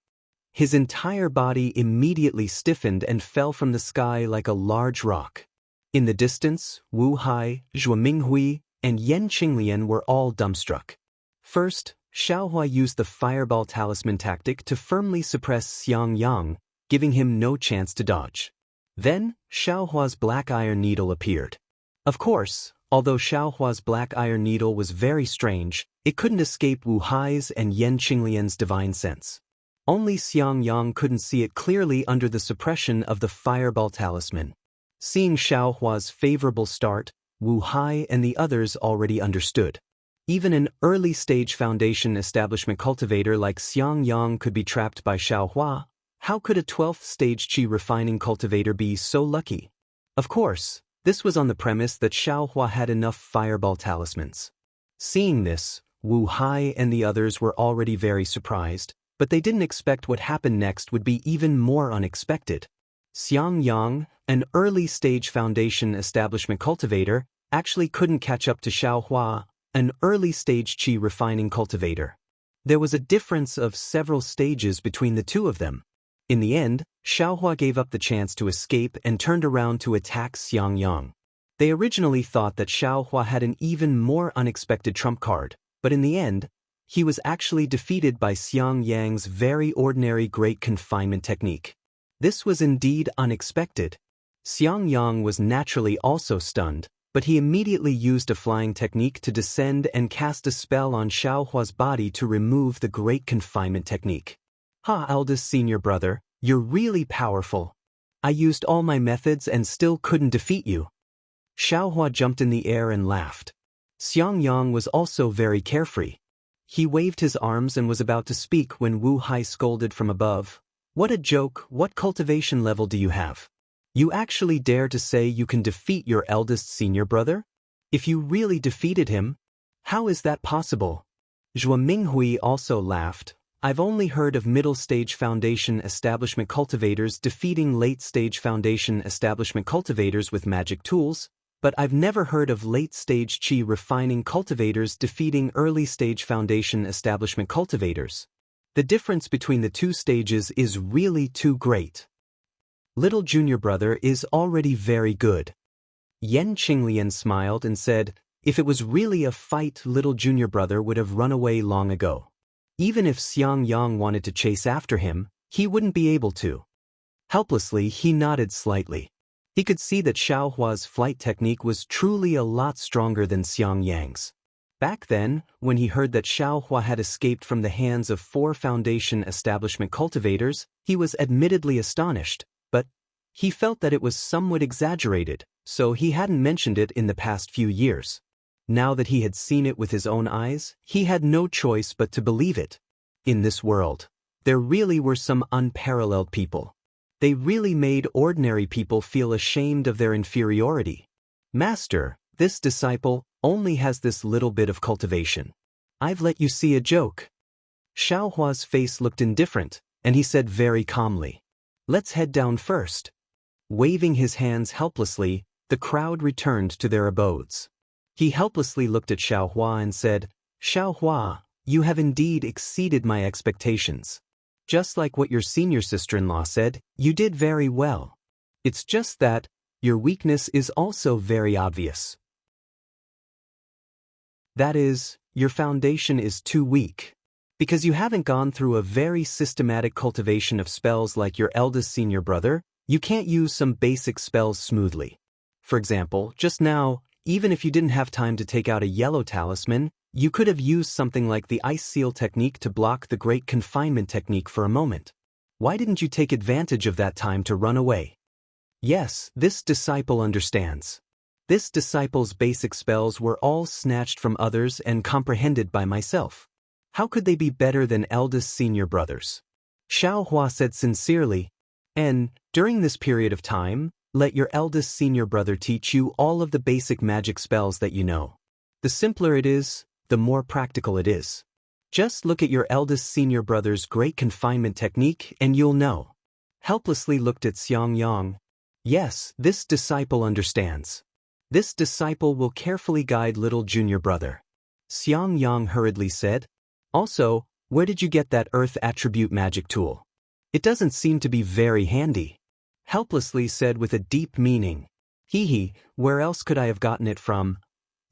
His entire body immediately stiffened and fell from the sky like a large rock. In the distance, Wu Hai, Zhuo Minghui, and Yan Qinglian were all dumbstruck. First, Xiaohua used the fireball talisman tactic to firmly suppress Xiangyang, giving him no chance to dodge. Then, Xiaohua's black iron needle appeared. Of course, although Xiaohua's black iron needle was very strange, it couldn't escape Wu Hai's and Yan Qinglian's divine sense. Only Xiangyang couldn't see it clearly under the suppression of the fireball talisman. Seeing Xiaohua's favorable start, Wu Hai and the others already understood. Even an early-stage foundation establishment cultivator like Xiangyang could be trapped by Xiaohua. How could a 12th-stage qi refining cultivator be so lucky? Of course, this was on the premise that Xiaohua had enough fireball talismans. Seeing this, Wu Hai and the others were already very surprised, but they didn't expect what happened next would be even more unexpected. Xiangyang, an early-stage foundation establishment cultivator, actually couldn't catch up to Xiaohua, an early-stage qi refining cultivator. There was a difference of several stages between the two of them. In the end, Xiaohua gave up the chance to escape and turned around to attack Xiangyang. They originally thought that Xiaohua had an even more unexpected trump card, but in the end, he was actually defeated by Xiangyang's very ordinary great confinement technique. This was indeed unexpected. Xiangyang was naturally also stunned, but he immediately used a flying technique to descend and cast a spell on Xiaohua's body to remove the great confinement technique. "Ha, eldest senior brother, you're really powerful. I used all my methods and still couldn't defeat you." Xiaohua jumped in the air and laughed. Xiangyang was also very carefree. He waved his arms and was about to speak when Wu Hai scolded from above. "What a joke, what cultivation level do you have? You actually dare to say you can defeat your eldest senior brother? If you really defeated him, how is that possible?" Zhuo Minghui also laughed. "I've only heard of middle-stage foundation establishment cultivators defeating late-stage foundation establishment cultivators with magic tools, but I've never heard of late-stage qi refining cultivators defeating early-stage foundation establishment cultivators. The difference between the two stages is really too great. Little junior brother is already very good." Yan Qinglian smiled and said, "If it was really a fight, little junior brother would have run away long ago. Even if Xiangyang wanted to chase after him, he wouldn't be able to." Helplessly, he nodded slightly. He could see that Xiaohua's flight technique was truly a lot stronger than Xiangyang's. Back then, when he heard that Xiaohua had escaped from the hands of 4 foundation establishment cultivators, he was admittedly astonished, but he felt that it was somewhat exaggerated, so he hadn't mentioned it in the past few years. Now that he had seen it with his own eyes, he had no choice but to believe it. In this world, there really were some unparalleled people. They really made ordinary people feel ashamed of their inferiority. "Master, this disciple only has this little bit of cultivation. I've let you see a joke." Xiaohua's face looked indifferent, and he said very calmly, "Let's head down first." Waving his hands helplessly, the crowd returned to their abodes. He helplessly looked at Xiaohua and said, "Xiaohua, you have indeed exceeded my expectations. Just like what your senior sister-in-law said, you did very well. It's just that your weakness is also very obvious. That is, your foundation is too weak. Because you haven't gone through a very systematic cultivation of spells like your eldest senior brother, you can't use some basic spells smoothly. For example, just now, even if you didn't have time to take out a yellow talisman, you could have used something like the ice seal technique to block the great confinement technique for a moment. Why didn't you take advantage of that time to run away?" "Yes, this disciple understands." This disciple's basic spells were all snatched from others and comprehended by myself. How could they be better than eldest senior brothers? Xiao Hua said sincerely, and, during this period of time, let your eldest senior brother teach you all of the basic magic spells that you know. The simpler it is, the more practical it is. Just look at your eldest senior brother's great confinement technique and you'll know. Helplessly looked at Xiangyang. Yes, this disciple understands. This disciple will carefully guide little junior brother. Xiangyang hurriedly said. Also, where did you get that earth attribute magic tool? It doesn't seem to be very handy. Helplessly said with a deep meaning. Hee, where else could I have gotten it from?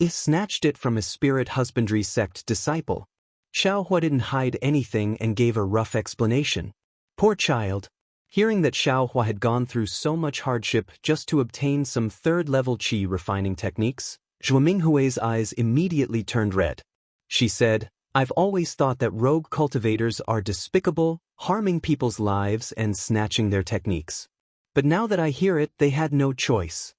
I snatched it from a spirit husbandry sect disciple. Xiao Hua didn't hide anything and gave a rough explanation. Poor child. Hearing that Xiao Hua had gone through so much hardship just to obtain some third-level qi refining techniques, Zhuo Minghui's eyes immediately turned red. She said, I've always thought that rogue cultivators are despicable, harming people's lives and snatching their techniques. But now that I hear it, they had no choice.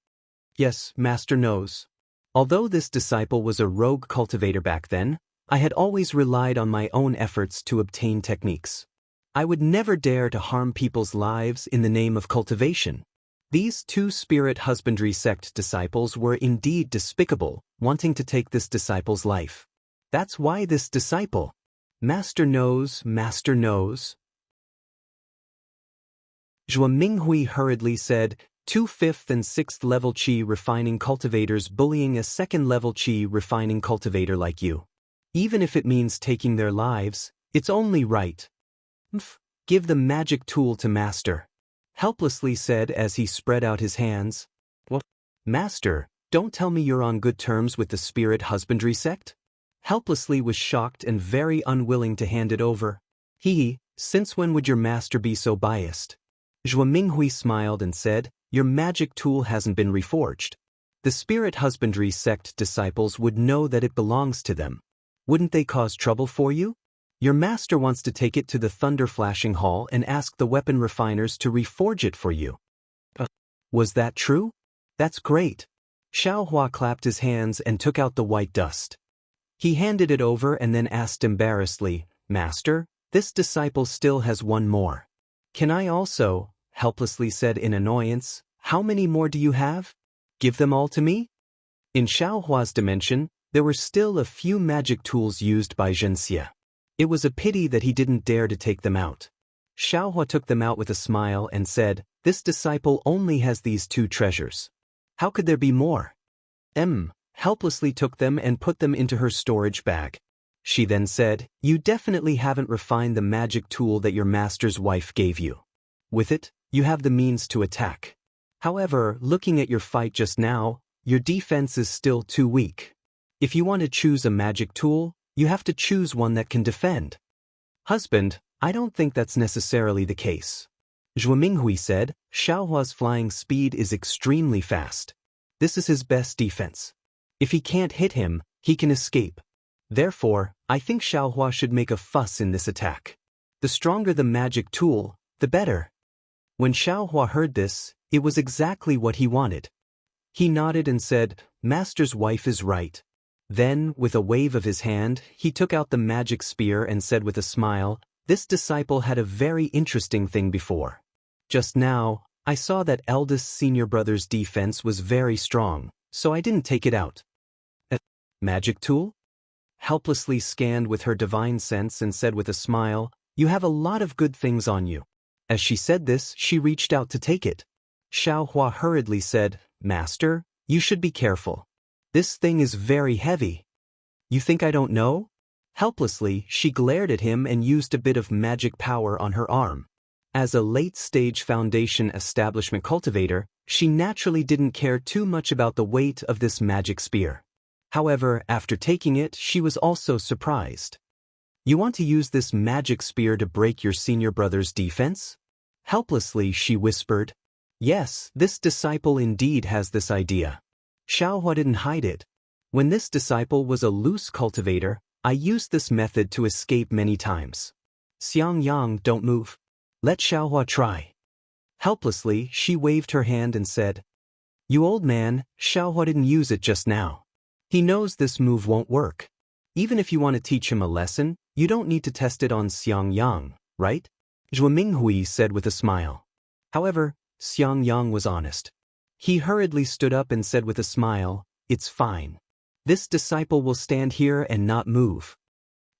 Yes, Master knows. Although this disciple was a rogue cultivator back then, I had always relied on my own efforts to obtain techniques. I would never dare to harm people's lives in the name of cultivation. These two spirit husbandry sect disciples were indeed despicable, wanting to take this disciple's life. That's why this disciple. Master knows, Master knows. Zhuo Minghui hurriedly said, 2 5th and 6th level qi refining cultivators bullying a 2nd level qi refining cultivator like you. Even if it means taking their lives, it's only right. Give the magic tool to Master. Helplessly said as he spread out his hands. What? Master, don't tell me you're on good terms with the spirit husbandry sect? Helplessly was shocked and very unwilling to hand it over. Since when would your master be so biased? Zhuo Minghui smiled and said, your magic tool hasn't been reforged. The spirit husbandry sect disciples would know that it belongs to them. Wouldn't they cause trouble for you? Your master wants to take it to the Thunder Flashing Hall and ask the weapon refiners to reforge it for you. Was that true? That's great. Xiao Hua clapped his hands and took out the white dust. He handed it over and then asked embarrassedly, Master, this disciple still has one more. Can I also? Helplessly said in annoyance, how many more do you have? Give them all to me? In Xiao Hua's dimension, there were still a few magic tools used by Xianxia. It was a pity that he didn't dare to take them out. Xiao Hua took them out with a smile and said, this disciple only has these 2 treasures. How could there be more? Helplessly took them and put them into her storage bag. She then said, you definitely haven't refined the magic tool that your master's wife gave you. With it, you have the means to attack. However, looking at your fight just now, your defense is still too weak. If you want to choose a magic tool, you have to choose one that can defend. Husband, I don't think that's necessarily the case. Zhuo Minghui said, Xiao Hua's flying speed is extremely fast. This is his best defense. If he can't hit him, he can escape. Therefore, I think Xiao Hua should make a fuss in this attack. The stronger the magic tool, the better. When Xiao Hua heard this, it was exactly what he wanted. He nodded and said, Master's wife is right. Then, with a wave of his hand, he took out the magic spear and said with a smile, this disciple had a very interesting thing before. Just now, I saw that eldest senior brother's defense was very strong, so I didn't take it out. A magic tool? Helplessly scanned with her divine sense and said with a smile, you have a lot of good things on you. As she said this, she reached out to take it. Xiao Hua hurriedly said, Master, you should be careful. This thing is very heavy. You think I don't know? Helplessly, she glared at him and used a bit of magic power on her arm. As a late-stage foundation establishment cultivator, she naturally didn't care too much about the weight of this magic spear. However, after taking it, she was also surprised. You want to use this magic spear to break your senior brother's defense? Helplessly, she whispered. Yes, this disciple indeed has this idea. Xiao Hua didn't hide it. When this disciple was a loose cultivator, I used this method to escape many times. Xiangyang, don't move. Let Xiao Hua try. Helplessly, she waved her hand and said, You old man, Xiaohua didn't use it just now. He knows this move won't work. Even if you want to teach him a lesson, you don't need to test it on Xiangyang, right? Zhuo Minghui said with a smile. However, Xiangyang was honest. He hurriedly stood up and said with a smile, "It's fine. This disciple will stand here and not move."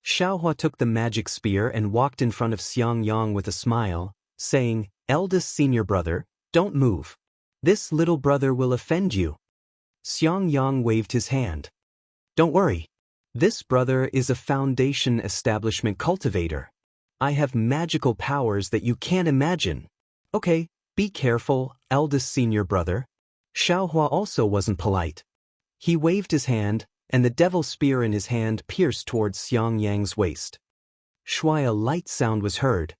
Xiaohua took the magic spear and walked in front of Xiangyang with a smile, saying, "Eldest senior brother, don't move. This little brother will offend you." Xiangyang waved his hand. "Don't worry. This brother is a foundation establishment cultivator. I have magical powers that you can't imagine. Okay, be careful, eldest senior brother." Xiaohua also wasn't polite. He waved his hand, and the devil spear in his hand pierced towards Xiangyang's waist. Shui, a light sound was heard.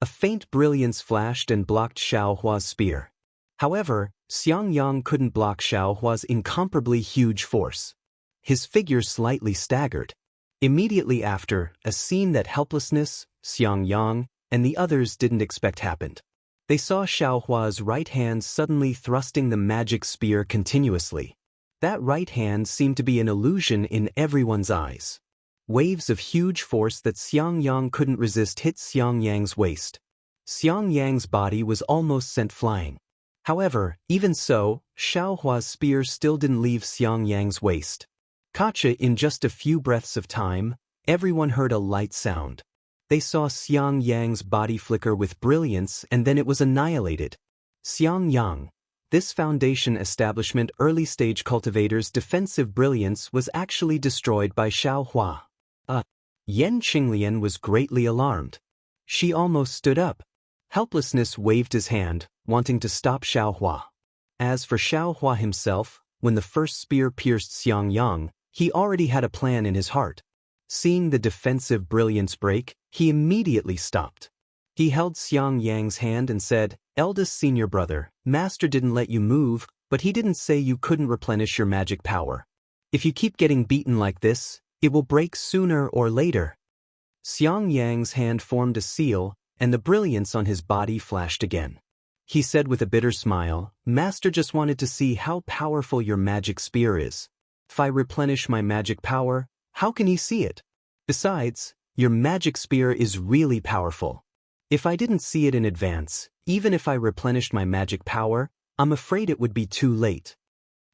A faint brilliance flashed and blocked Xiaohua's spear. However, Xiangyang couldn't block Xiaohua's incomparably huge force. His figure slightly staggered. Immediately after, a scene that helplessness, Xiangyang, and the others didn't expect happened. They saw Xiaohua's right hand suddenly thrusting the magic spear continuously. That right hand seemed to be an illusion in everyone's eyes. Waves of huge force that Xiangyang couldn't resist hit Xiangyang's waist. Xiangyang's body was almost sent flying. However, even so, Xiaohua's spear still didn't leave Xiangyang's waist. Kacha, in just a few breaths of time, everyone heard a light sound. They saw Xiangyang's body flicker with brilliance and then it was annihilated. Xiangyang, this foundation establishment early-stage cultivator's defensive brilliance was actually destroyed by Xiaohua. Yan Qinglian was greatly alarmed. She almost stood up. Helplessness waved his hand, wanting to stop Xiaohua. As for Xiaohua himself, when the first spear pierced Xiangyang, he already had a plan in his heart. Seeing the defensive brilliance break, he immediately stopped. He held Xiangyang's hand and said, "Eldest senior brother, Master didn't let you move, but he didn't say you couldn't replenish your magic power. If you keep getting beaten like this, it will break sooner or later." Xiangyang's hand formed a seal, and the brilliance on his body flashed again. He said with a bitter smile, "Master just wanted to see how powerful your magic spear is. If I replenish my magic power, how can he see it? Besides, your magic spear is really powerful. If I didn't see it in advance, even if I replenished my magic power, I'm afraid it would be too late."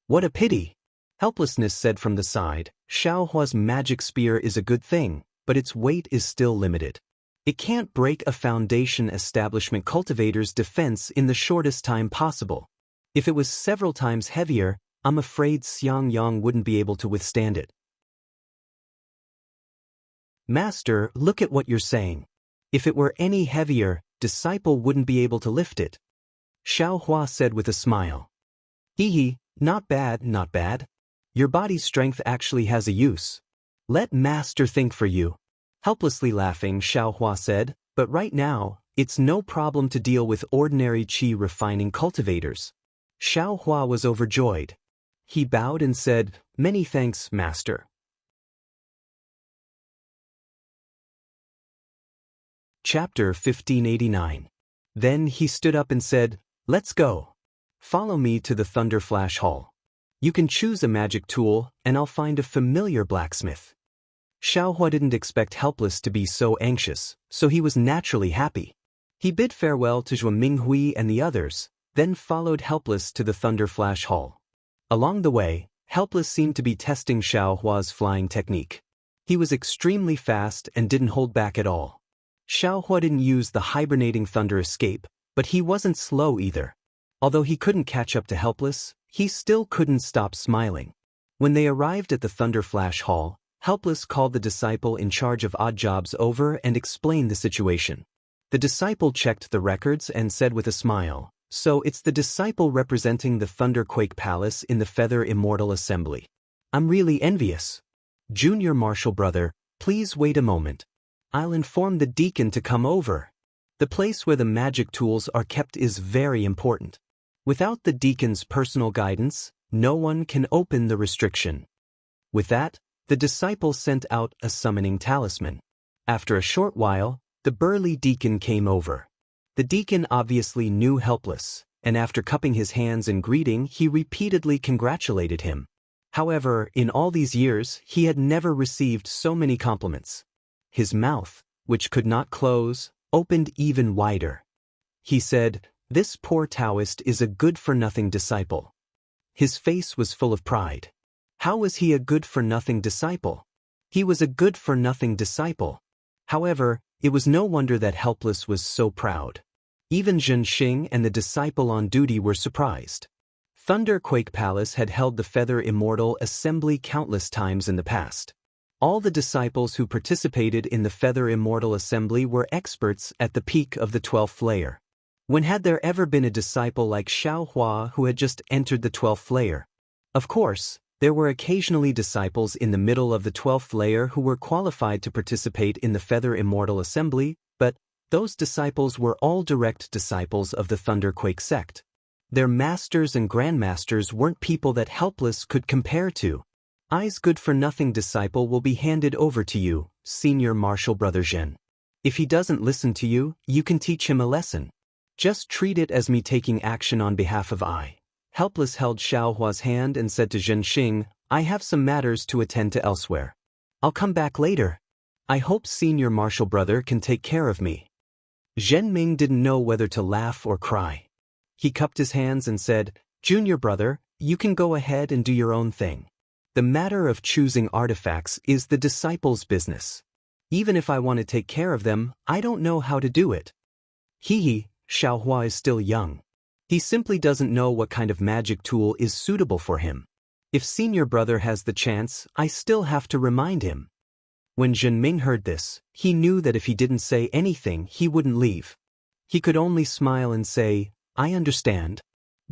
"What a pity." Helplessness said from the side, "Xiaohua's magic spear is a good thing, but its weight is still limited. It can't break a foundation establishment cultivator's defense in the shortest time possible. If it was several times heavier, I'm afraid Xiangyang wouldn't be able to withstand it." "Master, look at what you're saying. If it were any heavier, disciple wouldn't be able to lift it." Xiaohua said with a smile. "Hee, not bad, not bad. Your body's strength actually has a use. Let Master think for you." Helplessly laughing, Xiaohua said, "But right now, it's no problem to deal with ordinary qi refining cultivators." Xiaohua was overjoyed. He bowed and said, "Many thanks, Master." Chapter 1589. Then he stood up and said, "Let's go. Follow me to the Thunder Flash Hall. You can choose a magic tool, and I'll find a familiar blacksmith." Xiaohua didn't expect Helpless to be so anxious, so he was naturally happy. He bid farewell to Zhuo Minghui and the others, then followed Helpless to the Thunder Flash Hall. Along the way, Helpless seemed to be testing Xiaohua's flying technique. He was extremely fast and didn't hold back at all. Xiaohua didn't use the hibernating thunder escape, but he wasn't slow either. Although he couldn't catch up to Helpless, he still couldn't stop smiling. When they arrived at the Thunder Flash Hall, Helpless called the disciple in charge of odd jobs over and explained the situation. The disciple checked the records and said with a smile, "So it's the disciple representing the Thunderquake Palace in the Feather Immortal Assembly. I'm really envious. Junior Marshal brother, please wait a moment. I'll inform the deacon to come over. The place where the magic tools are kept is very important. Without the deacon's personal guidance, no one can open the restriction." With that, the disciple sent out a summoning talisman. After a short while, the burly deacon came over. The deacon obviously knew Helpless. and after cupping his hands in greeting he repeatedly congratulated him. However, in all these years, he had never received so many compliments. His mouth, which could not close, opened even wider. He said, "This poor Taoist is a good-for-nothing disciple." His face was full of pride. How was he a good-for-nothing disciple? He was a good-for-nothing disciple. However, it was no wonder that Helpless was so proud. Even Xianxia and the disciple on duty were surprised. Thunderquake Palace had held the Feather Immortal Assembly countless times in the past. All the disciples who participated in the Feather Immortal Assembly were experts at the peak of the 12th layer. When had there ever been a disciple like Xiaohua who had just entered the 12th layer? Of course, there were occasionally disciples in the middle of the 12th layer who were qualified to participate in the Feather Immortal Assembly, but those disciples were all direct disciples of the Thunderquake sect. Their masters and grandmasters weren't people that Helpless could compare to. I's good-for-nothing disciple will be handed over to you, Senior Martial Brother Zhen. If he doesn't listen to you, you can teach him a lesson. Just treat it as me taking action on behalf of I. Helpless held Xiaohua's hand and said to Zhenxing, "I have some matters to attend to elsewhere. I'll come back later. I hope Senior Martial Brother can take care of me." Zhenming didn't know whether to laugh or cry. He cupped his hands and said, "Junior brother, you can go ahead and do your own thing. The matter of choosing artifacts is the disciple's business. Even if I want to take care of them, I don't know how to do it." Xiaohua is still young. He simply doesn't know what kind of magic tool is suitable for him. If Senior Brother has the chance, I still have to remind him. When Zhenming heard this, he knew that if he didn't say anything, he wouldn't leave. He could only smile and say, "I understand.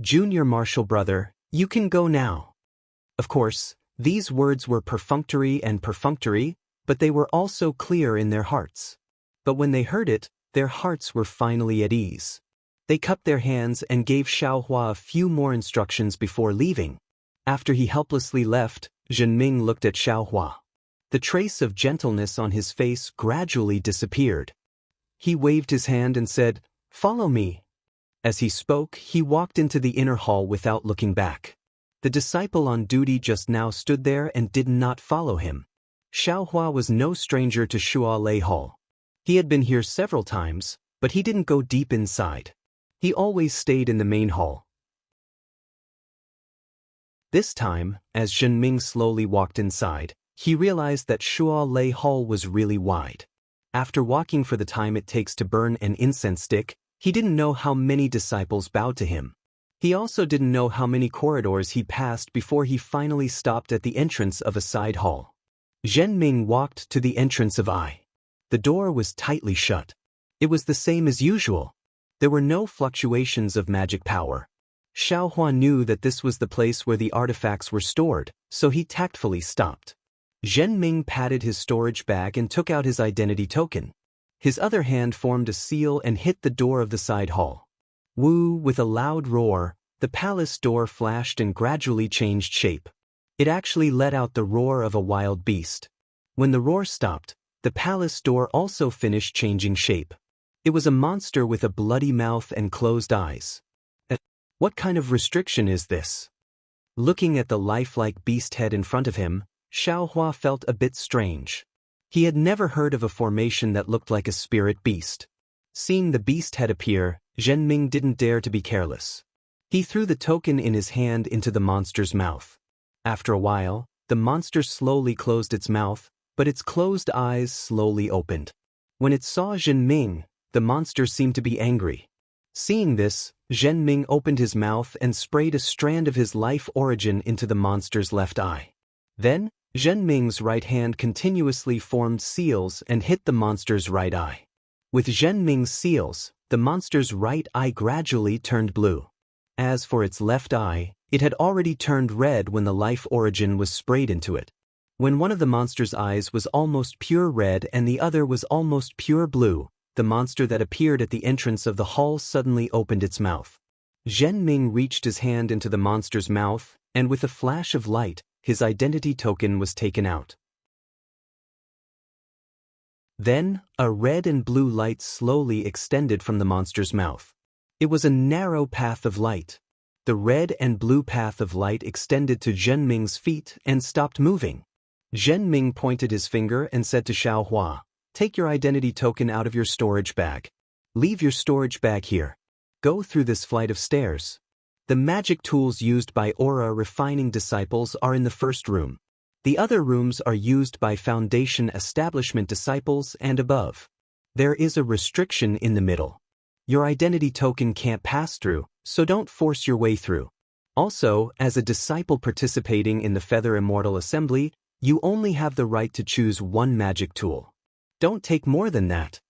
Junior Martial Brother, you can go now." Of course, these words were perfunctory, but they were also clear in their hearts. But when they heard it, their hearts were finally at ease. They cupped their hands and gave Xiaohua a few more instructions before leaving. After he helplessly left, Zhenming looked at Xiaohua. The trace of gentleness on his face gradually disappeared. He waved his hand and said, "Follow me." As he spoke, he walked into the inner hall without looking back. The disciple on duty just now stood there and did not follow him. Xiaohua was no stranger to Shualei Hall. He had been here several times, but he didn't go deep inside. He always stayed in the main hall. This time, as Zhenming slowly walked inside, he realized that Shualei Hall was really wide. After walking for the time it takes to burn an incense stick, he didn't know how many disciples bowed to him. He also didn't know how many corridors he passed before he finally stopped at the entrance of a side hall. Zhenming walked to the entrance of I. The door was tightly shut. It was the same as usual. There were no fluctuations of magic power. Xiaohua knew that this was the place where the artifacts were stored, so he tactfully stopped. Zhenming patted his storage bag and took out his identity token. His other hand formed a seal and hit the door of the side hall. Woo! With a loud roar, the palace door flashed and gradually changed shape. It actually let out the roar of a wild beast. When the roar stopped, the palace door also finished changing shape. It was a monster with a bloody mouth and closed eyes. What kind of restriction is this? Looking at the lifelike beast head in front of him, Xiaohua felt a bit strange. He had never heard of a formation that looked like a spirit beast. Seeing the beast head appear, Zhenming didn't dare to be careless. He threw the token in his hand into the monster's mouth. After a while, the monster slowly closed its mouth, but its closed eyes slowly opened. When it saw Zhenming, the monster seemed to be angry. Seeing this, Zhenming opened his mouth and sprayed a strand of his life origin into the monster's left eye. Then, Zhenming's right hand continuously formed seals and hit the monster's right eye. With Zhenming's seals, the monster's right eye gradually turned blue. As for its left eye, it had already turned red when the life origin was sprayed into it. When one of the monster's eyes was almost pure red and the other was almost pure blue, the monster that appeared at the entrance of the hall suddenly opened its mouth. Zhenming reached his hand into the monster's mouth, and with a flash of light, his identity token was taken out. Then, a red and blue light slowly extended from the monster's mouth. It was a narrow path of light. The red and blue path of light extended to Zhenming's feet and stopped moving. Zhenming pointed his finger and said to Xiaohua, "Take your identity token out of your storage bag. Leave your storage bag here. Go through this flight of stairs." The magic tools used by aura refining disciples are in the first room. The other rooms are used by foundation establishment disciples and above. There is a restriction in the middle. Your identity token can't pass through, so don't force your way through. Also, as a disciple participating in the Feather Immortal Assembly, you only have the right to choose one magic tool. Don't take more than that.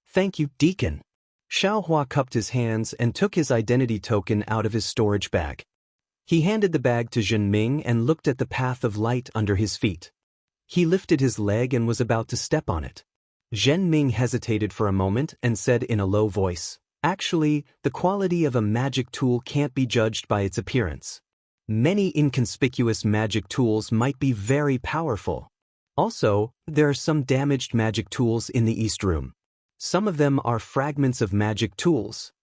Thank you, Deacon. Xiaohua cupped his hands and took his identity token out of his storage bag. He handed the bag to Zhenming and looked at the path of light under his feet. He lifted his leg and was about to step on it. Zhenming hesitated for a moment and said in a low voice, "Actually, the quality of a magic tool can't be judged by its appearance. Many inconspicuous magic tools might be very powerful. Also, there are some damaged magic tools in the East Room. Some of them are fragments of magic tools."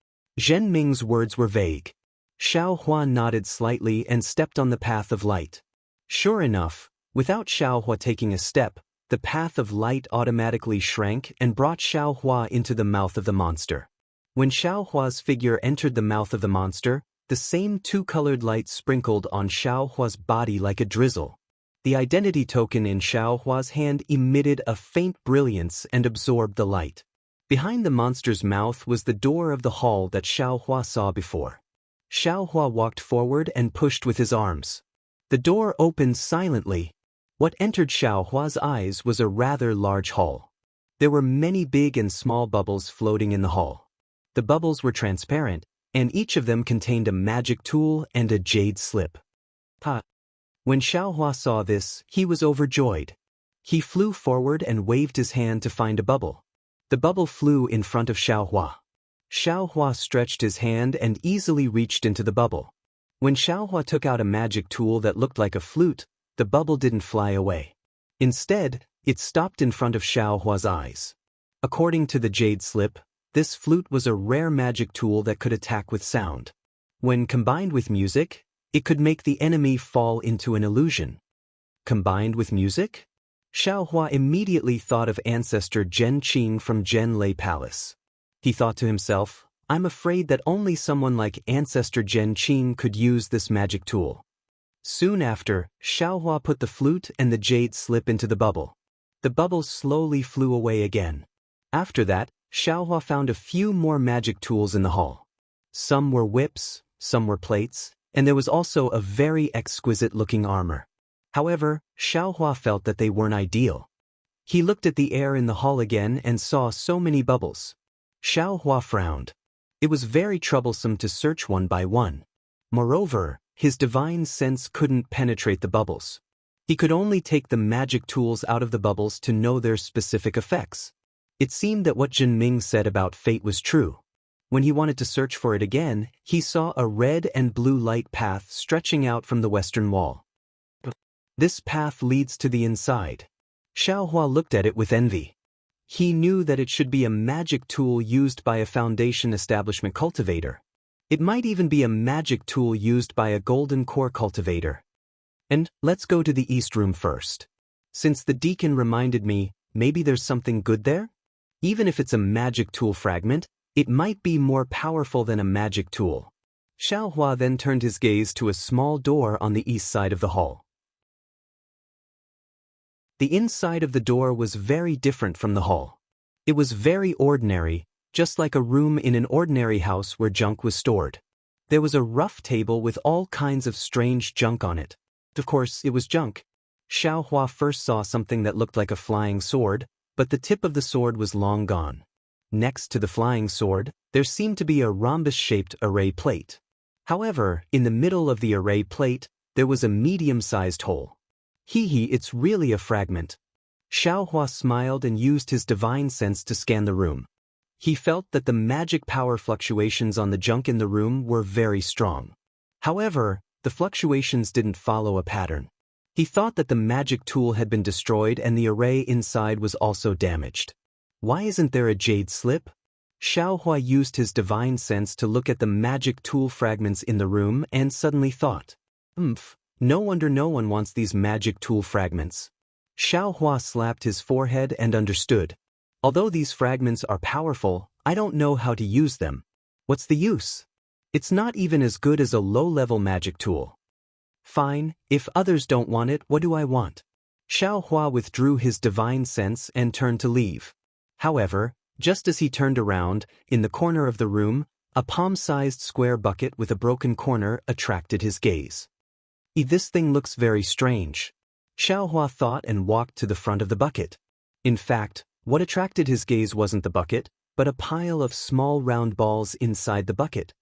Zhenming's words were vague. Xiaohua nodded slightly and stepped on the path of light. Sure enough, without Xiaohua taking a step, the path of light automatically shrank and brought Xiaohua into the mouth of the monster. When Xiaohua's figure entered the mouth of the monster, the same two-colored light sprinkled on Xiaohua's body like a drizzle. The identity token in Xiaohua's hand emitted a faint brilliance and absorbed the light. Behind the monster's mouth was the door of the hall that Xiaohua saw before. Xiaohua walked forward and pushed with his arms. The door opened silently. What entered Xiaohua's eyes was a rather large hall. There were many big and small bubbles floating in the hall. The bubbles were transparent, and each of them contained a magic tool and a jade slip. When Xiaohua saw this, he was overjoyed. He flew forward and waved his hand to find a bubble. The bubble flew in front of Xiaohua. Xiaohua stretched his hand and easily reached into the bubble. When Xiaohua took out a magic tool that looked like a flute, the bubble didn't fly away. Instead, it stopped in front of Xiaohua's eyes. According to the jade slip, this flute was a rare magic tool that could attack with sound. When combined with music, it could make the enemy fall into an illusion. Combined with music? Xiaohua immediately thought of ancestor Zhen Qing from Zhen Lei Palace. He thought to himself, "I'm afraid that only someone like ancestor Zhen Qing could use this magic tool." Soon after, Xiaohua put the flute and the jade slip into the bubble. The bubble slowly flew away again. After that, Xiaohua found a few more magic tools in the hall. Some were whips, some were plates, and there was also a very exquisite-looking armor. However, Xiaohua felt that they weren't ideal. He looked at the air in the hall again and saw so many bubbles. Xiaohua frowned. It was very troublesome to search one by one. Moreover, his divine sense couldn't penetrate the bubbles. He could only take the magic tools out of the bubbles to know their specific effects. It seemed that what Zhenming said about fate was true. When he wanted to search for it again, he saw a red and blue light path stretching out from the western wall. This path leads to the inside. Xiaohua looked at it with envy. He knew that it should be a magic tool used by a foundation establishment cultivator. It might even be a magic tool used by a golden core cultivator. And let's go to the East Room first. Since the deacon reminded me, maybe there's something good there? Even if it's a magic tool fragment, it might be more powerful than a magic tool. Xiaohua then turned his gaze to a small door on the east side of the hall. The inside of the door was very different from the hall. It was very ordinary, just like a room in an ordinary house where junk was stored. There was a rough table with all kinds of strange junk on it. Of course, it was junk. Xiaohua first saw something that looked like a flying sword, but the tip of the sword was long gone. Next to the flying sword, there seemed to be a rhombus-shaped array plate. However, in the middle of the array plate, there was a medium-sized hole. It's really a fragment. Xiaohua smiled and used his divine sense to scan the room. He felt that the magic power fluctuations on the junk in the room were very strong. However, the fluctuations didn't follow a pattern. He thought that the magic tool had been destroyed and the array inside was also damaged. Why isn't there a jade slip? Xiaohua used his divine sense to look at the magic tool fragments in the room and suddenly thought, no wonder no one wants these magic tool fragments. Xiaohua slapped his forehead and understood. Although these fragments are powerful, I don't know how to use them. What's the use? It's not even as good as a low-level magic tool. Fine, if others don't want it, what do I want? Xiaohua withdrew his divine sense and turned to leave. However, just as he turned around, in the corner of the room, a palm-sized square bucket with a broken corner attracted his gaze. This thing looks very strange. Xiaohua thought and walked to the front of the bucket. In fact, what attracted his gaze wasn't the bucket, but a pile of small round balls inside the bucket.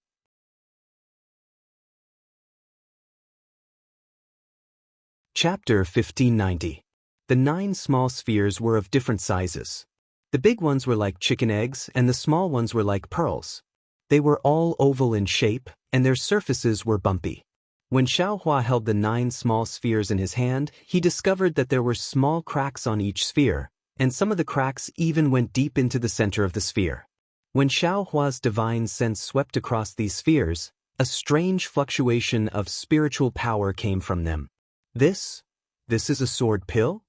Chapter 1590. The 9 small spheres were of different sizes. The big ones were like chicken eggs and the small ones were like pearls. They were all oval in shape, and their surfaces were bumpy. When Xiaohua held the 9 small spheres in his hand, he discovered that there were small cracks on each sphere, and some of the cracks even went deep into the center of the sphere. When Xiaohua's divine sense swept across these spheres, a strange fluctuation of spiritual power came from them. This is a sword pill?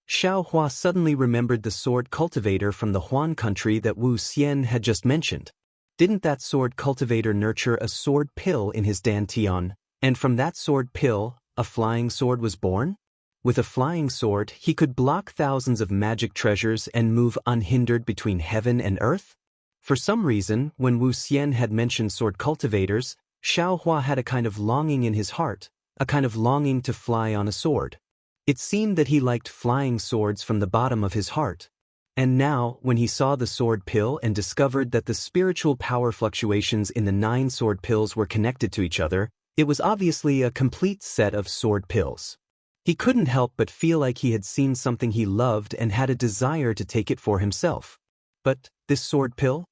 Xiaohua suddenly remembered the sword cultivator from the Huan country that Wu Xian had just mentioned. Didn't that sword cultivator nurture a sword pill in his dantian, and from that sword pill, a flying sword was born? With a flying sword, he could block thousands of magic treasures and move unhindered between heaven and earth? For some reason, when Wu Xian had mentioned sword cultivators, Xiaohua had a kind of longing in his heart, a kind of longing to fly on a sword. It seemed that he liked flying swords from the bottom of his heart. And now, when he saw the sword pill and discovered that the spiritual power fluctuations in the 9 sword pills were connected to each other, it was obviously a complete set of sword pills. He couldn't help but feel like he had seen something he loved and had a desire to take it for himself. But, this sword pill?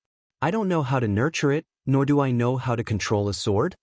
I don't know how to nurture it, nor do I know how to control a sword.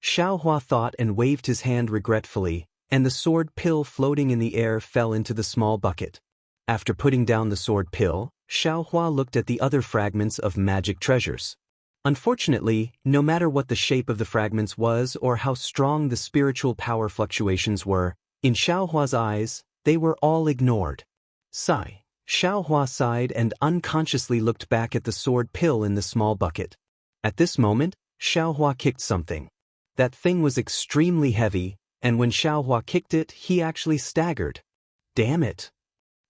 Xiaohua thought and waved his hand regretfully, and the sword pill floating in the air fell into the small bucket. After putting down the sword pill, Xiaohua looked at the other fragments of magic treasures. Unfortunately, no matter what the shape of the fragments was or how strong the spiritual power fluctuations were, in Xiaohua's eyes, they were all ignored. Sigh. Xiaohua sighed and unconsciously looked back at the sword pill in the small bucket. At this moment, Xiaohua kicked something. That thing was extremely heavy, and when Xiaohua kicked it, he actually staggered. Damn it!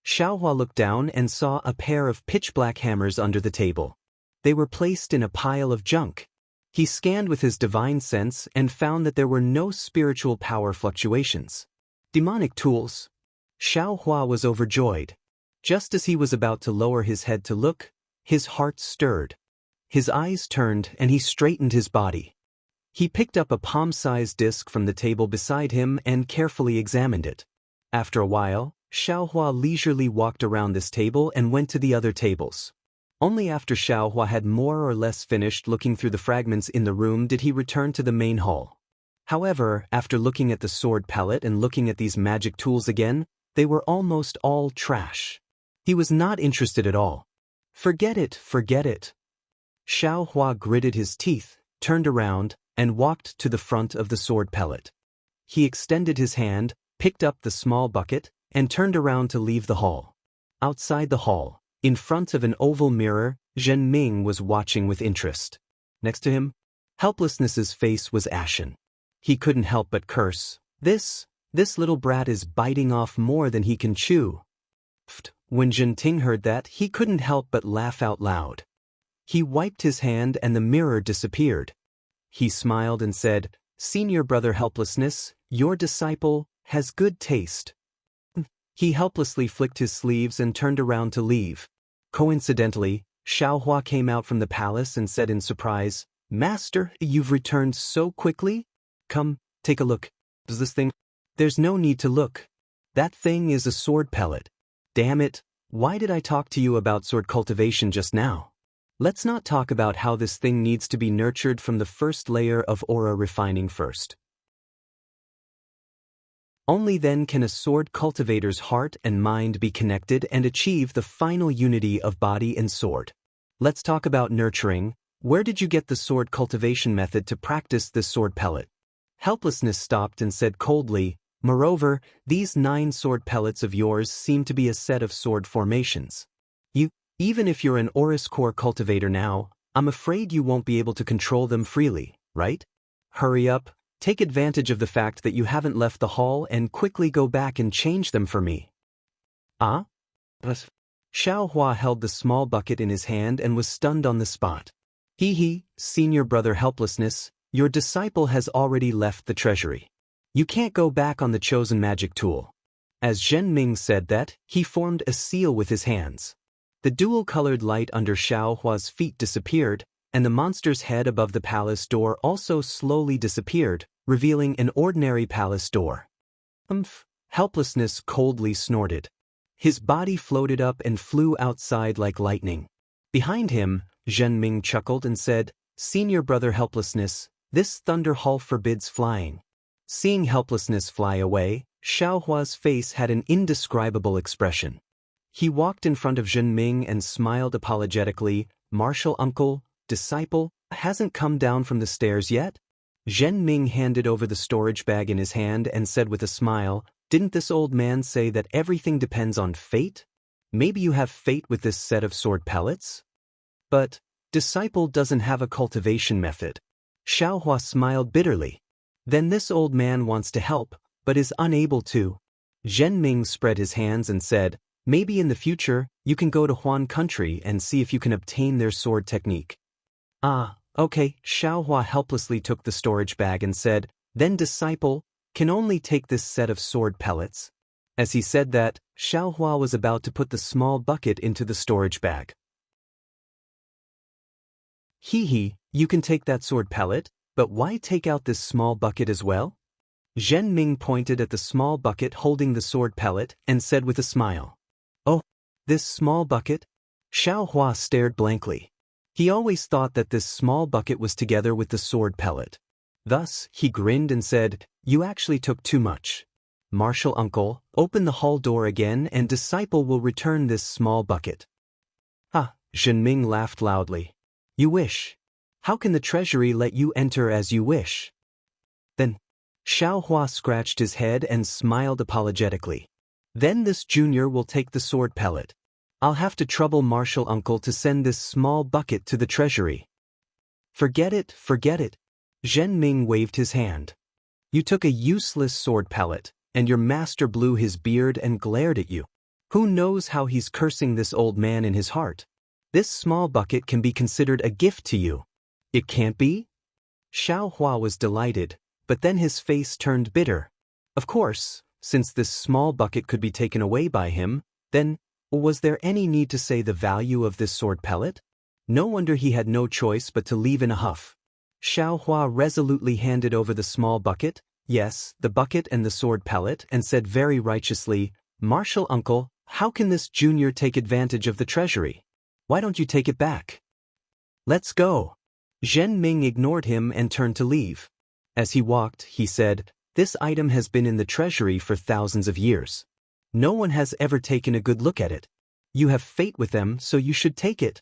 Xiaohua looked down and saw a pair of pitch-black hammers under the table. They were placed in a pile of junk. He scanned with his divine sense and found that there were no spiritual power fluctuations. Demonic tools. Xiaohua was overjoyed. Just as he was about to lower his head to look, his heart stirred. His eyes turned and he straightened his body. He picked up a palm-sized disc from the table beside him and carefully examined it. After a while, Xiaohua leisurely walked around this table and went to the other tables. Only after Xiaohua had more or less finished looking through the fragments in the room did he return to the main hall. However, after looking at the sword palette and looking at these magic tools again, they were almost all trash. He was not interested at all. Forget it, forget it. Xiaohua gritted his teeth, turned around, and walked to the front of the sword palette. He extended his hand, picked up the small bucket, and turned around to leave the hall. Outside the hall, in front of an oval mirror, Zhen Ming was watching with interest. Next to him, Helplessness's face was ashen. He couldn't help but curse. This little brat is biting off more than he can chew. When Zhen Ting heard that, he couldn't help but laugh out loud. He wiped his hand and the mirror disappeared. He smiled and said, "Senior brother Helplessness, your disciple has good taste." He helplessly flicked his sleeves and turned around to leave. Coincidentally, Xiaohua came out from the palace and said in surprise, "Master, you've returned so quickly? Come, take a look. Does this thing?" "There's no need to look. That thing is a sword pellet. Damn it, why did I talk to you about sword cultivation just now? Let's not talk about how this thing needs to be nurtured from the first layer of aura refining first. Only then can a sword cultivator's heart and mind be connected and achieve the final unity of body and sword. Let's talk about nurturing. Where did you get the sword cultivation method to practice this sword pellet? Helplessness stopped and said coldly, moreover, these 9 sword pellets of yours seem to be a set of sword formations. Even if you're an Oris core cultivator now, I'm afraid you won't be able to control them freely, right? Hurry up, take advantage of the fact that you haven't left the hall and quickly go back and change them for me. Ah? Xiao Hua held the small bucket in his hand and was stunned on the spot. Senior brother helplessness, your disciple has already left the treasury. You can't go back on the chosen magic tool. As Zhen Ming said that, he formed a seal with his hands. The dual-colored light under Xiao Hua's feet disappeared, and the monster's head above the palace door also slowly disappeared, revealing an ordinary palace door. Helplessness coldly snorted. His body floated up and flew outside like lightning. Behind him, Zhen Ming chuckled and said, Senior brother helplessness, this thunder hall forbids flying. Seeing helplessness fly away, Xiao Hua's face had an indescribable expression. He walked in front of Zhen Ming and smiled apologetically, Martial uncle, disciple, hasn't come down from the stairs yet? Zhen Ming handed over the storage bag in his hand and said with a smile, didn't this old man say that everything depends on fate? Maybe you have fate with this set of sword pellets? But, disciple doesn't have a cultivation method. Xiao Hua smiled bitterly. Then this old man wants to help, but is unable to. Zhen Ming spread his hands and said, maybe in the future, you can go to Huan country and see if you can obtain their sword technique. Ah, okay, Xiao Hua helplessly took the storage bag and said, then disciple, can only take this set of sword pellets. As he said that, Xiao Hua was about to put the small bucket into the storage bag. You can take that sword pellet, but why take out this small bucket as well? Zhen Ming pointed at the small bucket holding the sword pellet and said with a smile. Oh, this small bucket? Xiao Hua stared blankly. He always thought that this small bucket was together with the sword pellet. Thus, he grinned and said, you actually took too much. Martial uncle, open the hall door again and disciple will return this small bucket. Zhen Ming laughed loudly. You wish. How can the treasury let you enter as you wish? Then, Xiao Hua scratched his head and smiled apologetically. Then this junior will take the sword pellet. I'll have to trouble Martial uncle to send this small bucket to the treasury. Forget it. Zhen Ming waved his hand. You took a useless sword pellet, and your master blew his beard and glared at you. Who knows how he's cursing this old man in his heart? This small bucket can be considered a gift to you. It can't be? Xiao Hua was delighted, but then his face turned bitter. Of course, since this small bucket could be taken away by him, then, was there any need to say the value of this sword pellet? No wonder he had no choice but to leave in a huff. Xiao Hua resolutely handed over the small bucket, yes, the bucket and the sword pellet, and said very righteously, Martial uncle, how can this junior take advantage of the treasury? Why don't you take it back? Let's go. Zhen Ming ignored him and turned to leave. As he walked, he said, this item has been in the treasury for thousands of years. No one has ever taken a good look at it. You have fate with them, so you should take it.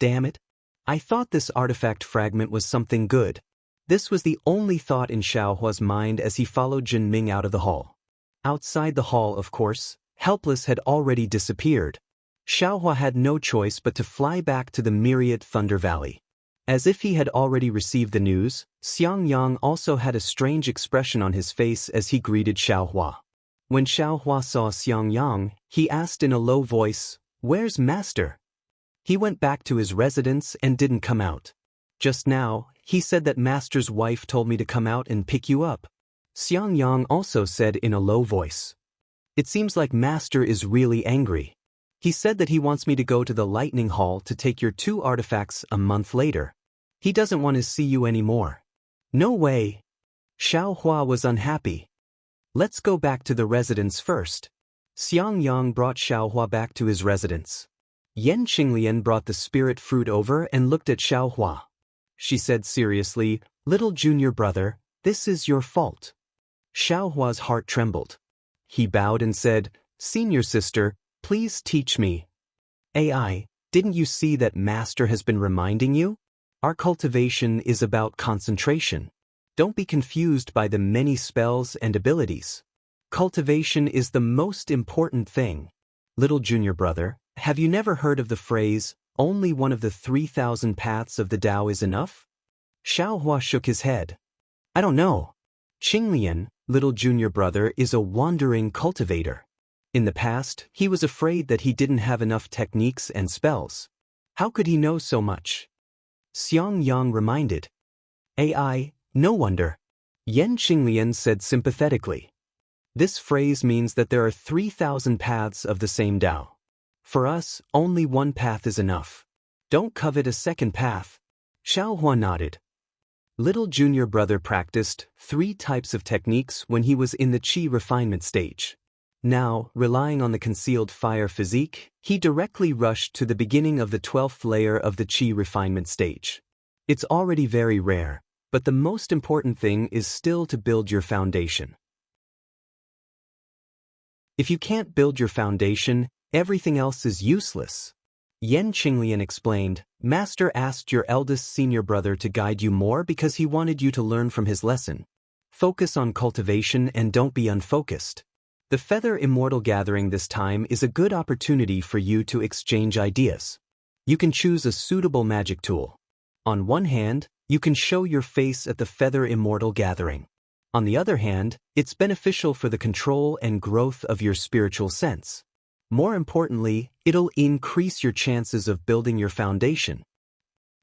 Damn it. I thought this artifact fragment was something good. This was the only thought in Xiao Hua's mind as he followed Zhen Ming out of the hall. Outside the hall, of course, Helpless had already disappeared. Xiao Hua had no choice but to fly back to the myriad Thunder Valley. As if he had already received the news, Xiangyang also had a strange expression on his face as he greeted Xiao Hua. When Xiao Hua saw Xiangyang, he asked in a low voice, "Where's Master?" He went back to his residence and didn't come out. Just now, he said that Master's wife told me to come out and pick you up. Xiangyang also said in a low voice. It seems like Master is really angry. He said that he wants me to go to the Lightning Hall to take your 2 artifacts a month later. He doesn't want to see you anymore. No way. Xiao Hua was unhappy. Let's go back to the residence first. Xiangyang brought Xiao Hua back to his residence. Yan Qinglian brought the spirit fruit over and looked at Xiao Hua. She said seriously, "Little junior brother, this is your fault." Xiao Hua's heart trembled. He bowed and said, "Senior sister, please teach me." AI, Didn't you see that Master has been reminding you? Our cultivation is about concentration. Don't be confused by the many spells and abilities. Cultivation is the most important thing. Little junior brother, have you never heard of the phrase, only one of the 3,000 paths of the Tao is enough? Xiaohua shook his head. I don't know. Qinglian, little junior brother, is a wandering cultivator. In the past, he was afraid that he didn't have enough techniques and spells. How could he know so much? Xiangyang reminded. AI, no wonder. Yan Qinglian said sympathetically. This phrase means that there are 3,000 paths of the same Tao. For us, only one path is enough. Don't covet a second path. Xiaohua nodded. Little junior brother practiced 3 types of techniques when he was in the Qi refinement stage. Now, relying on the concealed fire physique, he directly rushed to the beginning of the 12th layer of the Qi refinement stage. It's already very rare, but the most important thing is still to build your foundation. If you can't build your foundation, everything else is useless. Yan Qinglian explained, Master asked your eldest senior brother to guide you more because he wanted you to learn from his lesson. Focus on cultivation and don't be unfocused. The Feather Immortal Gathering this time is a good opportunity for you to exchange ideas. You can choose a suitable magic tool. On one hand, you can show your face at the Feather Immortal Gathering. On the other hand, it's beneficial for the control and growth of your spiritual sense. More importantly, it'll increase your chances of building your foundation.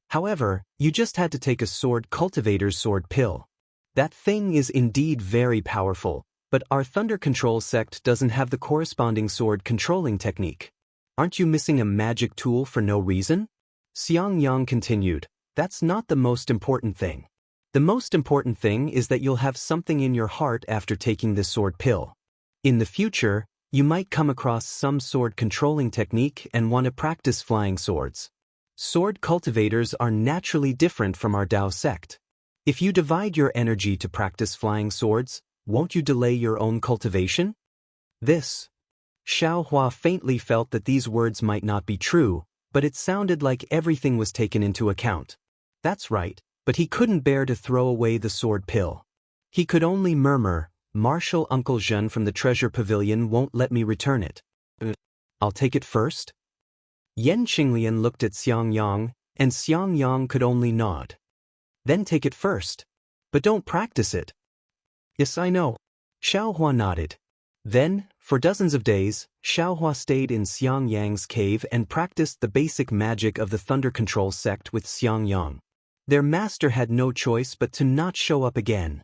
However, you just had to take a sword cultivator's sword pill. That thing is indeed very powerful, but our Thunder Control sect doesn't have the corresponding sword controlling technique. Aren't you missing a magic tool for no reason? Xiangyang continued, that's not the most important thing. The most important thing is that you'll have something in your heart after taking this sword pill. In the future, you might come across some sword controlling technique and want to practice flying swords. Sword cultivators are naturally different from our Dao sect. If you divide your energy to practice flying swords, won't you delay your own cultivation? Xiaohua faintly felt that these words might not be true, but it sounded like everything was taken into account. That's right, but he couldn't bear to throw away the sword pill. He could only murmur, Marshal Uncle Zhen from the treasure pavilion won't let me return it. I'll take it first? Yan Qinglian looked at Xiangyang, and Xiangyang could only nod. Then take it first. But don't practice it. Yes, I know. Xiaohua nodded. Then, for dozens of days, Xiaohua stayed in Xiangyang's cave and practiced the basic magic of the Thunder Control sect with Xiangyang. Their master had no choice but to not show up again.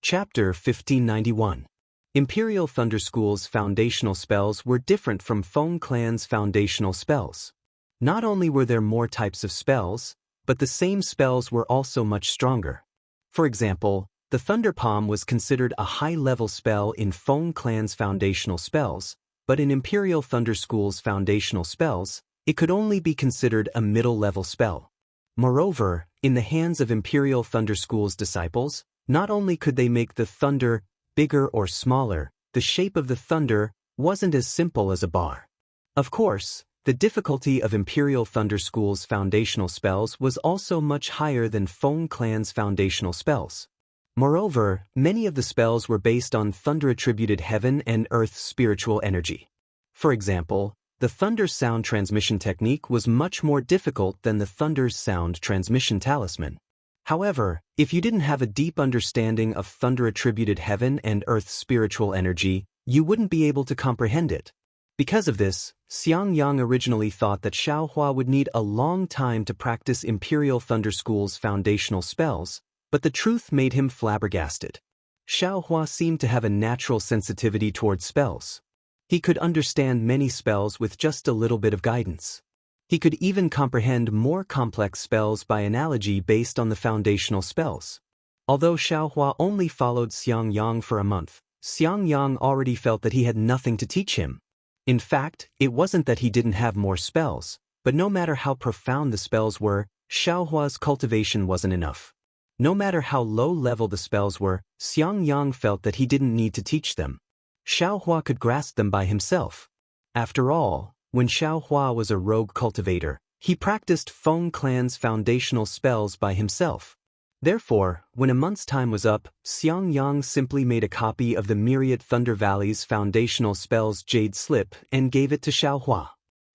Chapter 1591. Imperial Thunder School's foundational spells were different from Feng Clan's foundational spells. Not only were there more types of spells, but the same spells were also much stronger. For example, the Thunder Palm was considered a high-level spell in Feng Clan's foundational spells, but in Imperial Thunder School's foundational spells, it could only be considered a middle-level spell. Moreover, in the hands of Imperial Thunder School's disciples, not only could they make the thunder bigger or smaller, the shape of the thunder wasn't as simple as a bar. Of course, the difficulty of Imperial Thunder School's foundational spells was also much higher than Feng Clan's foundational spells. Moreover, many of the spells were based on thunder-attributed heaven and earth spiritual energy. For example, the thunder sound transmission technique was much more difficult than the thunder's sound transmission talisman. However, if you didn't have a deep understanding of thunder-attributed heaven and earth spiritual energy, you wouldn't be able to comprehend it. Because of this, Xiangyang originally thought that Xiaohua would need a long time to practice Imperial Thunder School's foundational spells, but the truth made him flabbergasted. Xiaohua seemed to have a natural sensitivity towards spells. He could understand many spells with just a little bit of guidance. He could even comprehend more complex spells by analogy based on the foundational spells. Although Xiaohua only followed Xiangyang for a month, Xiangyang already felt that he had nothing to teach him. In fact, it wasn't that he didn't have more spells, but no matter how profound the spells were, Xiaohua's cultivation wasn't enough. No matter how low level the spells were, Xiangyang felt that he didn't need to teach them. Xiaohua could grasp them by himself. After all, when Xiaohua was a rogue cultivator, he practiced Feng Clan's foundational spells by himself. Therefore, when a month's time was up, Xiangyang simply made a copy of the Myriad Thunder Valley's foundational spells Jade Slip and gave it to Xiaohua.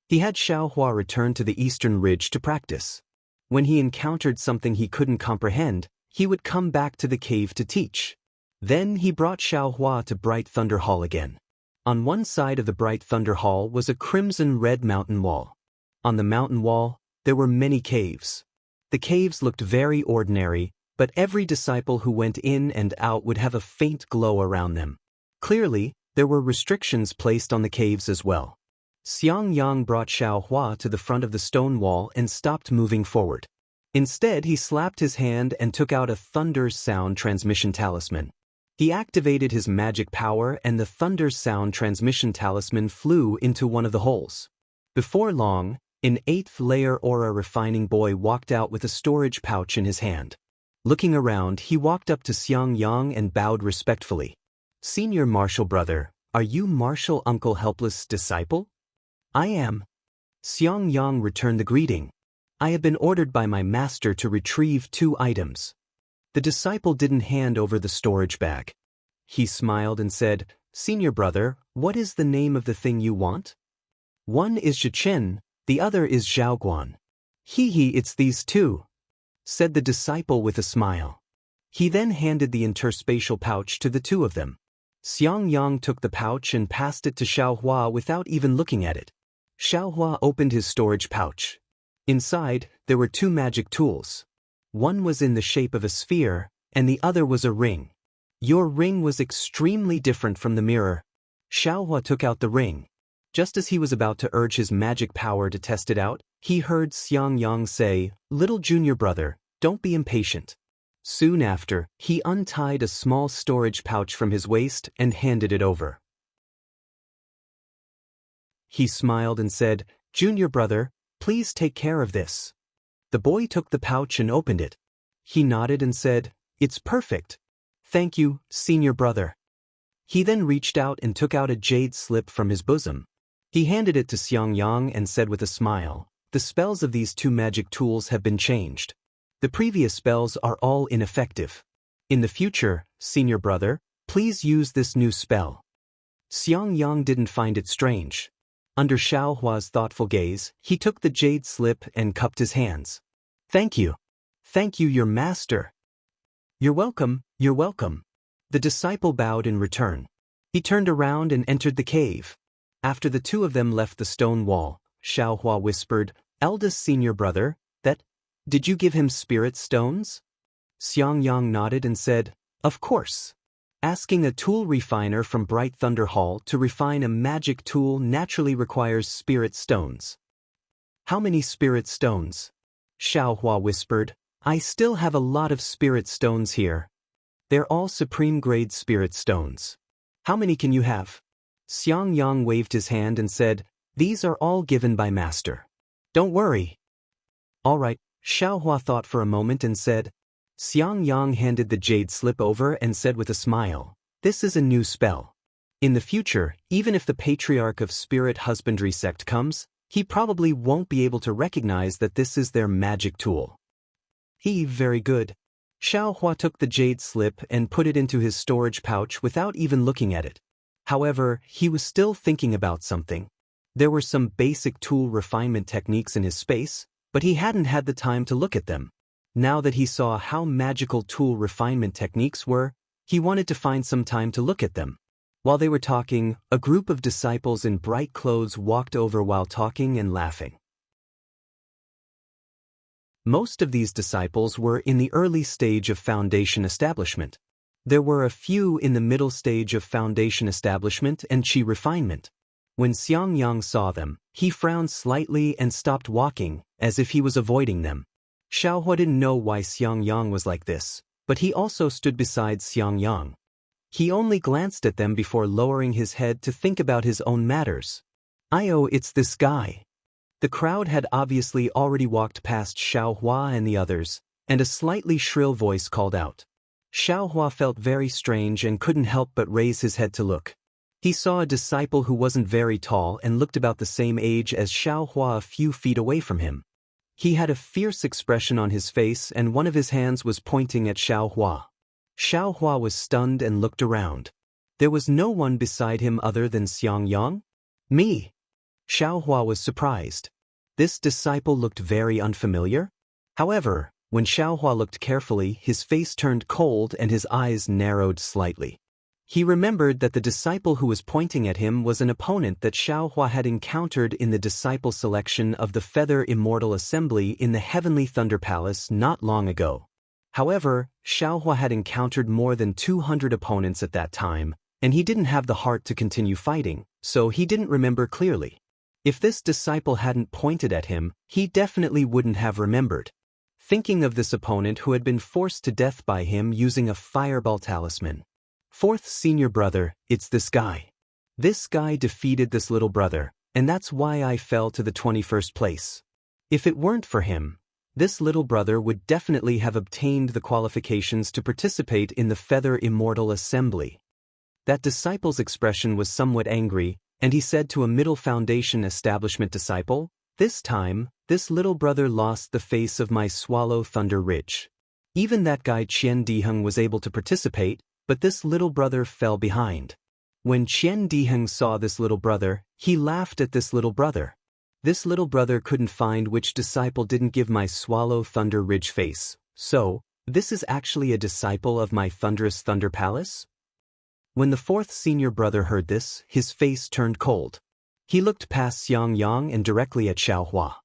He had Xiaohua return to the eastern ridge to practice. When he encountered something he couldn't comprehend, he would come back to the cave to teach. Then he brought Xiaohua to Bright Thunder Hall again. On one side of the Bright Thunder Hall was a crimson-red mountain wall. On the mountain wall, there were many caves. The caves looked very ordinary, but every disciple who went in and out would have a faint glow around them. Clearly, there were restrictions placed on the caves as well. Xiangyang brought Xiaohua to the front of the stone wall and stopped moving forward. Instead, he slapped his hand and took out a thunder sound transmission talisman. He activated his magic power and the thunder sound transmission talisman flew into one of the holes. Before long, an 8th layer aura refining boy walked out with a storage pouch in his hand. Looking around, he walked up to Xiangyang and bowed respectfully. "Senior Martial Brother, are you Martial Uncle Helpless disciple?" "I am." Xiangyang returned the greeting. "I have been ordered by my master to retrieve 2 items." The disciple didn't hand over the storage bag. He smiled and said, "Senior brother, what is the name of the thing you want?" "One is Zhichen, the other is Zhaoguan." "Hee, it's these 2," said the disciple with a smile. He then handed the interspatial pouch to the 2 of them. Xiangyang took the pouch and passed it to Xiaohua without even looking at it. Xiaohua opened his storage pouch. Inside, there were 2 magic tools. One was in the shape of a sphere, and the other was a ring. "Your ring was extremely different from the mirror." Xiaohua took out the ring. Just as he was about to urge his magic power to test it out, he heard Xiangyang say, "Little junior brother, don't be impatient." Soon after, he untied a small storage pouch from his waist and handed it over. He smiled and said, "Junior brother, please take care of this." The boy took the pouch and opened it. He nodded and said, "It's perfect. Thank you, senior brother." He then reached out and took out a jade slip from his bosom. He handed it to Xiangyang and said with a smile, "The spells of these 2 magic tools have been changed. The previous spells are all ineffective. In the future, senior brother, please use this new spell." Xiangyang didn't find it strange. Under Xiaohua's thoughtful gaze, he took the jade slip and cupped his hands. "Thank you. Thank you, your master." "You're welcome, you're welcome." The disciple bowed in return. He turned around and entered the cave. After the 2 of them left the stone wall, Xiaohua whispered, "Eldest senior brother, did you give him spirit stones?" Xiangyang nodded and said, "Of course." Asking a tool refiner from Bright Thunder Hall to refine a magic tool naturally requires spirit stones. "How many spirit stones?" Xiaohua whispered, "I still have a lot of spirit stones here. They're all supreme-grade spirit stones." "How many can you have?" Xiangyang waved his hand and said, "These are all given by master. Don't worry." "All right," Xiaohua thought for a moment and said. Xiangyang handed the jade slip over and said with a smile, "This is a new spell. In the future, even if the Patriarch of Spirit Husbandry sect comes, he probably won't be able to recognize that this is their magic tool." Very good." Xiaohua took the jade slip and put it into his storage pouch without even looking at it. However, he was still thinking about something. There were some basic tool refinement techniques in his space, but he hadn't had the time to look at them. Now that he saw how magical tool refinement techniques were, he wanted to find some time to look at them. While they were talking, a group of disciples in bright clothes walked over while talking and laughing. Most of these disciples were in the early stage of foundation establishment. There were a few in the middle stage of foundation establishment and chi refinement. When Xiangyang saw them, he frowned slightly and stopped walking, as if he was avoiding them. Xiaohua didn't know why Xiangyang was like this, but he also stood beside Xiangyang. He only glanced at them before lowering his head to think about his own matters. It's this guy." The crowd had obviously already walked past Xiaohua and the others, and a slightly shrill voice called out. Xiaohua felt very strange and couldn't help but raise his head to look. He saw a disciple who wasn't very tall and looked about the same age as Xiaohua a few feet away from him. He had a fierce expression on his face and one of his hands was pointing at Xiaohua. Xiaohua was stunned and looked around. There was no one beside him other than Xiangyang? Me? Xiaohua was surprised. This disciple looked very unfamiliar. However, when Xiaohua looked carefully, his face turned cold and his eyes narrowed slightly. He remembered that the disciple who was pointing at him was an opponent that Xiaohua had encountered in the disciple selection of the Feather Immortal Assembly in the Heavenly Thunder Palace not long ago. However, Xiaohua had encountered more than 200 opponents at that time, and he didn't have the heart to continue fighting, so he didn't remember clearly. If this disciple hadn't pointed at him, he definitely wouldn't have remembered. Thinking of this opponent who had been forced to death by him using a fireball talisman. Fourth senior brother, it's this guy. This guy defeated this little brother, and that's why I fell to the 21st place. If it weren't for him, this little brother would definitely have obtained the qualifications to participate in the Feather Immortal Assembly. That disciple's expression was somewhat angry, and he said to a Middle Foundation Establishment disciple, "This time, this little brother lost the face of my Swallow Thunder Ridge. Even that guy Qian Diheng was able to participate, but this little brother fell behind." When Qian Diheng saw this little brother, he laughed at this little brother. This little brother couldn't find which disciple didn't give my Swallow Thunder Ridge face, so, this is actually a disciple of my Thunderous Thunder Palace? When the fourth senior brother heard this, his face turned cold. He looked past Xiangyang and directly at Xiaohua.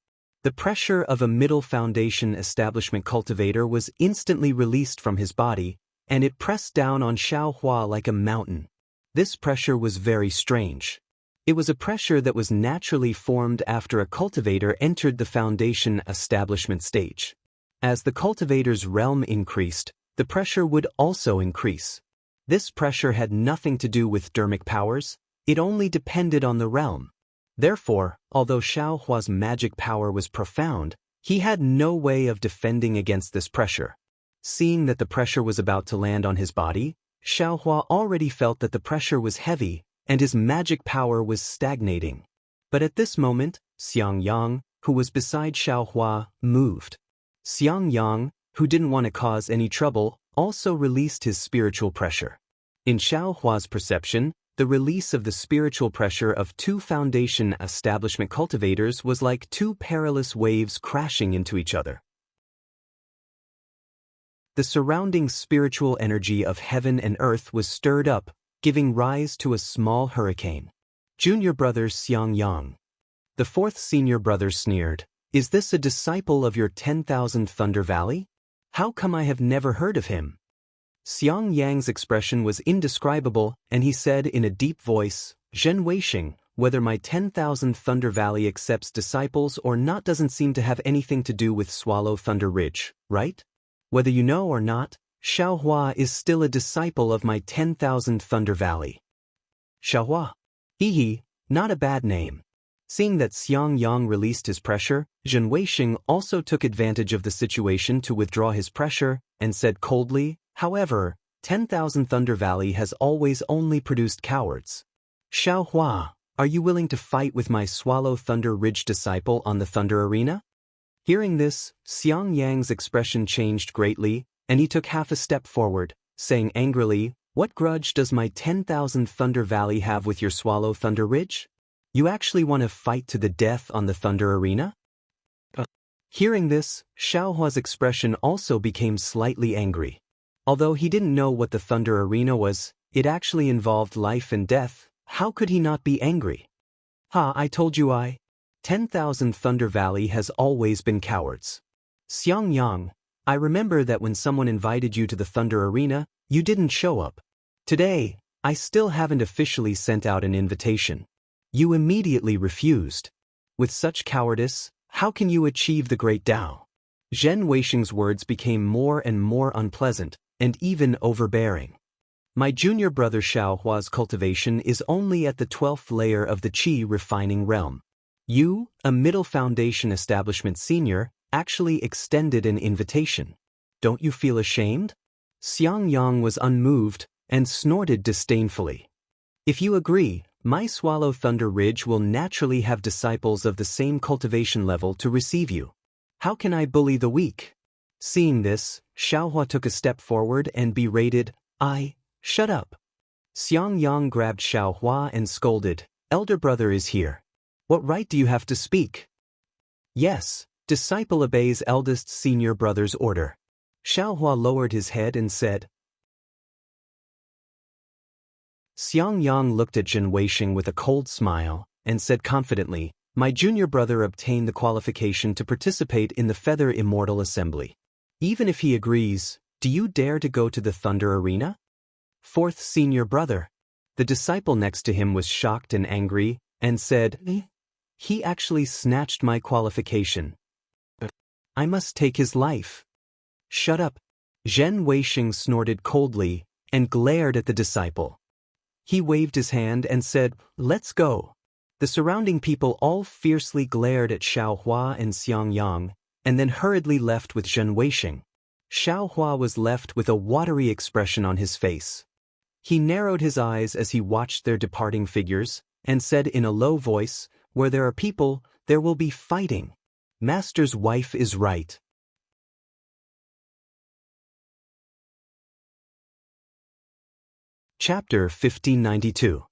The pressure of a Middle Foundation Establishment cultivator was instantly released from his body, and it pressed down on Xiaohua like a mountain. This pressure was very strange. It was a pressure that was naturally formed after a cultivator entered the Foundation Establishment stage. As the cultivator's realm increased, the pressure would also increase. This pressure had nothing to do with dermic powers, it only depended on the realm. Therefore, although Xiaohua's magic power was profound, he had no way of defending against this pressure. Seeing that the pressure was about to land on his body, Xiaohua already felt that the pressure was heavy and his magic power was stagnating. But at this moment, Xiangyang, who was beside Xiaohua, moved. Xiangyang, who didn't want to cause any trouble, also released his spiritual pressure. In Xiaohua's perception, the release of the spiritual pressure of two Foundation Establishment cultivators was like two perilous waves crashing into each other. The surrounding spiritual energy of heaven and earth was stirred up, giving rise to a small hurricane. Junior brother Xiangyang. The fourth senior brother sneered, "Is this a disciple of your 10,000 Thunder Valley? How come I have never heard of him?" Xiangyang's expression was indescribable, and he said in a deep voice, "Zhen Weixing, whether my 10,000 Thunder Valley accepts disciples or not doesn't seem to have anything to do with Swallow Thunder Ridge, right? Whether you know or not, Xiaohua is still a disciple of my 10,000 Thunder Valley." Xiaohua. Hehe, not a bad name. Seeing that Xiangyang released his pressure, Zhen Weixing also took advantage of the situation to withdraw his pressure, and said coldly, "However, 10,000 Thunder Valley has always only produced cowards. Xiaohua, are you willing to fight with my Swallow Thunder Ridge disciple on the Thunder Arena?" Hearing this, Xiangyang's expression changed greatly, and he took half a step forward, saying angrily, "What grudge does my 10,000 Thunder Valley have with your Swallow Thunder Ridge? You actually want to fight to the death on the Thunder Arena?" Hearing this, Xiaohua's expression also became slightly angry. Although he didn't know what the Thunder Arena was, it actually involved life and death. How could he not be angry? I told you 10,000 Thunder Valley has always been cowards. Xiangyang, I remember that when someone invited you to the Thunder Arena, you didn't show up. Today, I still haven't officially sent out an invitation. You immediately refused. With such cowardice, how can you achieve the great Tao? Zhen Weixing's words became more and more unpleasant, and even overbearing. My junior brother Xiaohua's cultivation is only at the 12th layer of the Qi refining realm. You, a Middle Foundation Establishment senior, actually extended an invitation. Don't you feel ashamed? Xiangyang was unmoved and snorted disdainfully. If you agree, my Swallow Thunder Ridge will naturally have disciples of the same cultivation level to receive you. How can I bully the weak? Seeing this, Xiaohua took a step forward and berated, Shut up. Xiangyang grabbed Xiaohua and scolded, Elder brother is here. What right do you have to speak? Yes, disciple obeys eldest senior brother's order. Xiaohua lowered his head and said. Xiangyang looked at Zhen Weixing with a cold smile and said confidently, My junior brother obtained the qualification to participate in the Feather Immortal Assembly. Even if he agrees, do you dare to go to the Thunder Arena? Fourth senior brother. The disciple next to him was shocked and angry and said, He actually snatched my qualification. I must take his life. Shut up. Zhen Weixing snorted coldly and glared at the disciple. He waved his hand and said, Let's go. The surrounding people all fiercely glared at Xiaohua and Xiangyang, and then hurriedly left with Zhen Weixing. Xiaohua was left with a watery expression on his face. He narrowed his eyes as he watched their departing figures, and said in a low voice, Where there are people, there will be fighting. Master's wife is right. Chapter 1592.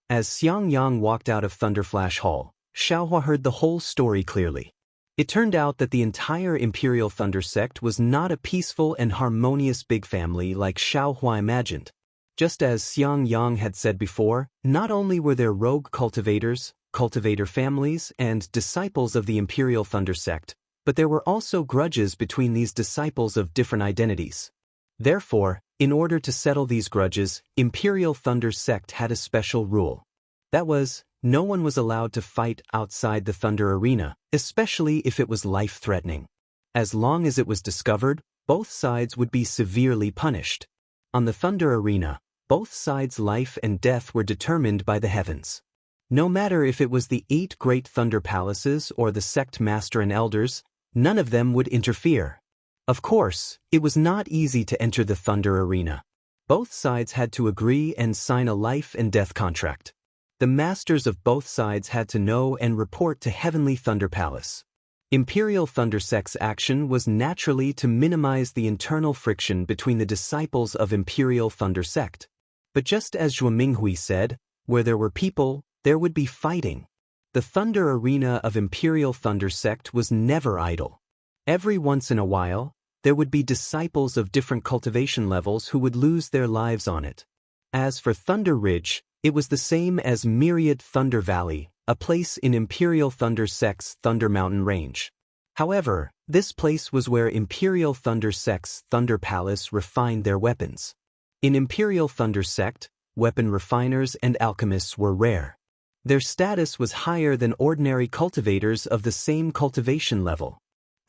As Xiangyang walked out of Thunderflash Hall, Xiaohua heard the whole story clearly. It turned out that the entire Imperial Thunder Sect was not a peaceful and harmonious big family like Xiaohua imagined. Just as Xiangyang had said before, not only were there rogue cultivators, cultivator families, and disciples of the Imperial Thunder Sect, but there were also grudges between these disciples of different identities. Therefore, in order to settle these grudges, Imperial Thunder Sect had a special rule. That was, no one was allowed to fight outside the Thunder Arena, especially if it was life-threatening. As long as it was discovered, both sides would be severely punished. On the Thunder Arena, both sides' life and death were determined by the heavens. No matter if it was the 8 great Thunder Palaces or the Sect Master and Elders, none of them would interfere. Of course, it was not easy to enter the Thunder Arena. Both sides had to agree and sign a life and death contract. The masters of both sides had to know and report to Heavenly Thunder Palace. Imperial Thunder Sect's action was naturally to minimize the internal friction between the disciples of Imperial Thunder Sect. But just as Zhuo Minghui said, where there were people, there would be fighting. The Thunder Arena of Imperial Thunder Sect was never idle. Every once in a while, there would be disciples of different cultivation levels who would lose their lives on it. As for Thunder Ridge, it was the same as Myriad Thunder Valley, a place in Imperial Thunder Sect's Thunder Mountain Range. However, this place was where Imperial Thunder Sect's Thunder Palace refined their weapons. In Imperial Thunder Sect, weapon refiners and alchemists were rare. Their status was higher than ordinary cultivators of the same cultivation level.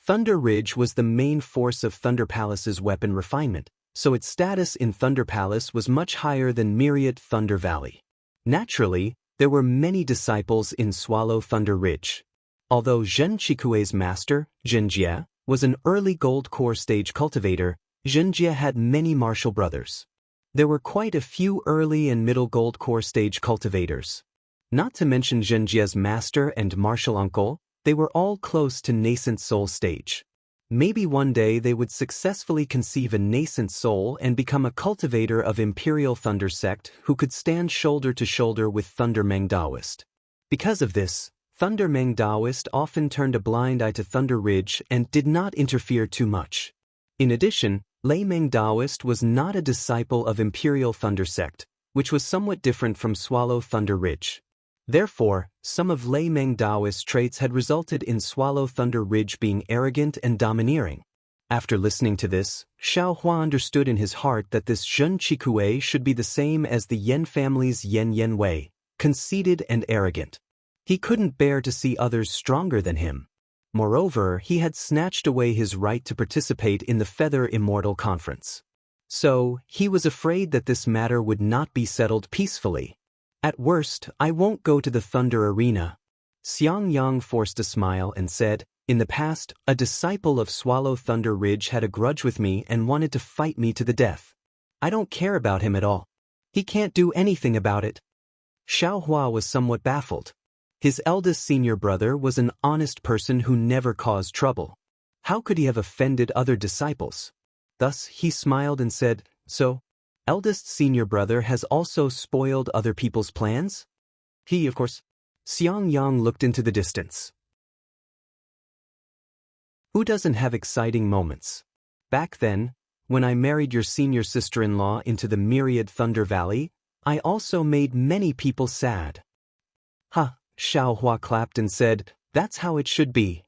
Thunder Ridge was the main force of Thunder Palace's weapon refinement, so its status in Thunder Palace was much higher than Myriad Thunder Valley. Naturally, there were many disciples in Swallow Thunder Ridge. Although Zhen Chikue's master, Zhenjie, was an early gold core stage cultivator, Zhenjie had many martial brothers. There were quite a few early and middle gold core stage cultivators. Not to mention Zhenjie's master and martial uncle, they were all close to nascent soul stage. Maybe one day they would successfully conceive a nascent soul and become a cultivator of Imperial Thunder Sect who could stand shoulder to shoulder with Thunder Meng Daoist. Because of this, Thunder Meng Daoist often turned a blind eye to Thunder Ridge and did not interfere too much. In addition, Lei Meng Daoist was not a disciple of Imperial Thunder Sect, which was somewhat different from Swallow Thunder Ridge. Therefore, some of Lei Meng Daoist's traits had resulted in Swallow Thunder Ridge being arrogant and domineering. After listening to this, Xiaohua understood in his heart that this Zhen Chikue should be the same as the Yen family's Yen Wei, conceited and arrogant. He couldn't bear to see others stronger than him. Moreover, he had snatched away his right to participate in the Feather Immortal Conference. So, he was afraid that this matter would not be settled peacefully. At worst, I won't go to the Thunder Arena. Xiangyang forced a smile and said, In the past, a disciple of Swallow Thunder Ridge had a grudge with me and wanted to fight me to the death. I don't care about him at all. He can't do anything about it. Xiaohua was somewhat baffled. His eldest senior brother was an honest person who never caused trouble. How could he have offended other disciples? Thus he smiled and said, "So, eldest senior brother has also spoiled other people's plans?" He, of course. Xiangyang looked into the distance. Who doesn't have exciting moments? Back then, when I married your senior sister-in-law into the myriad Thunder Valley, I also made many people sad. Ha, Xiaohua clapped and said, "That's how it should be."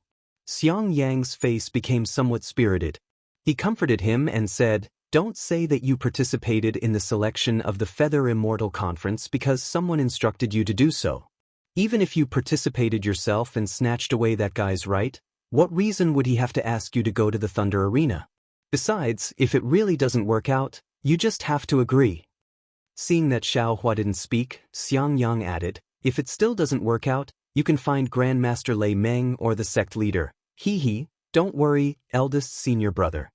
Xiangyang's face became somewhat spirited. He comforted him and said, "Don't say that you participated in the selection of the Feather Immortal Conference because someone instructed you to do so. Even if you participated yourself and snatched away that guy's right, what reason would he have to ask you to go to the Thunder Arena? Besides, if it really doesn't work out, you just have to agree." Seeing that Xiaohua didn't speak, Xiangyang added, "If it still doesn't work out, you can find Grandmaster Lei Meng or the sect leader. Don't worry, eldest senior brother."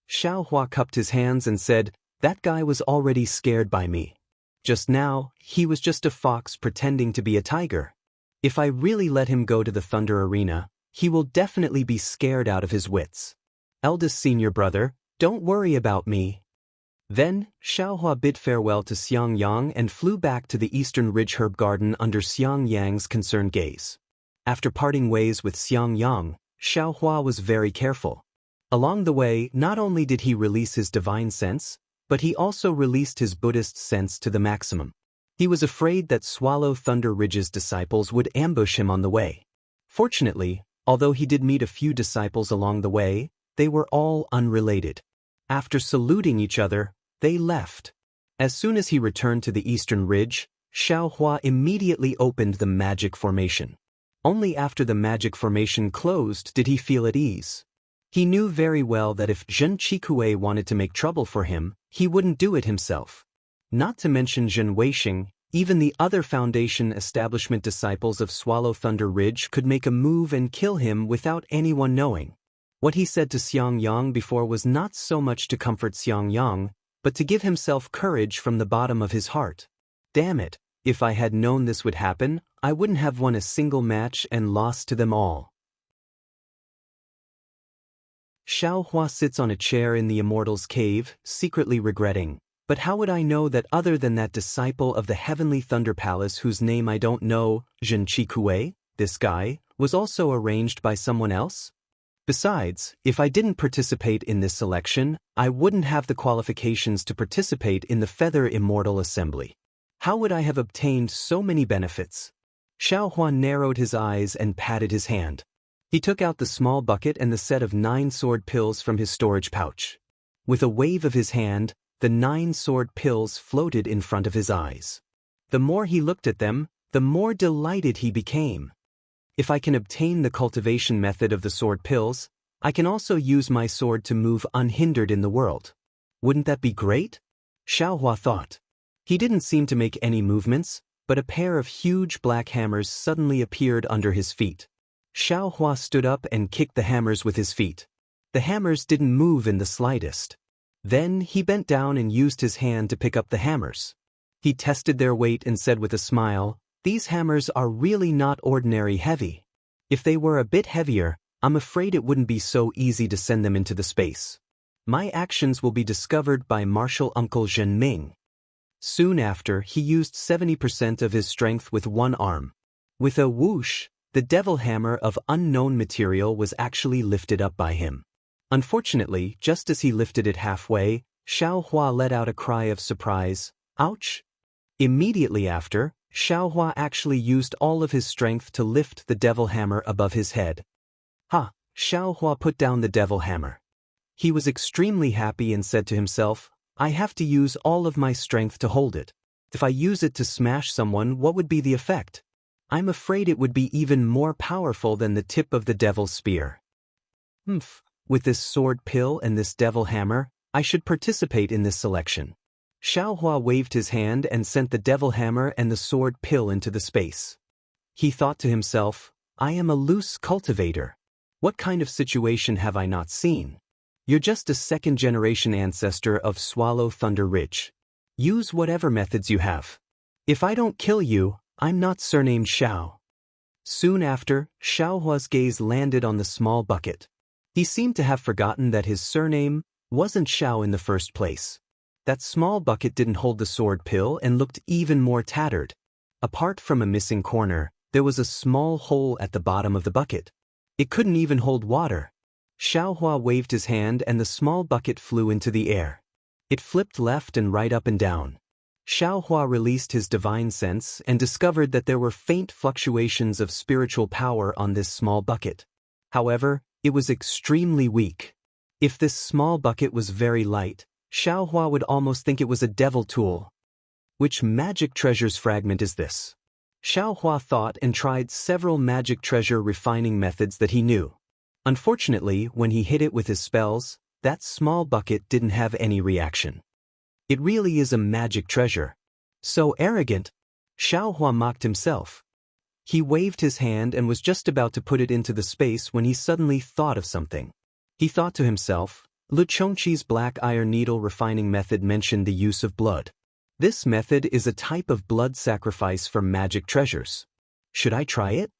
Xiaohua cupped his hands and said, "That guy was already scared by me. Just now, he was just a fox pretending to be a tiger. If I really let him go to the Thunder Arena, he will definitely be scared out of his wits. Eldest senior brother, don't worry about me." Then, Xiaohua bid farewell to Xiangyang and flew back to the Eastern Ridge Herb Garden under Xiangyang's concerned gaze. After parting ways with Xiangyang, Xiaohua was very careful. Along the way, not only did he release his divine sense, but he also released his Buddhist sense to the maximum. He was afraid that Swallow Thunder Ridge's disciples would ambush him on the way. Fortunately, although he did meet a few disciples along the way, they were all unrelated. After saluting each other, they left. As soon as he returned to the Eastern Ridge, Xiaohua immediately opened the magic formation. Only after the magic formation closed did he feel at ease. He knew very well that if Zhen Qikue wanted to make trouble for him, he wouldn't do it himself. Not to mention Zhen Weixing, even the other Foundation establishment disciples of Swallow Thunder Ridge could make a move and kill him without anyone knowing. What he said to Xiangyang before was not so much to comfort Xiangyang, but to give himself courage from the bottom of his heart. Damn it, if I had known this would happen, I wouldn't have won a single match and lost to them all. Xiaohua sits on a chair in the Immortal's cave, secretly regretting, "But how would I know that other than that disciple of the Heavenly Thunder Palace whose name I don't know, Zhen Qikue, this guy, was also arranged by someone else? Besides, if I didn't participate in this selection, I wouldn't have the qualifications to participate in the Feather Immortal Assembly. How would I have obtained so many benefits?" Xiaohua narrowed his eyes and patted his hand. He took out the small bucket and the set of 9 sword pills from his storage pouch. With a wave of his hand, the 9 sword pills floated in front of his eyes. The more he looked at them, the more delighted he became. If I can obtain the cultivation method of the sword pills, I can also use my sword to move unhindered in the world. Wouldn't that be great? Xiaohua thought. He didn't seem to make any movements, but a pair of huge black hammers suddenly appeared under his feet. Xiaohua stood up and kicked the hammers with his feet. The hammers didn't move in the slightest. Then he bent down and used his hand to pick up the hammers. He tested their weight and said with a smile, "These hammers are really not ordinary heavy. If they were a bit heavier, I'm afraid it wouldn't be so easy to send them into the space. My actions will be discovered by Martial Uncle Zhen Ming." Soon after, he used 70% of his strength with one arm. With a whoosh, the devil hammer of unknown material was actually lifted up by him. Unfortunately, just as he lifted it halfway, Xiaohua let out a cry of surprise, "Ouch!" Immediately after, Xiaohua actually used all of his strength to lift the devil hammer above his head. Ha! Xiaohua put down the devil hammer. He was extremely happy and said to himself, "I have to use all of my strength to hold it. If I use it to smash someone, what would be the effect? I'm afraid it would be even more powerful than the tip of the devil's spear. With this sword pill and this devil hammer, I should participate in this selection." Xiaohua waved his hand and sent the devil hammer and the sword pill into the space. He thought to himself, "I am a loose cultivator. What kind of situation have I not seen? You're just a second-generation ancestor of Swallow Thunder Ridge. Use whatever methods you have. If I don't kill you, I'm not surnamed Xiao. Soon after, Xiaohua's gaze landed on the small bucket. He seemed to have forgotten that his surname wasn't Xiao in the first place. That small bucket didn't hold the sword pill and looked even more tattered. Apart from a missing corner, there was a small hole at the bottom of the bucket. It couldn't even hold water. Xiaohua waved his hand and the small bucket flew into the air. It flipped left and right up and down. Xiaohua released his divine sense and discovered that there were faint fluctuations of spiritual power on this small bucket. However, it was extremely weak. If this small bucket was very light, Xiaohua would almost think it was a devil tool. Which magic treasure's fragment is this? Xiaohua thought and tried several magic treasure refining methods that he knew. Unfortunately, when he hit it with his spells, that small bucket didn't have any reaction. It really is a magic treasure. So arrogant. Xiaohua mocked himself. He waved his hand and was just about to put it into the space when he suddenly thought of something. He thought to himself, Lu Chongqi's black iron needle refining method mentioned the use of blood. This method is a type of blood sacrifice for magic treasures. Should I try it?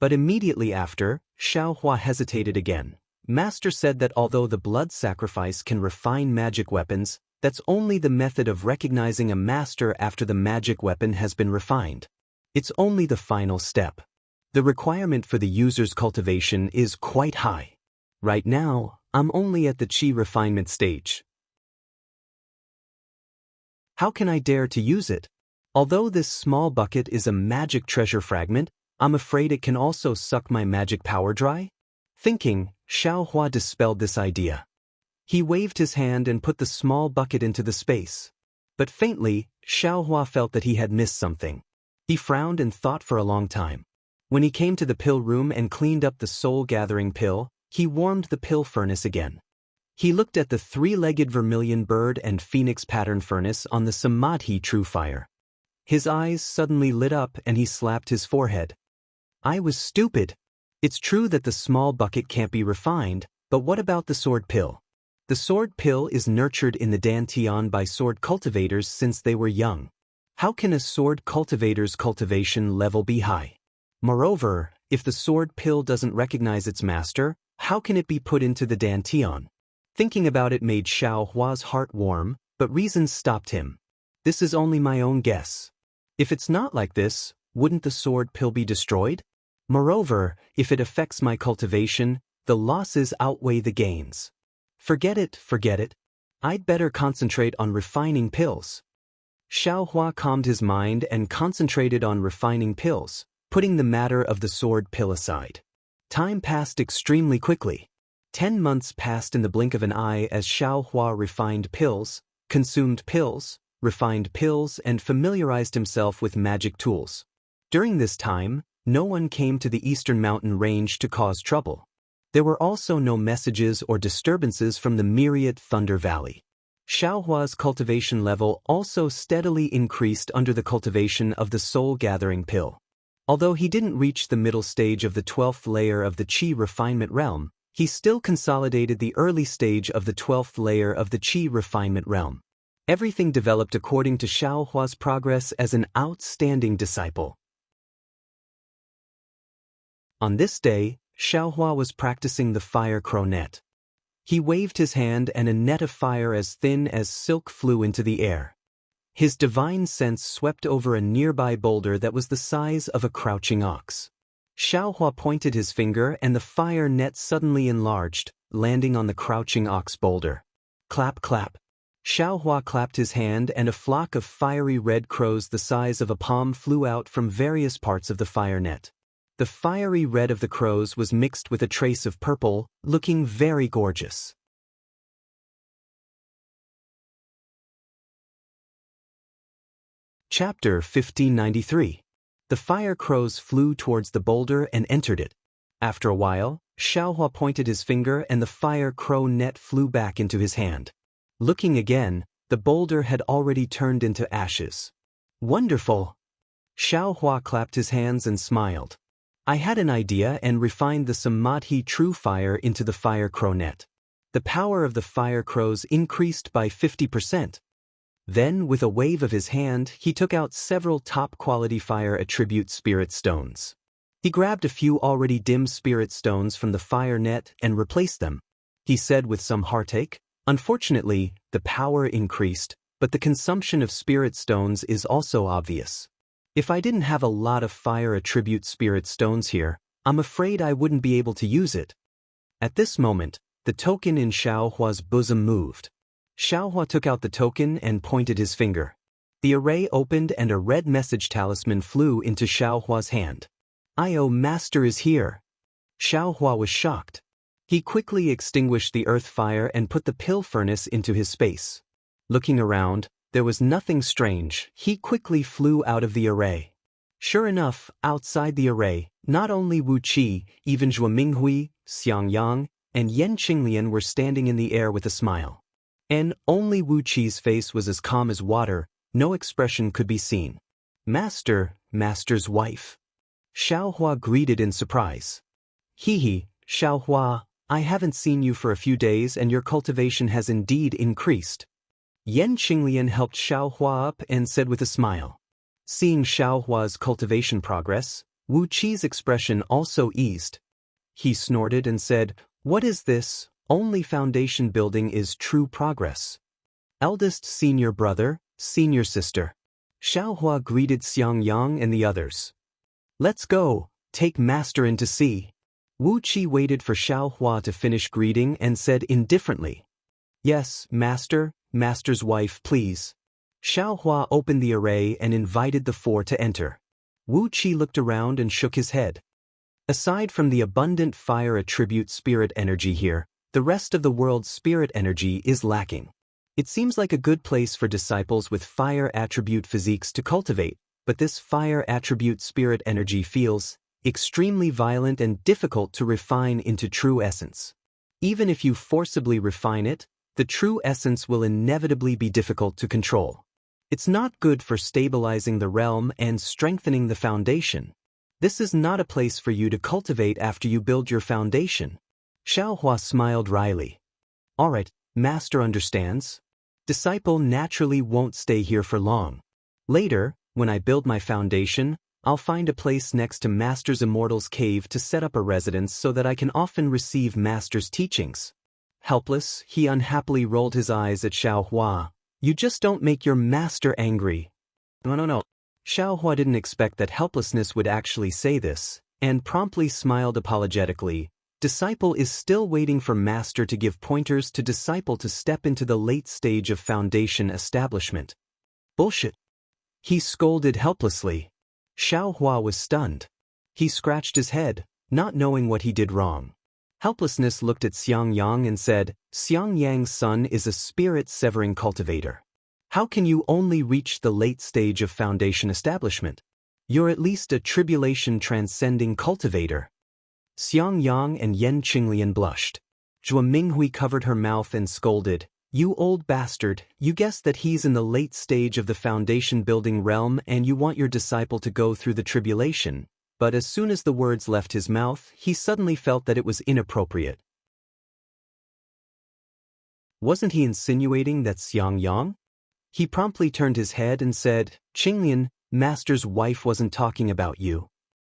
But immediately after, Xiaohua hesitated again. Master said that although the blood sacrifice can refine magic weapons, that's only the method of recognizing a master after the magic weapon has been refined. It's only the final step. The requirement for the user's cultivation is quite high. Right now, I'm only at the qi refinement stage. How can I dare to use it? Although this small bucket is a magic treasure fragment, I'm afraid it can also suck my magic power dry? Thinking, Xiaohua dispelled this idea. He waved his hand and put the small bucket into the space. But faintly, Xiaohua felt that he had missed something. He frowned and thought for a long time. When he came to the pill room and cleaned up the soul-gathering pill, he warmed the pill furnace again. He looked at the three-legged vermilion bird and phoenix pattern furnace on the samadhi true fire. His eyes suddenly lit up and he slapped his forehead. I was stupid. It's true that the small bucket can't be refined, but what about the sword pill? The sword pill is nurtured in the dantian by sword cultivators since they were young. How can a sword cultivator's cultivation level be high? Moreover, if the sword pill doesn't recognize its master, how can it be put into the dantian? Thinking about it made Xiaohua's heart warm, but reason stopped him. This is only my own guess. If it's not like this, wouldn't the sword pill be destroyed? Moreover, if it affects my cultivation, the losses outweigh the gains. Forget it. I'd better concentrate on refining pills. Xiaohua calmed his mind and concentrated on refining pills, putting the matter of the sword pill aside. Time passed extremely quickly. 10 months passed in the blink of an eye as Xiaohua refined pills, consumed pills, refined pills, and familiarized himself with magic tools. During this time, no one came to the eastern mountain range to cause trouble. There were also no messages or disturbances from the myriad Thunder Valley. Xiaohua's cultivation level also steadily increased under the cultivation of the soul-gathering pill. Although he didn't reach the middle stage of the 12th layer of the qi refinement realm, he still consolidated the early stage of the 12th layer of the qi refinement realm. Everything developed according to Xiaohua's progress as an outstanding disciple. On this day, Xiaohua was practicing the fire crow net. He waved his hand and a net of fire as thin as silk flew into the air. His divine sense swept over a nearby boulder that was the size of a crouching ox. Xiaohua pointed his finger and the fire net suddenly enlarged, landing on the crouching ox boulder. Clap, clap. Xiaohua clapped his hand and a flock of fiery red crows the size of a palm flew out from various parts of the fire net. The fiery red of the crows was mixed with a trace of purple, looking very gorgeous. Chapter 1593. The fire crows flew towards the boulder and entered it. After a while, Xiaohua pointed his finger and the fire crow net flew back into his hand. Looking again, the boulder had already turned into ashes. Wonderful! Xiaohua clapped his hands and smiled. I had an idea and refined the samadhi true fire into the fire crow net. The power of the fire crows increased by 50%. Then, with a wave of his hand, he took out several top-quality fire attribute spirit stones. He grabbed a few already dim spirit stones from the fire net and replaced them. He said with some heartache, "Unfortunately, the power increased, but the consumption of spirit stones is also obvious. If I didn't have a lot of fire attribute spirit stones here, I'm afraid I wouldn't be able to use it." At this moment, the token in Xiaohua's bosom moved. Xiaohua took out the token and pointed his finger. The array opened and a red message talisman flew into Xiaohua's hand. "Io Master is here." Xiaohua was shocked. He quickly extinguished the earth fire and put the pill furnace into his space. Looking around, there was nothing strange. He quickly flew out of the array. Sure enough, outside the array, not only Wu Qi, even Zhuo Minghui, Xiang Yang, and Yan Qinglian were standing in the air with a smile. And only Wu Qi's face was as calm as water, no expression could be seen. Master's wife." Xiaohua greeted in surprise. "He, Xiaohua, I haven't seen you for a few days and your cultivation has indeed increased." Yan Qinglian helped Xiaohua up and said with a smile. Seeing Xiaohua's cultivation progress, Wu Qi's expression also eased. He snorted and said, "What is this? Only foundation building is true progress." Eldest senior brother, senior sister. Xiaohua greeted Xiang Yang and the others. "Let's go, take Master in to see." Wu Qi waited for Xiaohua to finish greeting and said indifferently, "Yes, Master's wife, please." Xiaohua opened the array and invited the four to enter. Wu Qi looked around and shook his head. Aside from the abundant fire attribute spirit energy here, the rest of the world's spirit energy is lacking. It seems like a good place for disciples with fire attribute physiques to cultivate, but this fire attribute spirit energy feels extremely violent and difficult to refine into true essence. Even if you forcibly refine it, the true essence will inevitably be difficult to control. It's not good for stabilizing the realm and strengthening the foundation. This is not a place for you to cultivate after you build your foundation. Xiaohua smiled wryly. "Alright, Master understands. Disciple naturally won't stay here for long. Later, when I build my foundation, I'll find a place next to Master's Immortal's cave to set up a residence so that I can often receive Master's teachings." Helpless, he unhappily rolled his eyes at Xiaohua. "You just don't make your master angry." No. Xiaohua didn't expect that helplessness would actually say this, and promptly smiled apologetically. Disciple is still waiting for Master to give pointers to Disciple to step into the late stage of foundation establishment. Bullshit. He scolded helplessly. Xiaohua was stunned. He scratched his head, not knowing what he did wrong. Helplessness looked at Xiang Yang and said, "Xiang Yang's son is a spirit-severing cultivator. How can you only reach the late stage of foundation establishment? You're at least a tribulation-transcending cultivator." Xiang Yang and Yan Qinglian blushed. Zhuo Minghui covered her mouth and scolded, "You old bastard, you guessed that he's in the late stage of the foundation-building realm and you want your disciple to go through the tribulation." But as soon as the words left his mouth, he suddenly felt that it was inappropriate. Wasn't he insinuating that Xiang Yang? He promptly turned his head and said, "Qinglian, Master's wife wasn't talking about you."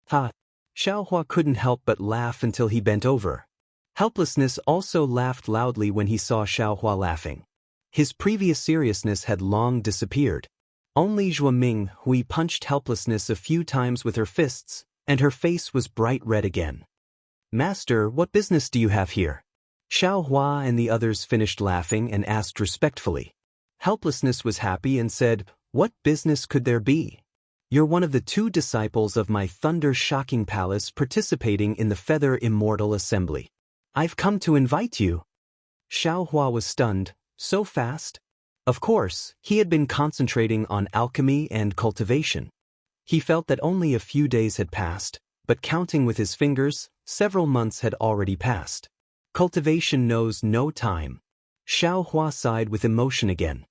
Ha! Xiaohua couldn't help but laugh until he bent over. Helplessness also laughed loudly when he saw Xiaohua laughing. His previous seriousness had long disappeared. Only Zhuo Minghui punched Helplessness a few times with her fists, and her face was bright red again. "Master, what business do you have here?" Xiaohua and the others finished laughing and asked respectfully. Helplessness was happy and said, "What business could there be? You're one of the 2 disciples of my thunder-shocking palace participating in the Feather Immortal Assembly. I've come to invite you." Xiaohua was stunned. So fast? Of course, he had been concentrating on alchemy and cultivation. He felt that only a few days had passed, but counting with his fingers, several months had already passed. Cultivation knows no time. Xiaohua sighed with emotion again.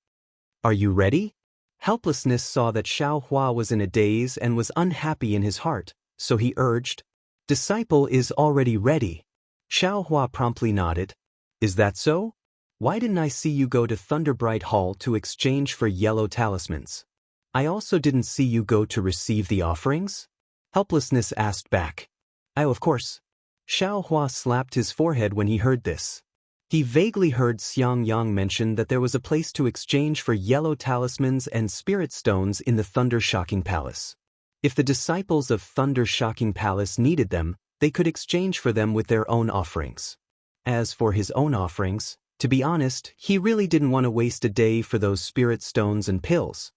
"Are you ready?" Helplessness saw that Xiaohua was in a daze and was unhappy in his heart, so he urged, "Disciple is already ready." Xiaohua promptly nodded. "Is that so?" Why didn't I see you go to Thunderbright Hall to exchange for yellow talismans? I also didn't see you go to receive the offerings? Helplessness asked back. Oh, of course. Xiao Hua slapped his forehead when he heard this. He vaguely heard Xiangyang mention that there was a place to exchange for yellow talismans and spirit stones in the Thunder Shocking Palace. If the disciples of Thunder Shocking Palace needed them, they could exchange for them with their own offerings. As for his own offerings, to be honest, he really didn't want to waste a day for those spirit stones and pills.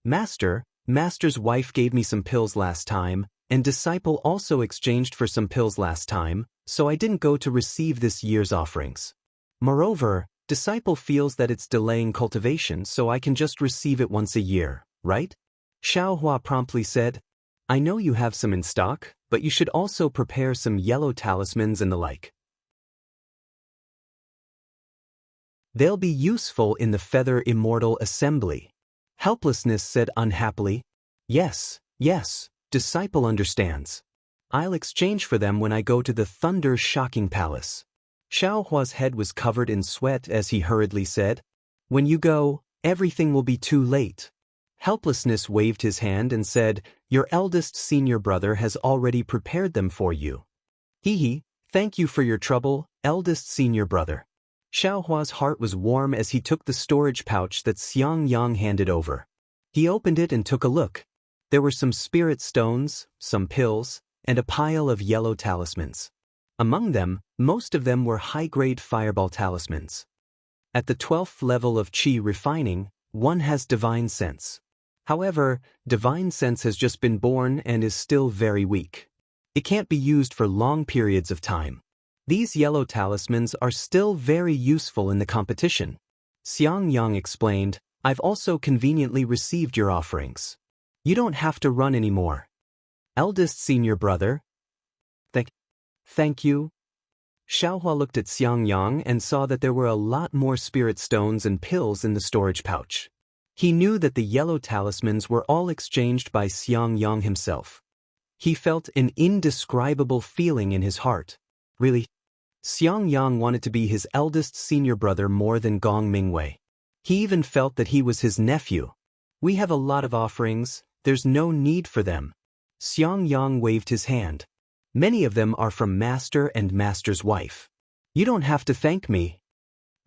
Master's wife gave me some pills last time, and disciple also exchanged for some pills last time, so I didn't go to receive this year's offerings. Moreover, disciple feels that it's delaying cultivation, so I can just receive it once a year, right? Xiao Hua promptly said, I know you have some in stock, but you should also prepare some yellow talismans and the like. They'll be useful in the Feather Immortal Assembly. Helplessness said unhappily. Yes, disciple understands. I'll exchange for them when I go to the Thunder Shocking Palace. Xiao Hua's head was covered in sweat as he hurriedly said, When you go, everything will be too late. Helplessness waved his hand and said, Your eldest senior brother has already prepared them for you. Thank you for your trouble, eldest senior brother. Xiao Hua's heart was warm as he took the storage pouch that Xiangyang handed over. He opened it and took a look. There were some spirit stones, some pills, and a pile of yellow talismans. Among them, most of them were high-grade fireball talismans. At the 12th level of Qi refining, one has divine sense. However, divine sense has just been born and is still very weak. It can't be used for long periods of time. These yellow talismans are still very useful in the competition. Xiangyang explained, I've also conveniently received your offerings. You don't have to run anymore. Eldest senior brother. Thank you. Xiaohua looked at Xiangyang and saw that there were a lot more spirit stones and pills in the storage pouch. He knew that the yellow talismans were all exchanged by Xiangyang himself. He felt an indescribable feeling in his heart. Really? Xiangyang wanted to be his eldest senior brother more than Gong Mingwei. He even felt that he was his nephew. We have a lot of offerings, there's no need for them. Xiangyang waved his hand. Many of them are from Master and Master's wife. You don't have to thank me.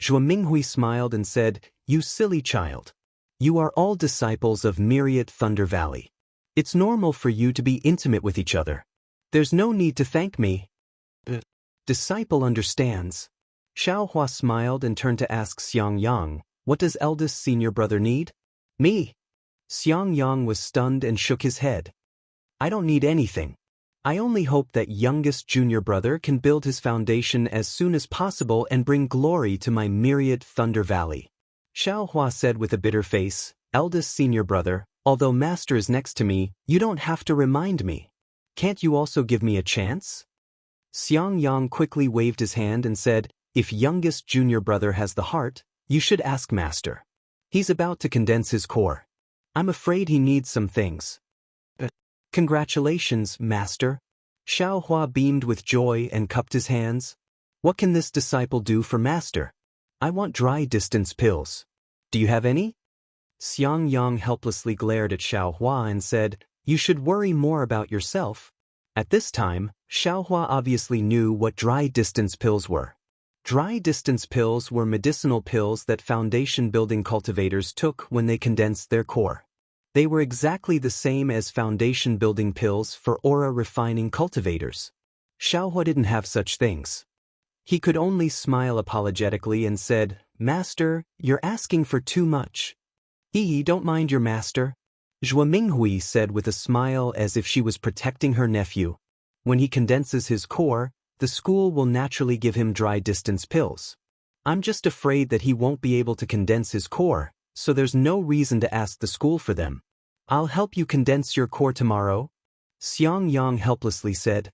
Zhuo Minghui smiled and said, You silly child. You are all disciples of Myriad Thunder Valley. It's normal for you to be intimate with each other. There's no need to thank me. Disciple understands. Xiao Hua smiled and turned to ask Xiangyang, What does eldest senior brother need? Me. Xiangyang was stunned and shook his head. I don't need anything. I only hope that youngest junior brother can build his foundation as soon as possible and bring glory to my Myriad Thunder Valley. Xiao Hua said with a bitter face, Eldest senior brother, although Master is next to me, you don't have to remind me. Can't you also give me a chance? Xiangyang quickly waved his hand and said, If youngest junior brother has the heart, you should ask Master. He's about to condense his core. I'm afraid he needs some things. Congratulations, Master. Xiao Hua beamed with joy and cupped his hands. What can this disciple do for Master? I want dry distance pills. Do you have any? Xiangyang helplessly glared at Xiao Hua and said, You should worry more about yourself. At this time, Xiao Hua obviously knew what dry distance pills were. Dry distance pills were medicinal pills that foundation-building cultivators took when they condensed their core. They were exactly the same as foundation-building pills for aura-refining cultivators. Xiaohua didn't have such things. He could only smile apologetically and said, Master, you're asking for too much. Don't mind your master. Zhuo Minghui said with a smile as if she was protecting her nephew. When he condenses his core, the school will naturally give him dry-distance pills. I'm just afraid that he won't be able to condense his core, so there's no reason to ask the school for them. I'll help you condense your core tomorrow. Xiangyang helplessly said.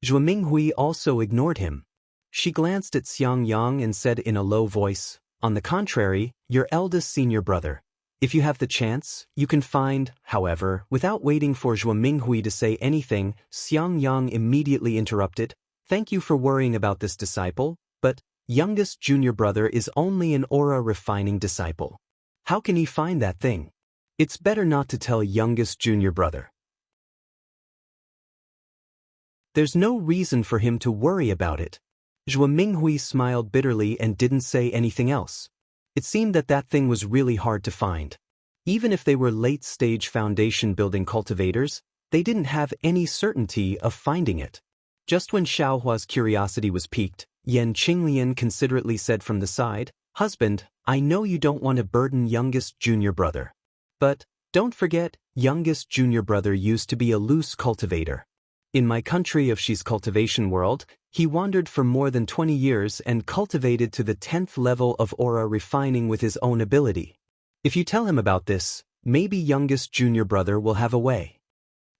Zhuo Minghui also ignored him. She glanced at Xiangyang and said in a low voice, On the contrary, your eldest senior brother. If you have the chance, you can find, however, without waiting for Zhuo Minghui to say anything, Xiangyang immediately interrupted, Thank you for worrying about this disciple, but youngest junior brother is only an aura-refining disciple. How can he find that thing? It's better not to tell youngest junior brother. There's no reason for him to worry about it. Zhuo Minghui smiled bitterly and didn't say anything else. It seemed that that thing was really hard to find. Even if they were late-stage foundation-building cultivators, they didn't have any certainty of finding it. Just when Xiaohua's curiosity was piqued, Yan Qinglian considerately said from the side, "Husband, I know you don't want to burden youngest junior brother. But, don't forget, youngest junior brother used to be a loose cultivator. In my country of Xi's cultivation world, he wandered for more than 20 years and cultivated to the 10th level of aura refining with his own ability. If you tell him about this, maybe youngest junior brother will have a way."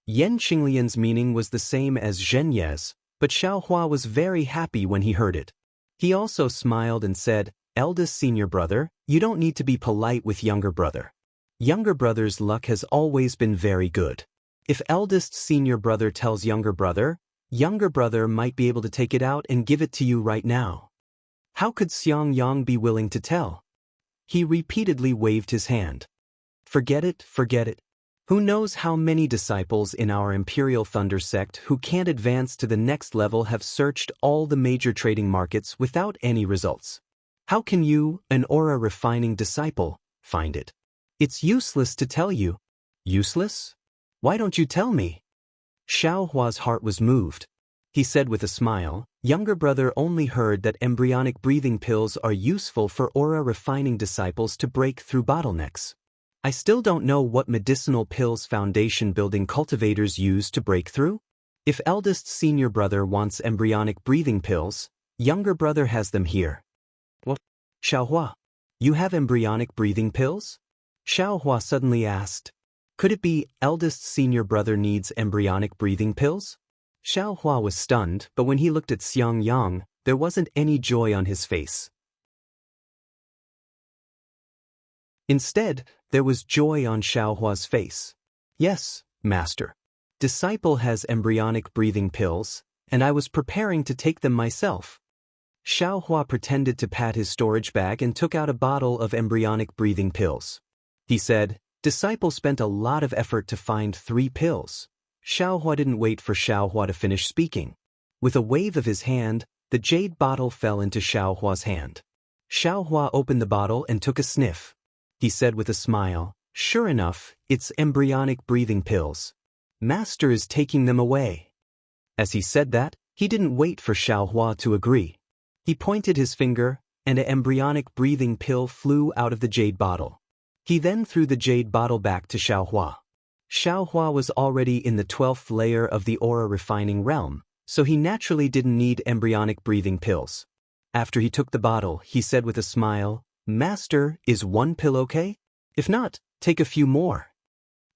Yan Qinglian's meaning was the same as Zhenye's, but Xiaohua was very happy when he heard it. He also smiled and said, "Eldest senior brother, you don't need to be polite with younger brother. Younger brother's luck has always been very good. If eldest senior brother tells younger brother might be able to take it out and give it to you right now." How could Xiangyang be willing to tell? He repeatedly waved his hand. Forget it, forget it. Who knows how many disciples in our Imperial Thunder sect who can't advance to the next level have searched all the major trading markets without any results. How can you, an aura-refining disciple, find it? It's useless to tell you. Useless? Why don't you tell me? Xiaohua's heart was moved. He said with a smile, "Younger brother only heard that embryonic breathing pills are useful for aura-refining disciples to break through bottlenecks. I still don't know what medicinal pills foundation-building cultivators use to break through. If eldest senior brother wants embryonic breathing pills, younger brother has them here." "What? Xiaohua, you have embryonic breathing pills?" Xiaohua suddenly asked. Could it be eldest senior brother needs embryonic breathing pills? Xiaohua was stunned, but when he looked at Xiangyang, there wasn't any joy on his face. Instead, there was joy on Xiaohua's face. "Yes, master. Disciple has embryonic breathing pills, and I was preparing to take them myself." Xiaohua pretended to pat his storage bag and took out a bottle of embryonic breathing pills. He said, "Disciple spent a lot of effort to find 3 pills." Xiaohua didn't wait for Xiaohua to finish speaking. With a wave of his hand, the jade bottle fell into Xiaohua's hand. Xiaohua opened the bottle and took a sniff. He said with a smile, "Sure enough, it's embryonic breathing pills. Master is taking them away." As he said that, he didn't wait for Xiaohua to agree. He pointed his finger, and an embryonic breathing pill flew out of the jade bottle. He then threw the jade bottle back to Xiaohua. Xiaohua was already in the 12th layer of the aura refining realm, so he naturally didn't need embryonic breathing pills. After he took the bottle, he said with a smile, "Master, is 1 pill okay? If not, take a few more."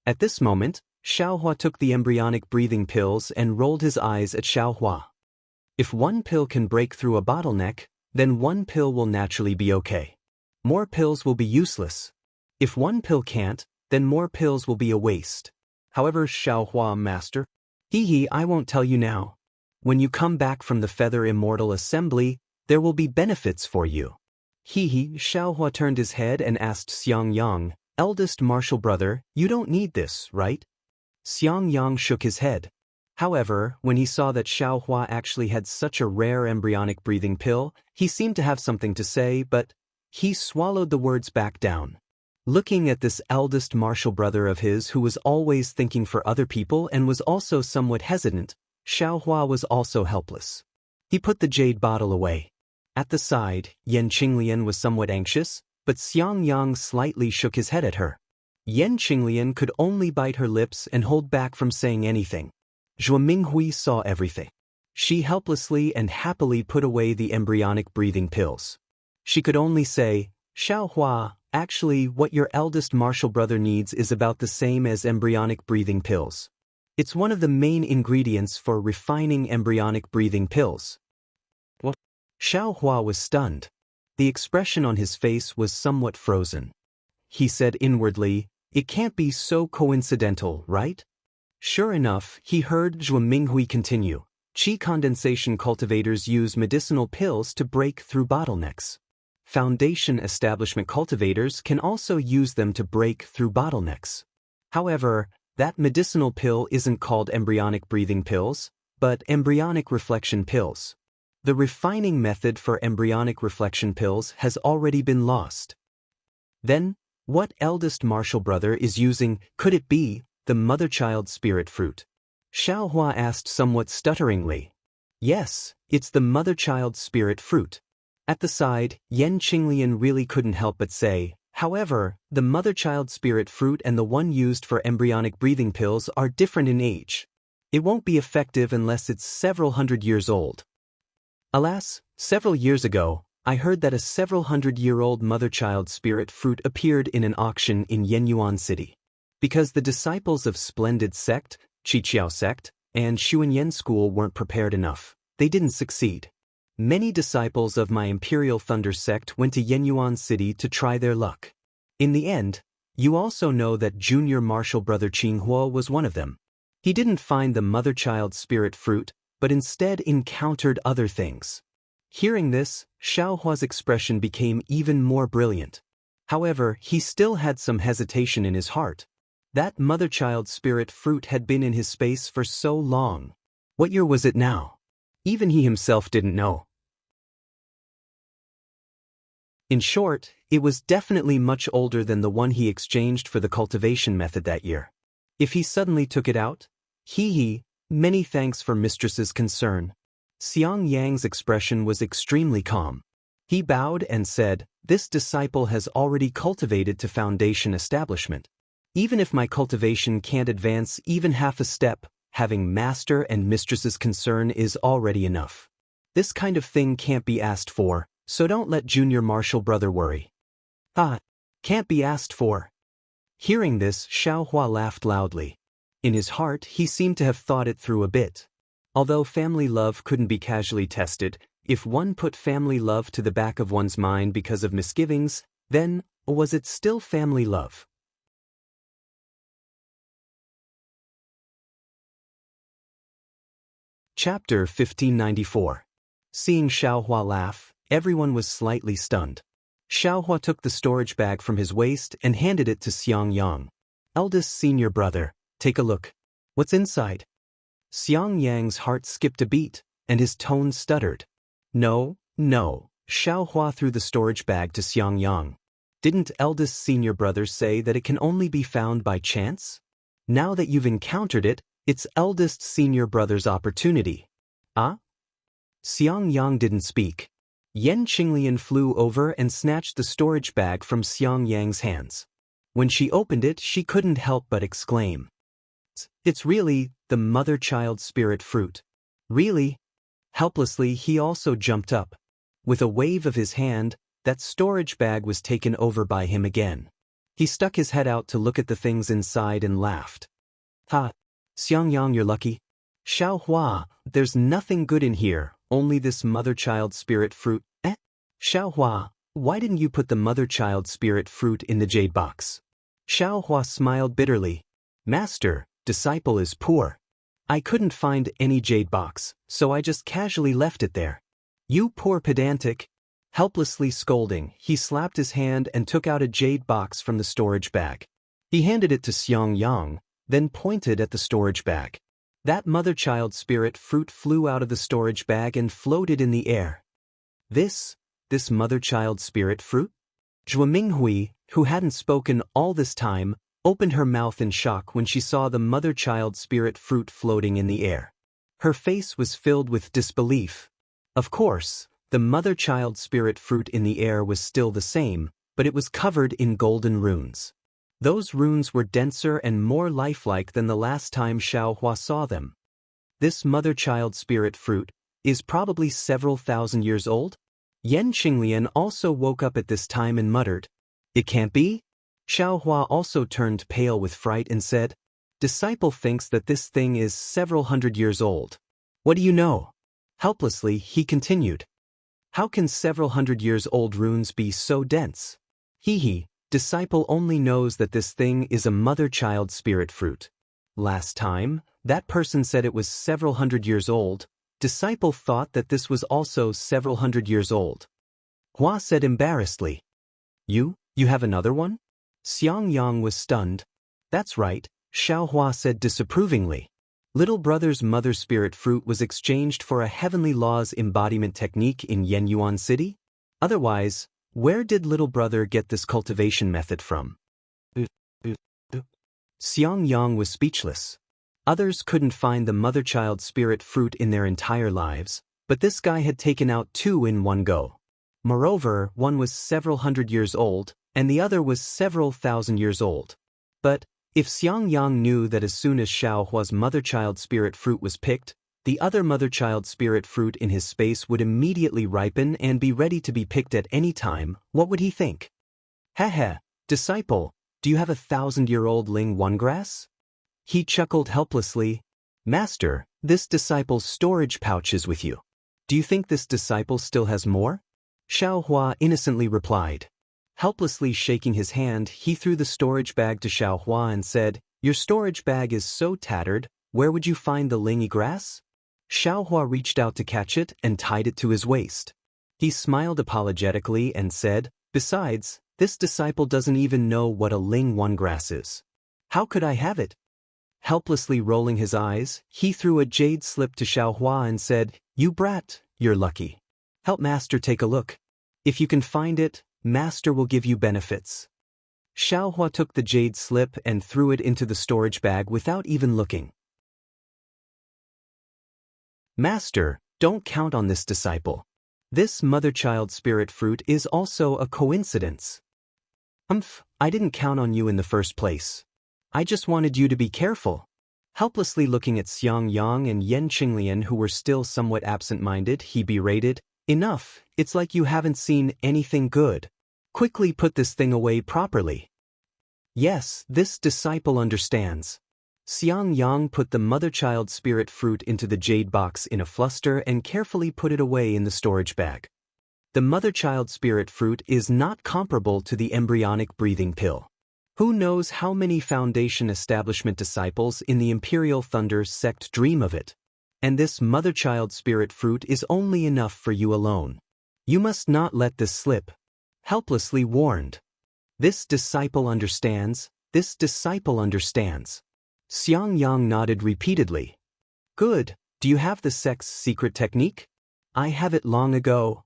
At this moment, Xiaohua took the embryonic breathing pills and rolled his eyes at Xiaohua. If 1 pill can break through a bottleneck, then 1 pill will naturally be okay. More pills will be useless. If 1 pill can't, then more pills will be a waste. However, Xiaohua, master, I won't tell you now. When you come back from the Feather Immortal Assembly, there will be benefits for you. Xiaohua turned his head and asked Xiangyang, "Eldest martial brother, you don't need this, right?" Xiangyang shook his head. However, when he saw that Xiaohua actually had such a rare embryonic breathing pill, he seemed to have something to say, but he swallowed the words back down. Looking at this eldest martial brother of his who was always thinking for other people and was also somewhat hesitant, Xiaohua was also helpless. He put the jade bottle away. At the side, Yan Qinglian was somewhat anxious, but Xiangyang slightly shook his head at her. Yan Qinglian could only bite her lips and hold back from saying anything. Zhuo Minghui saw everything. She helplessly and happily put away the embryonic breathing pills. She could only say, "Xiaohua, actually what your eldest martial brother needs is about the same as embryonic breathing pills. It's one of the main ingredients for refining embryonic breathing pills." What? Xiaohua was stunned. The expression on his face was somewhat frozen. He said inwardly, "It can't be so coincidental, right?" Sure enough, he heard Zhuo Minghui continue, Qi condensation cultivators use medicinal pills to break through bottlenecks. Foundation establishment cultivators can also use them to break through bottlenecks. However, that medicinal pill isn't called embryonic breathing pills, but embryonic reflection pills. The refining method for embryonic reflection pills has already been lost. Then, what eldest Marshall brother is using? Could it be the mother-child spirit fruit? Xiaohua asked somewhat stutteringly. Yes, it's the mother-child spirit fruit. At the side, Yan Qinglian really couldn't help but say, however, the mother-child spirit fruit and the one used for embryonic breathing pills are different in age. It won't be effective unless it's several hundred years old. Alas, several years ago, I heard that a several hundred-year-old mother-child spirit fruit appeared in an auction in Yenyuan City. Because the disciples of Splendid Sect, Qiqiao Sect, and Xuanyan School weren't prepared enough, they didn't succeed. Many disciples of my Imperial Thunder Sect went to Yenyuan City to try their luck. In the end, you also know that junior martial brother Qinghua was one of them. He didn't find the mother-child spirit fruit, but instead encountered other things. Hearing this, Xiaohua's expression became even more brilliant. However, he still had some hesitation in his heart. That mother-child spirit fruit had been in his space for so long. What year was it now? Even he himself didn't know. In short, it was definitely much older than the one he exchanged for the cultivation method that year. If he suddenly took it out? Many thanks for mistress's concern. Xiang Yang's expression was extremely calm. He bowed and said, this disciple has already cultivated to foundation establishment. Even if my cultivation can't advance even half a step, having master and mistress's concern is already enough. This kind of thing can't be asked for, so don't let junior martial brother worry. Can't be asked for. Hearing this, Xiaohua laughed loudly. In his heart, he seemed to have thought it through a bit. Although family love couldn't be casually tested, if one put family love to the back of one's mind because of misgivings, then, was it still family love? Chapter 1594. Seeing Xiaohua laugh, everyone was slightly stunned. Xiaohua took the storage bag from his waist and handed it to Xiang Yang. Eldest senior brother, take a look. What's inside? Xiang Yang's heart skipped a beat, and his tone stuttered. No. Xiaohua threw the storage bag to Xiang Yang. Didn't eldest senior brother say that it can only be found by chance? Now that you've encountered it, it's eldest senior brother's opportunity. Xiang Yang didn't speak. Yan Qinglian flew over and snatched the storage bag from Xiang Yang's hands. When she opened it, she couldn't help but exclaim. It's really the mother-child spirit fruit. Really? Helplessly, he also jumped up. With a wave of his hand, that storage bag was taken over by him again. He stuck his head out to look at the things inside and laughed. Xiang Yang, you're lucky. Xiaohua, there's nothing good in here, only this mother-child spirit fruit. Xiaohua, why didn't you put the mother-child spirit fruit in the jade box? Xiaohua smiled bitterly. Master, disciple is poor. I couldn't find any jade box, so I just casually left it there. You poor pedantic. Helplessly scolding, he slapped his hand and took out a jade box from the storage bag. He handed it to Xiang Yang, then pointed at the storage bag. That mother-child spirit fruit flew out of the storage bag and floated in the air. This mother-child spirit fruit? Zhua Minghui, who hadn't spoken all this time, opened her mouth in shock when she saw the mother-child spirit fruit floating in the air. Her face was filled with disbelief. Of course, the mother-child spirit fruit in the air was still the same, but it was covered in golden runes. Those runes were denser and more lifelike than the last time Xiaohua saw them. This mother-child spirit fruit is probably several thousand years old? Yan Qinglian also woke up at this time and muttered, "It can't be?" Xiaohua also turned pale with fright and said, "Disciple thinks that this thing is several hundred years old. What do you know?" Helplessly, he continued, "How can several hundred years old runes be so dense?" Disciple only knows that this thing is a mother-child spirit fruit. Last time, that person said it was several hundred years old, Disciple thought that this was also several hundred years old. Hua said embarrassedly. You have another one? Xiangyang was stunned. That's right, Xiao Hua said disapprovingly. Little brother's mother spirit fruit was exchanged for a heavenly law's embodiment technique in Yenyuan City? Otherwise, where did little brother get this cultivation method from? Xiangyang was speechless. Others couldn't find the mother-child spirit fruit in their entire lives, but this guy had taken out 2 in one go. Moreover, one was several hundred years old, and the other was several thousand years old. But if Xiangyang knew that as soon as Xiao Hua's mother-child spirit fruit was picked, the other mother-child spirit fruit in his space would immediately ripen and be ready to be picked at any time, what would he think? Heh, disciple, do you have 1,000-year-old Ling One grass? He chuckled helplessly. Master, this disciple's storage pouch is with you. Do you think this disciple still has more? Xiao Hua innocently replied. Helplessly shaking his hand, he threw the storage bag to Xiao Hua and said, Your storage bag is so tattered, where would you find the lingy grass? Xiao Hua reached out to catch it and tied it to his waist. He smiled apologetically and said, Besides, this disciple doesn't even know what a Ling One grass is. How could I have it? Helplessly rolling his eyes, he threw a jade slip to Xiao Hua and said, You brat, you're lucky. Help Master take a look. If you can find it, Master will give you benefits. Xiao Hua took the jade slip and threw it into the storage bag without even looking. Master, don't count on this disciple. This mother-child spirit fruit is also a coincidence. I didn't count on you in the first place. I just wanted you to be careful. Helplessly looking at Xiangyang and Yan Qinglian, who were still somewhat absent-minded, he berated, Enough, it's like you haven't seen anything good. Quickly put this thing away properly. Yes, this disciple understands. Xiangyang put the mother-child spirit fruit into the jade box in a fluster and carefully put it away in the storage bag. The mother-child spirit fruit is not comparable to the embryonic breathing pill. Who knows how many Foundation establishment disciples in the Imperial Thunder sect dream of it? And this mother-child spirit fruit is only enough for you alone. You must not let this slip. Helplessly warned. This disciple understands, this disciple understands. Xiangyang nodded repeatedly. Good, do you have the sect's secret technique? I have it long ago.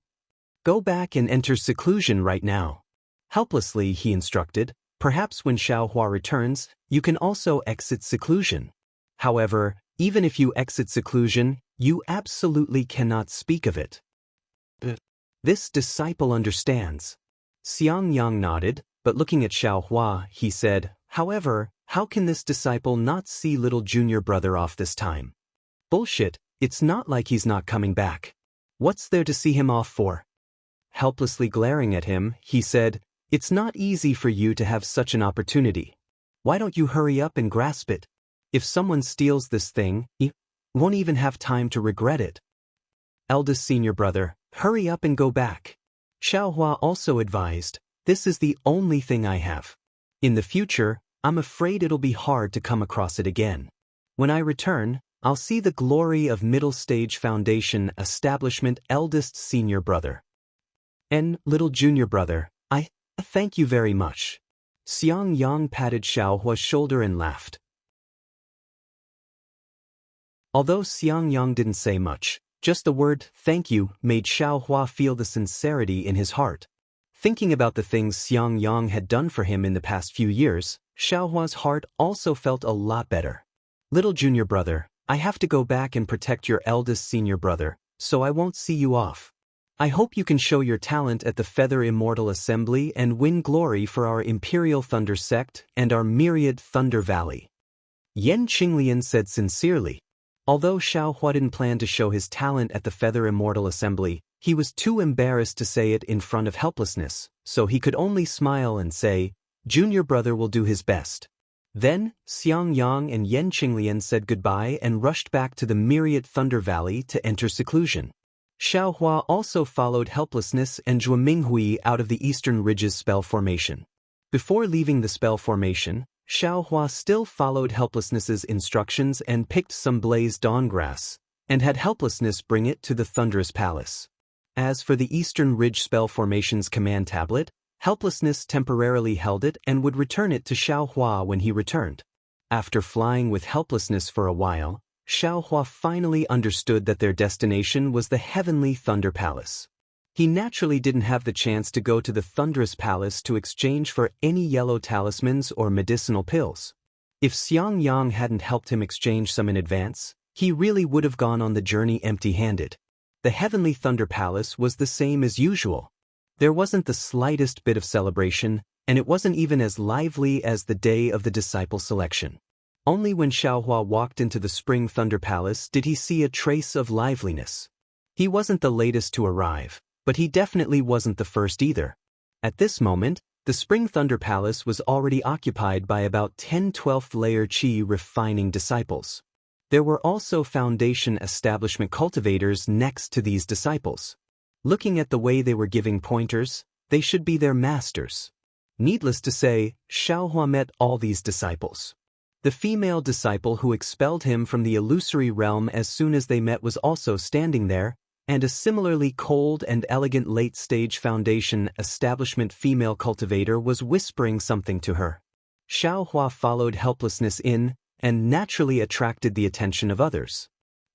Go back and enter seclusion right now. Helplessly he instructed. Perhaps when Xiao Hua returns, you can also exit seclusion. However, even if you exit seclusion, you absolutely cannot speak of it. This disciple understands. Xiangyang nodded, but looking at Xiao Hua, he said, However, how can this disciple not see little junior brother off this time? Bullshit, it's not like he's not coming back. What's there to see him off for? Helplessly glaring at him, he said, It's not easy for you to have such an opportunity. Why don't you hurry up and grasp it? If someone steals this thing, you won't even have time to regret it. Eldest senior brother, hurry up and go back. Xiao Hua also advised, This is the only thing I have. In the future, I'm afraid it'll be hard to come across it again. When I return, I'll see the glory of middle stage Foundation establishment eldest senior brother. And little junior brother, I thank you very much. Xiangyang patted Xiao Hua's shoulder and laughed. Although Xiangyang didn't say much, just the word thank you made Xiao Hua feel the sincerity in his heart. Thinking about the things Xiangyang had done for him in the past few years, Xiao Hua's heart also felt a lot better. Little junior brother, I have to go back and protect your eldest senior brother, so I won't see you off. I hope you can show your talent at the Feather Immortal Assembly and win glory for our Imperial Thunder Sect and our myriad Thunder Valley. Yan Qinglian said sincerely. Although Xiao Hua didn't plan to show his talent at the Feather Immortal Assembly, he was too embarrassed to say it in front of helplessness, so he could only smile and say, Junior brother will do his best. Then, Xiangyang and Yan Qinglian said goodbye and rushed back to the myriad Thunder Valley to enter seclusion. Xiao Hua also followed Helplessness and Zhuo Minghui out of the Eastern Ridges spell formation. Before leaving the spell formation, Xiao Hua still followed Helplessness's instructions and picked some Blaze Dawn grass, and had helplessness bring it to the Thunderous Palace. As for the Eastern Ridge Spell Formation's command tablet, helplessness temporarily held it and would return it to Xiaohua when he returned. After flying with helplessness for a while, Xiaohua finally understood that their destination was the Heavenly Thunder Palace. He naturally didn't have the chance to go to the Thunderous Palace to exchange for any yellow talismans or medicinal pills. If Xiangyang hadn't helped him exchange some in advance, he really would have gone on the journey empty-handed. The Heavenly Thunder Palace was the same as usual. There wasn't the slightest bit of celebration, and it wasn't even as lively as the day of the disciple selection. Only when Xiaohua walked into the Spring Thunder Palace did he see a trace of liveliness. He wasn't the latest to arrive, but he definitely wasn't the first either. At this moment, the Spring Thunder Palace was already occupied by about 10 12th layer Qi refining disciples. There were also Foundation establishment cultivators next to these disciples. Looking at the way they were giving pointers, they should be their masters. Needless to say, Xiaohua met all these disciples. The female disciple who expelled him from the illusory realm as soon as they met was also standing there, and a similarly cold and elegant late-stage Foundation establishment female cultivator was whispering something to her. Xiaohua followed helplessness in, and naturally attracted the attention of others.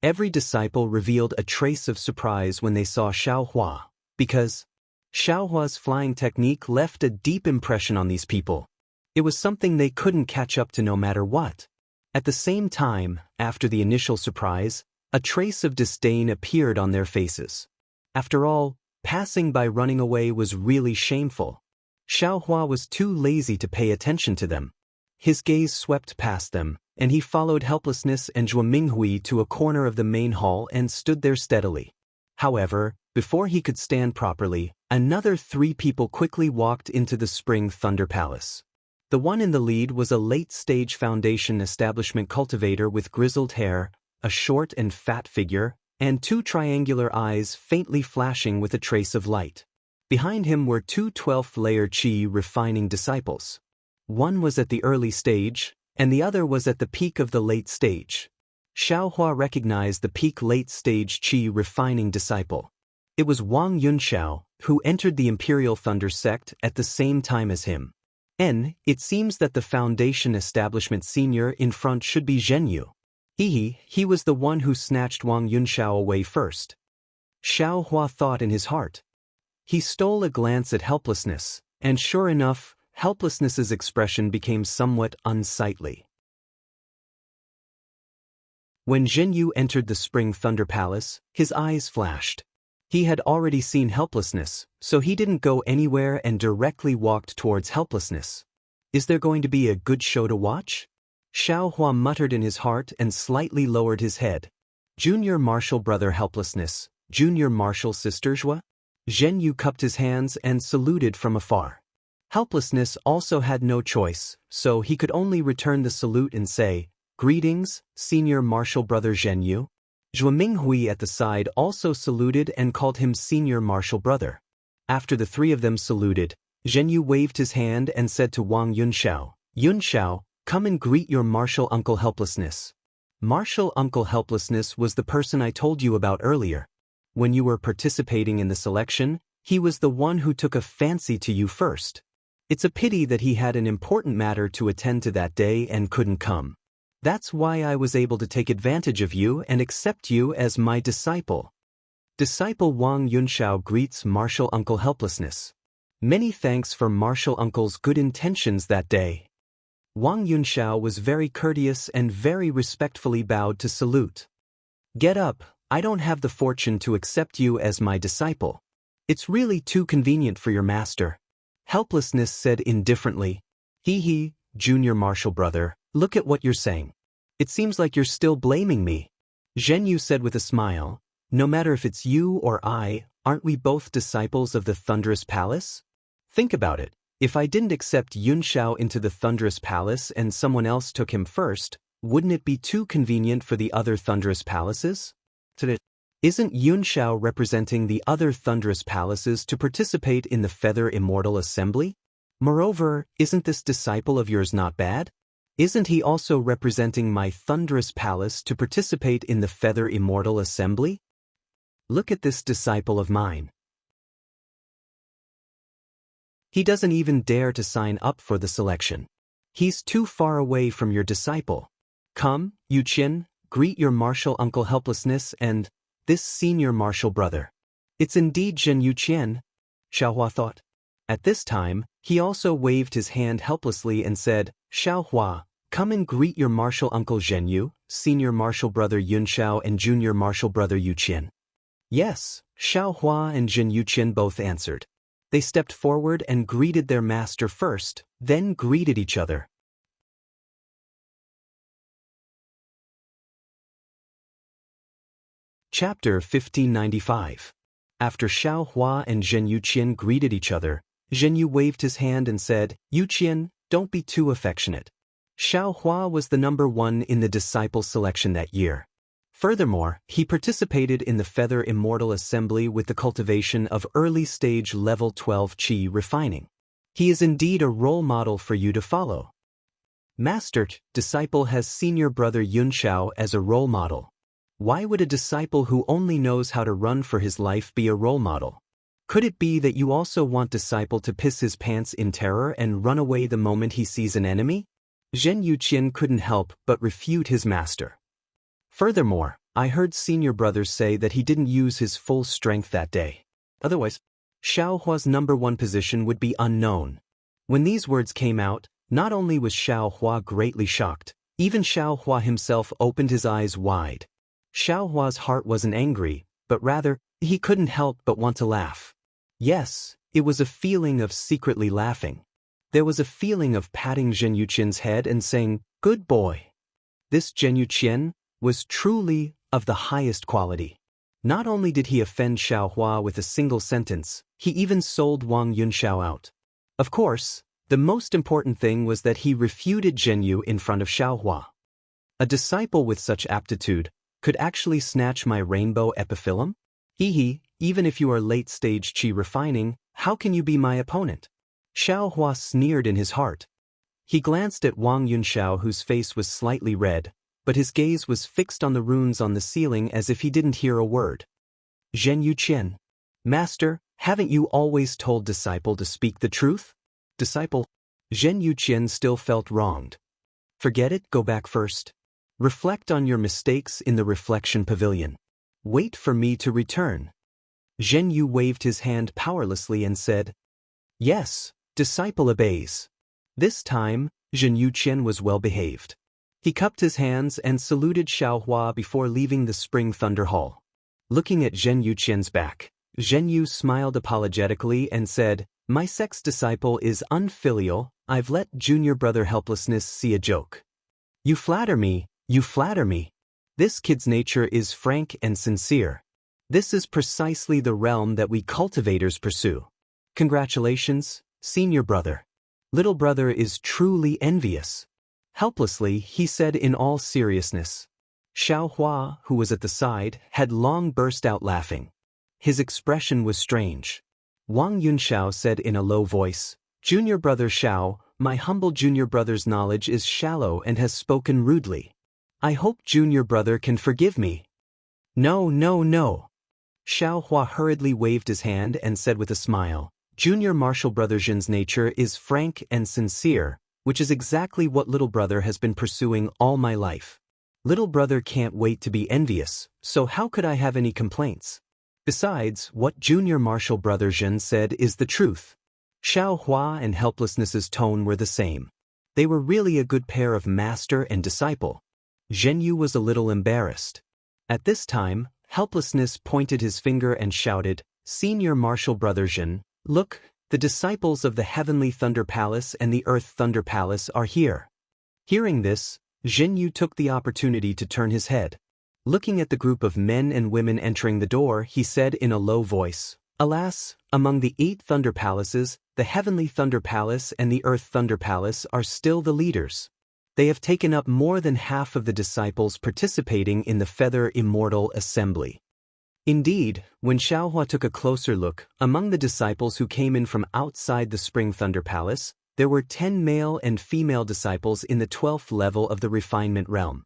Every disciple revealed a trace of surprise when they saw Xiaohua, because Xiaohua's flying technique left a deep impression on these people. It was something they couldn't catch up to no matter what. At the same time, after the initial surprise, a trace of disdain appeared on their faces. After all, passing by running away was really shameful. Xiaohua was too lazy to pay attention to them. His gaze swept past them, and he followed helplessness and Zhuo Minghui to a corner of the main hall and stood there steadily. However, before he could stand properly, another 3 people quickly walked into the Spring Thunder Palace. The one in the lead was a late-stage Foundation establishment cultivator with grizzled hair, a short and fat figure, and 2 triangular eyes faintly flashing with a trace of light. Behind him were 2 12th layer Qi refining disciples. One was at the early stage, and the other was at the peak of the late stage. Xiaohua recognized the peak late stage Qi refining disciple. It was Wang Yunxiao, who entered the Imperial Thunder sect at the same time as him. It seems that the Foundation establishment senior in front should be Zhenyu. He was the one who snatched Wang Yunxiao away first. Xiaohua thought in his heart. He stole a glance at helplessness, and sure enough, helplessness's expression became somewhat unsightly. When Zhenyu entered the Spring Thunder Palace, his eyes flashed. He had already seen helplessness, so he didn't go anywhere and directly walked towards helplessness. Is there going to be a good show to watch? Xiaohua muttered in his heart and slightly lowered his head. Junior Marshal Brother Helplessness, Junior Marshal Sister Zhua? Zhenyu cupped his hands and saluted from afar. Helplessness also had no choice, so he could only return the salute and say, "Greetings, Senior Marshal Brother Zhenyu." Zhuo Minghui at the side also saluted and called him Senior Marshal Brother. After the 3 of them saluted, Zhenyu waved his hand and said to Wang Yunxiao, "Yunxiao, come and greet your Marshal Uncle Helplessness." Marshal Uncle Helplessness was the person I told you about earlier. When you were participating in the selection, he was the one who took a fancy to you first. It's a pity that he had an important matter to attend to that day and couldn't come. That's why I was able to take advantage of you and accept you as my disciple. Disciple Wang Yunxiao greets Marshal Uncle Helplessness. Many thanks for Marshal Uncle's good intentions that day. Wang Yunxiao was very courteous and very respectfully bowed to salute. Get up, I don't have the fortune to accept you as my disciple. It's really too convenient for your master. Helplessness said indifferently. He, Junior Marshal Brother, look at what you're saying. It seems like you're still blaming me. Zhenyu said with a smile, no matter if it's you or I, aren't we both disciples of the Thunderous Palace? Think about it. If I didn't accept Yunxiao into the Thunderous Palace and someone else took him first, wouldn't it be too convenient for the other Thunderous Palaces? Isn't Yunxiao representing the other Thunderous Palaces to participate in the Feather Immortal Assembly? Moreover, isn't this disciple of yours not bad? Isn't he also representing my thunderous palace to participate in the Feather Immortal Assembly? Look at this disciple of mine. He doesn't even dare to sign up for the selection. He's too far away from your disciple. Come, Yuqian, greet your martial uncle Helplessness and this senior martial brother. It's indeed Zhen Yuqian, Xiaohua thought. At this time, he also waved his hand helplessly and said, Xiaohua, come and greet your martial uncle Zhenyu, senior martial brother Yunxiao and junior martial brother Yuqian. Yes, Xiaohua and Zhen Yuqian both answered. They stepped forward and greeted their master first, then greeted each other. Chapter 1595. After Xiaohua and Zhen Yuqian greeted each other, Zhenyu waved his hand and said, Yuqian, don't be too affectionate. Xiaohua was the number 1 in the disciple selection that year. Furthermore, he participated in the Feather Immortal Assembly with the cultivation of early-stage level 12 qi refining. He is indeed a role model for you to follow. Master, disciple has senior brother Yunxiao as a role model. Why would a disciple who only knows how to run for his life be a role model? Could it be that you also want disciple to piss his pants in terror and run away the moment he sees an enemy? Zhen Yuqian couldn't help but refute his master. Furthermore, I heard senior brothers say that he didn't use his full strength that day. Otherwise, Xiaohua's number 1 position would be unknown. When these words came out, not only was Xiaohua greatly shocked, even Xiaohua himself opened his eyes wide. Xiaohua's heart wasn't angry, but rather, he couldn't help but want to laugh. Yes, it was a feeling of secretly laughing. There was a feeling of patting Zhen Yuqian's head and saying, good boy. This Zhen Yuqian was truly of the highest quality. Not only did he offend Xiaohua with a single sentence, he even sold Wang Yunxiao out. Of course, the most important thing was that he refuted Zhenyu in front of Xiaohua. A disciple with such aptitude could actually snatch my rainbow epiphyllum? Hehe, even if you are late-stage qi refining, how can you be my opponent? Xiaohua sneered in his heart. He glanced at Wang Yunxiao, whose face was slightly red, but his gaze was fixed on the runes on the ceiling as if he didn't hear a word. Zhen Yuqian. Master, haven't you always told disciple to speak the truth? Disciple. Zhen Yuqian still felt wronged. Forget it, go back first. Reflect on your mistakes in the reflection pavilion. Wait for me to return. Zhen Yu waved his hand powerlessly and said, Yes, disciple obeys. This time, Zhen Yuqian was well behaved. He cupped his hands and saluted Xiaohua before leaving the Spring Thunder Hall. Looking at Zhen Yuqian's back, Zhen Yu smiled apologetically and said, My sex disciple is unfilial, I've let junior brother Helplessness see a joke. You flatter me, you flatter me. This kid's nature is frank and sincere. This is precisely the realm that we cultivators pursue. Congratulations, senior brother. Little brother is truly envious. Helplessly, he said in all seriousness. Xiaohua, who was at the side, had long burst out laughing. His expression was strange. Wang Yunxiao said in a low voice, Junior brother Xiao, my humble junior brother's knowledge is shallow and has spoken rudely. I hope junior brother can forgive me. No, no, no. Xiaohua hurriedly waved his hand and said with a smile, Junior martial brother Zhen's nature is frank and sincere, which is exactly what little brother has been pursuing all my life. Little brother can't wait to be envious, so how could I have any complaints? Besides, what junior martial brother Zhen said is the truth. Xiaohua and Helplessness's tone were the same. They were really a good pair of master and disciple. Zhenyu was a little embarrassed. At this time, Helplessness pointed his finger and shouted, Senior martial brother Zhen, look, the disciples of the Heavenly Thunder Palace and the Earth Thunder Palace are here. Hearing this, Zhenyu took the opportunity to turn his head. Looking at the group of men and women entering the door, he said in a low voice, Alas, among the 8 Thunder Palaces, the Heavenly Thunder Palace and the Earth Thunder Palace are still the leaders. They have taken up more than half of the disciples participating in the Feather Immortal Assembly. Indeed, when Xiaohua took a closer look, among the disciples who came in from outside the Spring Thunder Palace, There were 10 male and female disciples in the 12th level of the refinement realm.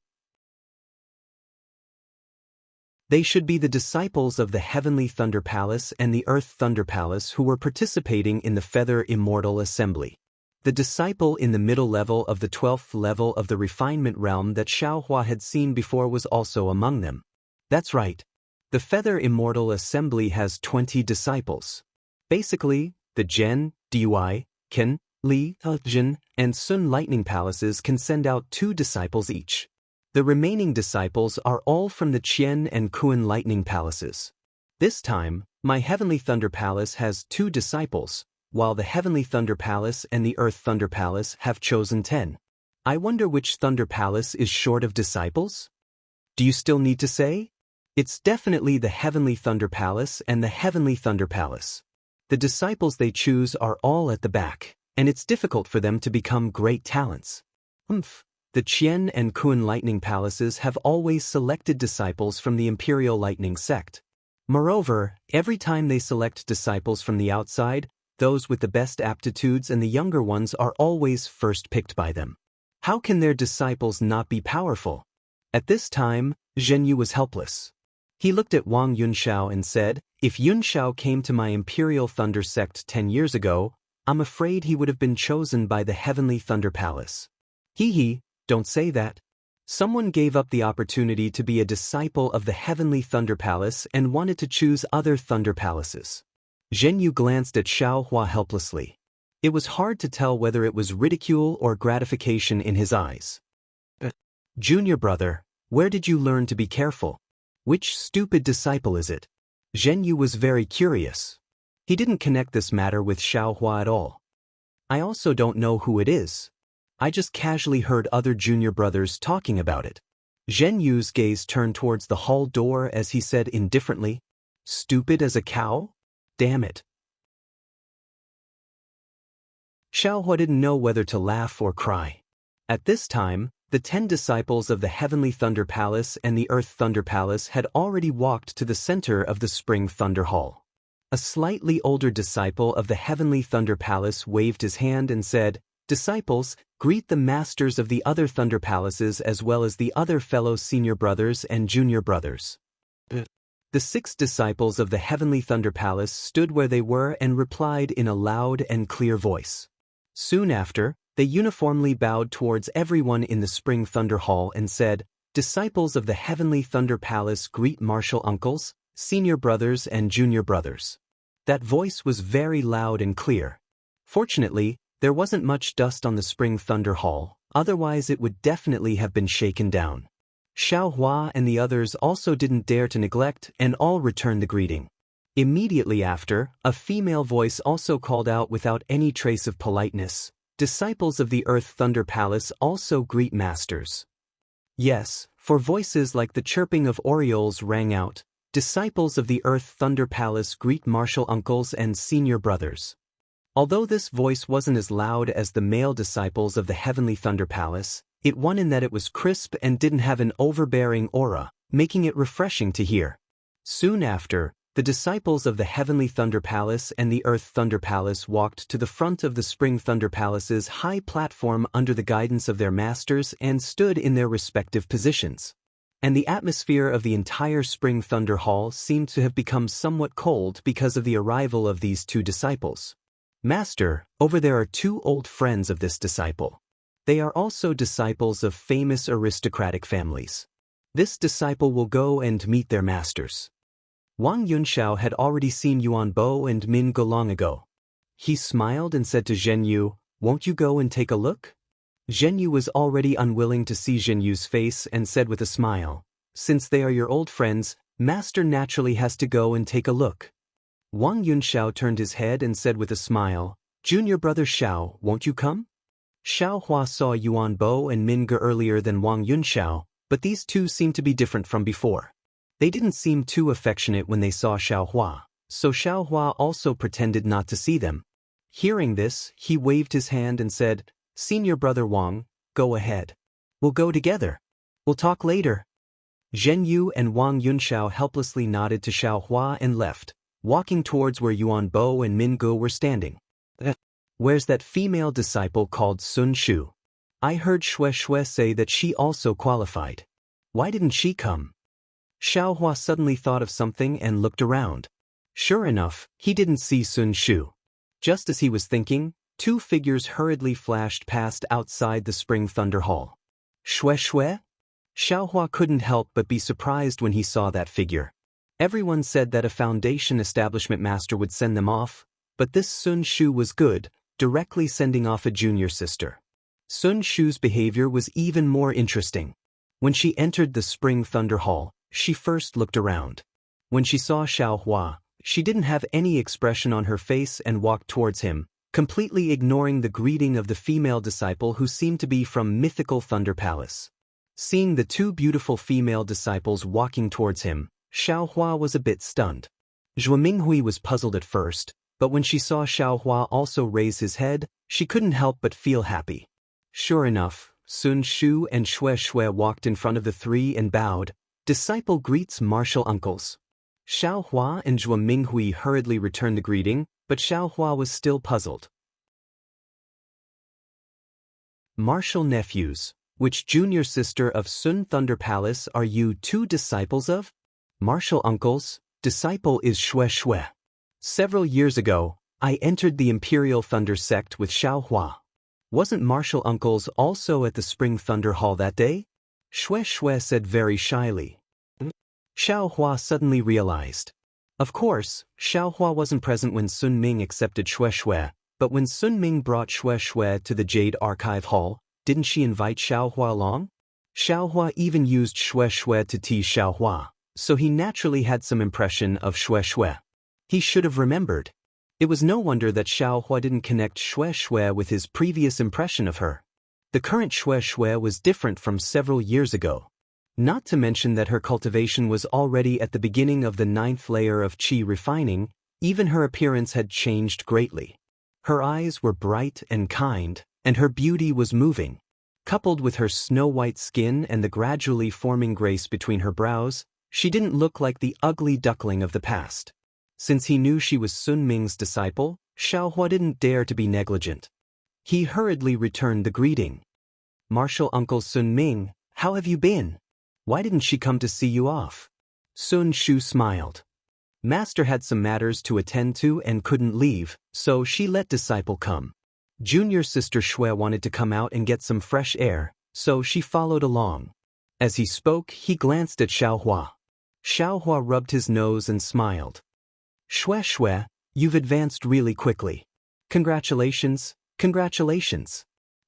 They should be the disciples of the Heavenly Thunder Palace and the Earth Thunder Palace who were participating in the Feather Immortal Assembly. The disciple in the middle level of the 12th level of the refinement realm that Xiaohua had seen before was also among them. That's right. The Feather Immortal Assembly has 20 disciples. Basically, the Zhen, Dui, Qin, Li, Jin, and Sun Lightning Palaces can send out 2 disciples each. The remaining disciples are all from the Qian and Kuan Lightning Palaces. This time, my Heavenly Thunder Palace has 2 disciples, while the Heavenly Thunder Palace and the Earth Thunder Palace have chosen 10. I wonder which Thunder Palace is short of disciples? Do you still need to say? It's definitely the Heavenly Thunder Palace and the Heavenly Thunder Palace. The disciples they choose are all at the back, and it's difficult for them to become great talents. The Qian and Kuan Lightning Palaces have always selected disciples from the Imperial Lightning Sect. Moreover, every time they select disciples from the outside, those with the best aptitudes and the younger ones are always first picked by them. How can their disciples not be powerful? At this time, Zhenyu was helpless. He looked at Wang Yunxiao and said, "If Yunxiao came to my Imperial Thunder Sect 10 years ago, I'm afraid he would have been chosen by the Heavenly Thunder Palace." Don't say that. Someone gave up the opportunity to be a disciple of the Heavenly Thunder Palace and wanted to choose other Thunder Palaces. Zhenyu glanced at Xiaohua helplessly. It was hard to tell whether it was ridicule or gratification in his eyes. Junior brother, where did you learn to be careful? Which stupid disciple is it? Zhenyu was very curious. He didn't connect this matter with Xiaohua at all. I also don't know who it is. I just casually heard other junior brothers talking about it. Zhenyu's gaze turned towards the hall door as he said indifferently, "Stupid as a cow? Damn it." Xiaohua didn't know whether to laugh or cry. At this time, the 10 disciples of the Heavenly Thunder Palace and the Earth Thunder Palace had already walked to the center of the Spring Thunder Hall. A slightly older disciple of the Heavenly Thunder Palace waved his hand and said, "Disciples, greet the masters of the other Thunder Palaces as well as the other fellow senior brothers and junior brothers." The 6 disciples of the Heavenly Thunder Palace stood where they were and replied in a loud and clear voice. Soon after, they uniformly bowed towards everyone in the Spring Thunder Hall and said, "Disciples of the Heavenly Thunder Palace greet martial uncles, senior brothers and junior brothers." That voice was very loud and clear. Fortunately, there wasn't much dust on the Spring Thunder Hall, otherwise it would definitely have been shaken down. Xiaohua and the others also didn't dare to neglect and all returned the greeting. Immediately after, a female voice also called out without any trace of politeness, "Disciples of the Earth Thunder Palace also greet masters." Yes, for voices like the chirping of orioles rang out, "Disciples of the Earth Thunder Palace greet martial uncles and senior brothers." Although this voice wasn't as loud as the male disciples of the Heavenly Thunder Palace, it won in that it was crisp and didn't have an overbearing aura, making it refreshing to hear. Soon after, the disciples of the Heavenly Thunder Palace and the Earth Thunder Palace walked to the front of the Spring Thunder Palace's high platform under the guidance of their masters and stood in their respective positions. And the atmosphere of the entire Spring Thunder Hall seemed to have become somewhat cold because of the arrival of these 2 disciples. "Master, over there are 2 old friends of this disciple. They are also disciples of famous aristocratic families. This disciple will go and meet their masters." Wang Yunxiao had already seen Yuan Bo and Min Ge long ago. He smiled and said to Zhenyu, "Won't you go and take a look?" Zhenyu was already unwilling to see Zhenyu's face and said with a smile, "Since they are your old friends, Master naturally has to go and take a look." Wang Yunxiao turned his head and said with a smile, "Junior brother Xiao, won't you come?" Xiaohua saw Yuan Bo and Min Ge earlier than Wang Yunxiao, but these 2 seemed to be different from before. They didn't seem too affectionate when they saw Xiaohua, so Xiaohua also pretended not to see them. Hearing this, he waved his hand and said, "Senior brother Wang, go ahead. We'll go together. We'll talk later." Zhenyu and Wang Yunxiao helplessly nodded to Xiaohua and left, walking towards where Yuan Bo and Min Ge were standing. Where's that female disciple called Sun Shu? I heard Xue Xue say that she also qualified. Why didn't she come? Xiaohua suddenly thought of something and looked around. Sure enough, he didn't see Sun Shu. Just as he was thinking, two figures hurriedly flashed past outside the Spring Thunder Hall. Xue Xue? Xiaohua couldn't help but be surprised when he saw that figure. Everyone said that a foundation establishment master would send them off, but this Sun Shu was good, directly sending off a junior sister. Sun Shu's behavior was even more interesting. When she entered the Spring Thunder Hall, she first looked around. When she saw Xiaohua, she didn't have any expression on her face and walked towards him, completely ignoring the greeting of the female disciple who seemed to be from mythical Thunder Palace. Seeing the two beautiful female disciples walking towards him, Xiaohua was a bit stunned. Zhuo Minghui was puzzled at first, but when she saw Xiaohua also raise his head, she couldn't help but feel happy. Sure enough, Sun Shu and Xue Xue walked in front of the three and bowed. Disciple greets martial uncles. Xiaohua and Zhuo Minghui hurriedly returned the greeting, but Xiaohua was still puzzled. Martial nephews, which junior sister of Sun Thunder Palace are you two disciples of? Martial uncles, disciple is Xue Xue. Several years ago, I entered the Imperial Thunder sect with Xiaohua. Wasn't martial uncles also at the Spring Thunder Hall that day? Xue Xue said very shyly. Xiaohua suddenly realized. Of course, Xiaohua wasn't present when Sun Ming accepted Xue Xue, but when Sun Ming brought Xue Xue to the Jade Archive Hall, didn't she invite Xiaohua along? Xiaohua even used Xue Xue to tease Xiaohua, so he naturally had some impression of Xue Xue. He should have remembered. It was no wonder that Xiaohua didn't connect Xue Xue with his previous impression of her. The current Xue Xue was different from several years ago. Not to mention that her cultivation was already at the beginning of the 9th layer of qi refining, even her appearance had changed greatly. Her eyes were bright and kind, and her beauty was moving. Coupled with her snow-white skin and the gradually forming grace between her brows, she didn't look like the ugly duckling of the past. Since he knew she was Sun Ming's disciple, Xiaohua didn't dare to be negligent. He hurriedly returned the greeting. Martial Uncle Sun Ming, how have you been? Why didn't she come to see you off? Sun Shu smiled. Master had some matters to attend to and couldn't leave, so she let disciple come. Junior sister Xue wanted to come out and get some fresh air, so she followed along. As he spoke, he glanced at Xiaohua. Xiaohua rubbed his nose and smiled. Xue Xue, you've advanced really quickly. Congratulations, congratulations.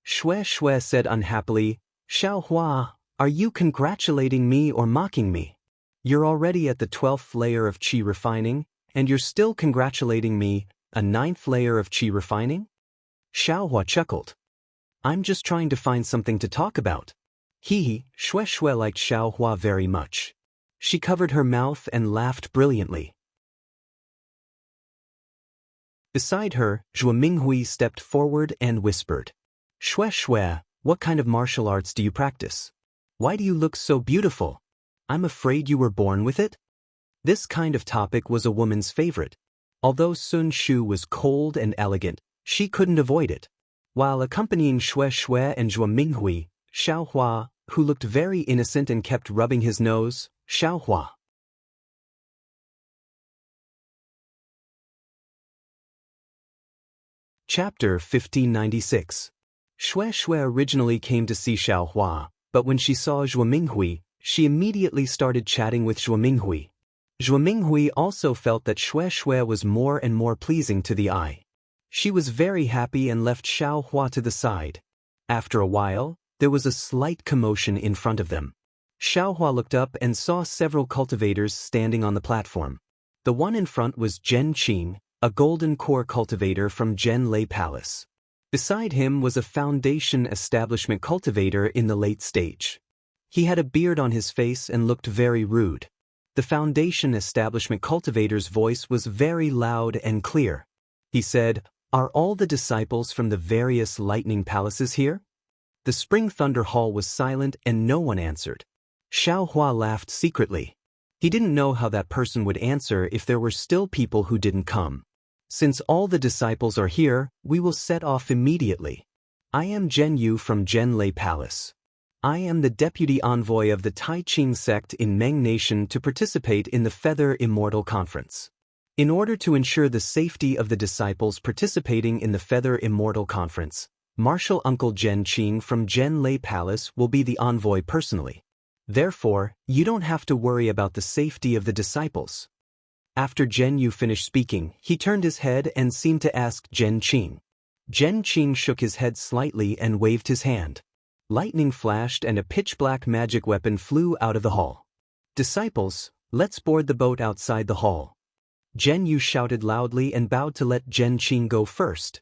Xue Xue said unhappily, Xiaohua, are you congratulating me or mocking me? You're already at the 12th layer of qi refining, and you're still congratulating me, a 9th layer of qi refining? Xiaohua chuckled. I'm just trying to find something to talk about. Xue Xue liked Xiaohua very much. She covered her mouth and laughed brilliantly. Beside her, Zhuo Minghui stepped forward and whispered. Xue Xue, what kind of martial arts do you practice? Why do you look so beautiful? I'm afraid you were born with it? This kind of topic was a woman's favorite. Although Sun Shu was cold and elegant, she couldn't avoid it. While accompanying Xue Xue and Zhuo Minghui, Xiaohua, who looked very innocent and kept rubbing his nose, Xiaohua. Chapter 1596. Xue Xue originally came to see Xiaohua, but when she saw Zhuo Minghui, she immediately started chatting with Zhuo Minghui. Zhuo Minghui also felt that Xue Xue was more and more pleasing to the eye. She was very happy and left Xiaohua to the side. After a while, there was a slight commotion in front of them. Xiaohua looked up and saw several cultivators standing on the platform. The one in front was Zhen Qing, a golden core cultivator from Zhen Lei Palace. Beside him was a foundation establishment cultivator in the late stage. He had a beard on his face and looked very rude. The foundation establishment cultivator's voice was very loud and clear. He said, "Are all the disciples from the various lightning palaces here?" The Spring Thunder Hall was silent and no one answered. Xiaohua laughed secretly. He didn't know how that person would answer if there were still people who didn't come. Since all the disciples are here, we will set off immediately. I am Zhen Yu from Zhenlei Palace. I am the deputy envoy of the Tai Ching sect in Meng Nation to participate in the Feather Immortal Conference. In order to ensure the safety of the disciples participating in the Feather Immortal Conference, Marshal Uncle Zhen Qing from Zhenlei Palace will be the envoy personally. Therefore, you don't have to worry about the safety of the disciples. After Zhen Yu finished speaking, he turned his head and seemed to ask Zhen Qing. Zhen Qing shook his head slightly and waved his hand. Lightning flashed and a pitch-black magic weapon flew out of the hall. Disciples, let's board the boat outside the hall. Zhen Yu shouted loudly and bowed to let Zhen Qing go first.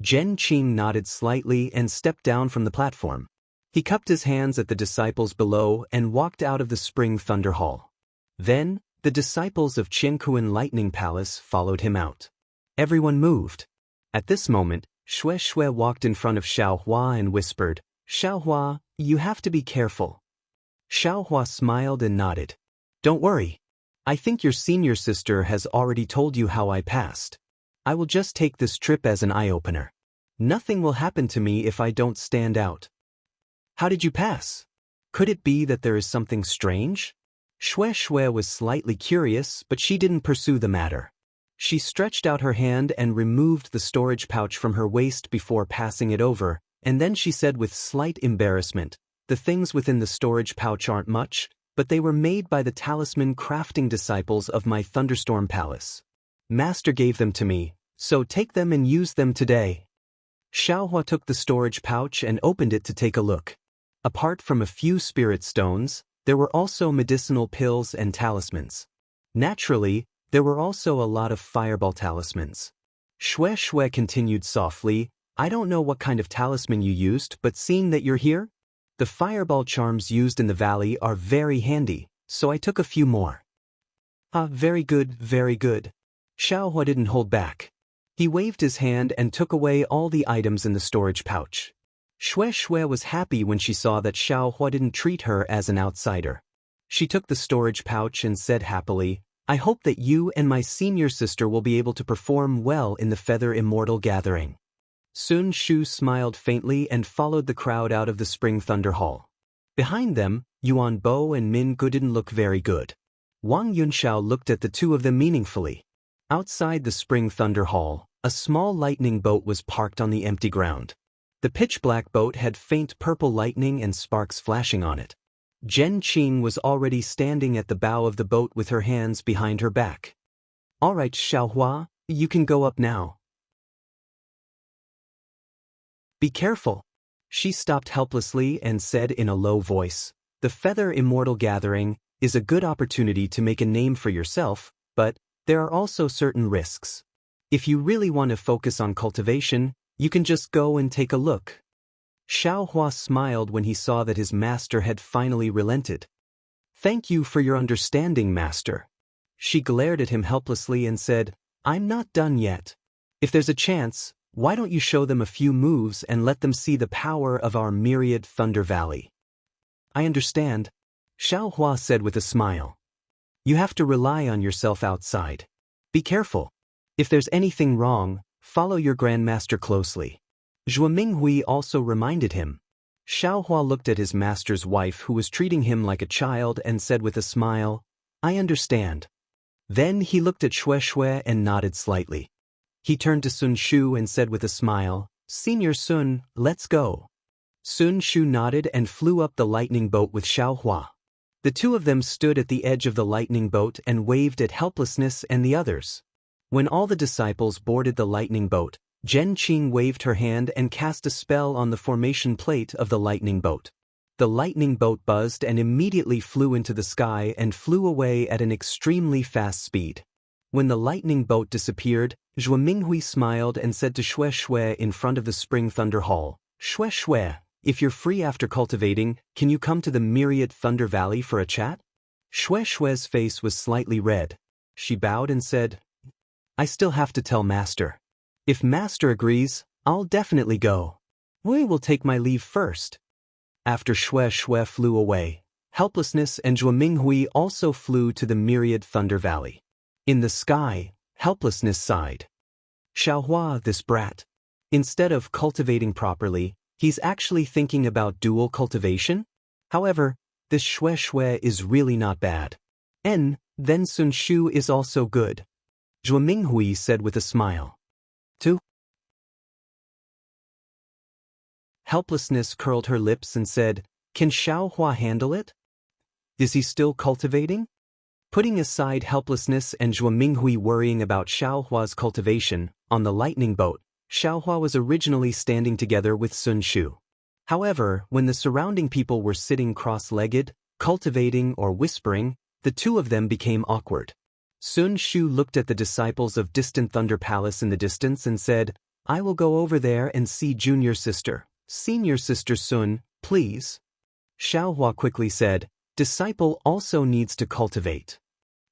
Zhen Qing nodded slightly and stepped down from the platform. He cupped his hands at the disciples below and walked out of the Spring Thunder Hall. Then, the disciples of Qiankuan Lightning Palace followed him out. Everyone moved. At this moment, Xue Xue walked in front of Xiaohua and whispered, "Xiaohua, you have to be careful." Xiaohua smiled and nodded. "Don't worry. I think your senior sister has already told you how I passed. I will just take this trip as an eye-opener. Nothing will happen to me if I don't stand out." "How did you pass? Could it be that there is something strange?" Xue Xue was slightly curious, but she didn't pursue the matter. She stretched out her hand and removed the storage pouch from her waist before passing it over, and then she said with slight embarrassment, "The things within the storage pouch aren't much, but they were made by the talisman crafting disciples of my Thunderstorm Palace. Master gave them to me, so take them and use them today." Xiaohua took the storage pouch and opened it to take a look. Apart from a few spirit stones, there were also medicinal pills and talismans. Naturally, there were also a lot of fireball talismans. Xue Xue continued softly, "I don't know what kind of talisman you used, but seeing that you're here, the fireball charms used in the valley are very handy, so I took a few more." "Ah, very good, very good." Xiaohua didn't hold back. He waved his hand and took away all the items in the storage pouch. Xue Xue was happy when she saw that Xiaohua didn't treat her as an outsider. She took the storage pouch and said happily, "I hope that you and my senior sister will be able to perform well in the Feather Immortal Gathering." Sun Shu smiled faintly and followed the crowd out of the Spring Thunder Hall. Behind them, Yuan Bo and Min Gu didn't look very good. Wang Yunxiao looked at the two of them meaningfully. Outside the Spring Thunder Hall, a small lightning boat was parked on the empty ground. The pitch-black boat had faint purple lightning and sparks flashing on it. Zhen Qing was already standing at the bow of the boat with her hands behind her back. "All right, Xiaohua, you can go up now." "Be careful." She stopped helplessly and said in a low voice, "The Feather Immortal Gathering is a good opportunity to make a name for yourself, but there are also certain risks. If you really want to focus on cultivation, you can just go and take a look." Xiaohua smiled when he saw that his master had finally relented. "Thank you for your understanding, master." She glared at him helplessly and said, "I'm not done yet. If there's a chance, why don't you show them a few moves and let them see the power of our myriad Thunder Valley?" "I understand," Xiaohua said with a smile. "You have to rely on yourself outside. Be careful. If there's anything wrong, follow your grandmaster closely." Zhuo Minghui also reminded him. Xiaohua looked at his master's wife who was treating him like a child and said with a smile, "I understand." Then he looked at Xue Xue and nodded slightly. He turned to Sun Shu and said with a smile, "Senior Sun, let's go." Sun Shu nodded and flew up the lightning boat with Xiaohua. The two of them stood at the edge of the lightning boat and waved at Helplessness and the others. When all the disciples boarded the lightning boat, Zhen Qing waved her hand and cast a spell on the formation plate of the lightning boat. The lightning boat buzzed and immediately flew into the sky and flew away at an extremely fast speed. When the lightning boat disappeared, Zhuo Minghui smiled and said to Xue Xue in front of the Spring Thunder Hall, "Xue Xue, if you're free after cultivating, can you come to the Myriad Thunder Valley for a chat?" Xue Xue's face was slightly red. She bowed and said, "I still have to tell Master. If Master agrees, I'll definitely go. We will take my leave first." After Xue Xue flew away, Helplessness and Zhuo Minghui also flew to the Myriad Thunder Valley. In the sky, Helplessness sighed. Xiaohua, this brat. Instead of cultivating properly, he's actually thinking about dual cultivation? However, this Xue Xue is really not bad. Then Sun Shu is also good. Zhuo Minghui said with a smile. 2. Helplessness curled her lips and said, "Can Xiaohua handle it? Is he still cultivating?" Putting aside helplessness and Zhuo Minghui worrying about Xiaohua's cultivation, on the lightning boat, Xiaohua was originally standing together with Sun Shu. However, when the surrounding people were sitting cross-legged, cultivating or whispering, the two of them became awkward. Sun Shu looked at the disciples of distant Thunder Palace in the distance and said, "I will go over there and see junior sister. Senior sister Sun, please." Xiaohua quickly said, "Disciple also needs to cultivate."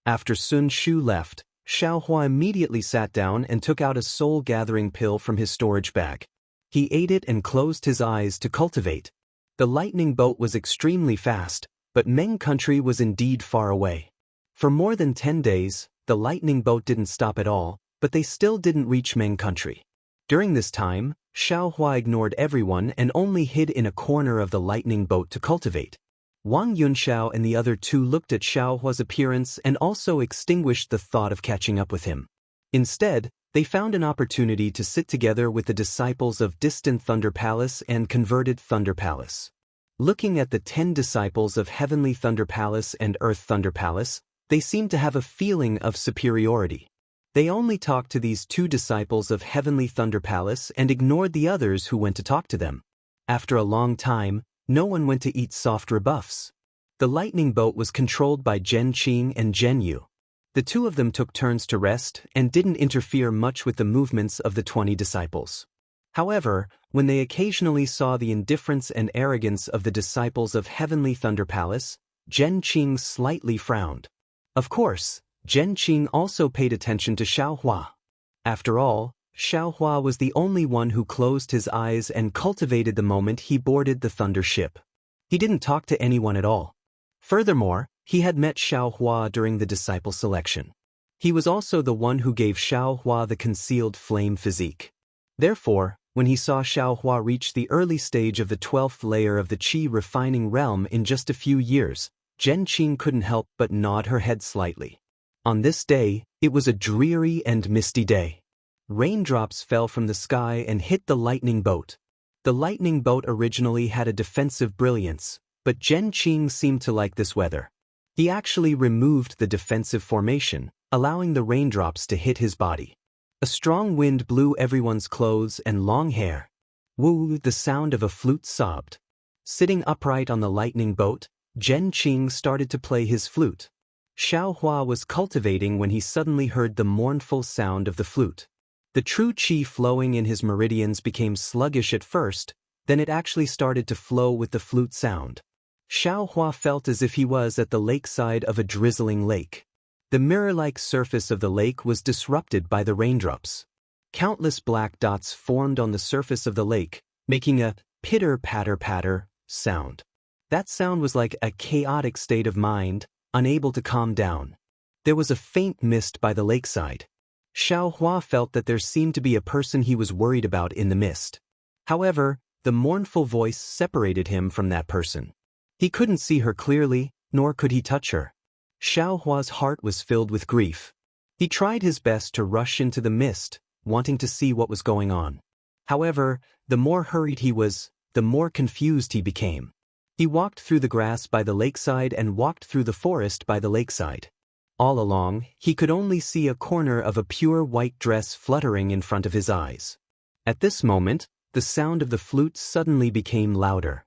After Sun Shu left, Xiaohua immediately sat down and took out a soul-gathering pill from his storage bag. He ate it and closed his eyes to cultivate. The lightning boat was extremely fast, but Meng country was indeed far away. For more than 10 days, the lightning boat didn't stop at all, but they still didn't reach Meng country. During this time, Xiaohua ignored everyone and only hid in a corner of the lightning boat to cultivate. Wang Yunxiao and the other two looked at Xiaohua's appearance and also extinguished the thought of catching up with him. Instead, they found an opportunity to sit together with the disciples of distant Thunder Palace and converted Thunder Palace. Looking at the 10 disciples of Heavenly Thunder Palace and Earth Thunder Palace, they seemed to have a feeling of superiority. They only talked to these 2 disciples of Heavenly Thunder Palace and ignored the others who went to talk to them. After a long time, no one went to eat soft rebuffs. The lightning boat was controlled by Zhen Qing and Zhen Yu. The 2 of them took turns to rest and didn't interfere much with the movements of the 20 disciples. However, when they occasionally saw the indifference and arrogance of the disciples of Heavenly Thunder Palace, Zhen Qing slightly frowned. Of course, Zhen Qing also paid attention to Xiaohua. After all, Xiaohua was the only one who closed his eyes and cultivated the moment he boarded the thunder ship. He didn't talk to anyone at all. Furthermore, he had met Xiaohua during the disciple selection. He was also the one who gave Xiaohua the concealed flame physique. Therefore, when he saw Xiaohua reach the early stage of the 12th layer of the Qi refining realm in just a few years, Zhen Qing couldn't help but nod her head slightly. On this day, it was a dreary and misty day. Raindrops fell from the sky and hit the lightning boat. The lightning boat originally had a defensive brilliance, but Zhen Qing seemed to like this weather. He actually removed the defensive formation, allowing the raindrops to hit his body. A strong wind blew everyone's clothes and long hair. Woo, the sound of a flute sobbed. Sitting upright on the lightning boat, Zhen Qing started to play his flute. Xiaohua was cultivating when he suddenly heard the mournful sound of the flute. The true qi flowing in his meridians became sluggish at first, then it actually started to flow with the flute sound. Xiaohua felt as if he was at the lakeside of a drizzling lake. The mirror-like surface of the lake was disrupted by the raindrops. Countless black dots formed on the surface of the lake, making a pitter-patter-patter sound. That sound was like a chaotic state of mind, unable to calm down. There was a faint mist by the lakeside. Xiaohua felt that there seemed to be a person he was worried about in the mist. However, the mournful voice separated him from that person. He couldn't see her clearly, nor could he touch her. Xiaohua's heart was filled with grief. He tried his best to rush into the mist, wanting to see what was going on. However, the more hurried he was, the more confused he became. He walked through the grass by the lakeside and walked through the forest by the lakeside. All along, he could only see a corner of a pure white dress fluttering in front of his eyes. At this moment, the sound of the flute suddenly became louder.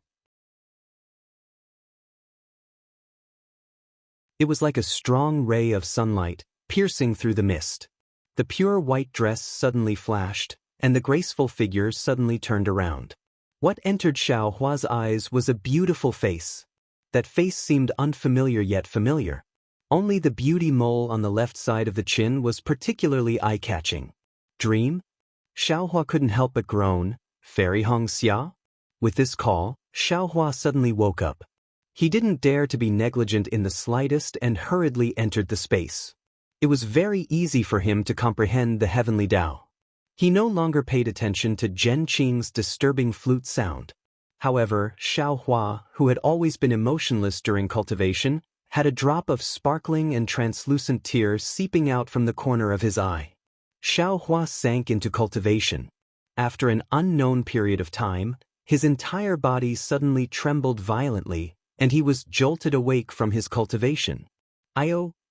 It was like a strong ray of sunlight, piercing through the mist. The pure white dress suddenly flashed, and the graceful figure suddenly turned around. What entered Xiaohua's eyes was a beautiful face. That face seemed unfamiliar yet familiar. Only the beauty mole on the left side of the chin was particularly eye-catching. Dream? Xiaohua couldn't help but groan. Fairy Xianxia? With this call, Xiaohua suddenly woke up. He didn't dare to be negligent in the slightest and hurriedly entered the space. It was very easy for him to comprehend the heavenly Tao. He no longer paid attention to Zhen Qing's disturbing flute sound. However, Xiao Hua, who had always been emotionless during cultivation, had a drop of sparkling and translucent tear seeping out from the corner of his eye. Xiao Hua sank into cultivation. After an unknown period of time, his entire body suddenly trembled violently, and he was jolted awake from his cultivation.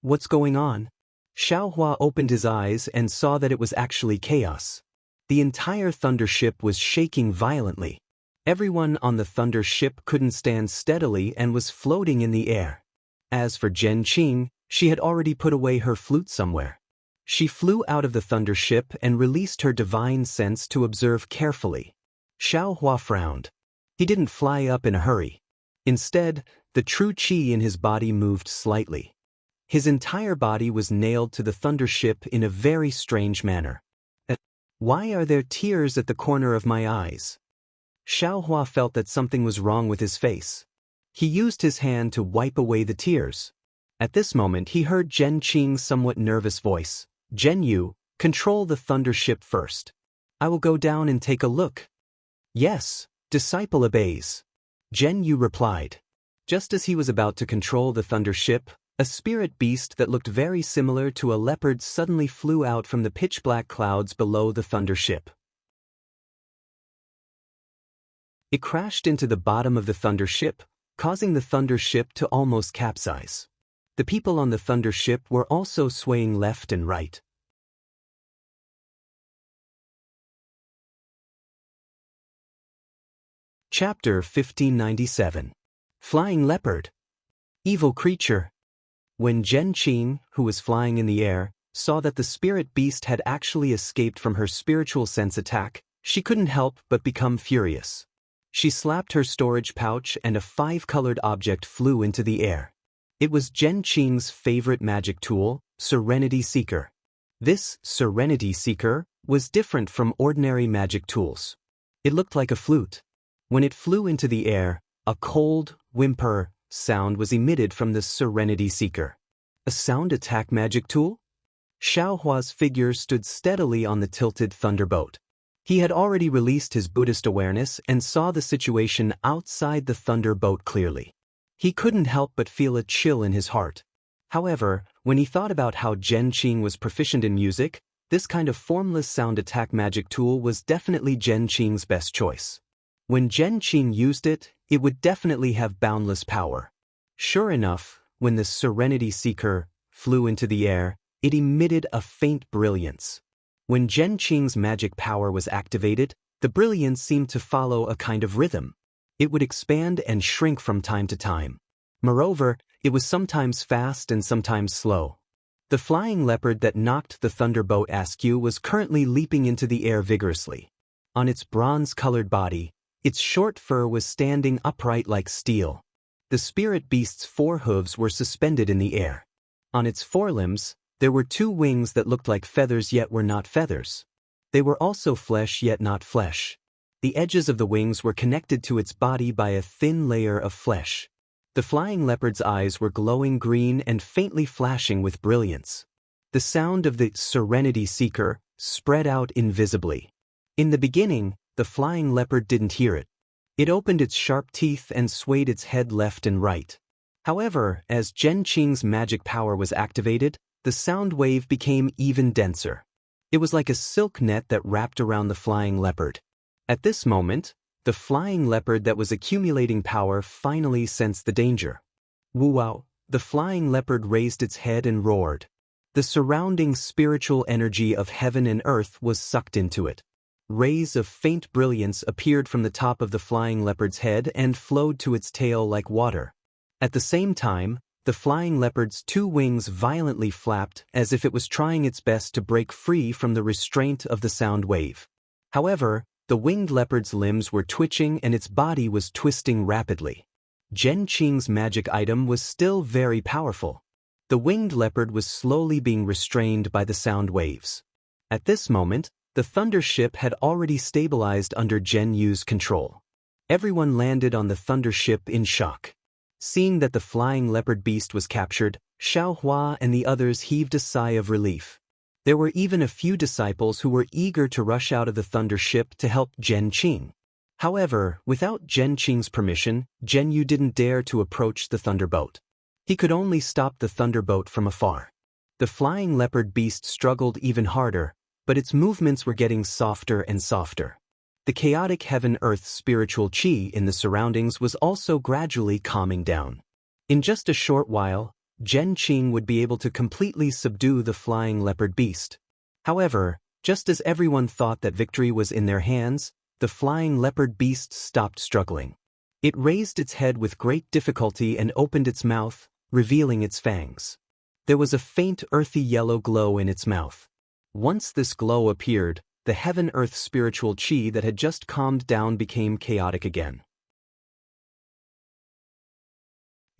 What's going on? Xiao Hua opened his eyes and saw that it was actually chaos. The entire thunder ship was shaking violently. Everyone on the thunder ship couldn't stand steadily and was floating in the air. As for Zhen Qing, she had already put away her flute somewhere. She flew out of the thunder ship and released her divine sense to observe carefully. Xiao Hua frowned. He didn't fly up in a hurry. Instead, the true qi in his body moved slightly. His entire body was nailed to the thunder ship in a very strange manner. Why are there tears at the corner of my eyes? Xiao Hua felt that something was wrong with his face. He used his hand to wipe away the tears. At this moment he heard Zhen Qing's somewhat nervous voice. Zhen Yu, control the thunder ship first. I will go down and take a look. Yes, disciple obeys. Zhen Yu replied. Just as he was about to control the thunder ship, a spirit beast that looked very similar to a leopard suddenly flew out from the pitch-black clouds below the thunder ship. It crashed into the bottom of the thunder ship, causing the thunder ship to almost capsize. The people on the thunder ship were also swaying left and right. Chapter 1597. Flying Leopard. Evil Creature. When Zhen Qing, who was flying in the air, saw that the spirit beast had actually escaped from her spiritual sense attack, she couldn't help but become furious. She slapped her storage pouch and a 5-colored object flew into the air. It was Zhen Qing's favorite magic tool, Serenity Seeker. This Serenity Seeker was different from ordinary magic tools. It looked like a flute. When it flew into the air, a cold, whimper sound was emitted from the Serenity Seeker. A sound attack magic tool? Xiao Hua's figure stood steadily on the tilted thunderboat. He had already released his Buddhist awareness and saw the situation outside the thunderboat clearly. He couldn't help but feel a chill in his heart. However, when he thought about how Zhen Qing was proficient in music, this kind of formless sound attack magic tool was definitely Zhen Qing's best choice. When Zhen Qing used it, it would definitely have boundless power. Sure enough, when the Serenity Seeker flew into the air, it emitted a faint brilliance. When Zhen Qing's magic power was activated, the brilliance seemed to follow a kind of rhythm. It would expand and shrink from time to time. Moreover, it was sometimes fast and sometimes slow. The flying leopard that knocked the thunderboat askew was currently leaping into the air vigorously. On its bronze-colored body, its short fur was standing upright like steel. The spirit beast's 4 hooves were suspended in the air. On its forelimbs, there were 2 wings that looked like feathers yet were not feathers. They were also flesh yet not flesh. The edges of the wings were connected to its body by a thin layer of flesh. The flying leopard's eyes were glowing green and faintly flashing with brilliance. The sound of the Serenity Seeker spread out invisibly. In the beginning, the flying leopard didn't hear it. It opened its sharp teeth and swayed its head left and right. However, as Zhen Qing's magic power was activated, the sound wave became even denser. It was like a silk net that wrapped around the flying leopard. At this moment, the flying leopard that was accumulating power finally sensed the danger. Wow! The flying leopard raised its head and roared. The surrounding spiritual energy of heaven and earth was sucked into it. Rays of faint brilliance appeared from the top of the flying leopard's head and flowed to its tail like water. At the same time, the flying leopard's 2 wings violently flapped as if it was trying its best to break free from the restraint of the sound wave. However, the winged leopard's limbs were twitching and its body was twisting rapidly. Zhen Qing's magic item was still very powerful. The winged leopard was slowly being restrained by the sound waves. At this moment, the thunder ship had already stabilized under Zhen Yu's control. Everyone landed on the thunder ship in shock. Seeing that the flying leopard beast was captured, Xiao Hua and the others heaved a sigh of relief. There were even a few disciples who were eager to rush out of the thunder ship to help Zhen Qing. However, without Zhen Qing's permission, Zhen Yu didn't dare to approach the thunderboat. He could only stop the thunderboat from afar. The flying leopard beast struggled even harder, but its movements were getting softer and softer. The chaotic heaven-earth spiritual qi in the surroundings was also gradually calming down. In just a short while, Zhen Qing would be able to completely subdue the flying leopard beast. However, just as everyone thought that victory was in their hands, the flying leopard beast stopped struggling. It raised its head with great difficulty and opened its mouth, revealing its fangs. There was a faint earthy yellow glow in its mouth. Once this glow appeared, the heaven-earth spiritual qi that had just calmed down became chaotic again.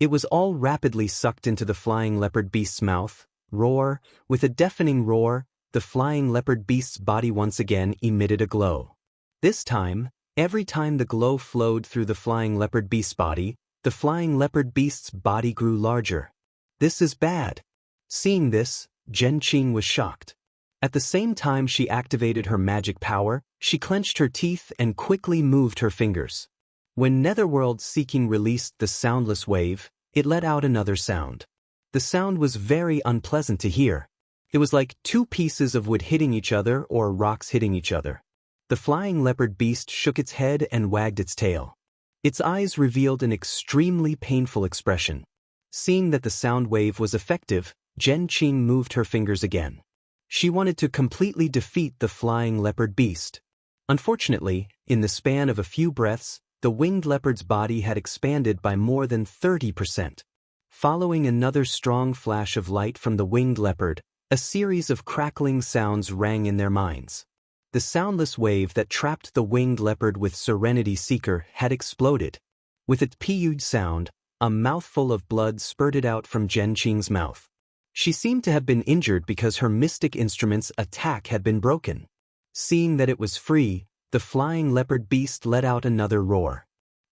It was all rapidly sucked into the flying leopard beast's mouth. Roar! With a deafening roar, the flying leopard beast's body once again emitted a glow. This time, every time the glow flowed through the flying leopard beast's body, the flying leopard beast's body grew larger. This is bad. Seeing this, Zhen Qing was shocked. At the same time she activated her magic power, she clenched her teeth and quickly moved her fingers. When Netherworld Seeking released the soundless wave, it let out another sound. The sound was very unpleasant to hear. It was like two pieces of wood hitting each other or rocks hitting each other. The flying leopard beast shook its head and wagged its tail. Its eyes revealed an extremely painful expression. Seeing that the sound wave was effective, Zhen Qing moved her fingers again. She wanted to completely defeat the flying leopard beast. Unfortunately, in the span of a few breaths, the winged leopard's body had expanded by more than 30%. Following another strong flash of light from the winged leopard, a series of crackling sounds rang in their minds. The soundless wave that trapped the winged leopard with Serenity Seeker had exploded. With its huge sound, a mouthful of blood spurted out from Zhen Qing's mouth. She seemed to have been injured because her mystic instrument's attack had been broken. Seeing that it was free, the flying leopard beast let out another roar.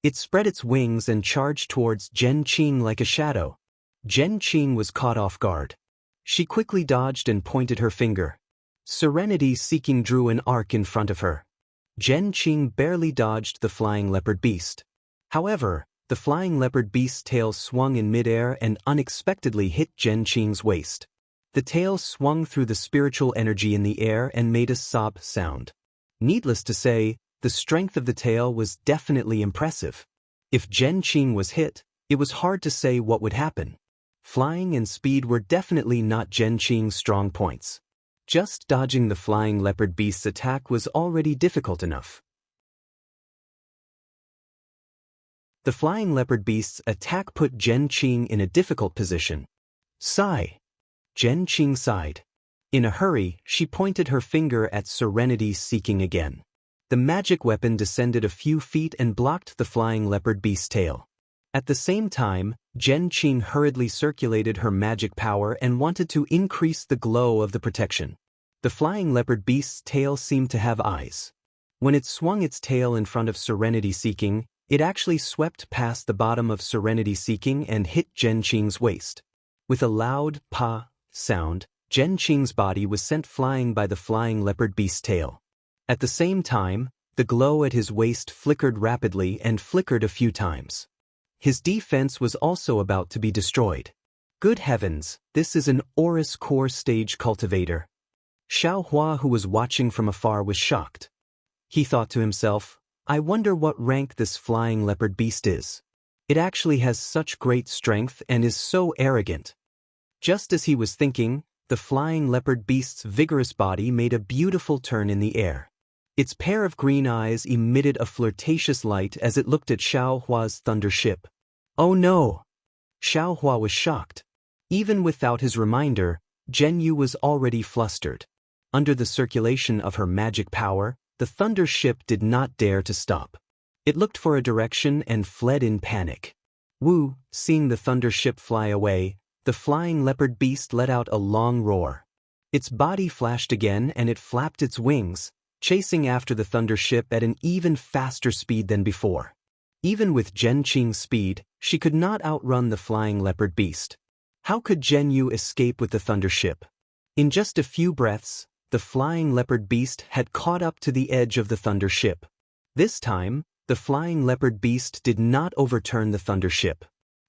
It spread its wings and charged towards Zhen Qing like a shadow. Zhen Qing was caught off guard. She quickly dodged and pointed her finger. Serenity Seeking drew an arc in front of her. Zhen Qing barely dodged the flying leopard beast. However, the flying leopard beast's tail swung in midair and unexpectedly hit Zhen Qing's waist. The tail swung through the spiritual energy in the air and made a sob sound. Needless to say, the strength of the tail was definitely impressive. If Zhen Qing was hit, it was hard to say what would happen. Flying and speed were definitely not Zhen Qing's strong points. Just dodging the flying leopard beast's attack was already difficult enough. The flying leopard beast's attack put Zhen Qing in a difficult position. Sigh. Zhen Qing sighed. In a hurry, she pointed her finger at Serenity Seeking again. The magic weapon descended a few feet and blocked the flying leopard beast's tail. At the same time, Zhen Qing hurriedly circulated her magic power and wanted to increase the glow of the protection. The flying leopard beast's tail seemed to have eyes. When it swung its tail in front of Serenity Seeking, it actually swept past the bottom of Serenity Seeking and hit Zhen Qing's waist. With a loud pa sound, Zhen Qing's body was sent flying by the flying leopard beast's tail. At the same time, the glow at his waist flickered rapidly and flickered a few times. His defense was also about to be destroyed. Good heavens, this is an Aurus core stage cultivator. Xiao Hua, who was watching from afar, was shocked. He thought to himself, I wonder what rank this flying leopard beast is. It actually has such great strength and is so arrogant. Just as he was thinking, the flying leopard beast's vigorous body made a beautiful turn in the air. Its pair of green eyes emitted a flirtatious light as it looked at Xiao Hua's thunder ship. Oh no! Xiao Hua was shocked. Even without his reminder, Zhen Yu was already flustered. Under the circulation of her magic power, the thunder ship did not dare to stop. It looked for a direction and fled in panic. Wu, seeing the thunder ship fly away, the flying leopard beast let out a long roar. Its body flashed again and it flapped its wings, chasing after the thunder ship at an even faster speed than before. Even with Zhen Qing's speed, she could not outrun the flying leopard beast. How could Zhen Yu escape with the thunder ship? In just a few breaths, the flying leopard beast had caught up to the edge of the thunder ship. This time, the flying leopard beast did not overturn the thunder ship.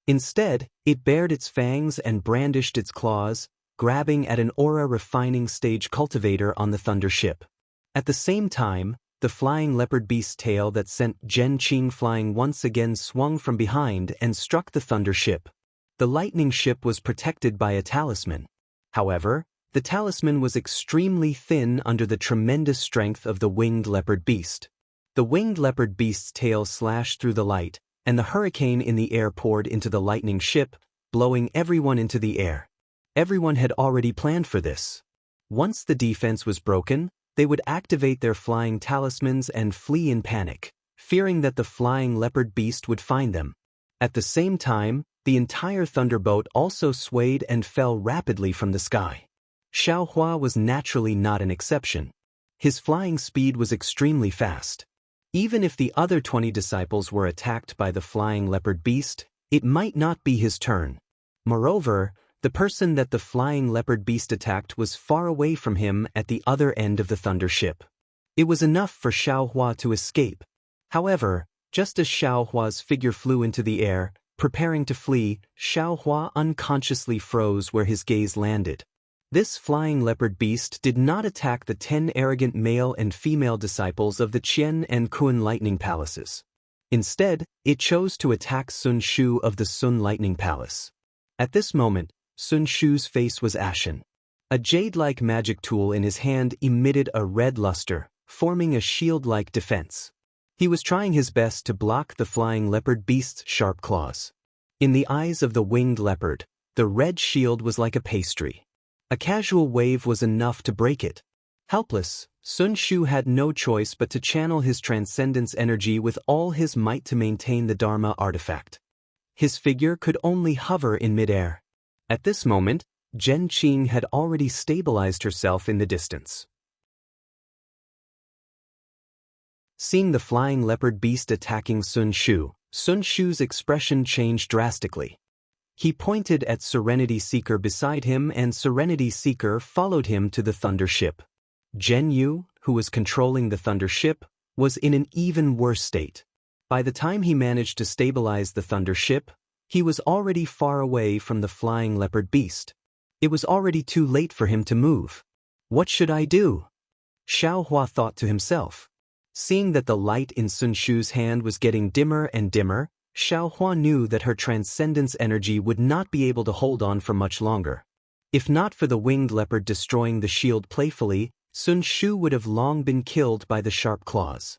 Instead, it bared its fangs and brandished its claws, grabbing at an aura refining stage cultivator on the thunder ship. At the same time, the flying leopard beast's tail that sent Zhen Qing flying once again swung from behind and struck the thunder ship. The lightning ship was protected by a talisman. However, the talisman was extremely thin under the tremendous strength of the winged leopard beast. The winged leopard beast's tail slashed through the light, and the hurricane in the air poured into the lightning ship, blowing everyone into the air. Everyone had already planned for this. Once the defense was broken, they would activate their flying talismans and flee in panic, fearing that the flying leopard beast would find them. At the same time, the entire thunderbolt also swayed and fell rapidly from the sky. Xiaohua was naturally not an exception. His flying speed was extremely fast. Even if the other 20 disciples were attacked by the flying leopard beast, it might not be his turn. Moreover, the person that the flying leopard beast attacked was far away from him at the other end of the thunder ship. It was enough for Xiaohua to escape. However, just as Xiaohua's figure flew into the air, preparing to flee, Xiaohua unconsciously froze where his gaze landed. This flying leopard beast did not attack the 10 arrogant male and female disciples of the Qian and Kun lightning palaces. Instead, it chose to attack Sun Shu of the Sun lightning palace. At this moment, Sun Shu's face was ashen. A jade-like magic tool in his hand emitted a red luster, forming a shield-like defense. He was trying his best to block the flying leopard beast's sharp claws. In the eyes of the winged leopard, the red shield was like a pastry. A casual wave was enough to break it. Helpless, Sun Shu had no choice but to channel his transcendence energy with all his might to maintain the Dharma artifact. His figure could only hover in midair. At this moment, Zhen Qing had already stabilized herself in the distance. Seeing the flying leopard beast attacking Sun Shu's expression changed drastically. He pointed at Serenity Seeker beside him, and Serenity Seeker followed him to the thunder ship. Zhen Yu, who was controlling the thunder ship, was in an even worse state. By the time he managed to stabilize the thunder ship, he was already far away from the flying leopard beast. It was already too late for him to move. What should I do? Xiaohua thought to himself. Seeing that the light in Sun Shu's hand was getting dimmer and dimmer, Xiaohua knew that her transcendence energy would not be able to hold on for much longer. If not for the winged leopard destroying the shield playfully, Sun Shu would have long been killed by the sharp claws.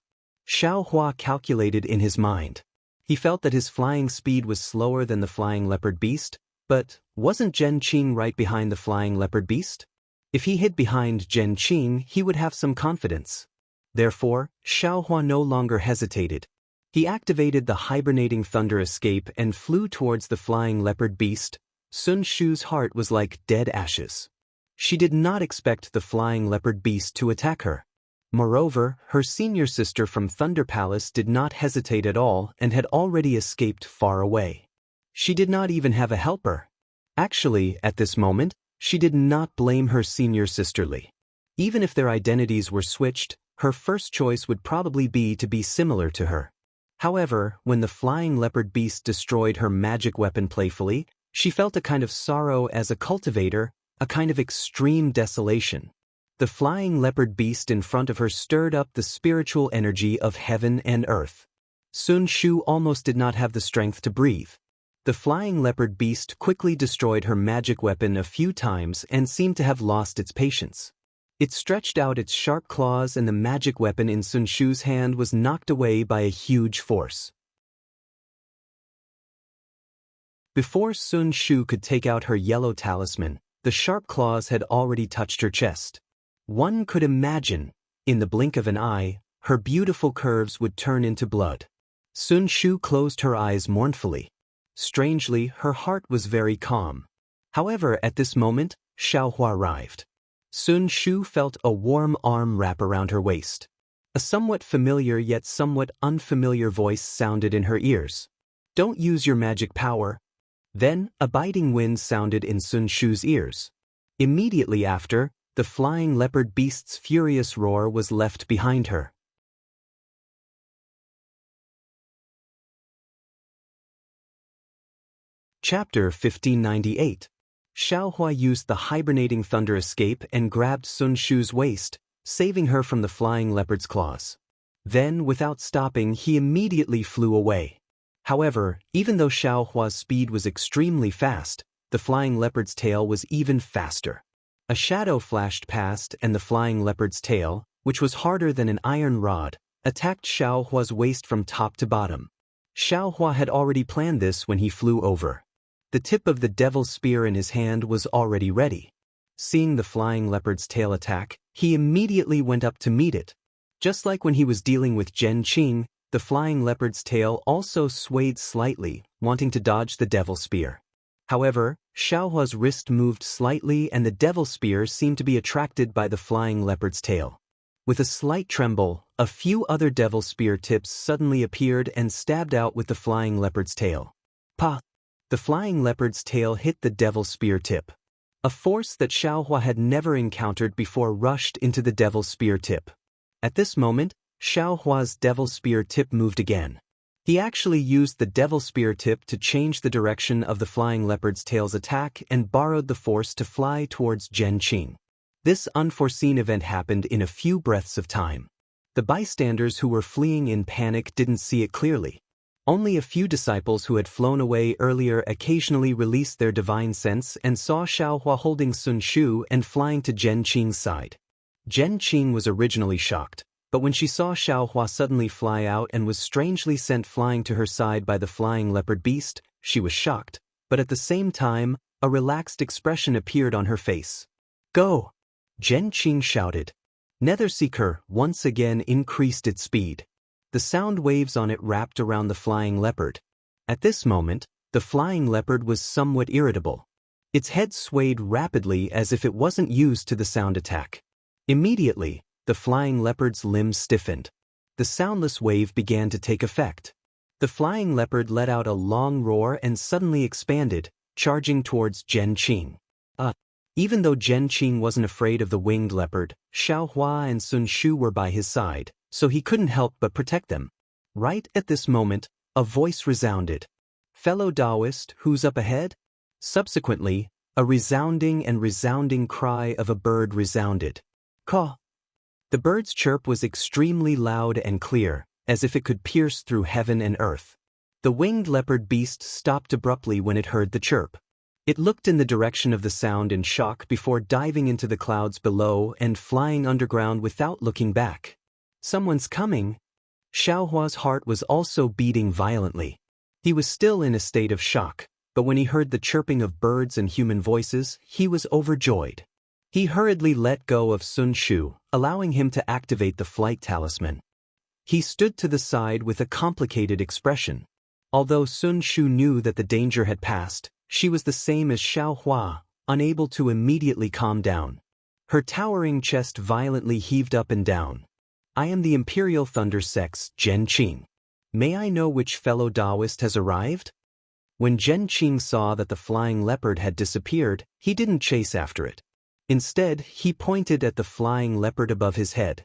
Xiaohua calculated in his mind. He felt that his flying speed was slower than the flying leopard beast, but wasn't Zhen Qing right behind the flying leopard beast? If he hid behind Zhen Qing, he would have some confidence. Therefore, Xiaohua no longer hesitated. He activated the hibernating thunder escape and flew towards the flying leopard beast. Sun Shu's heart was like dead ashes. She did not expect the flying leopard beast to attack her. Moreover, her senior sister from Thunder Palace did not hesitate at all and had already escaped far away. She did not even have a helper. Actually, at this moment, she did not blame her senior sisterly. Even if their identities were switched, her first choice would probably be to be similar to her. However, when the flying leopard beast destroyed her magic weapon playfully, she felt a kind of sorrow as a cultivator, a kind of extreme desolation. The flying leopard beast in front of her stirred up the spiritual energy of heaven and earth. Sun Shu almost did not have the strength to breathe. The flying leopard beast quickly destroyed her magic weapon a few times and seemed to have lost its patience. It stretched out its sharp claws, and the magic weapon in Sun Shu's hand was knocked away by a huge force. Before Sun Shu could take out her yellow talisman, the sharp claws had already touched her chest. One could imagine, in the blink of an eye, her beautiful curves would turn into blood. Sun Shu closed her eyes mournfully. Strangely, her heart was very calm. However, at this moment, Xiaohua arrived. Sun Shu felt a warm arm wrap around her waist. A somewhat familiar yet somewhat unfamiliar voice sounded in her ears. "Don't use your magic power." Then, a biting wind sounded in Sun Shu's ears. Immediately after, the flying leopard beast's furious roar was left behind her. Chapter 1598. Xiaohua used the hibernating thunder escape and grabbed Sun Shu's waist, saving her from the flying leopard's claws. Then, without stopping, he immediately flew away. However, even though Xiaohua's speed was extremely fast, the flying leopard's tail was even faster. A shadow flashed past and the flying leopard's tail, which was harder than an iron rod, attacked Xiaohua's waist from top to bottom. Xiaohua had already planned this when he flew over. The tip of the devil's spear in his hand was already ready. Seeing the flying leopard's tail attack, he immediately went up to meet it. Just like when he was dealing with Zhen Qing, the flying leopard's tail also swayed slightly, wanting to dodge the devil's spear. However, Xiaohua's wrist moved slightly and the devil's spear seemed to be attracted by the flying leopard's tail. With a slight tremble, a few other devil's spear tips suddenly appeared and stabbed out with the flying leopard's tail. Pa! The flying leopard's tail hit the devil's spear tip. A force that Xiaohua had never encountered before rushed into the devil's spear tip. At this moment, Xiaohua's devil's spear tip moved again. He actually used the devil's spear tip to change the direction of the flying leopard's tail's attack and borrowed the force to fly towards Zhen Qing. This unforeseen event happened in a few breaths of time. The bystanders who were fleeing in panic didn't see it clearly. Only a few disciples who had flown away earlier occasionally released their divine sense and saw Xiaohua holding Sun Shu and flying to Zhen Qing's side. Zhen Qing was originally shocked, but when she saw Xiaohua suddenly fly out and was strangely sent flying to her side by the flying leopard beast, she was shocked, but at the same time, a relaxed expression appeared on her face. "Go!" Zhen Qing shouted. Netherseeker once again increased its speed. The sound waves on it wrapped around the flying leopard. At this moment, the flying leopard was somewhat irritable. Its head swayed rapidly as if it wasn't used to the sound attack. Immediately, the flying leopard's limbs stiffened. The soundless wave began to take effect. The flying leopard let out a long roar and suddenly expanded, charging towards Zhen Qing. Even though Zhen Qing wasn't afraid of the winged leopard, Xiaohua and Sun Shu were by his side, so he couldn't help but protect them. Right at this moment, a voice resounded. "Fellow Taoist, who's up ahead?" Subsequently, a resounding cry of a bird resounded. "Caw!" The bird's chirp was extremely loud and clear, as if it could pierce through heaven and earth. The winged leopard beast stopped abruptly when it heard the chirp. It looked in the direction of the sound in shock before diving into the clouds below and flying underground without looking back. "Someone's coming!" Xiaohua's heart was also beating violently. He was still in a state of shock, but when he heard the chirping of birds and human voices, he was overjoyed. He hurriedly let go of Sun Shu, allowing him to activate the flight talisman. He stood to the side with a complicated expression. Although Sun Shu knew that the danger had passed, she was the same as Xiaohua, unable to immediately calm down. Her towering chest violently heaved up and down. "I am the Imperial Thunder Sect's Zhen Qing. May I know which fellow Taoist has arrived?" When Zhen Qing saw that the flying leopard had disappeared, he didn't chase after it. Instead, he pointed at the flying leopard above his head.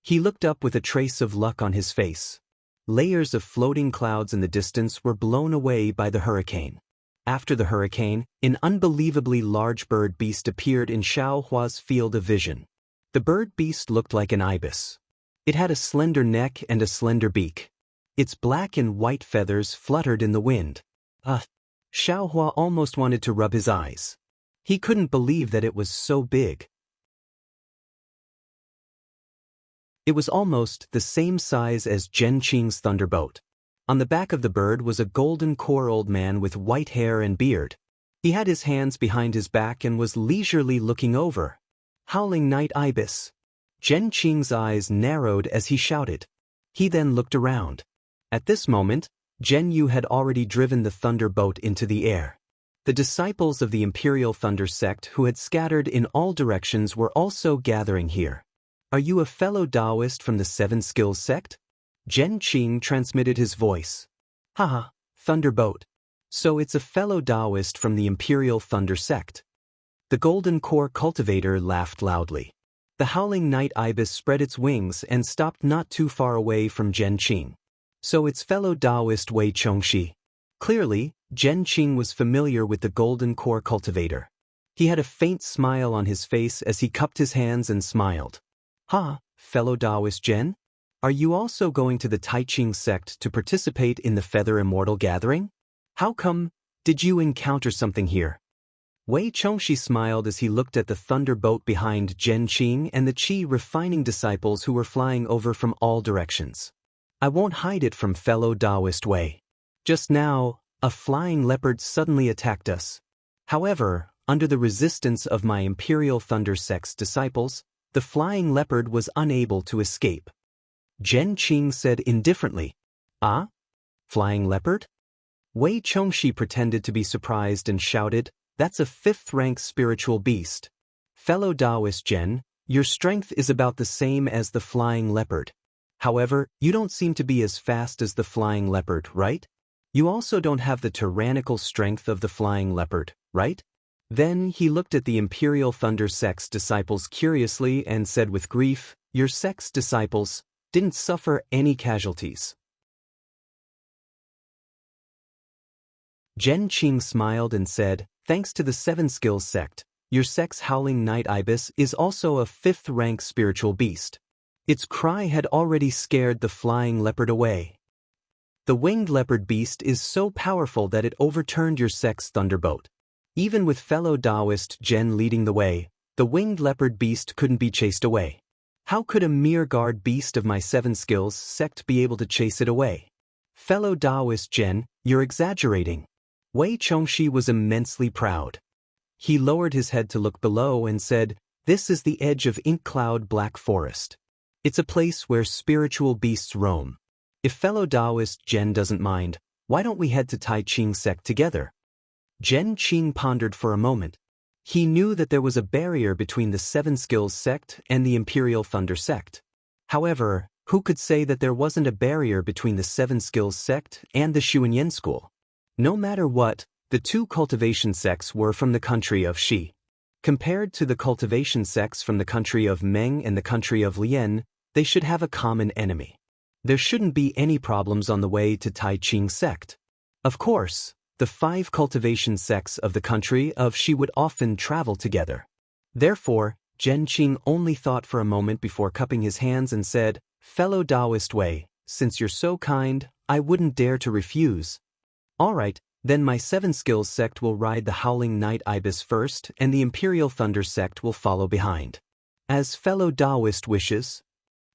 He looked up with a trace of luck on his face. Layers of floating clouds in the distance were blown away by the hurricane. After the hurricane, an unbelievably large bird beast appeared in Xiaohua's field of vision. The bird beast looked like an ibis. It had a slender neck and a slender beak. Its black and white feathers fluttered in the wind. Xiaohua almost wanted to rub his eyes. He couldn't believe that it was so big. It was almost the same size as Zhen Qing's thunderbolt. On the back of the bird was a golden core old man with white hair and beard. He had his hands behind his back and was leisurely looking over. "Howling night ibis." Zhen Qing's eyes narrowed as he shouted. He then looked around. At this moment, Zhen Yu had already driven the thunderbolt into the air. The disciples of the Imperial Thunder Sect who had scattered in all directions were also gathering here. "Are you a fellow Taoist from the Seven Skills Sect?" Zhen Qing transmitted his voice. "Haha, Thunderbolt. So it's a fellow Taoist from the Imperial Thunder Sect." The golden core cultivator laughed loudly. The howling night ibis spread its wings and stopped not too far away from Zhen Qing. So its fellow Taoist Wei Chongxi. Clearly, Zhen Qing was familiar with the golden core cultivator. He had a faint smile on his face as he cupped his hands and smiled. "Ha, fellow Taoist Zhen? Are you also going to the Tai Ching sect to participate in the Feather Immortal Gathering? How come? Did you encounter something here?" Wei Chongxi smiled as he looked at the thunderbolt behind Zhen Qing and the Qi refining disciples who were flying over from all directions. "I won't hide it from fellow Taoist Wei. Just now, a flying leopard suddenly attacked us. However, under the resistance of my Imperial Thunder Sect's disciples, the flying leopard was unable to escape." Zhen Qing said indifferently. "Ah? Flying leopard?" Wei Chongxi pretended to be surprised and shouted, "That's a 5th-rank spiritual beast. Fellow Taoist Zhen, your strength is about the same as the flying leopard. However, you don't seem to be as fast as the flying leopard, right? You also don't have the tyrannical strength of the flying leopard, right?" Then he looked at the Imperial Thunder Sect's disciples curiously and said with grief, "Your sect's disciples didn't suffer any casualties." Zhen Qing smiled and said, "Thanks to the 7 Skills sect, your sect's howling night ibis is also a 5th-rank spiritual beast. Its cry had already scared the flying leopard away. The winged leopard beast is so powerful that it overturned your sect's thunderbolt. Even with fellow Taoist Zhen leading the way, the winged leopard beast couldn't be chased away. How could a mere guard beast of my 7 Skills sect be able to chase it away? Fellow Taoist Zhen, you're exaggerating." Wei Chongxi was immensely proud. He lowered his head to look below and said, "This is the edge of Ink Cloud Black Forest. It's a place where spiritual beasts roam. If fellow Taoist Zhen doesn't mind, why don't we head to Tai Ching sect together?" Zhen Qing pondered for a moment. He knew that there was a barrier between the 7 Skills sect and the Imperial Thunder sect. However, who could say that there wasn't a barrier between the 7 Skills sect and the Xuanyan school? No matter what, the 2 cultivation sects were from the country of Xi. Compared to the cultivation sects from the country of Meng and the country of Lian, they should have a common enemy. There shouldn't be any problems on the way to Tai Ching sect. Of course, the 5 cultivation sects of the country of Xi would often travel together. Therefore, Zhen Qing only thought for a moment before cupping his hands and said, "Fellow Taoist Wei, since you're so kind, I wouldn't dare to refuse. All right, then my 7 Skills sect will ride the Howling Night Ibis first and the Imperial Thunder sect will follow behind. As fellow Taoist wishes."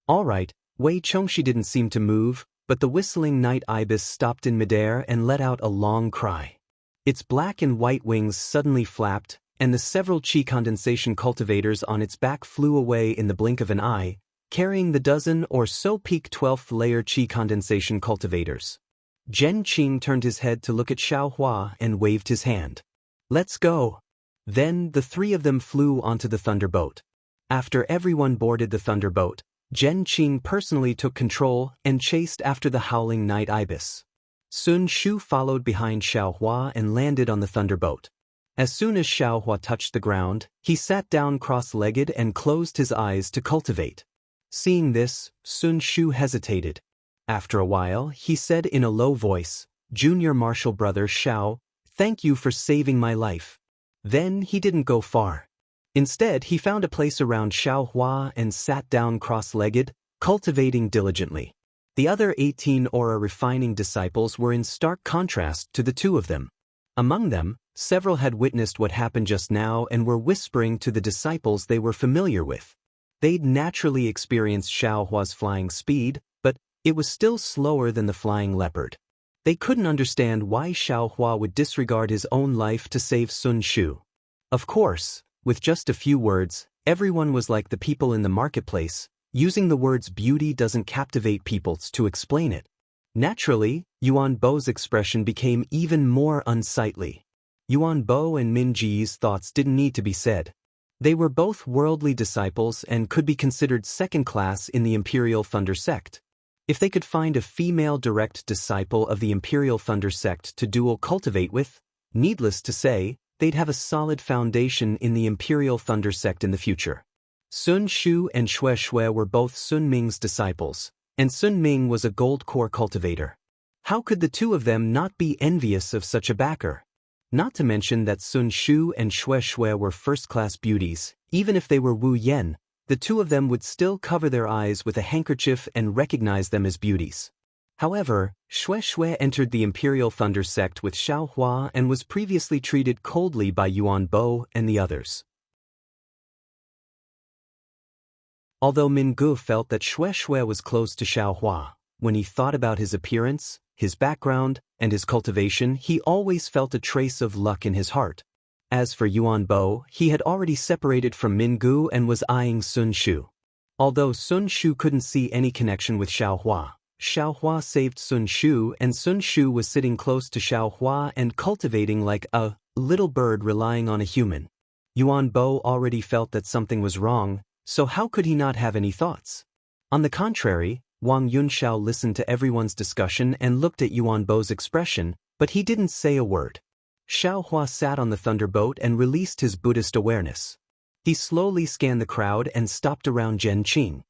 "All right." Wei Chongxi didn't seem to move, but the whistling night ibis stopped in midair and let out a long cry. Its black and white wings suddenly flapped, and the several Qi condensation cultivators on its back flew away in the blink of an eye, carrying the dozen or so peak 12th layer Qi condensation cultivators. Zhen Qing turned his head to look at Xiaohua and waved his hand. "Let's go." Then the 3 of them flew onto the thunderboat. After everyone boarded the thunderboat, Zhen Qing personally took control and chased after the howling night ibis. Sun Shu followed behind Xiaohua and landed on the thunderboat. As soon as Xiaohua touched the ground, he sat down cross-legged and closed his eyes to cultivate. Seeing this, Sun Shu hesitated. After a while, he said in a low voice, "Junior Marshal Brother Xiao, thank you for saving my life." Then he didn't go far. Instead, he found a place around Xiaohua and sat down cross-legged, cultivating diligently. The other 18 aura refining disciples were in stark contrast to the 2 of them. Among them, several had witnessed what happened just now and were whispering to the disciples they were familiar with. They'd naturally experienced Xiaohua's flying speed, but it was still slower than the flying leopard. They couldn't understand why Xiaohua would disregard his own life to save Sun Shu. Of course, with just a few words, everyone was like the people in the marketplace, using the words beauty doesn't captivate people to explain it. Naturally, Yuan Bo's expression became even more unsightly. Yuan Bo and Min Ji's thoughts didn't need to be said. They were both worldly disciples and could be considered second class in the Imperial Thunder sect. If they could find a female direct disciple of the Imperial Thunder sect to dual cultivate with, needless to say, they'd have a solid foundation in the Imperial Thunder sect in the future. Sun Shu and Xue Xue were both Sun Ming's disciples, and Sun Ming was a gold core cultivator. How could the two of them not be envious of such a backer? Not to mention that Sun Shu and Xue Xue were first-class beauties. Even if they were Wu Yan, the two of them would still cover their eyes with a handkerchief and recognize them as beauties. However, Xue Xue entered the Imperial Thunder sect with Xiao Hua and was previously treated coldly by Yuan Bo and the others. Although Mingu felt that Xue Xue was close to Xiao Hua, when he thought about his appearance, his background, and his cultivation, he always felt a trace of luck in his heart. As for Yuan Bo, he had already separated from Mingu and was eyeing Sun Shu. Although Sun Shu couldn't see any connection with Xiao Hua saved Sun Shu, and Sun Shu was sitting close to Xiao Hua and cultivating like a little bird relying on a human. Yuan Bo already felt that something was wrong, so how could he not have any thoughts? On the contrary, Wang Yunxiao listened to everyone's discussion and looked at Yuan Bo's expression, but he didn't say a word. Xiao Hua sat on the thunderboat and released his Buddhist awareness. He slowly scanned the crowd and stopped around Zhen Qing.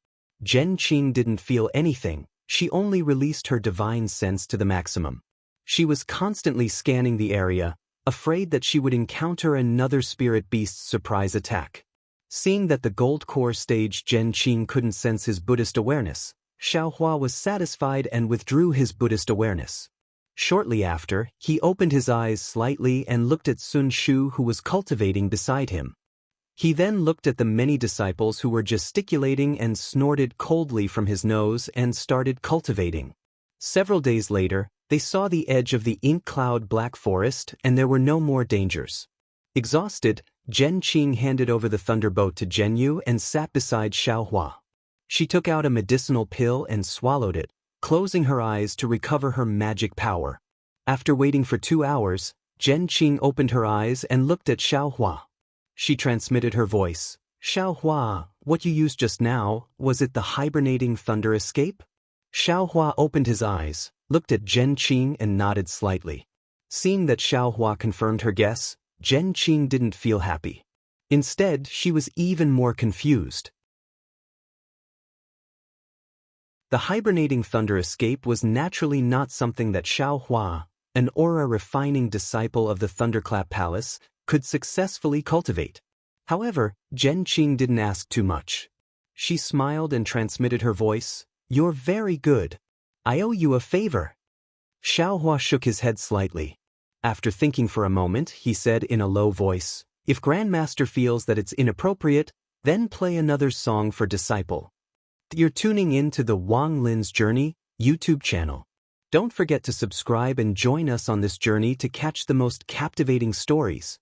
Zhen Qing didn't feel anything, she only released her divine sense to the maximum. She was constantly scanning the area, afraid that she would encounter another spirit beast's surprise attack. Seeing that the gold core stage Zhen Qing couldn't sense his Buddhist awareness, Xiao Hua was satisfied and withdrew his Buddhist awareness. Shortly after, he opened his eyes slightly and looked at Sun Shu, who was cultivating beside him. He then looked at the many disciples who were gesticulating and snorted coldly from his nose and started cultivating. Several days later, they saw the edge of the ink cloud black forest and there were no more dangers. Exhausted, Zhen Qing handed over the thunderboat to Zhen Yu and sat beside Xiao Hua. She took out a medicinal pill and swallowed it, closing her eyes to recover her magic power. After waiting for 2 hours, Zhen Qing opened her eyes and looked at Xiao Hua. She transmitted her voice. Xiao Hua, what you used just now, was it the hibernating thunder escape? Xiao Hua opened his eyes, looked at Zhen Qing and nodded slightly. Seeing that Xiao Hua confirmed her guess, Zhen Qing didn't feel happy. Instead, she was even more confused. The hibernating thunder escape was naturally not something that Xiao Hua, an aura-refining disciple of the Thunderclap Palace, could successfully cultivate. However, Zhen Qing didn't ask too much. She smiled and transmitted her voice, "You're very good. I owe you a favor." Xiao Hua shook his head slightly. After thinking for a moment, he said in a low voice, "If Grandmaster feels that it's inappropriate, then play another song for disciple." You're tuning in to the Wang Lin's Journey YouTube channel. Don't forget to subscribe and join us on this journey to catch the most captivating stories.